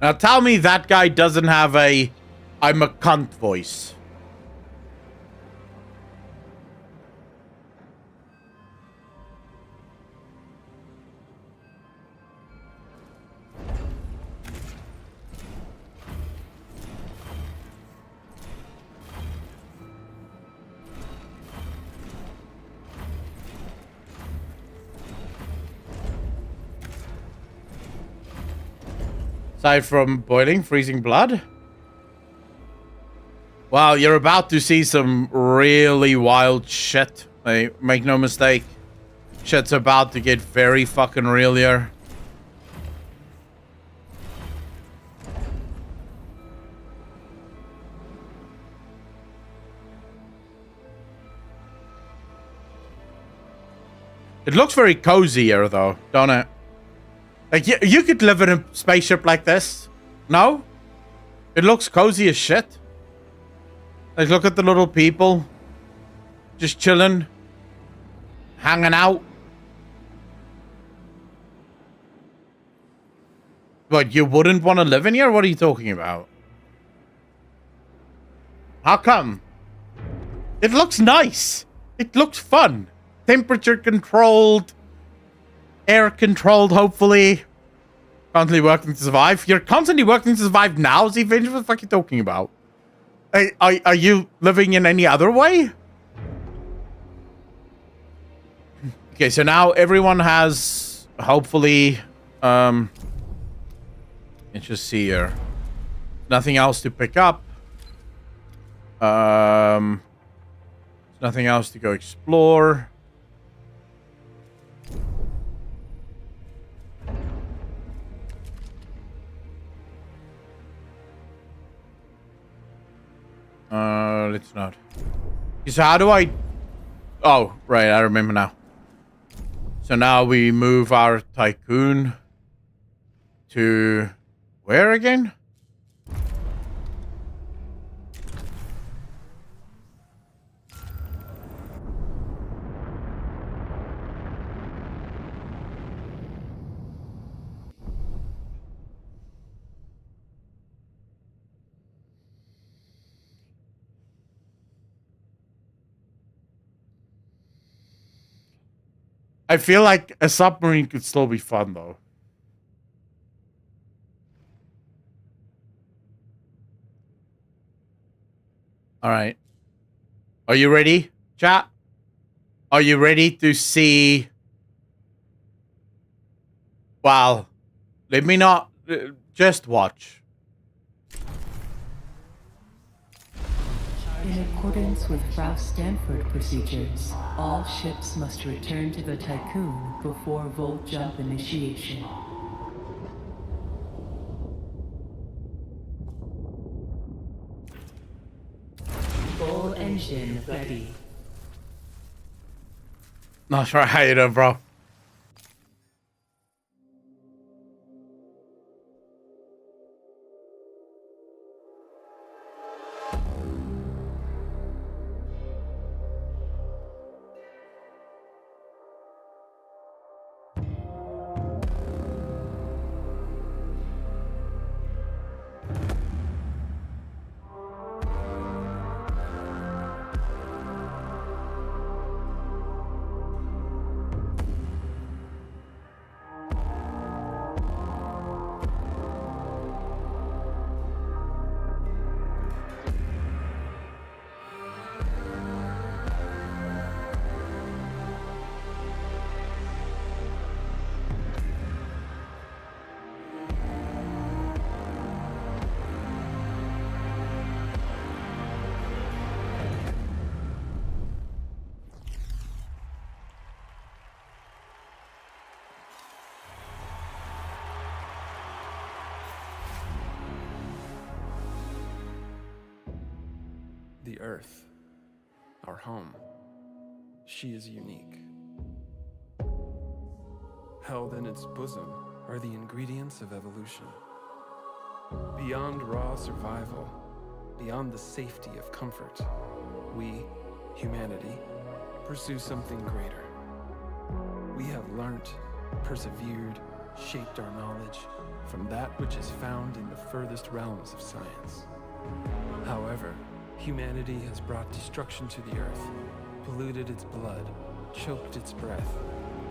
Now tell me that guy doesn't have a "I'm a cunt" voice. Aside from boiling, freezing blood. Wow, you're about to see some really wild shit. Make no mistake. Shit's about to get very fucking real here. It looks very cozy here, though, don't it? Like, you could live in a spaceship like this. No? It looks cozy as shit. Like, look at the little people. Just chilling. Hanging out. But you wouldn't want to live in here? What are you talking about? How come? It looks nice. It looks fun. Temperature controlled. Air controlled, hopefully. Constantly working to survive. You're constantly working to survive now, Zvinch? What the fuck are you talking about? Are you living in any other way? Okay, so now everyone has, hopefully, let's just see here. Nothing else to pick up. Nothing else to go explore. Let's not. So how do I... Oh, right, I remember now. So now we move our Tycoon to... Where again? I feel like a submarine could still be fun, though. All right. Are you ready, chat? Are you ready to see... Well, let me not... just watch. In accordance with Ralph Stanford procedures, all ships must return to the Tycoon before volt jump initiation. Full engine ready. Not sure how you doing, bro. the Earth, our home. She is unique. Held in its bosom are the ingredients of evolution. Beyond raw survival, beyond the safety of comfort, we, humanity, pursue something greater. We have learnt, persevered, shaped our knowledge from that which is found in the furthest realms of science. However, humanity has brought destruction to the earth, polluted its blood, choked its breath.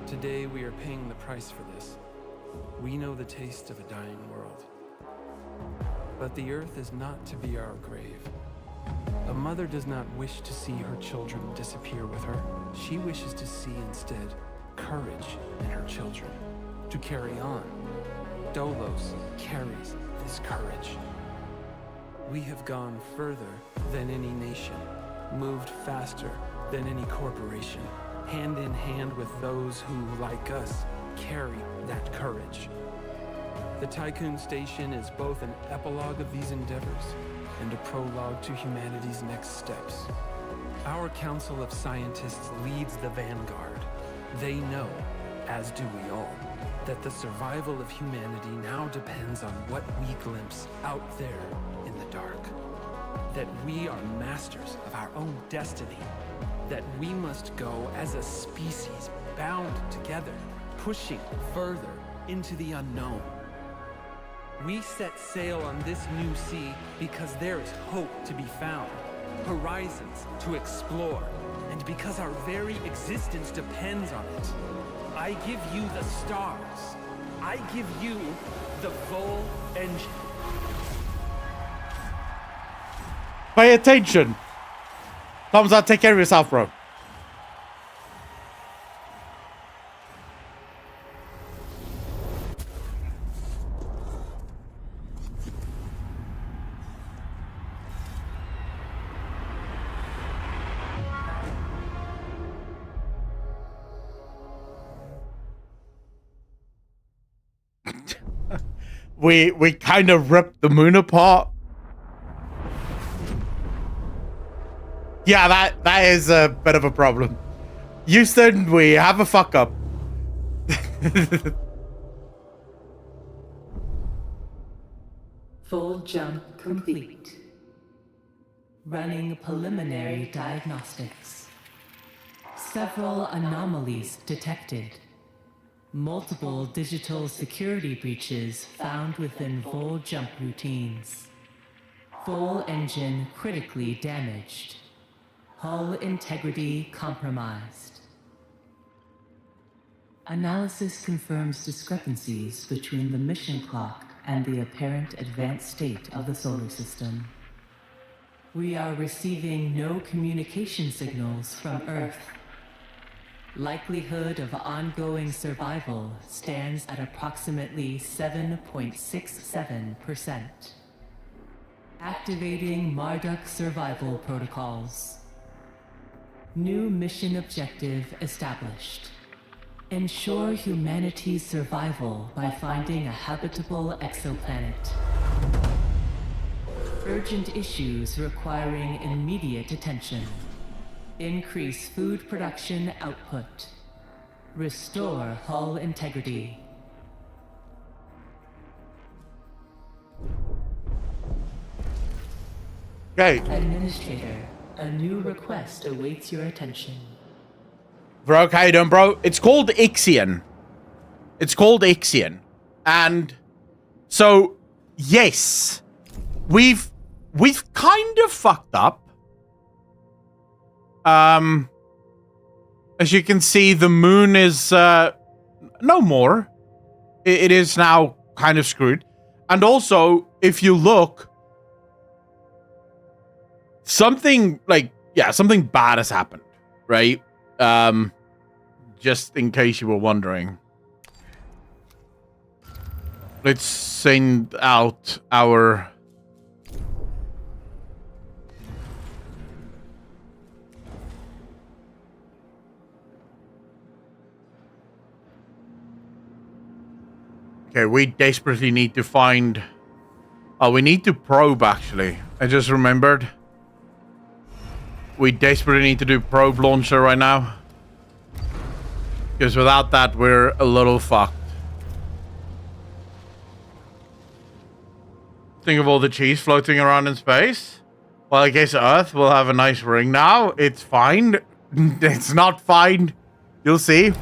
Today we are paying the price for this. We know the taste of a dying world. But the earth is not to be our grave. A mother does not wish to see her children disappear with her. She wishes to see instead courage in her children, to carry on. Dolos carries this courage. We have gone further than any nation, moved faster than any corporation, hand in hand with those who, like us, carry that courage. The Tycoon Station is both an epilogue of these endeavors and a prologue to humanity's next steps. Our Council of Scientists leads the vanguard. They know, as do we all, that the survival of humanity now depends on what we glimpse out there in the dark. That we are masters of our own destiny. That we must go as a species bound together, pushing further into the unknown. We set sail on this new sea because there is hope to be found, horizons to explore, and because our very existence depends on it. I give you the stars. I give you the full engine. Pay attention. Thumbs up, take care of yourself, bro. We kind of ripped the moon apart. Yeah, that is a bit of a problem. Houston, we have a fuck up. Full jump complete. Running preliminary diagnostics. Several anomalies detected. Multiple digital security breaches found within full jump routines. Full engine critically damaged. Hull integrity compromised. Analysis confirms discrepancies between the mission clock and the apparent advanced state of the solar system. We are receiving no communication signals from Earth. Likelihood of ongoing survival stands at approximately 7.67%. Activating Marduk survival protocols. New mission objective established. Ensure humanity's survival by finding a habitable exoplanet. Urgent issues requiring immediate attention. Increase food production output. Restore hull integrity. Okay. Administrator, a new request awaits your attention. Bro, how you doing, bro? It's called Ixion. It's called Ixion. And so, yes, we've kind of fucked up. As you can see, the moon is no more. It is now kind of screwed. And also, if you look, something bad has happened, right? Just in case you were wondering. Let's send out our... Okay, we desperately need to find... Oh, we need to probe, actually. I just remembered. we desperately need to do probe launcher right now. Because without that, we're a little fucked. Think of all the cheese floating around in space. Well, I guess Earth will have a nice ring now. It's fine. It's not fine. You'll see.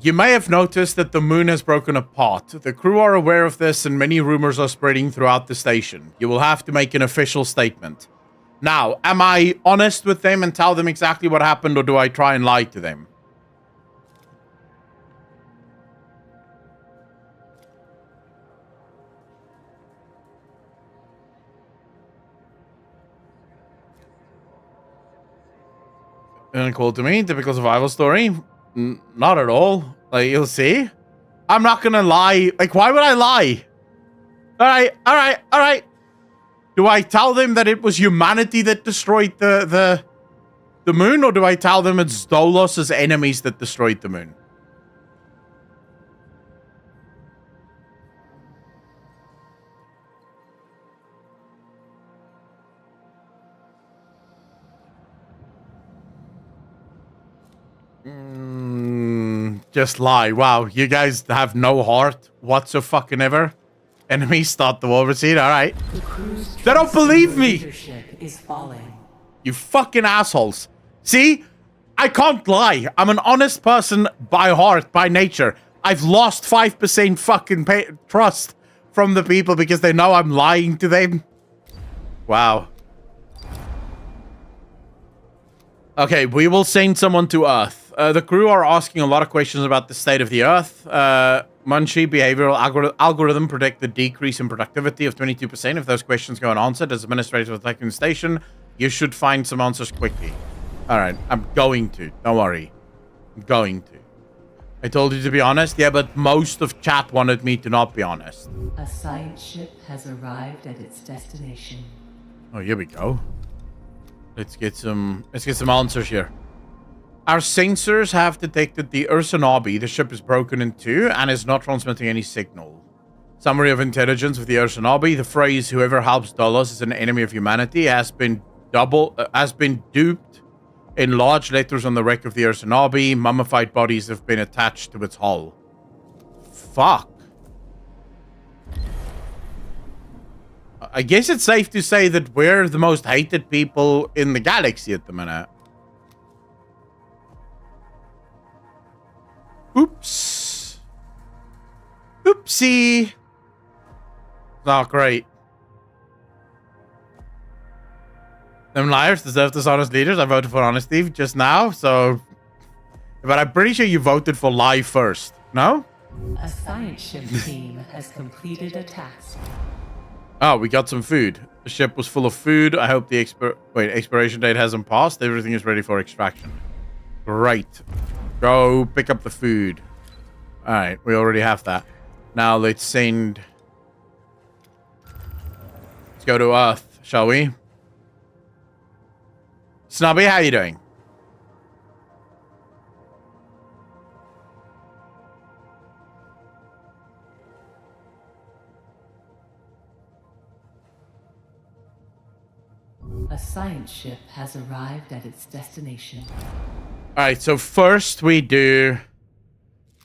You may have noticed that the moon has broken apart. The crew are aware of this and many rumors are spreading throughout the station. You will have to make an official statement. Now, am I honest with them and tell them exactly what happened, or do I try and lie to them? Cool to me, typical survival story. Not at all. Like, you'll see. I'm not gonna lie. Like, why would I lie? Alright. Do I tell them that it was humanity that destroyed the moon, or do I tell them it's Dolos' enemies that destroyed the moon? Just lie. Wow, you guys have no heart whatsoever. Enemies start the overseed. All right. They don't believe me. Is falling. You fucking assholes. See? I can't lie. I'm an honest person by heart, by nature. I've lost 5% fucking trust from the people because they know I'm lying to them. Wow. Okay, we will send someone to Earth. The crew are asking a lot of questions about the state of the Earth. Munchie behavioral algorithm predict the decrease in productivity of 22%. If those questions go unanswered as administrator of the Tycoon Station, you should find some answers quickly. Alright, I'm going to. Don't worry. I'm going to. I told you to be honest. Yeah, but most of chat wanted me to not be honest. A science ship has arrived at its destination. Oh, here we go. Let's get some answers here. Our sensors have detected the Ursunabi. The ship is broken in two and is not transmitting any signal. Summary of intelligence of the Ursunabi. The phrase "whoever helps Dolos is an enemy of humanity" has been duped in large letters on the wreck of the Ursunabi. Mummified bodies have been attached to its hull. Fuck. I guess it's safe to say that we're the most hated people in the galaxy at the minute. Oops. Oopsie. Not great. Them liars deserve dishonest leaders. I voted for honesty just now, so... But I'm pretty sure you voted for lie first. No? A science ship team has completed a task. Oh, we got some food. The ship was full of food. I hope the expiration date hasn't passed. Everything is ready for extraction. Great. Go pick up the food. Alright, we already have that. Now let's send... Let's go to Earth, shall we? Snobby, how you doing? A science ship has arrived at its destination. Alright, so first we do...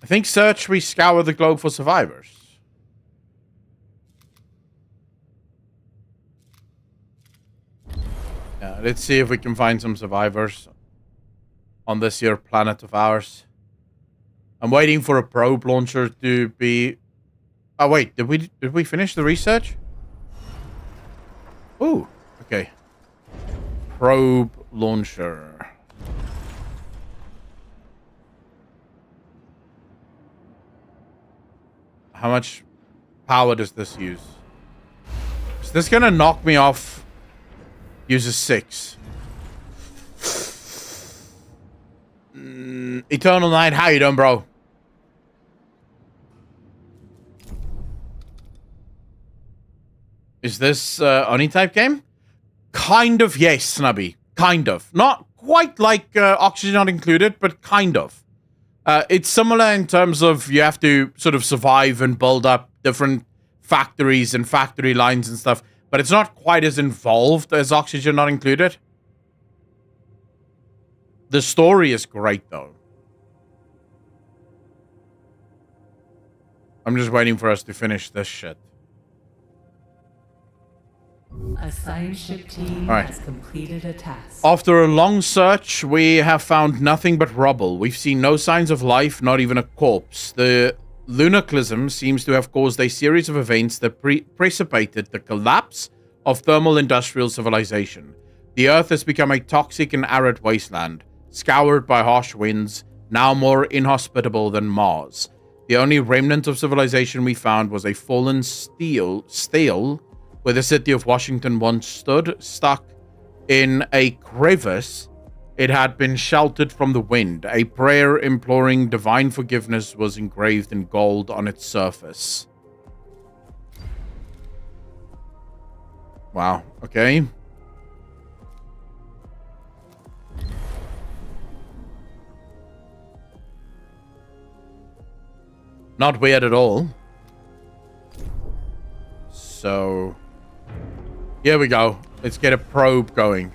I think search, we scour the globe for survivors. Yeah, let's see if we can find some survivors on this here planet of ours. I'm waiting for a probe launcher to be... Oh wait, did we finish the research? Ooh, okay. Probe launcher. How much power does this use? Is this gonna knock me off? Uses 6. Eternal Night, how you doing, bro? Is this Oni type game? Kind of, yes, Snubby. Kind of. Not quite like Oxygen Not Included, but kind of. It's similar in terms of you have to sort of survive and build up different factories and factory lines and stuff. but it's not quite as involved as Oxygen Not Included. The story is great, though. I'm just waiting for us to finish this shit. A science ship team has completed a task. After a long search, we have found nothing but rubble. We've seen no signs of life, not even a corpse. The lunaclism seems to have caused a series of events that precipitated the collapse of thermal industrial civilization. The Earth has become a toxic and arid wasteland, scoured by harsh winds, now more inhospitable than Mars. The only remnant of civilization we found was a fallen stele where the city of Washington once stood, stuck in a crevice. It had been sheltered from the wind. A prayer imploring divine forgiveness was engraved in gold on its surface. Wow, okay. Not weird at all. So, here we go. Let's get a probe going.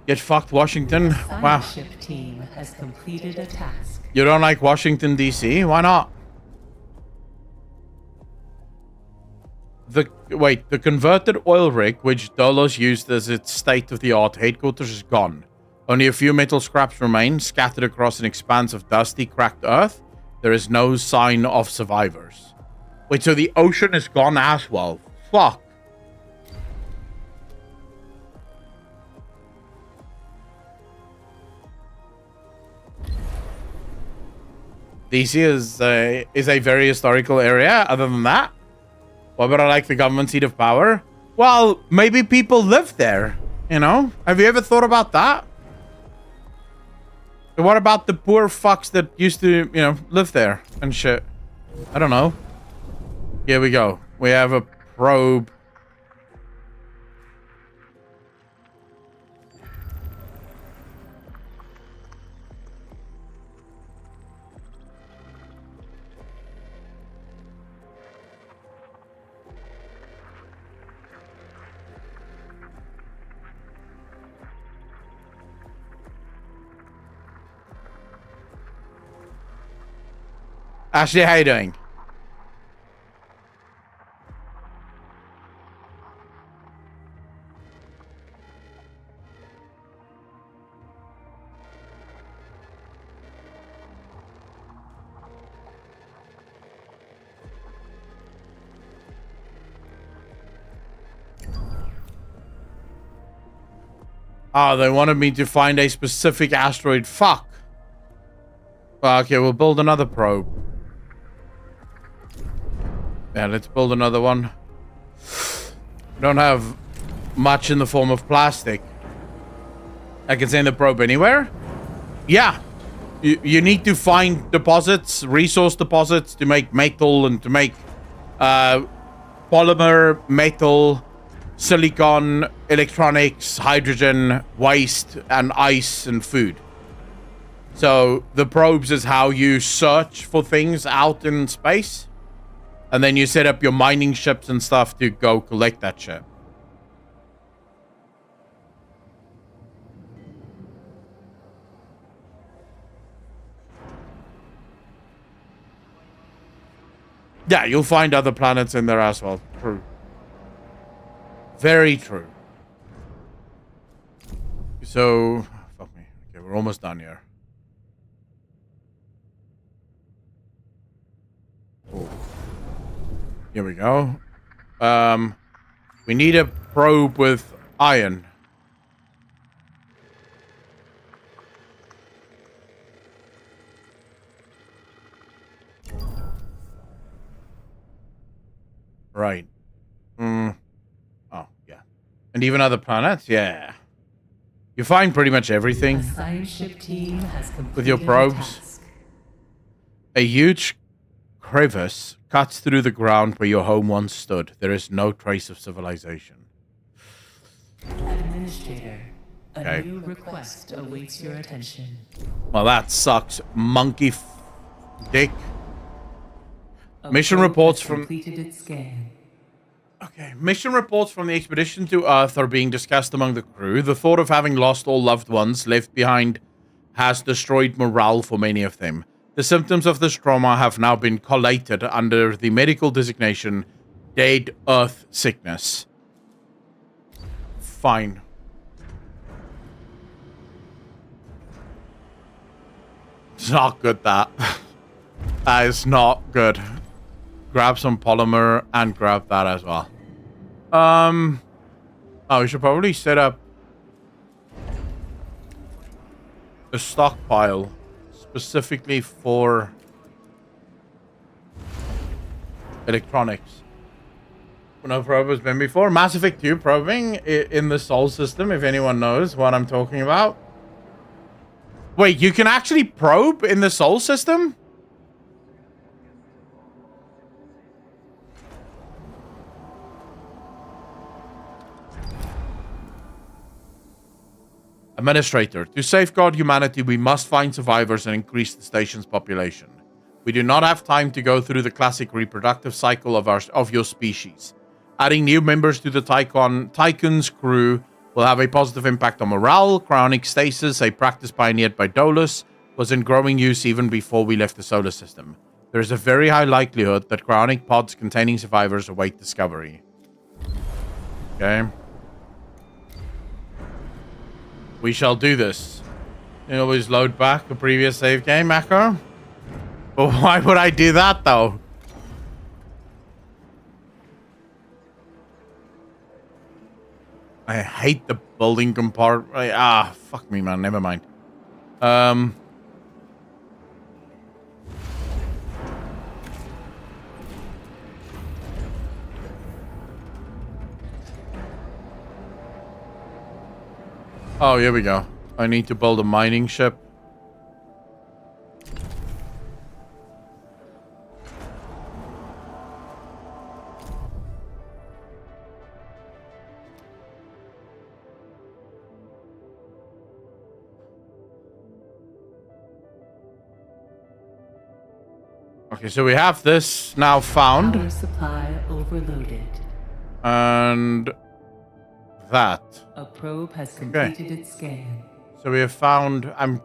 Get fucked, Washington. Wow. Ship team has completed a task. You don't like Washington, D.C.? Why not? The converted oil rig, which Dolos used as its state-of-the-art headquarters, is gone. Only a few metal scraps remain, scattered across an expanse of dusty, cracked earth. There is no sign of survivors. Wait, so the ocean is gone as well? Fuck. DC is a very historical area. Other than that, why would I like the government seat of power? Well, maybe people live there, you know? Have you ever thought about that? What about the poor fucks that used to, you know, live there and shit? I don't know. Here we go. We have a probe. Ashley, how you doing? Oh, they wanted me to find a specific asteroid. Fuck. Well, okay, we'll build another probe. Yeah, let's build another one. We don't have much in the form of plastic. I can send the probe anywhere? Yeah. You need to find deposits, resource deposits, to make metal and to make polymer, metal, silicon, electronics, hydrogen, waste, and ice and food. So the probes is how you search for things out in space. And then you set up your mining ships and stuff to go collect that shit. Yeah, you'll find other planets in there as well. True. Very true. So, fuck me. Okay, we're almost done here. Oh. Here we go. We need a probe with iron. Right. Oh, yeah. And even other planets? Yeah. You find pretty much everything Science ship team has with your probes. A huge crevice cuts through the ground where your home once stood. There is no trace of civilization. Administrator, Okay. a new request awaits your attention. Well, that sucks, monkey dick. A Mission probe reports has from... completed its scan. Okay. Mission reports from the expedition to Earth are being discussed among the crew. The thought of having lost all loved ones left behind has destroyed morale for many of them. The symptoms of this trauma have now been collated under the medical designation Dead Earth Sickness. Fine. It's not good, that. That is not good. Grab some polymer and grab that as well. Oh, we should probably set up a stockpile specifically for electronics. No probe has been before. Mass Effect 2 probing in the Sol system, if anyone knows what I'm talking about. Wait, you can actually probe in the Sol system? Administrator, to safeguard humanity, we must find survivors and increase the station's population. We do not have time to go through the classic reproductive cycle of your species. Adding new members to the Tycoon's crew will have a positive impact on morale. Cryonic stasis, a practice pioneered by Dolus, was in growing use even before we left the solar system. There is a very high likelihood that cryonic pods containing survivors await discovery. Okay. We shall do this. You always load back a previous save game, Mako? But why would I do that, though? I hate the building compartment. Fuck me, man. Never mind. Oh, here we go. I need to build a mining ship. Okay, so we have this now found. Power supply overloaded. And that. A probe has completed its scan. So we have found. I'm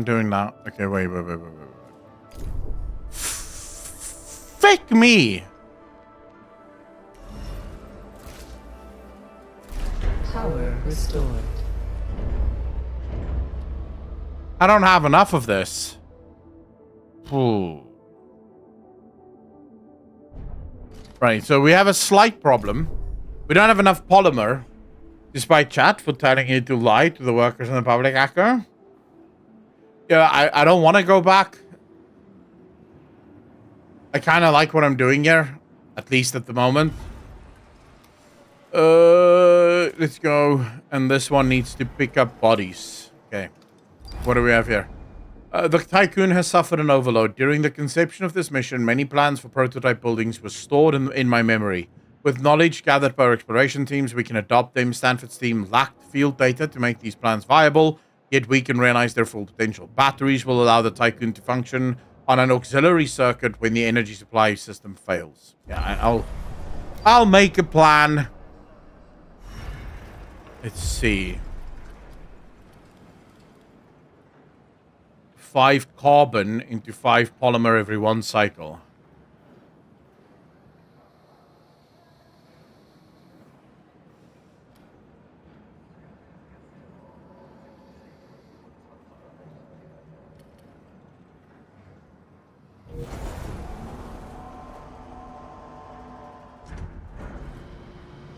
doing that. Okay, wait. Frick me! Power restored. I don't have enough of this. Ooh. Right, so we have a slight problem. We don't have enough polymer. Despite chat for telling you to lie to the workers in the public hacker. Yeah, I don't want to go back. I kind of like what I'm doing here. At least at the moment. Let's go. And this one needs to pick up bodies. Okay. What do we have here? The Tycoon has suffered an overload. During the conception of this mission, many plans for prototype buildings were stored in my memory. With knowledge gathered by our exploration teams, we can adopt them. Stanford's team lacked field data to make these plans viable, yet we can realize their full potential. Batteries will allow the Tycoon to function on an auxiliary circuit when the energy supply system fails. Yeah, I'll make a plan. Let's see. 5 carbon into 5 polymer every 1 cycle.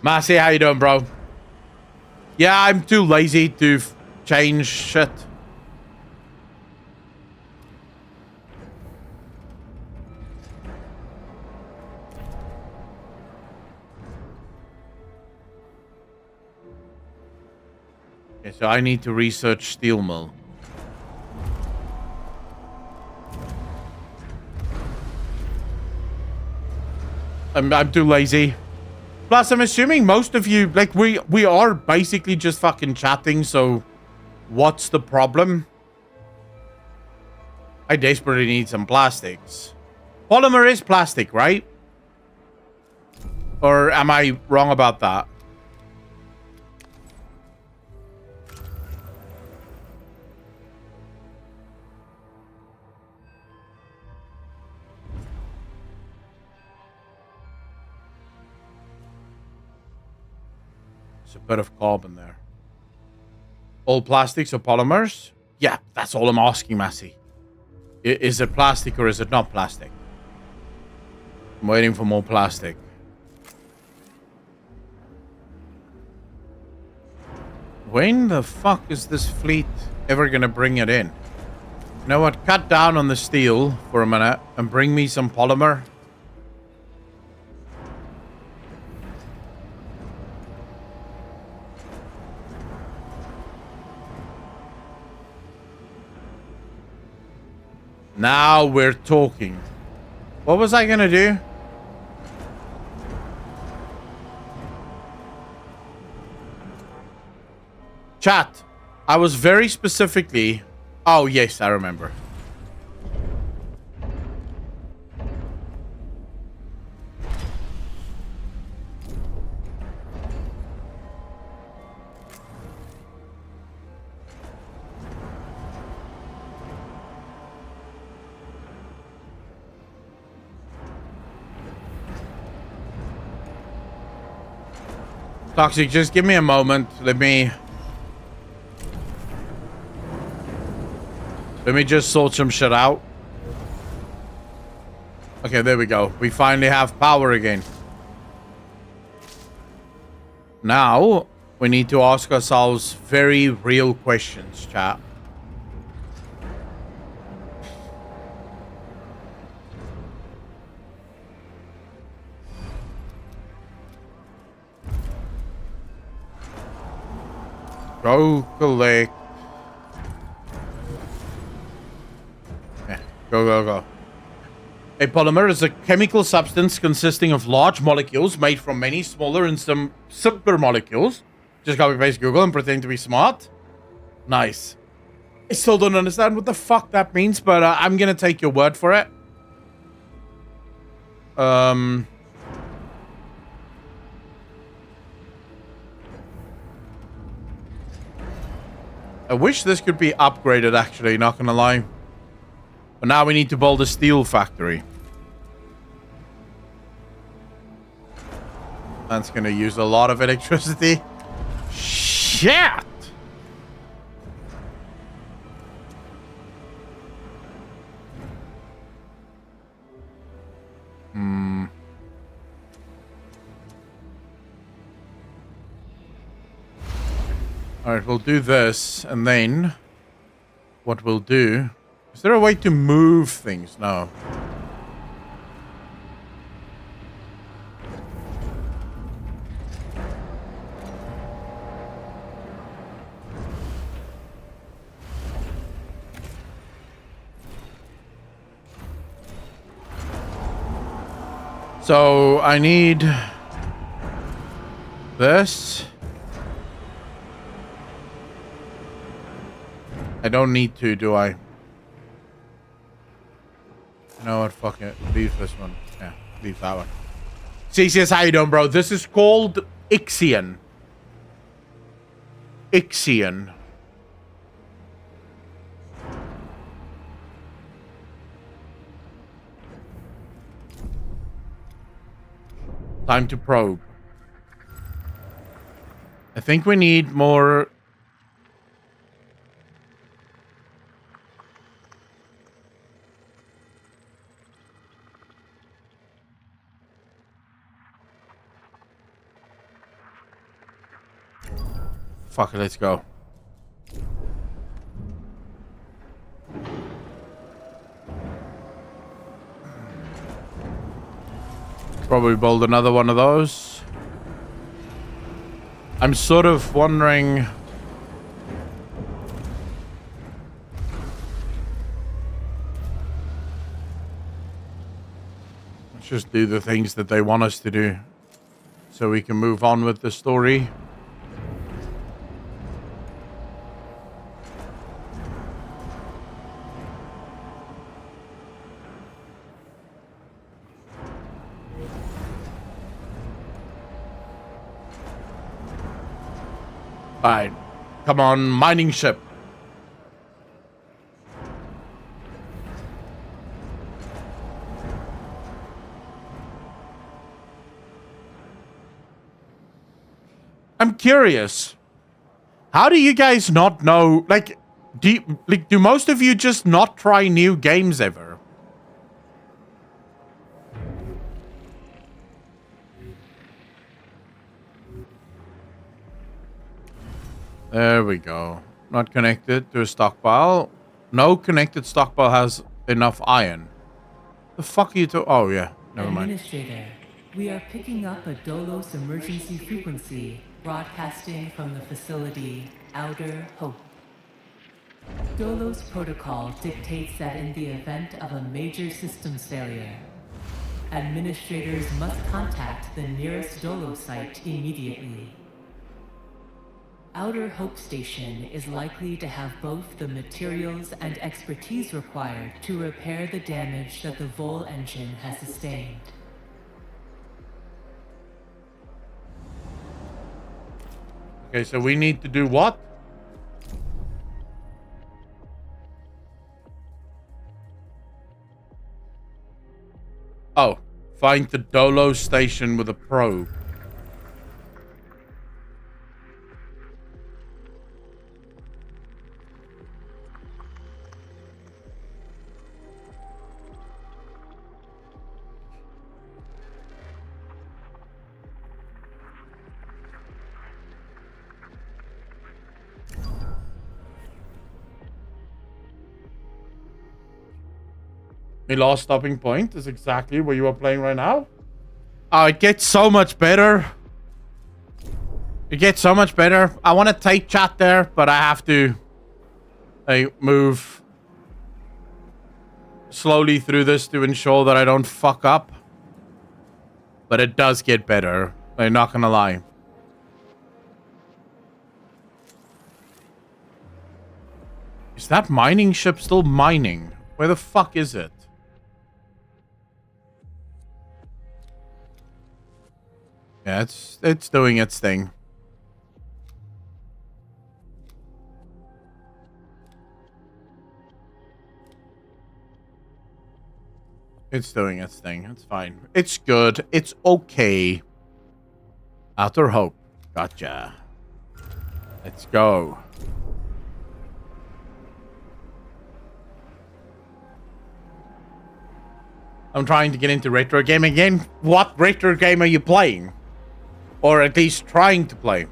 Massey, how you doing, bro? Yeah, I'm too lazy to change shit. Okay, so I need to research steel mill. I'm too lazy. Plus, I'm assuming most of you, like, we are basically just fucking chatting, so what's the problem? I desperately need some plastics. Polymer is plastic, right? Or am I wrong about that? A bit of carbon there. All plastics or polymers? Yeah, that's all I'm asking, Massey. Is it plastic or is it not plastic? I'm waiting for more plastic. When the fuck is this fleet ever gonna bring it in? You know what? Cut down on the steel for a minute and bring me some polymer. Now we're talking. What was I gonna do? Chat. I was very specifically... Oh, yes, I remember. Toxic, just give me a moment. Let me just sort some shit out. Okay, there we go. We finally have power again. Now, we need to ask ourselves very real questions, chat. Go collect. Yeah, go. A polymer is a chemical substance consisting of large molecules made from many smaller and some simpler molecules. Just copy paste Google and pretend to be smart. Nice. I still don't understand what the fuck that means, but I'm gonna take your word for it. I wish this could be upgraded, actually, not gonna lie. But now we need to build a steel factory. That's gonna use a lot of electricity. Shit! Alright, we'll do this, and then what we'll do... Is there a way to move things? No. So, I need this. I don't need to, do I? You know what? Fuck it. Leave this one. Yeah, leave that one. CCS, how you doing, bro? This is called Ixion. Ixion. Time to probe. I think we need more... Fuck it, let's go. Probably build another one of those. I'm sort of wondering... Let's just do the things that they want us to do. so we can move on with the story. Alright, come on, mining ship. I'm curious. How do you guys not know? Like, do most of you just not try new games ever? There we go. Not connected to a stockpile. No connected stockpile has enough iron. The fuck are you to? Oh yeah, never mind. Administrator, we are picking up a Dolos emergency frequency broadcasting from the facility Outer Hope. Dolos protocol dictates that in the event of a major systems failure, administrators must contact the nearest Dolos site immediately. Outer Hope Station is likely to have both the materials and expertise required to repair the damage that the Vol engine has sustained. Okay, so we need to do what? Oh, find the Dolo station with a probe. My last stopping point is exactly where you are playing right now. Oh, it gets so much better. It gets so much better. I want to take chat there, but I have to move slowly through this to ensure that I don't fuck up. But it does get better. I'm not gonna lie. Is that mining ship still mining? Where the fuck is it? Yeah, it's doing its thing. It's doing its thing. It's fine. It's good. It's okay. Outer Hope. Gotcha. Let's go. I'm trying to get into retro gaming again. What retro game are you playing? Or at least trying to play?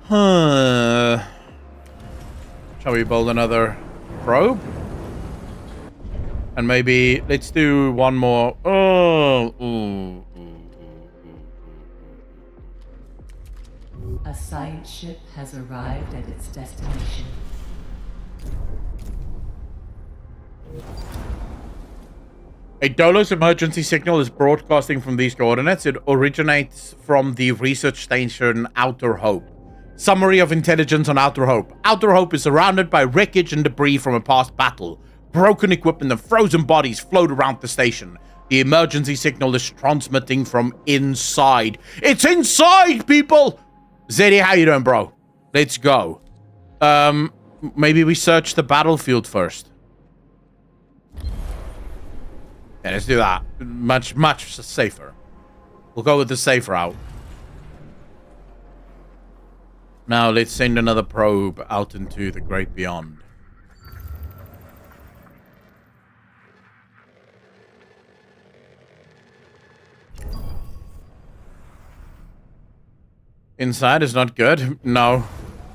Huh. Shall we build another probe? And maybe let's do one more. A science ship has arrived at its destination. A Dolos emergency signal is broadcasting from these coordinates. It originates from the research station Outer Hope. Summary of intelligence on Outer Hope. Outer Hope is surrounded by wreckage and debris from a past battle. Broken equipment and frozen bodies float around the station. The emergency signal is transmitting from inside. It's inside, people! Zeddy, how you doing, bro? Let's go. Maybe we search the battlefield first. Yeah, let's do that. Much safer. We'll go with the safe route. Now let's send another probe out into the great beyond. Inside is not good. No.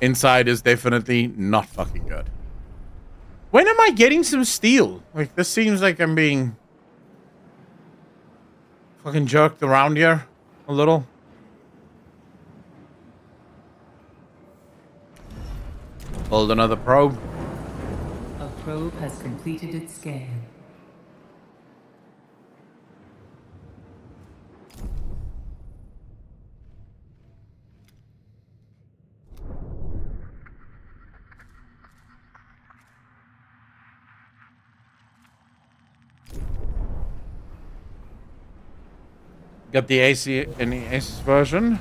Inside is definitely not fucking good. When am I getting some steel? Like, this seems like I'm being fucking jerked around here a little. Hold another probe. A probe has completed its scan. Got the AC and the Aces version.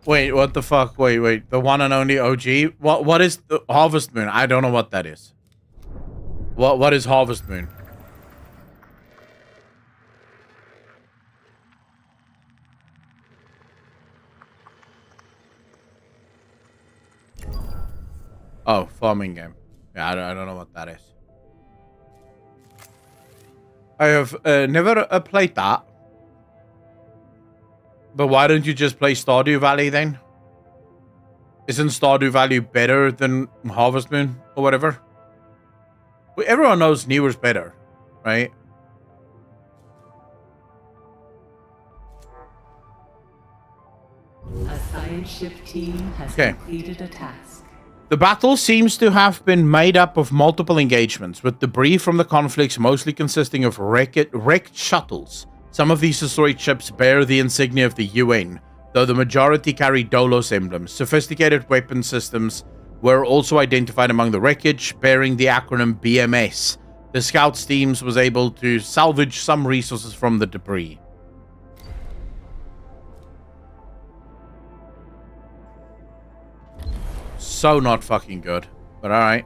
Wait, what the fuck? Wait. The one and only OG? What is the Harvest Moon? I don't know what that is. What is Harvest Moon? Oh, farming game. Yeah, I don't know what that is. I have never played that. But why don't you just play Stardew Valley then? Isn't Stardew Valley better than Harvest Moon or whatever? Well, everyone knows newer's better, right? A science ship team has completed a task. The battle seems to have been made up of multiple engagements, with debris from the conflicts mostly consisting of wrecked shuttles. Some of these destroyed ships bear the insignia of the UN, though the majority carry Dolos emblems. Sophisticated weapon systems were also identified among the wreckage, bearing the acronym BMS. The scouts teams was able to salvage some resources from the debris. So not fucking good, but alright.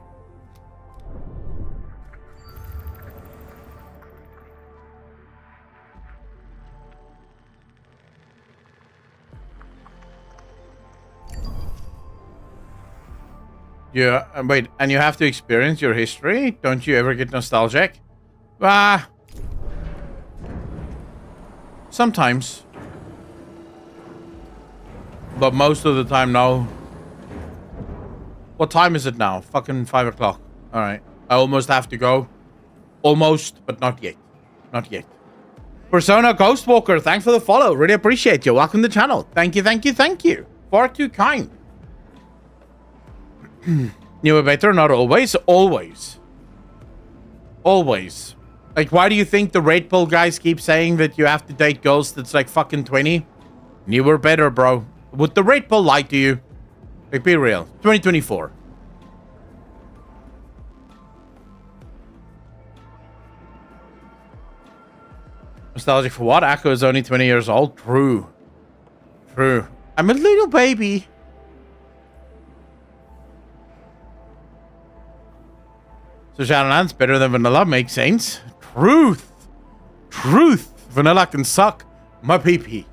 Yeah, wait, and you have to experience your history? Don't you ever get nostalgic? Sometimes. But most of the time, no. What time is it now? Fucking 5 o'clock. Alright. I almost have to go. Almost, but not yet. Not yet. Persona Ghostwalker, thanks for the follow. Really appreciate you. Welcome to the channel. Thank you. Far too kind. Newer better, not always. Always. Like, why do you think the Red Pill guys keep saying that you have to date girls that's like fucking 20? Newer better, bro. Would the Red Pill lie to you? Like, be real. 2024. Nostalgic for what? Akko is only 20 years old. True. I'm a little baby. So Shadowlands better than Vanilla makes sense. Truth. Vanilla can suck my pee-pee.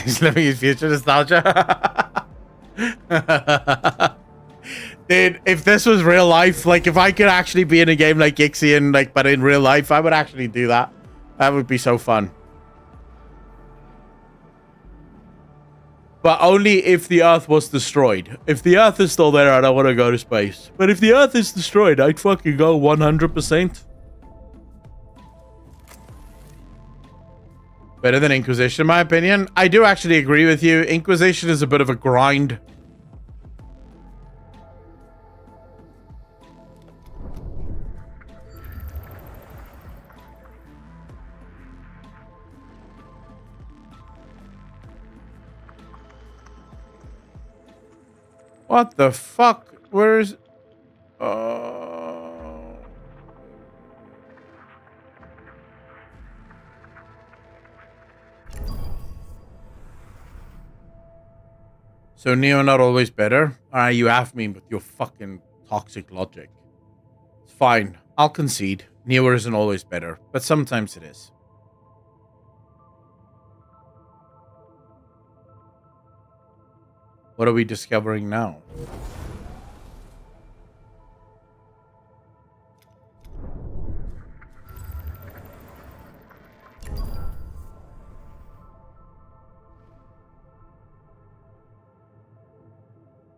He's living his future nostalgia. Dude, if this was real life, like if I could actually be in a game like Ixion, like but in real life, I would actually do that. That would be so fun. But only if the Earth was destroyed. If the Earth is still there, I don't want to go to space. But if the Earth is destroyed, I'd fucking go 100%. Better than Inquisition, in my opinion. I do actually agree with you. Inquisition is a bit of a grind. What the fuck? Where's... So Neo not always better? You have me with your fucking toxic logic. It's fine. I'll concede. Newer isn't always better, but sometimes it is. What are we discovering now?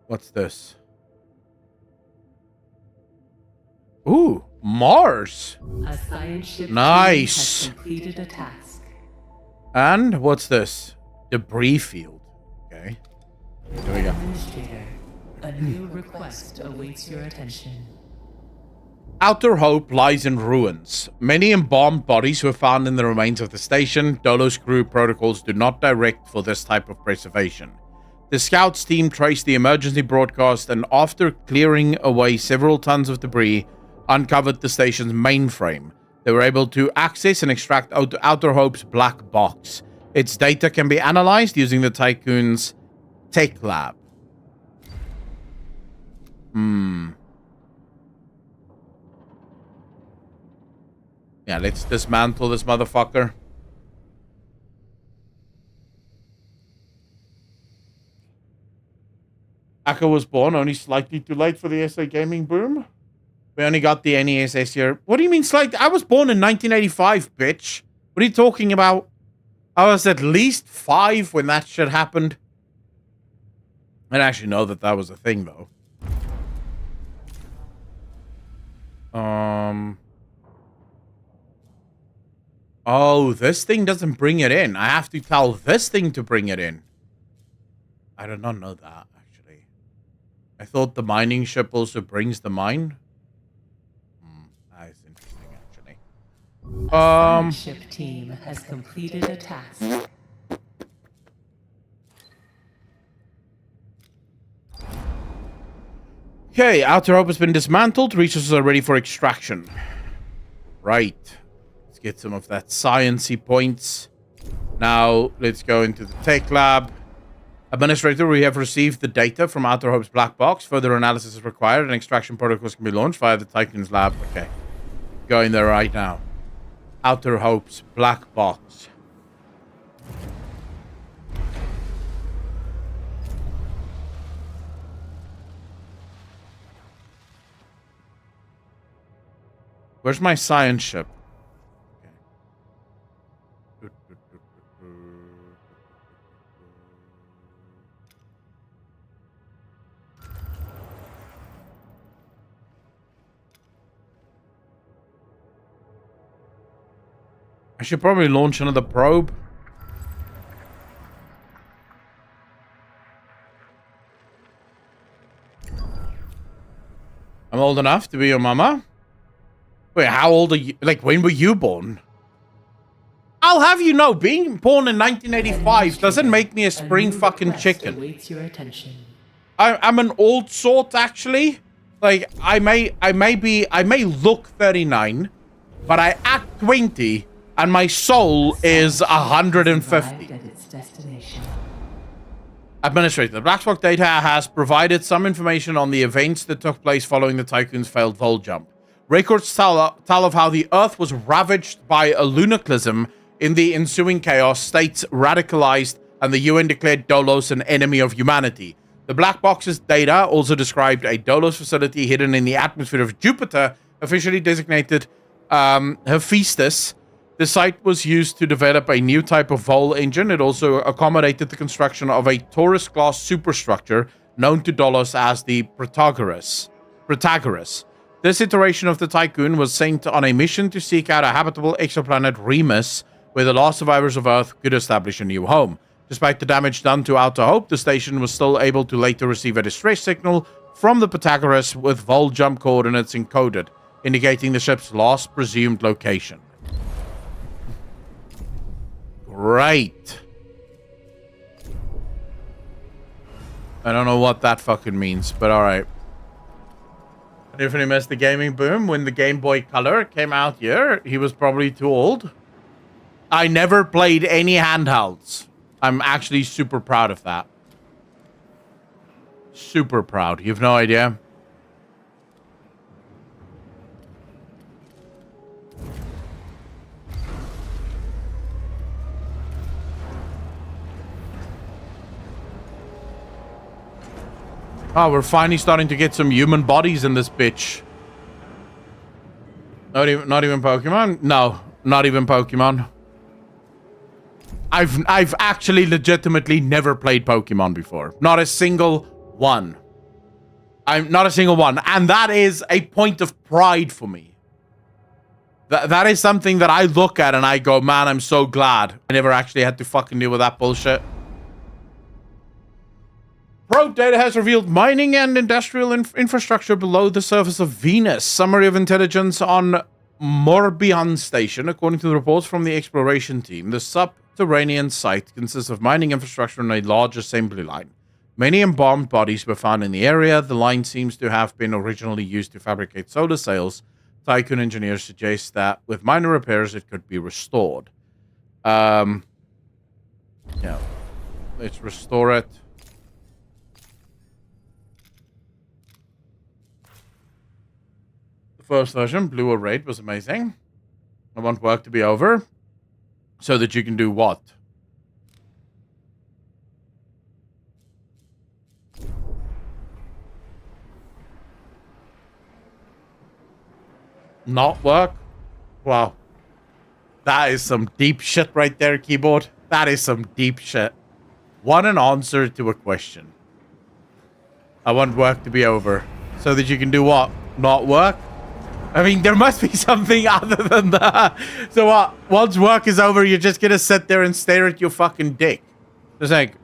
What's this? Ooh, Mars. A science ship nice. Has completed a task. And what's this? Debris field. Okay. Here we go. Administrator, a new request awaits your attention. Outer Hope lies in ruins. Many embalmed bodies were found in the remains of the station. Dolos crew protocols do not direct for this type of preservation. The scouts team traced the emergency broadcast and after clearing away several tons of debris, uncovered the station's mainframe. They were able to access and extract Outer Hope's black box. Its data can be analyzed using the Tycoon's tech lab. Yeah, let's dismantle this motherfucker. Akka was born only slightly too late for the SA gaming boom. We only got the NES this year. What do you mean slightly? I was born in 1985, bitch. What are you talking about? I was at least 5 when that shit happened. I didn't actually know that that was a thing, though. Oh, this thing doesn't bring it in. I have to tell this thing to bring it in. I did not know that, actually. I thought the mining ship also brings the mine. That is interesting, actually. The ship team has completed a task. Okay, Outer Hope has been dismantled. Resources are ready for extraction. Right. Let's get some of that science-y points. Now, let's go into the tech lab. Administrator, we have received the data from Outer Hope's black box. Further analysis is required and extraction protocols can be launched via the Tycoon's lab. Okay. Going there right now. Outer Hope's black box. Where's my science ship? Okay. I should probably launch another probe. I'm old enough to be your mama. Wait, how old are you? Like, when were you born? I'll have you know, being born in 1985 doesn't make me a spring fucking chicken. Awaits your attention. I'm an old sort, actually. Like, I may look 39, but I act 20, and my soul is 150. At its destination. Administrator, the Blacksburg data has provided some information on the events that took place following the Tycoon's failed vol jump. Records tell of how the Earth was ravaged by a lunaclism. In the ensuing chaos, states radicalized, and the UN declared Dolos an enemy of humanity. The black box's data also described a Dolos facility hidden in the atmosphere of Jupiter, officially designated Hephaestus. The site was used to develop a new type of vol engine. It also accommodated the construction of a Taurus-class superstructure known to Dolos as the Protagoras. This iteration of the Tycoon was sent on a mission to seek out a habitable exoplanet Remus, where the last survivors of Earth could establish a new home. Despite the damage done to Outer Hope, the station was still able to later receive a distress signal from the Protagoras with vol jump coordinates encoded, indicating the ship's last presumed location. Great. I don't know what that fucking means, but alright. I definitely missed the gaming boom when the Game Boy Color came out here. He was probably too old. I never played any handhelds. I'm actually super proud of that. Super proud. You have no idea. Oh, we're finally starting to get some human bodies in this bitch. Not even Pokemon? No, not even Pokemon. I've actually legitimately never played Pokemon before. Not a single one. I'm not a single one. And that is a point of pride for me. That is something that I look at and I go, man, I'm so glad I never actually had to fucking deal with that bullshit. Probe data has revealed mining and industrial infrastructure below the surface of Venus. Summary of intelligence on Morbihan Station. According to the reports from the exploration team, the subterranean site consists of mining infrastructure and a large assembly line. Many embalmed bodies were found in the area. The line seems to have been originally used to fabricate solar sails, Tycoon engineers suggest that with minor repairs, it could be restored. Yeah. Let's restore it. The first version, blue or red, was amazing. I want work to be over so that you can do what? Not work? Wow. That is some deep shit right there, keyboard. That is some deep shit. Want an answer to a question. I want work to be over. So that you can do what? Not work? I mean, there must be something other than that. So what? Once work is over, you're just gonna sit there and stare at your fucking dick. Just like...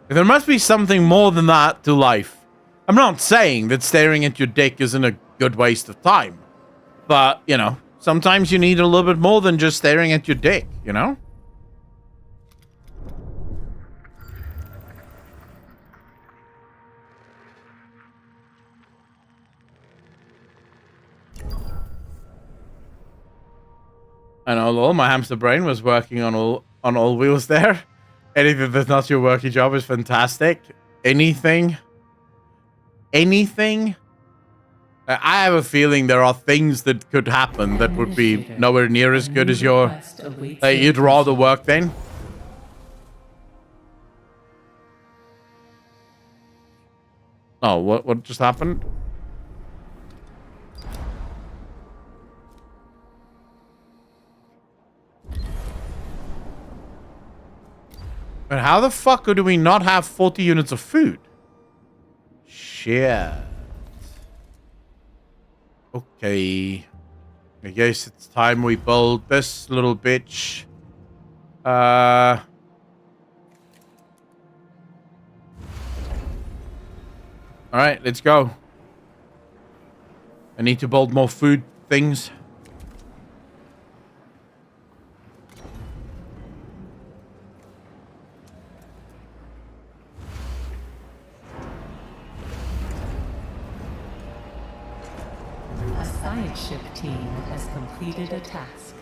There must be something more than that to life. I'm not saying that staring at your dick isn't a good waste of time. But, you know, sometimes you need a little bit more than just staring at your dick, you know? I know, lol, my hamster brain was working on all wheels there. Anything that's not your working job is fantastic. Anything. I have a feeling there are things that could happen that would be nowhere near as good as your... you'd rather work then? Oh, what just happened? But how the fuck do we not have 40 units of food? Shit. Okay. I guess it's time we build this little bitch. Alright, let's go. I need to build more food things. Ship team has completed a task.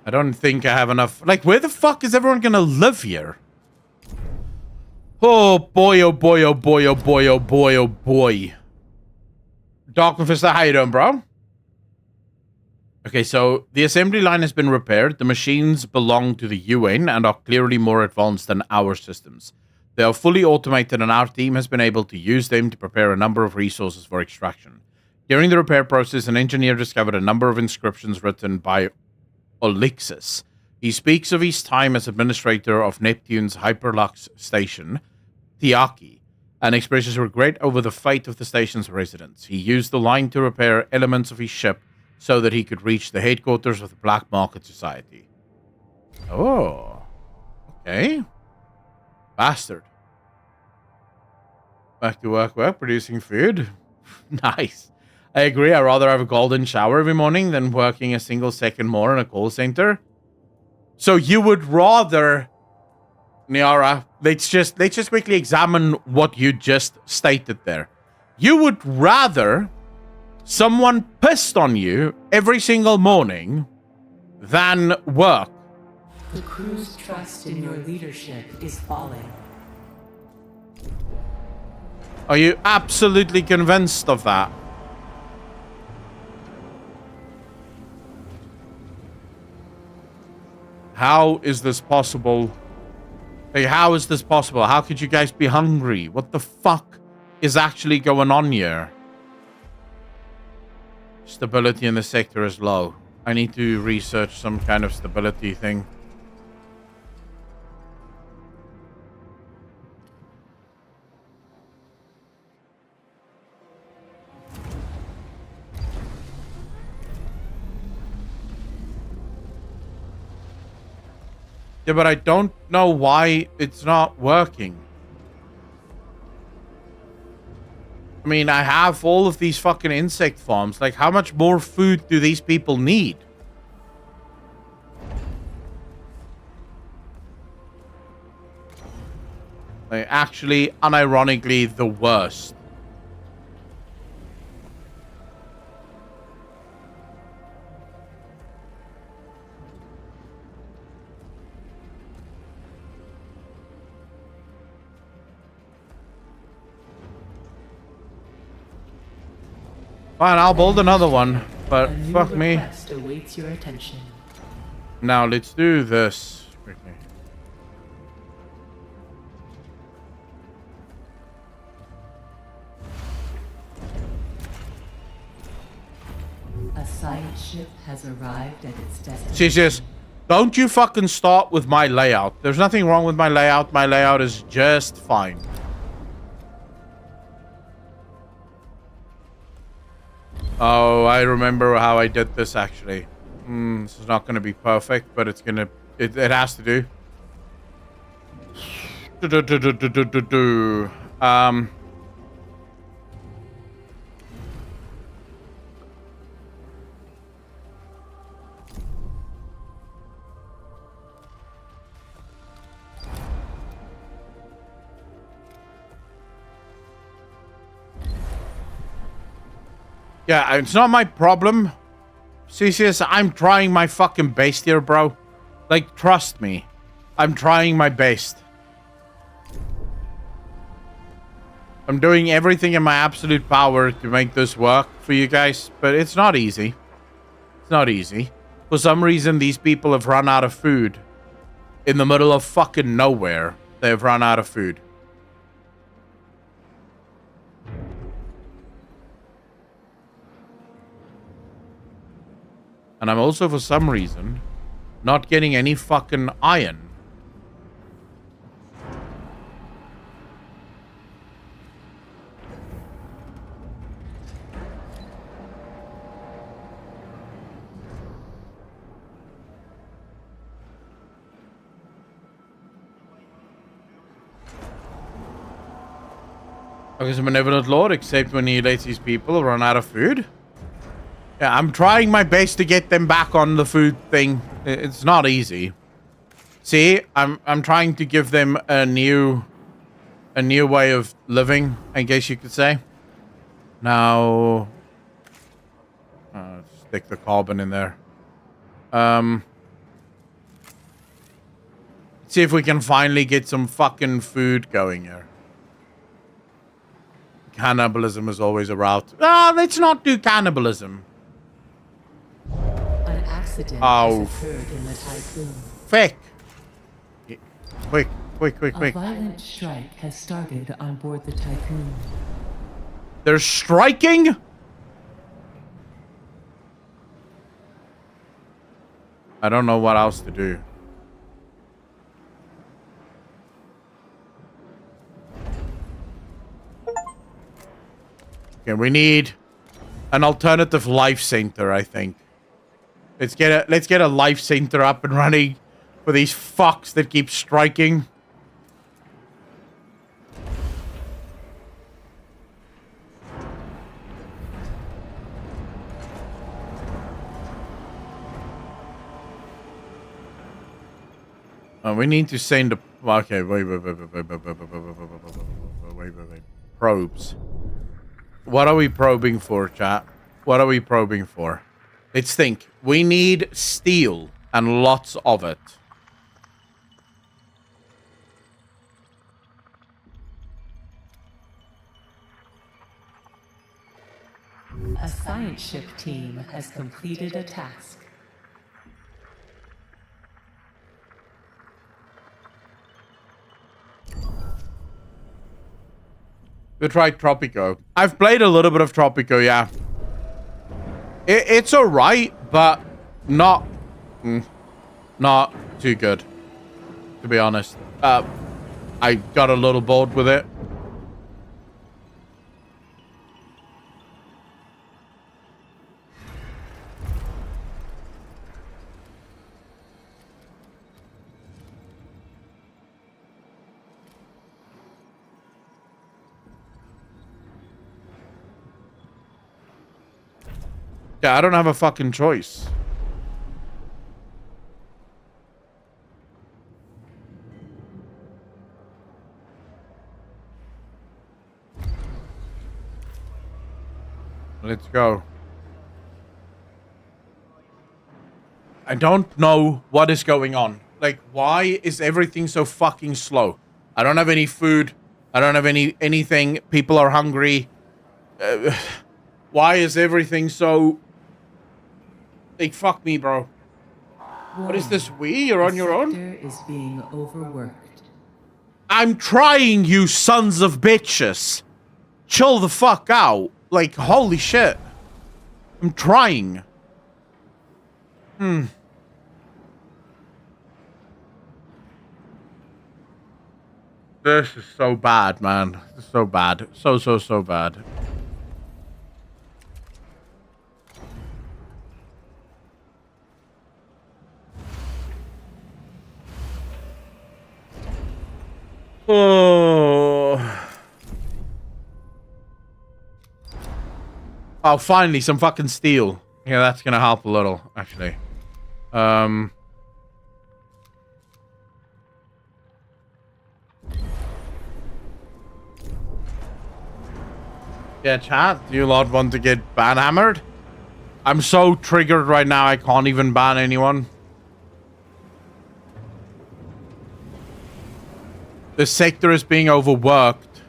I don't think I have enough. Like, where the fuck is everyone gonna live here? Oh boy, oh boy, oh boy, oh boy, oh boy, oh boy. Dark Mephisto, how you doing, bro? Okay, so the assembly line has been repaired. The machines belong to the UN and are clearly more advanced than our systems. They are fully automated and our team has been able to use them to prepare a number of resources for extraction. During the repair process, an engineer discovered a number of inscriptions written by Ixion. He speaks of his time as administrator of Neptune's Hyperlux station, Tiaki, and expresses regret over the fate of the station's residents. He used the line to repair elements of his ship so that he could reach the headquarters of the Black Market Society. Oh. Okay. Bastard. Back to work, producing food. Nice. I agree, I'd rather have a golden shower every morning than working a single second more in a call center. So you would rather... Niara, let's just quickly examine what you just stated there. You would rather someone pissed on you every single morning than work. The crew's trust in your leadership is falling. Are you absolutely convinced of that? How is this possible? Hey, how is this possible? How could you guys be hungry? What the fuck is actually going on here? Stability in the sector is low. I need to research some kind of stability thing. Yeah, but I don't know why it's not working. I mean, I have all of these fucking insect farms. Like, how much more food do these people need? Like, actually, unironically, the worst. Fine, I'll build another one, but fuck me. Awaits your attention. Now let's do this quickly. A science ship has arrived at its destination. She says, don't you fucking start with my layout. There's nothing wrong with my layout. My layout is just fine. Oh, I remember how I did this actually. This is not going to be perfect, but it's going to... It has to do. Yeah, it's not my problem. CCS, I'm trying my fucking best here, bro. Like, trust me. I'm trying my best. I'm doing everything in my absolute power to make this work for you guys, but it's not easy. It's not easy. For some reason, these people have run out of food. In the middle of fucking nowhere, they've run out of food. And I'm also, for some reason, not getting any fucking iron. Okay, so benevolent lord, except when he lets his people run out of food. Yeah, I'm trying my best to get them back on the food thing. It's not easy. See, I'm trying to give them a new way of living, I guess you could say. Now, stick the carbon in there. See if we can finally get some fucking food going here. Cannibalism is always a route. Ah, let's not do cannibalism. An accident has occurred in the Typhoon. Quick. Quick. A violent strike has started on board the Typhoon. They're striking? I don't know what else to do. Okay, we need an alternative life center, I think. Let's get a life center up and running for these fucks that keep striking. We need to send a... Okay, wait. Probes. What are we probing for, chat? What are we probing for? Let's think. We need steel and lots of it. A science ship team has completed a task. We tried Tropico. I've played a little bit of Tropico, yeah. It's alright, but not too good, to be honest. I got a little bored with it. Yeah, I don't have a fucking choice. Let's go. I don't know what is going on. Like, why is everything so fucking slow? I don't have any food. I don't have anything. People are hungry. Why is everything so... Like, fuck me, bro. What is this? You're on your own? Is being overworked. I'm trying, you sons of bitches. Chill the fuck out. Like, holy shit. I'm trying. This is so bad, man. This is so bad. So bad. Oh, finally, some fucking steel. Yeah, that's gonna help a little, actually. Yeah, chat, do you lot want to get ban hammered? I'm so triggered right now, I can't even ban anyone. The sector is being overworked.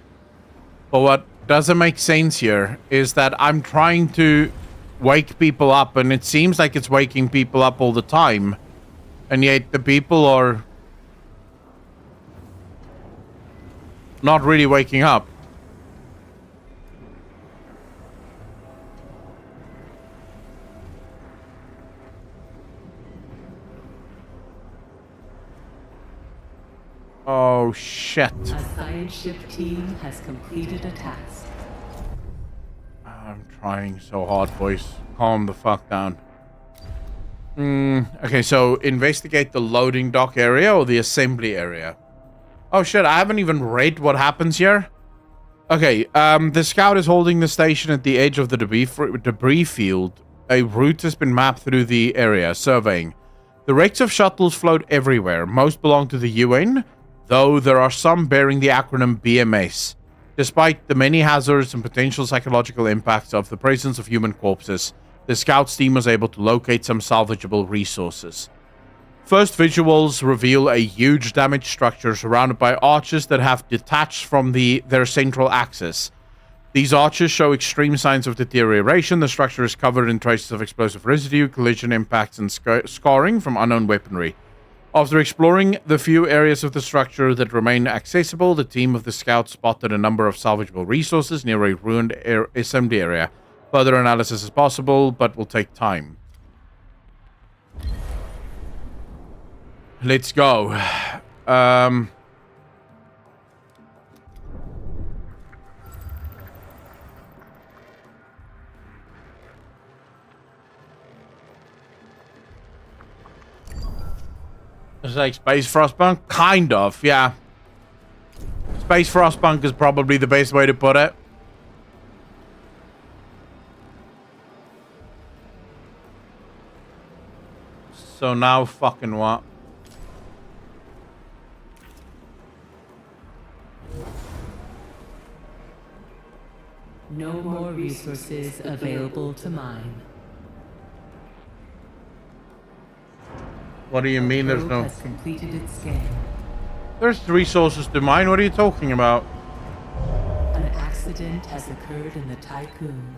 But what doesn't make sense here is that I'm trying to wake people up, and it seems like it's waking people up all the time. And yet the people are not really waking up. Oh, shit. A science ship team has completed a task. I'm trying so hard, boys. Calm the fuck down. Okay, so investigate the loading dock area or the assembly area. Oh, shit, I haven't even read what happens here. Okay, the scout is holding the station at the edge of the debris field. A route has been mapped through the area, surveying. The wrecks of shuttles float everywhere. Most belong to the UN, though there are some bearing the acronym BMS. Despite the many hazards and potential psychological impacts of the presence of human corpses, the Scouts team was able to locate some salvageable resources. First visuals reveal a huge damaged structure surrounded by arches that have detached from their central axis. These arches show extreme signs of deterioration. The structure is covered in traces of explosive residue, collision impacts, and scarring from unknown weaponry. After exploring the few areas of the structure that remain accessible, the team of the Scouts spotted a number of salvageable resources near a ruined assembly area. Further analysis is possible, but will take time. Let's go. It's like Space Frostpunk? Kind of, yeah. Space Frostpunk is probably the best way to put it. So now fucking what? No more resources available to mine. What do you mean there's no... has completed its scan. There's resources to mine. What are you talking about? An accident has occurred in the Tycoon.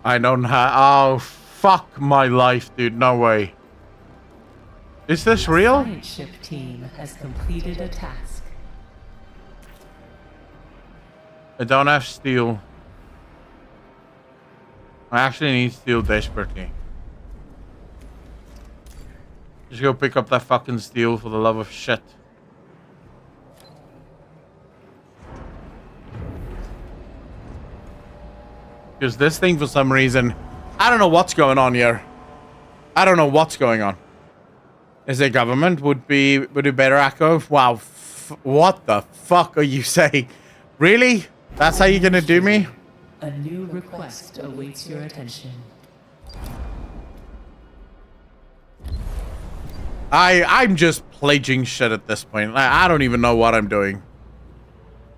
I don't have... Oh, fuck my life, dude. No way. Is this real? The science ship team has completed a task. I don't have steel. I actually need steel desperately. Just go pick up that fucking steel for the love of shit. Because this thing, for some reason, I don't know what's going on here. I don't know what's going on. Is it government? Would it be better, Echo? Wow. What the fuck are you saying? Really? That's how you're gonna do me? A new request awaits your attention. I'm just pledging shit at this point. I don't even know what I'm doing.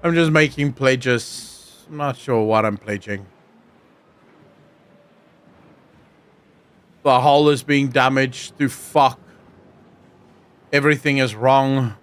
I'm just making pledges. I'm not sure what I'm pledging. The hull is being damaged to fuck. Everything is wrong.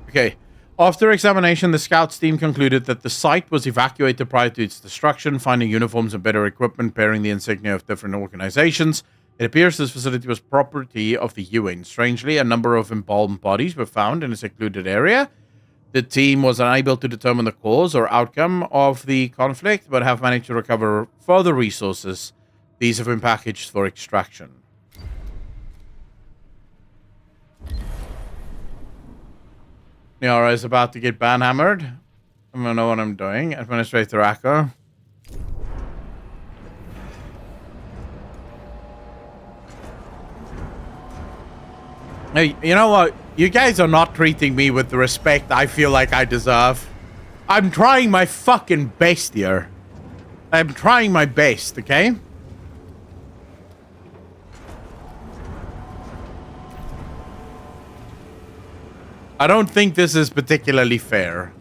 Okay. After examination, the scouts team concluded that the site was evacuated prior to its destruction, finding uniforms and better equipment bearing the insignia of different organizations. It appears this facility was property of the UN. Strangely, a number of embalmed bodies were found in a secluded area. The team was unable to determine the cause or outcome of the conflict, but have managed to recover further resources. These have been packaged for extraction. Niara is about to get banhammered. I'm gonna know what I'm doing. Administrator Echo. Hey, you know what? You guys are not treating me with the respect I feel like I deserve. I'm trying my fucking best here. I'm trying my best, okay? I don't think this is particularly fair.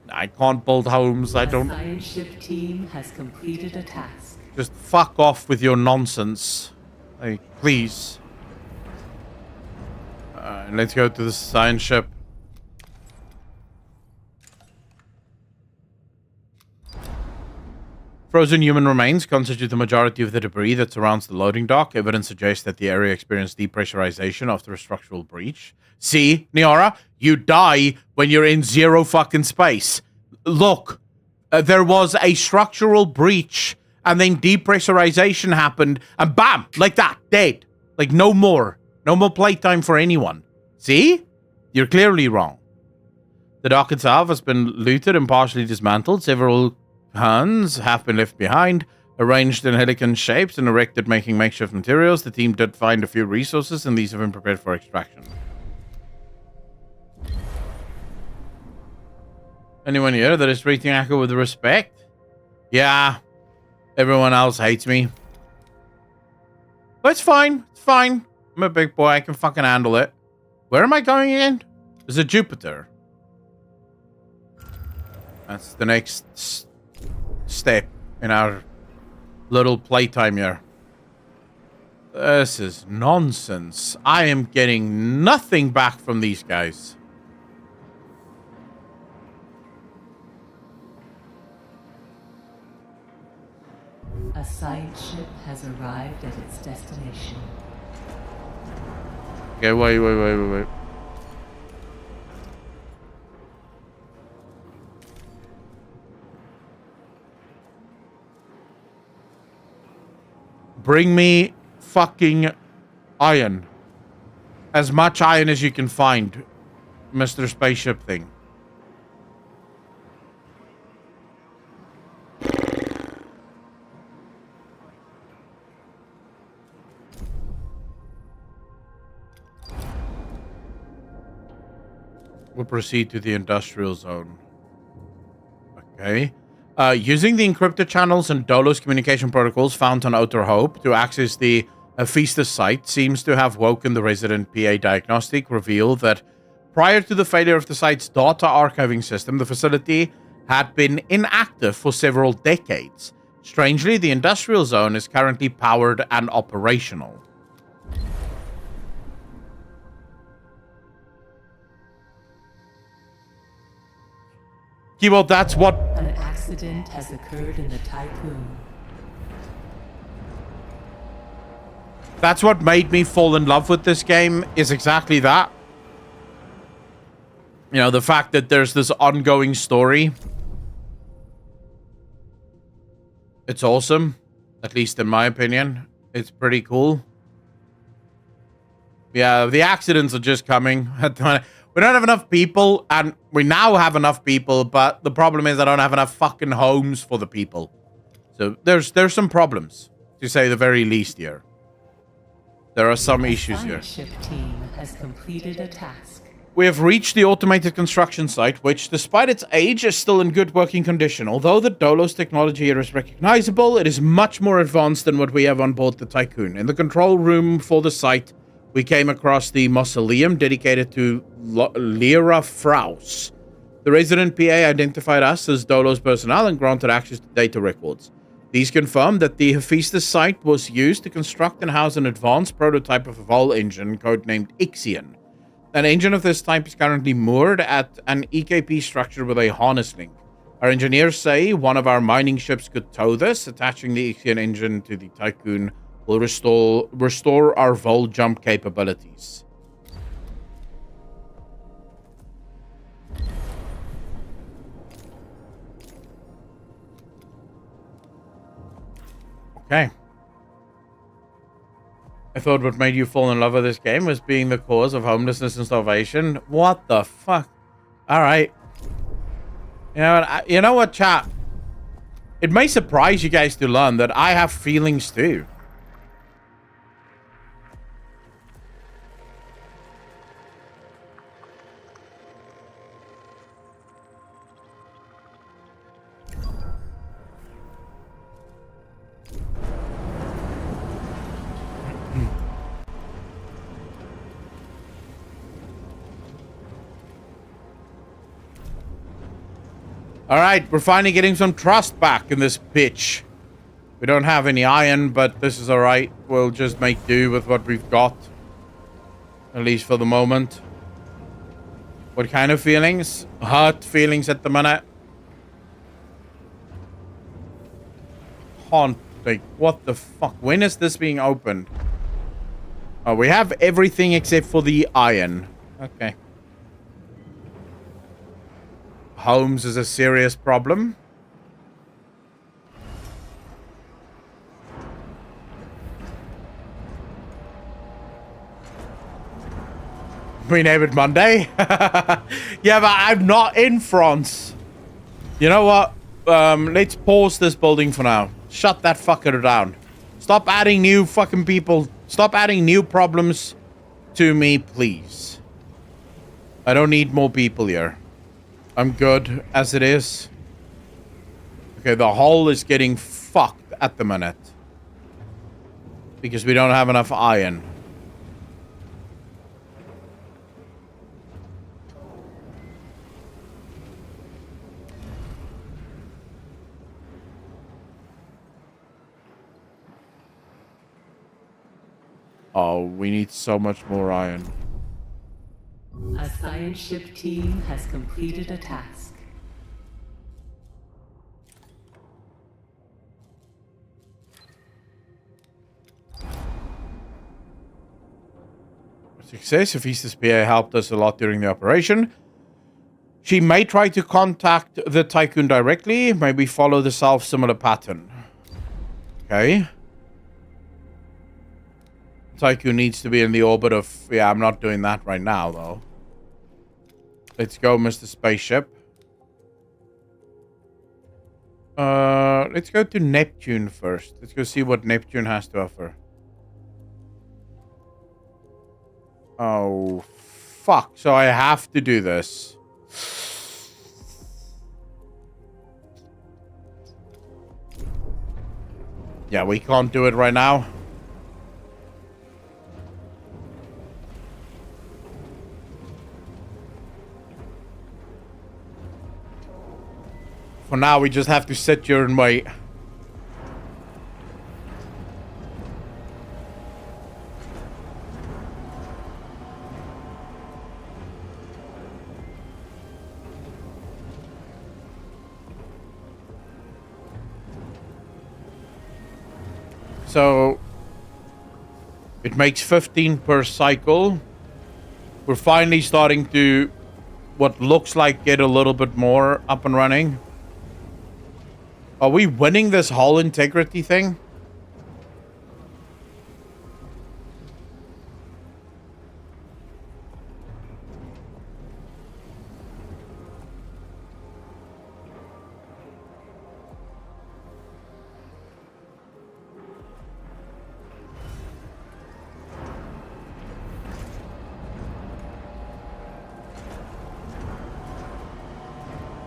I can't build homes. I don't. The science ship team has completed a task. Just fuck off with your nonsense. Like, please. Let's go to the science ship. Frozen human remains constitute the majority of the debris that surrounds the loading dock. Evidence suggests that the area experienced depressurization after a structural breach. See, Niara, you die when you're in zero fucking space. Look, there was a structural breach, and then depressurization happened, and bam, like that, dead. Like, no more. No more playtime for anyone. See? You're clearly wrong. The dock itself has been looted and partially dismantled. Several Huns have been left behind, arranged in helican shapes and erected making makeshift materials. The team did find a few resources, and these have been prepared for extraction. Anyone here that is treating Echo with respect? Yeah. Everyone else hates me. But it's fine. It's fine. I'm a big boy. I can fucking handle it. Where am I going again? Is it Jupiter? That's the next step in our little playtime here. This is nonsense. I am getting nothing back from these guys. A science ship has arrived at its destination. Okay, wait. Bring me fucking iron. As much iron as you can find, Mr. Spaceship thing. We'll proceed to the industrial zone. Okay. Using the encrypted channels and Dolos communication protocols found on Outer Hope to access the Hephaestus site seems to have woken the resident PA diagnostic, revealed that prior to the failure of the site's data archiving system, the facility had been inactive for several decades. Strangely, the industrial zone is currently powered and operational. Well, that's what... An accident has occurred in the Tycoon. That's what made me fall in love with this game, is exactly that. You know, the fact that there's this ongoing story. It's awesome. At least in my opinion. It's pretty cool. Yeah, the accidents are just coming. We don't have enough people, and we now have enough people, but the problem is I don't have enough fucking homes for the people. So there's some problems, to say the very least here. There are some issues here. The ship team has completed a task. We have reached the automated construction site, which, despite its age, is still in good working condition. Although the Dolos technology here is recognizable, it is much more advanced than what we have on board the Tycoon. In the control room for the site, we came across the mausoleum dedicated to Lyra Fraus. The resident PA identified us as Dolos personnel and granted access to data records. These confirmed that the Hephaestus site was used to construct and house an advanced prototype of a Vol engine codenamed Ixion. An engine of this type is currently moored at an EKP structure with a harness link. Our engineers say one of our mining ships could tow this. Attaching the Ixion engine to the Tycoon will restore our Vol jump capabilities. Okay. I thought what made you fall in love with this game was being the cause of homelessness and starvation. What the fuck? Alright. You know what, chat? It may surprise you guys to learn that I have feelings too. Alright, we're finally getting some trust back in this bitch. We don't have any iron, but this is alright. We'll just make do with what we've got. At least for the moment. What kind of feelings? Hurt feelings at the minute. Haunting. What the fuck? When is this being opened? Oh, we have everything except for the iron. Okay. Homes is a serious problem. We name it Monday. Yeah, but I'm not in France. You know what? Let's pause this building for now. Shut that fucker down. Stop adding new fucking people. Stop adding new problems to me, please. I don't need more people here. I'm good as it is. Okay, the hull is getting fucked at the minute. Because we don't have enough iron. Oh, we need so much more iron. A science ship team has completed a task. Success. Hephaestus PA helped us a lot during the operation. She may try to contact the Tycoon directly. Maybe follow the self-similar pattern. Okay. Tycoon needs to be in the orbit of... Yeah, I'm not doing that right now, though. Let's go, Mr. Spaceship. Let's go to Neptune first. Let's go see what Neptune has to offer. Oh, fuck. So I have to do this. Yeah, we can't do it right now. For now, we just have to sit here and wait. So, it makes 15 per cycle. We're finally starting to, what looks like, get a little bit more up and running. Are we winning this hull integrity thing?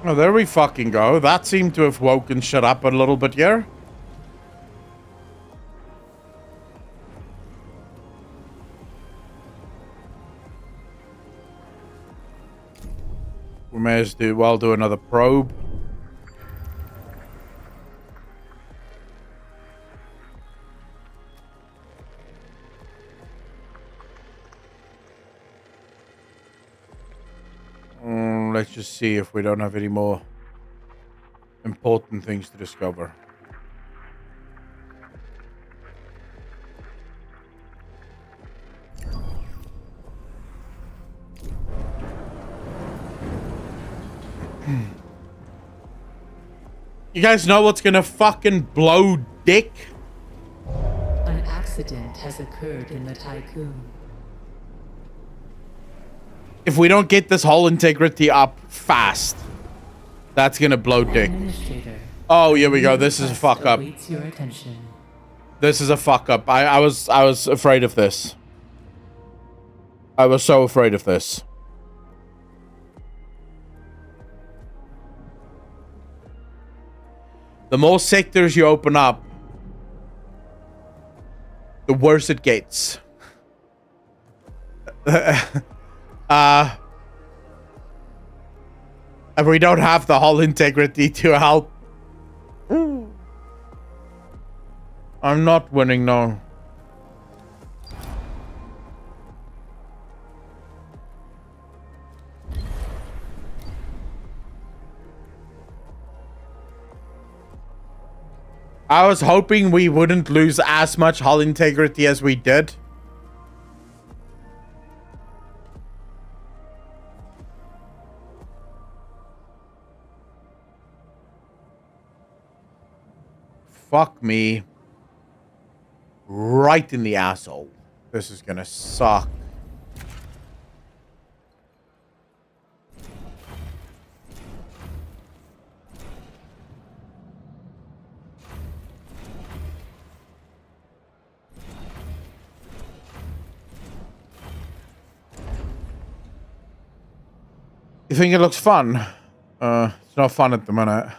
Oh, there we fucking go. That seemed to have woken shit up a little bit here. We may as well do another probe. Let's just see if we don't have any more important things to discover. You guys know what's gonna fucking blow dick? An accident has occurred in the Tycoon. If we don't get this hull integrity up fast, that's gonna blow dick. Oh, here we go. This is a fuck up. This is a fuck up. I was afraid of this. I was so afraid of this. The more sectors you open up, the worse it gets. And we don't have the hull integrity to help. I'm not winning, no. I was hoping we wouldn't lose as much hull integrity as we did. Fuck me. Right in the asshole. This is gonna suck. You think it looks fun? It's not fun at the minute.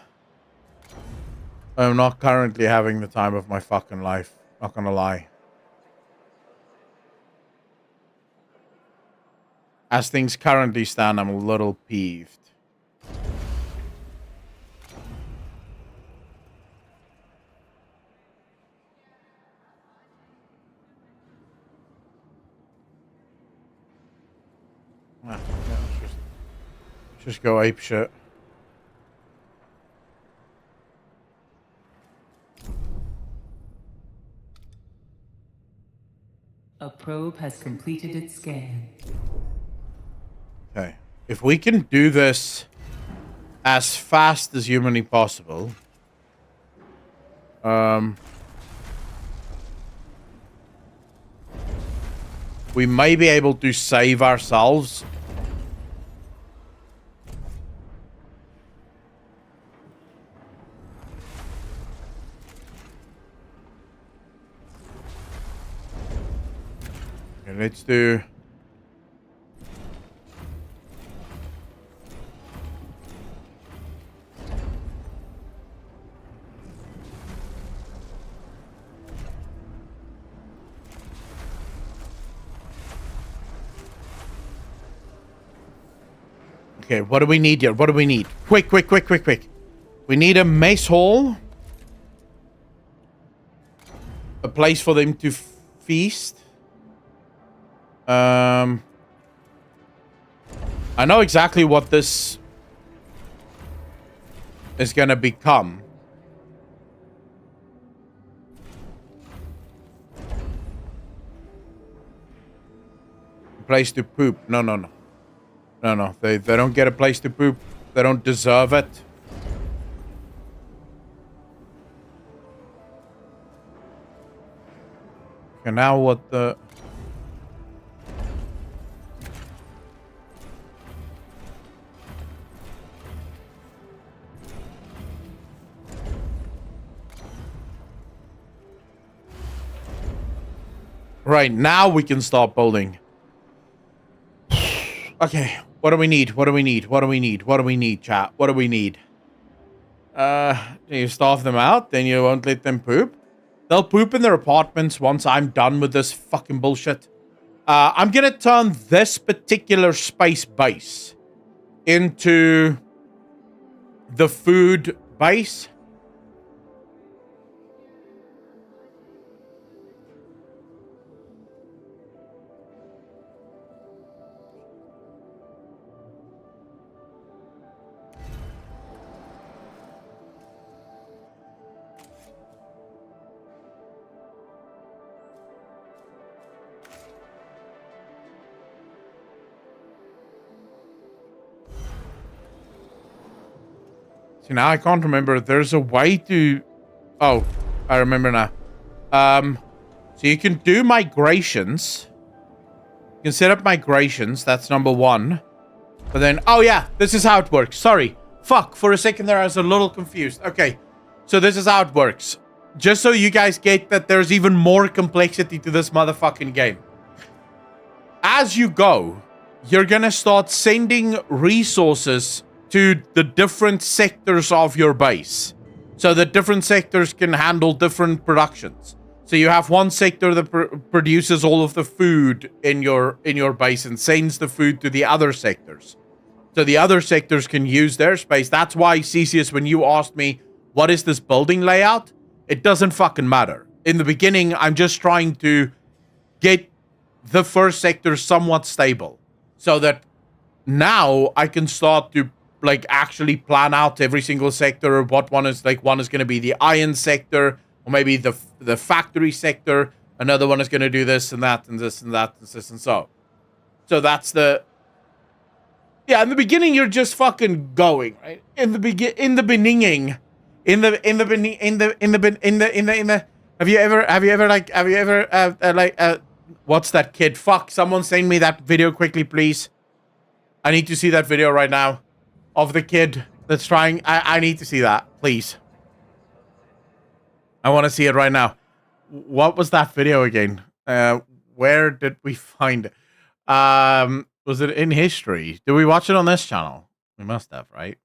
I'm not currently having the time of my fucking life. Not gonna lie. As things currently stand, I'm a little peeved. Yeah, just go ape shit. A probe has completed its scan. Okay. If we can do this as fast as humanly possible, we may be able to save ourselves. Okay, let's do... Okay, what do we need here? What do we need? Quick, quick, quick, quick, quick. We need a mace hall. A place for them to feast. I know exactly what this is gonna become. A place to poop. No, no, no. No, no, they don't get a place to poop. They don't deserve it. Okay, now what the... Right, now we can start building. Okay, What do we need? What do we need? What do we need? What do we need, chat? What do we need? You starve them out, then you won't let them poop. They'll poop in their apartments once I'm done with this fucking bullshit. I'm gonna turn this particular space base into the food base. See, now I can't remember. There's a way to... Oh, I remember now. So you can do migrations. You can set up migrations. That's number one. But then... Oh, yeah. This is how it works. Sorry. Fuck. For a second there, I was a little confused. Okay. So this is how it works. Just so you guys get that there's even more complexity to this motherfucking game. As you go, you're gonna start sending resources to the different sectors of your base, so that different sectors can handle different productions. So you have one sector that produces all of the food in your base and sends the food to the other sectors, so the other sectors can use their space. That's why, Cesius, when you asked me what is this building layout, it doesn't fucking matter. In the beginning, I'm just trying to get the first sector somewhat stable, so that now I can start to like actually plan out every single sector. What one is like, one is going to be the iron sector, or maybe the factory sector. Another one is going to do this and that and this and that and this and so. So that's the... Yeah, in the beginning you're just fucking going, right? In the beginning, have you ever what's that kid? Fuck, someone send me that video quickly, please. I need to see that video right now. Of the kid that's trying. I need to see that, please. I want to see it right now. What was that video again? Where did we find it? Was it in history? Did we watch it on this channel? We must have, right?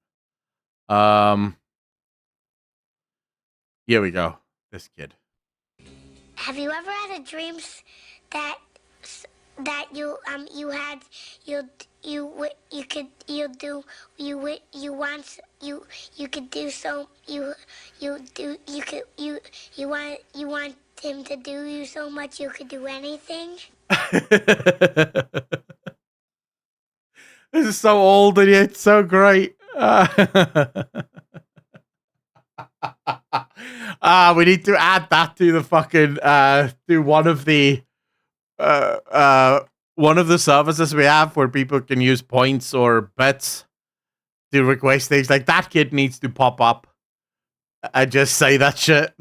Here we go. This kid. Have you ever had a dream that you want him to do you so much you could do anything? This is so old and yet so great. We need to add that to the fucking to one of the services we have where people can use points or bets to request things. Like, that kid needs to pop up and just say that shit.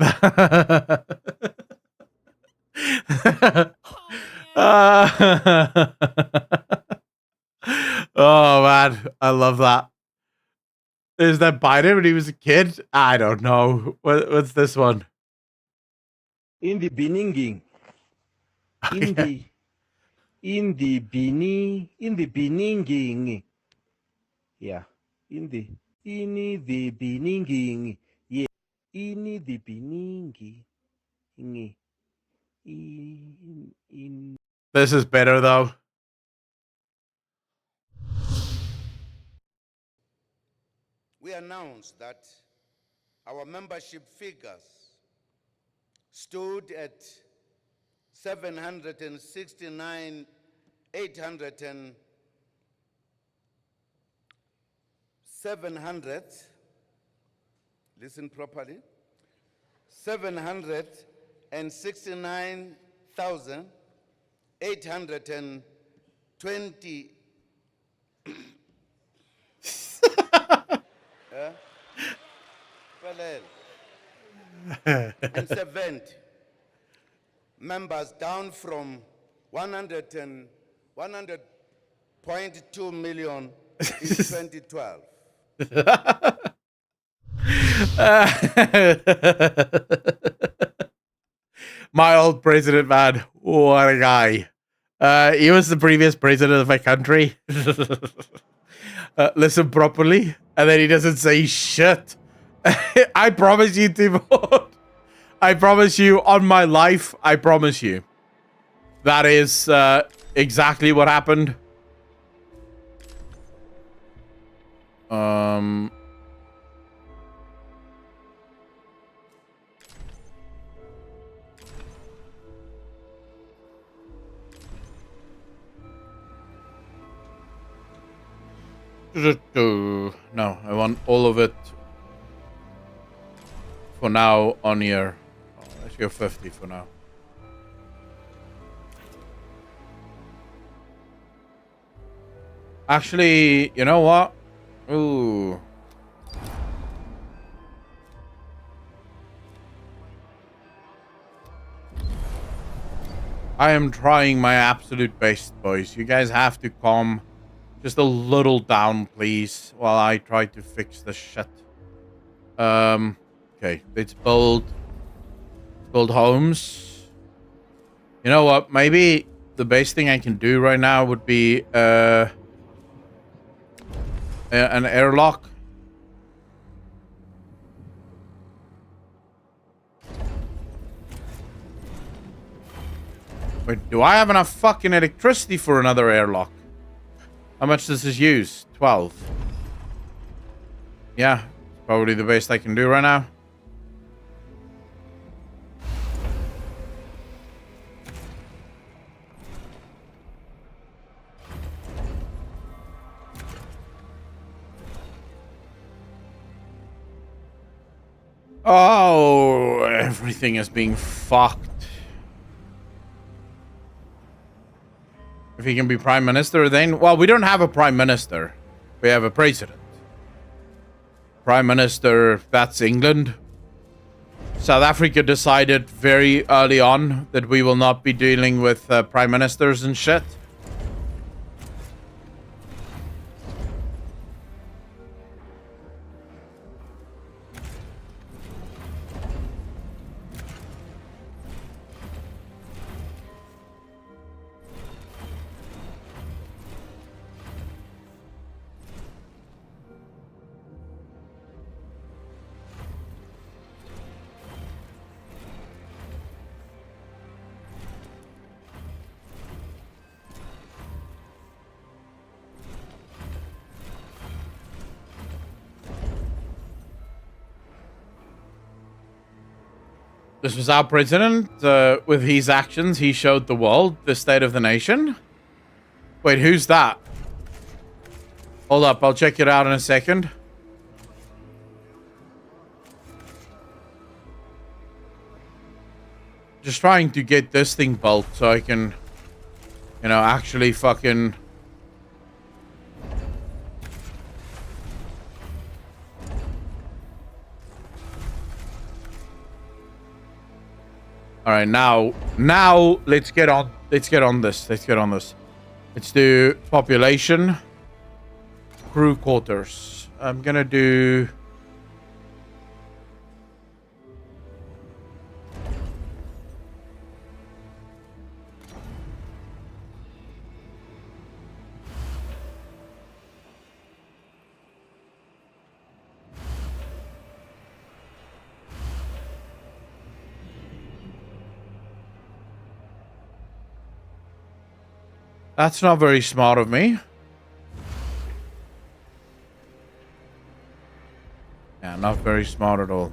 Oh man, I love that. Is that Biden when he was a kid? I don't know. What's this one? In the beginning. In the beginning. Yeah. In the beginning. Yeah. In the beginning. This is better though. We announced that our membership figures stood at 700, listen properly, 769,820 and 70 members, down from 100.2 million in 2012. My old president, man. What a guy. He was the previous president of my country. Listen properly. And then he doesn't say shit. I promise you, Timon. I promise you on my life. I promise you. That is exactly what happened. No, I want all of it for now on here. Oh, let's go 50 for now. Actually, you know what? Ooh. I am trying my absolute best, boys. You guys have to calm just a little down, please, while I try to fix this shit. Okay, let's build homes. You know what? Maybe the best thing I can do right now would be an airlock. Wait, do I have enough fucking electricity for another airlock? How much does this use? 12. Yeah, probably the best I can do right now. Oh, everything is being fucked. If he can be prime minister, then... Well, we don't have a prime minister. We have a president. Prime minister, that's England. South Africa decided very early on that we will not be dealing with prime ministers and shit. This was our president. With his actions, he showed the world the state of the nation. Wait, who's that? Hold up, I'll check it out in a second. Just trying to get this thing built so I can, you know, actually fucking... All right, now let's get on this. Let's do population, crew quarters. I'm gonna do... That's not very smart of me. Yeah, not very smart at all.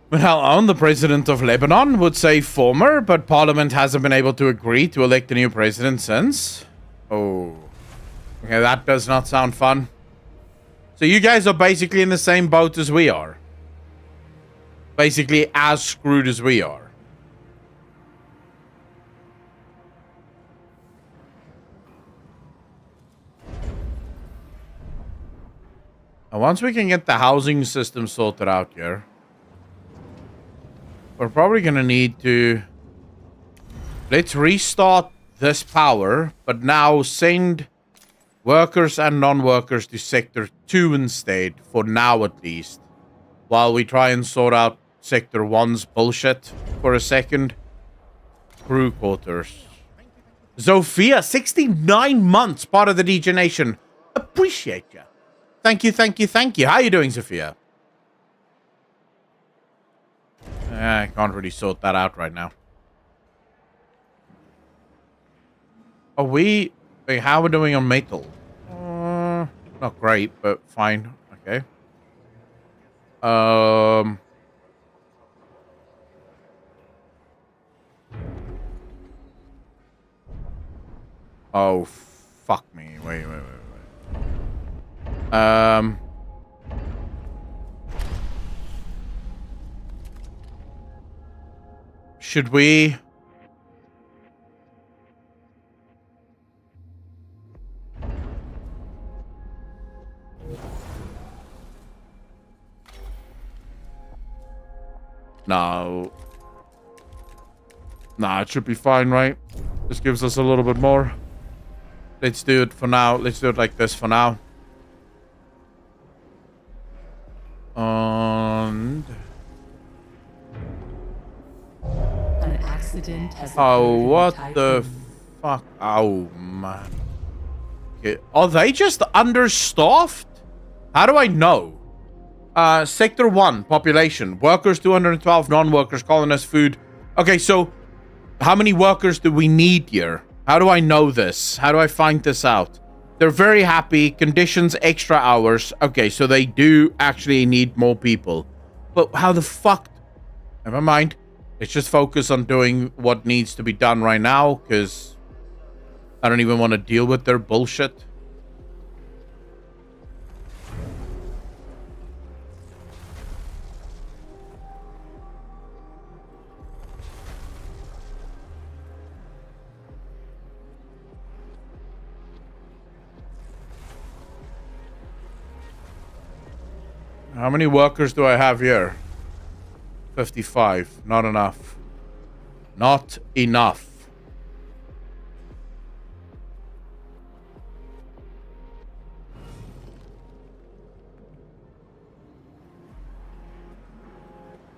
Well, the president of Lebanon would say former, but parliament hasn't been able to agree to elect a new president since. Oh. Okay, that does not sound fun. So you guys are basically in the same boat as we are. Basically as screwed as we are. And once we can get the housing system sorted out here, we're probably going to need to... Let's restart this power, but now send workers and non-workers to Sector 2 instead, for now at least, while we try and sort out Sector 1's bullshit for a second. Crew quarters. Zofia, 69 months, part of the DJ Nation. Appreciate you. Thank you, thank you, thank you. How you doing, Zofia? I can't really sort that out right now. Are we... Wait, how are we doing on metal? Not great, but fine. Okay. Oh, fuck me. Wait. Should we... No. Nah, it should be fine, right? This gives us a little bit more. Let's do it for now. Let's do it like this for now. And... An accident has Oh, occurred what in the fuck? Oh, man. Okay. Are they just understaffed? How do I know? Sector 1, population. Workers, 212. Non-workers, colonists, food. Okay, so how many workers do we need here? How do I know this? How do I find this out? They're very happy. Conditions, extra hours. Okay, so they do actually need more people. But how the fuck? Never mind. Let's just focus on doing what needs to be done right now, because I don't even want to deal with their bullshit. How many workers do I have here? 55. Not enough. Not enough.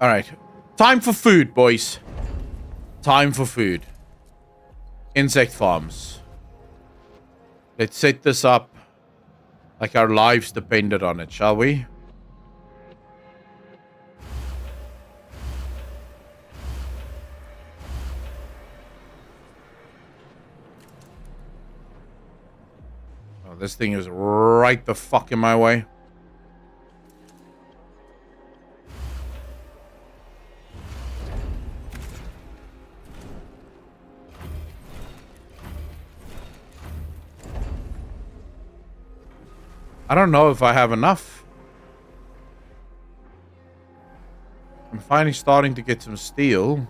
All right. Time for food, boys. Time for food. Insect farms. Let's set this up like our lives depended on it, shall we? This thing is right the fuck in my way. I don't know if I have enough. I'm finally starting to get some steel.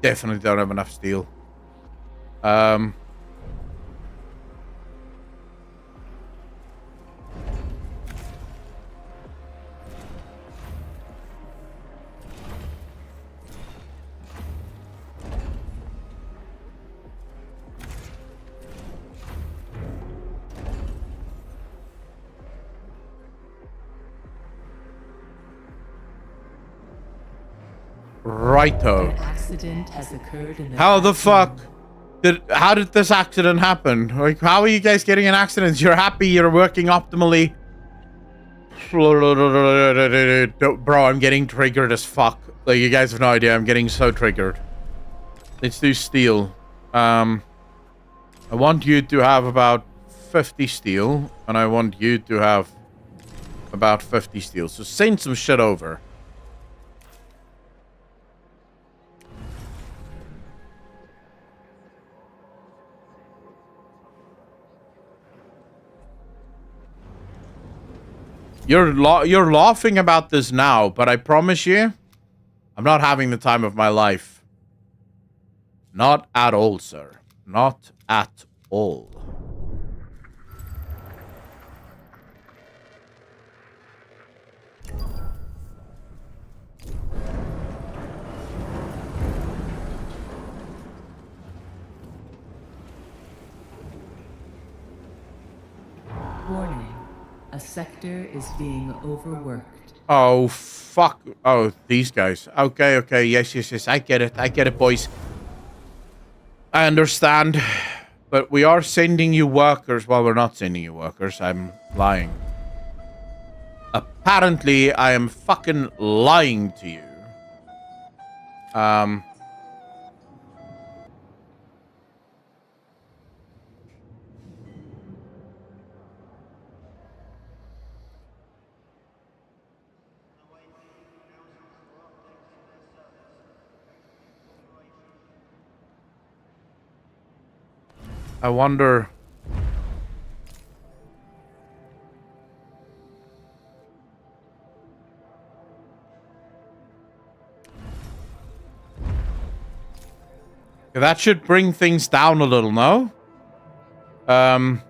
Definitely don't have enough steel. Righto. An accident has occurred in the How the fuck how did this accident happen? Like, how are you guys getting in accidents? You're happy, you're working optimally. Bro, I'm getting triggered as fuck. Like, you guys have no idea, I'm getting so triggered. Let's do steel. I want you to have about 50 steel, and I want you to have about 50 steel. So send some shit over. You're laughing about this now, but I promise you, I'm not having the time of my life. Not at all, sir. Not at all. sector is being overworked. Oh, fuck. Oh, these guys. Okay. Yes. I get it, boys. I understand. But we are sending you workers. Well, we're not sending you workers. I'm lying. Apparently, I am fucking lying to you. I wonder... That should bring things down a little, no? So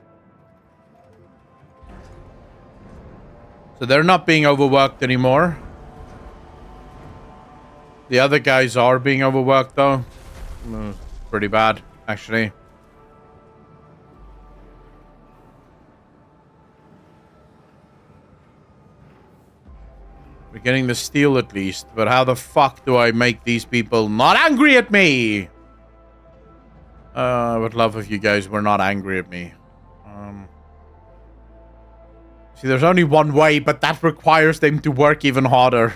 they're not being overworked anymore. The other guys are being overworked, though. Pretty bad, actually. We're getting the steel at least, but how the fuck do I make these people not angry at me? I would love if you guys were not angry at me. See, there's only one way, but that requires them to work even harder.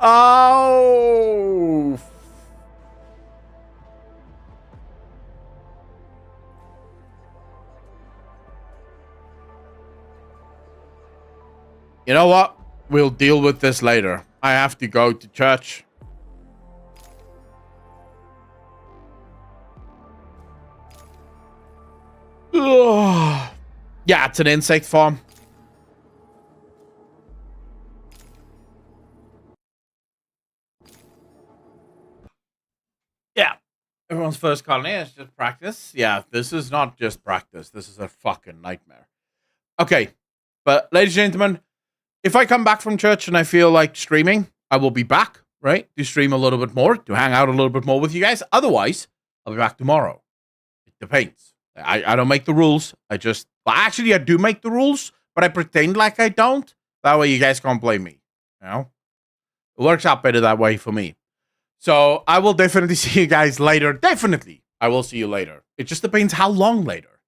Oh! You know what? We'll deal with this later. I have to go to church. Ugh. Yeah, it's an insect farm. Yeah. Everyone's first colony is just practice. Yeah, this is not just practice. This is a fucking nightmare. Okay. But, ladies and gentlemen, if I come back from church and I feel like streaming, I will be back, right? To stream a little bit more, to hang out a little bit more with you guys. Otherwise, I'll be back tomorrow. It depends. I don't make the rules. Actually, I do make the rules, but I pretend like I don't. That way you guys can't blame me. You know? It works out better that way for me. So I will definitely see you guys later. Definitely. I will see you later. It just depends how long later.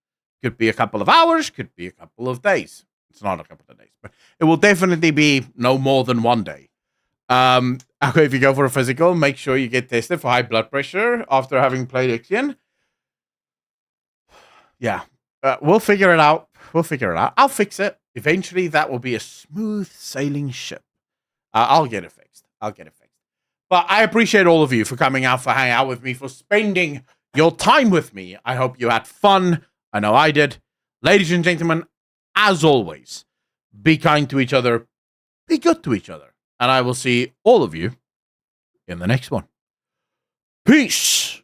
Could be a couple of hours. Could be a couple of days. It's not a couple of days, but it will definitely be no more than one day. Okay, if you go for a physical, make sure you get tested for high blood pressure after having played Ixion. Yeah, we'll figure it out. I'll fix it. Eventually, that will be a smooth sailing ship. I'll get it fixed. But I appreciate all of you for coming out, for hanging out with me, for spending your time with me. I hope you had fun. I know I did. Ladies and gentlemen, as always, be kind to each other. Be good to each other. And I will see all of you in the next one. Peace.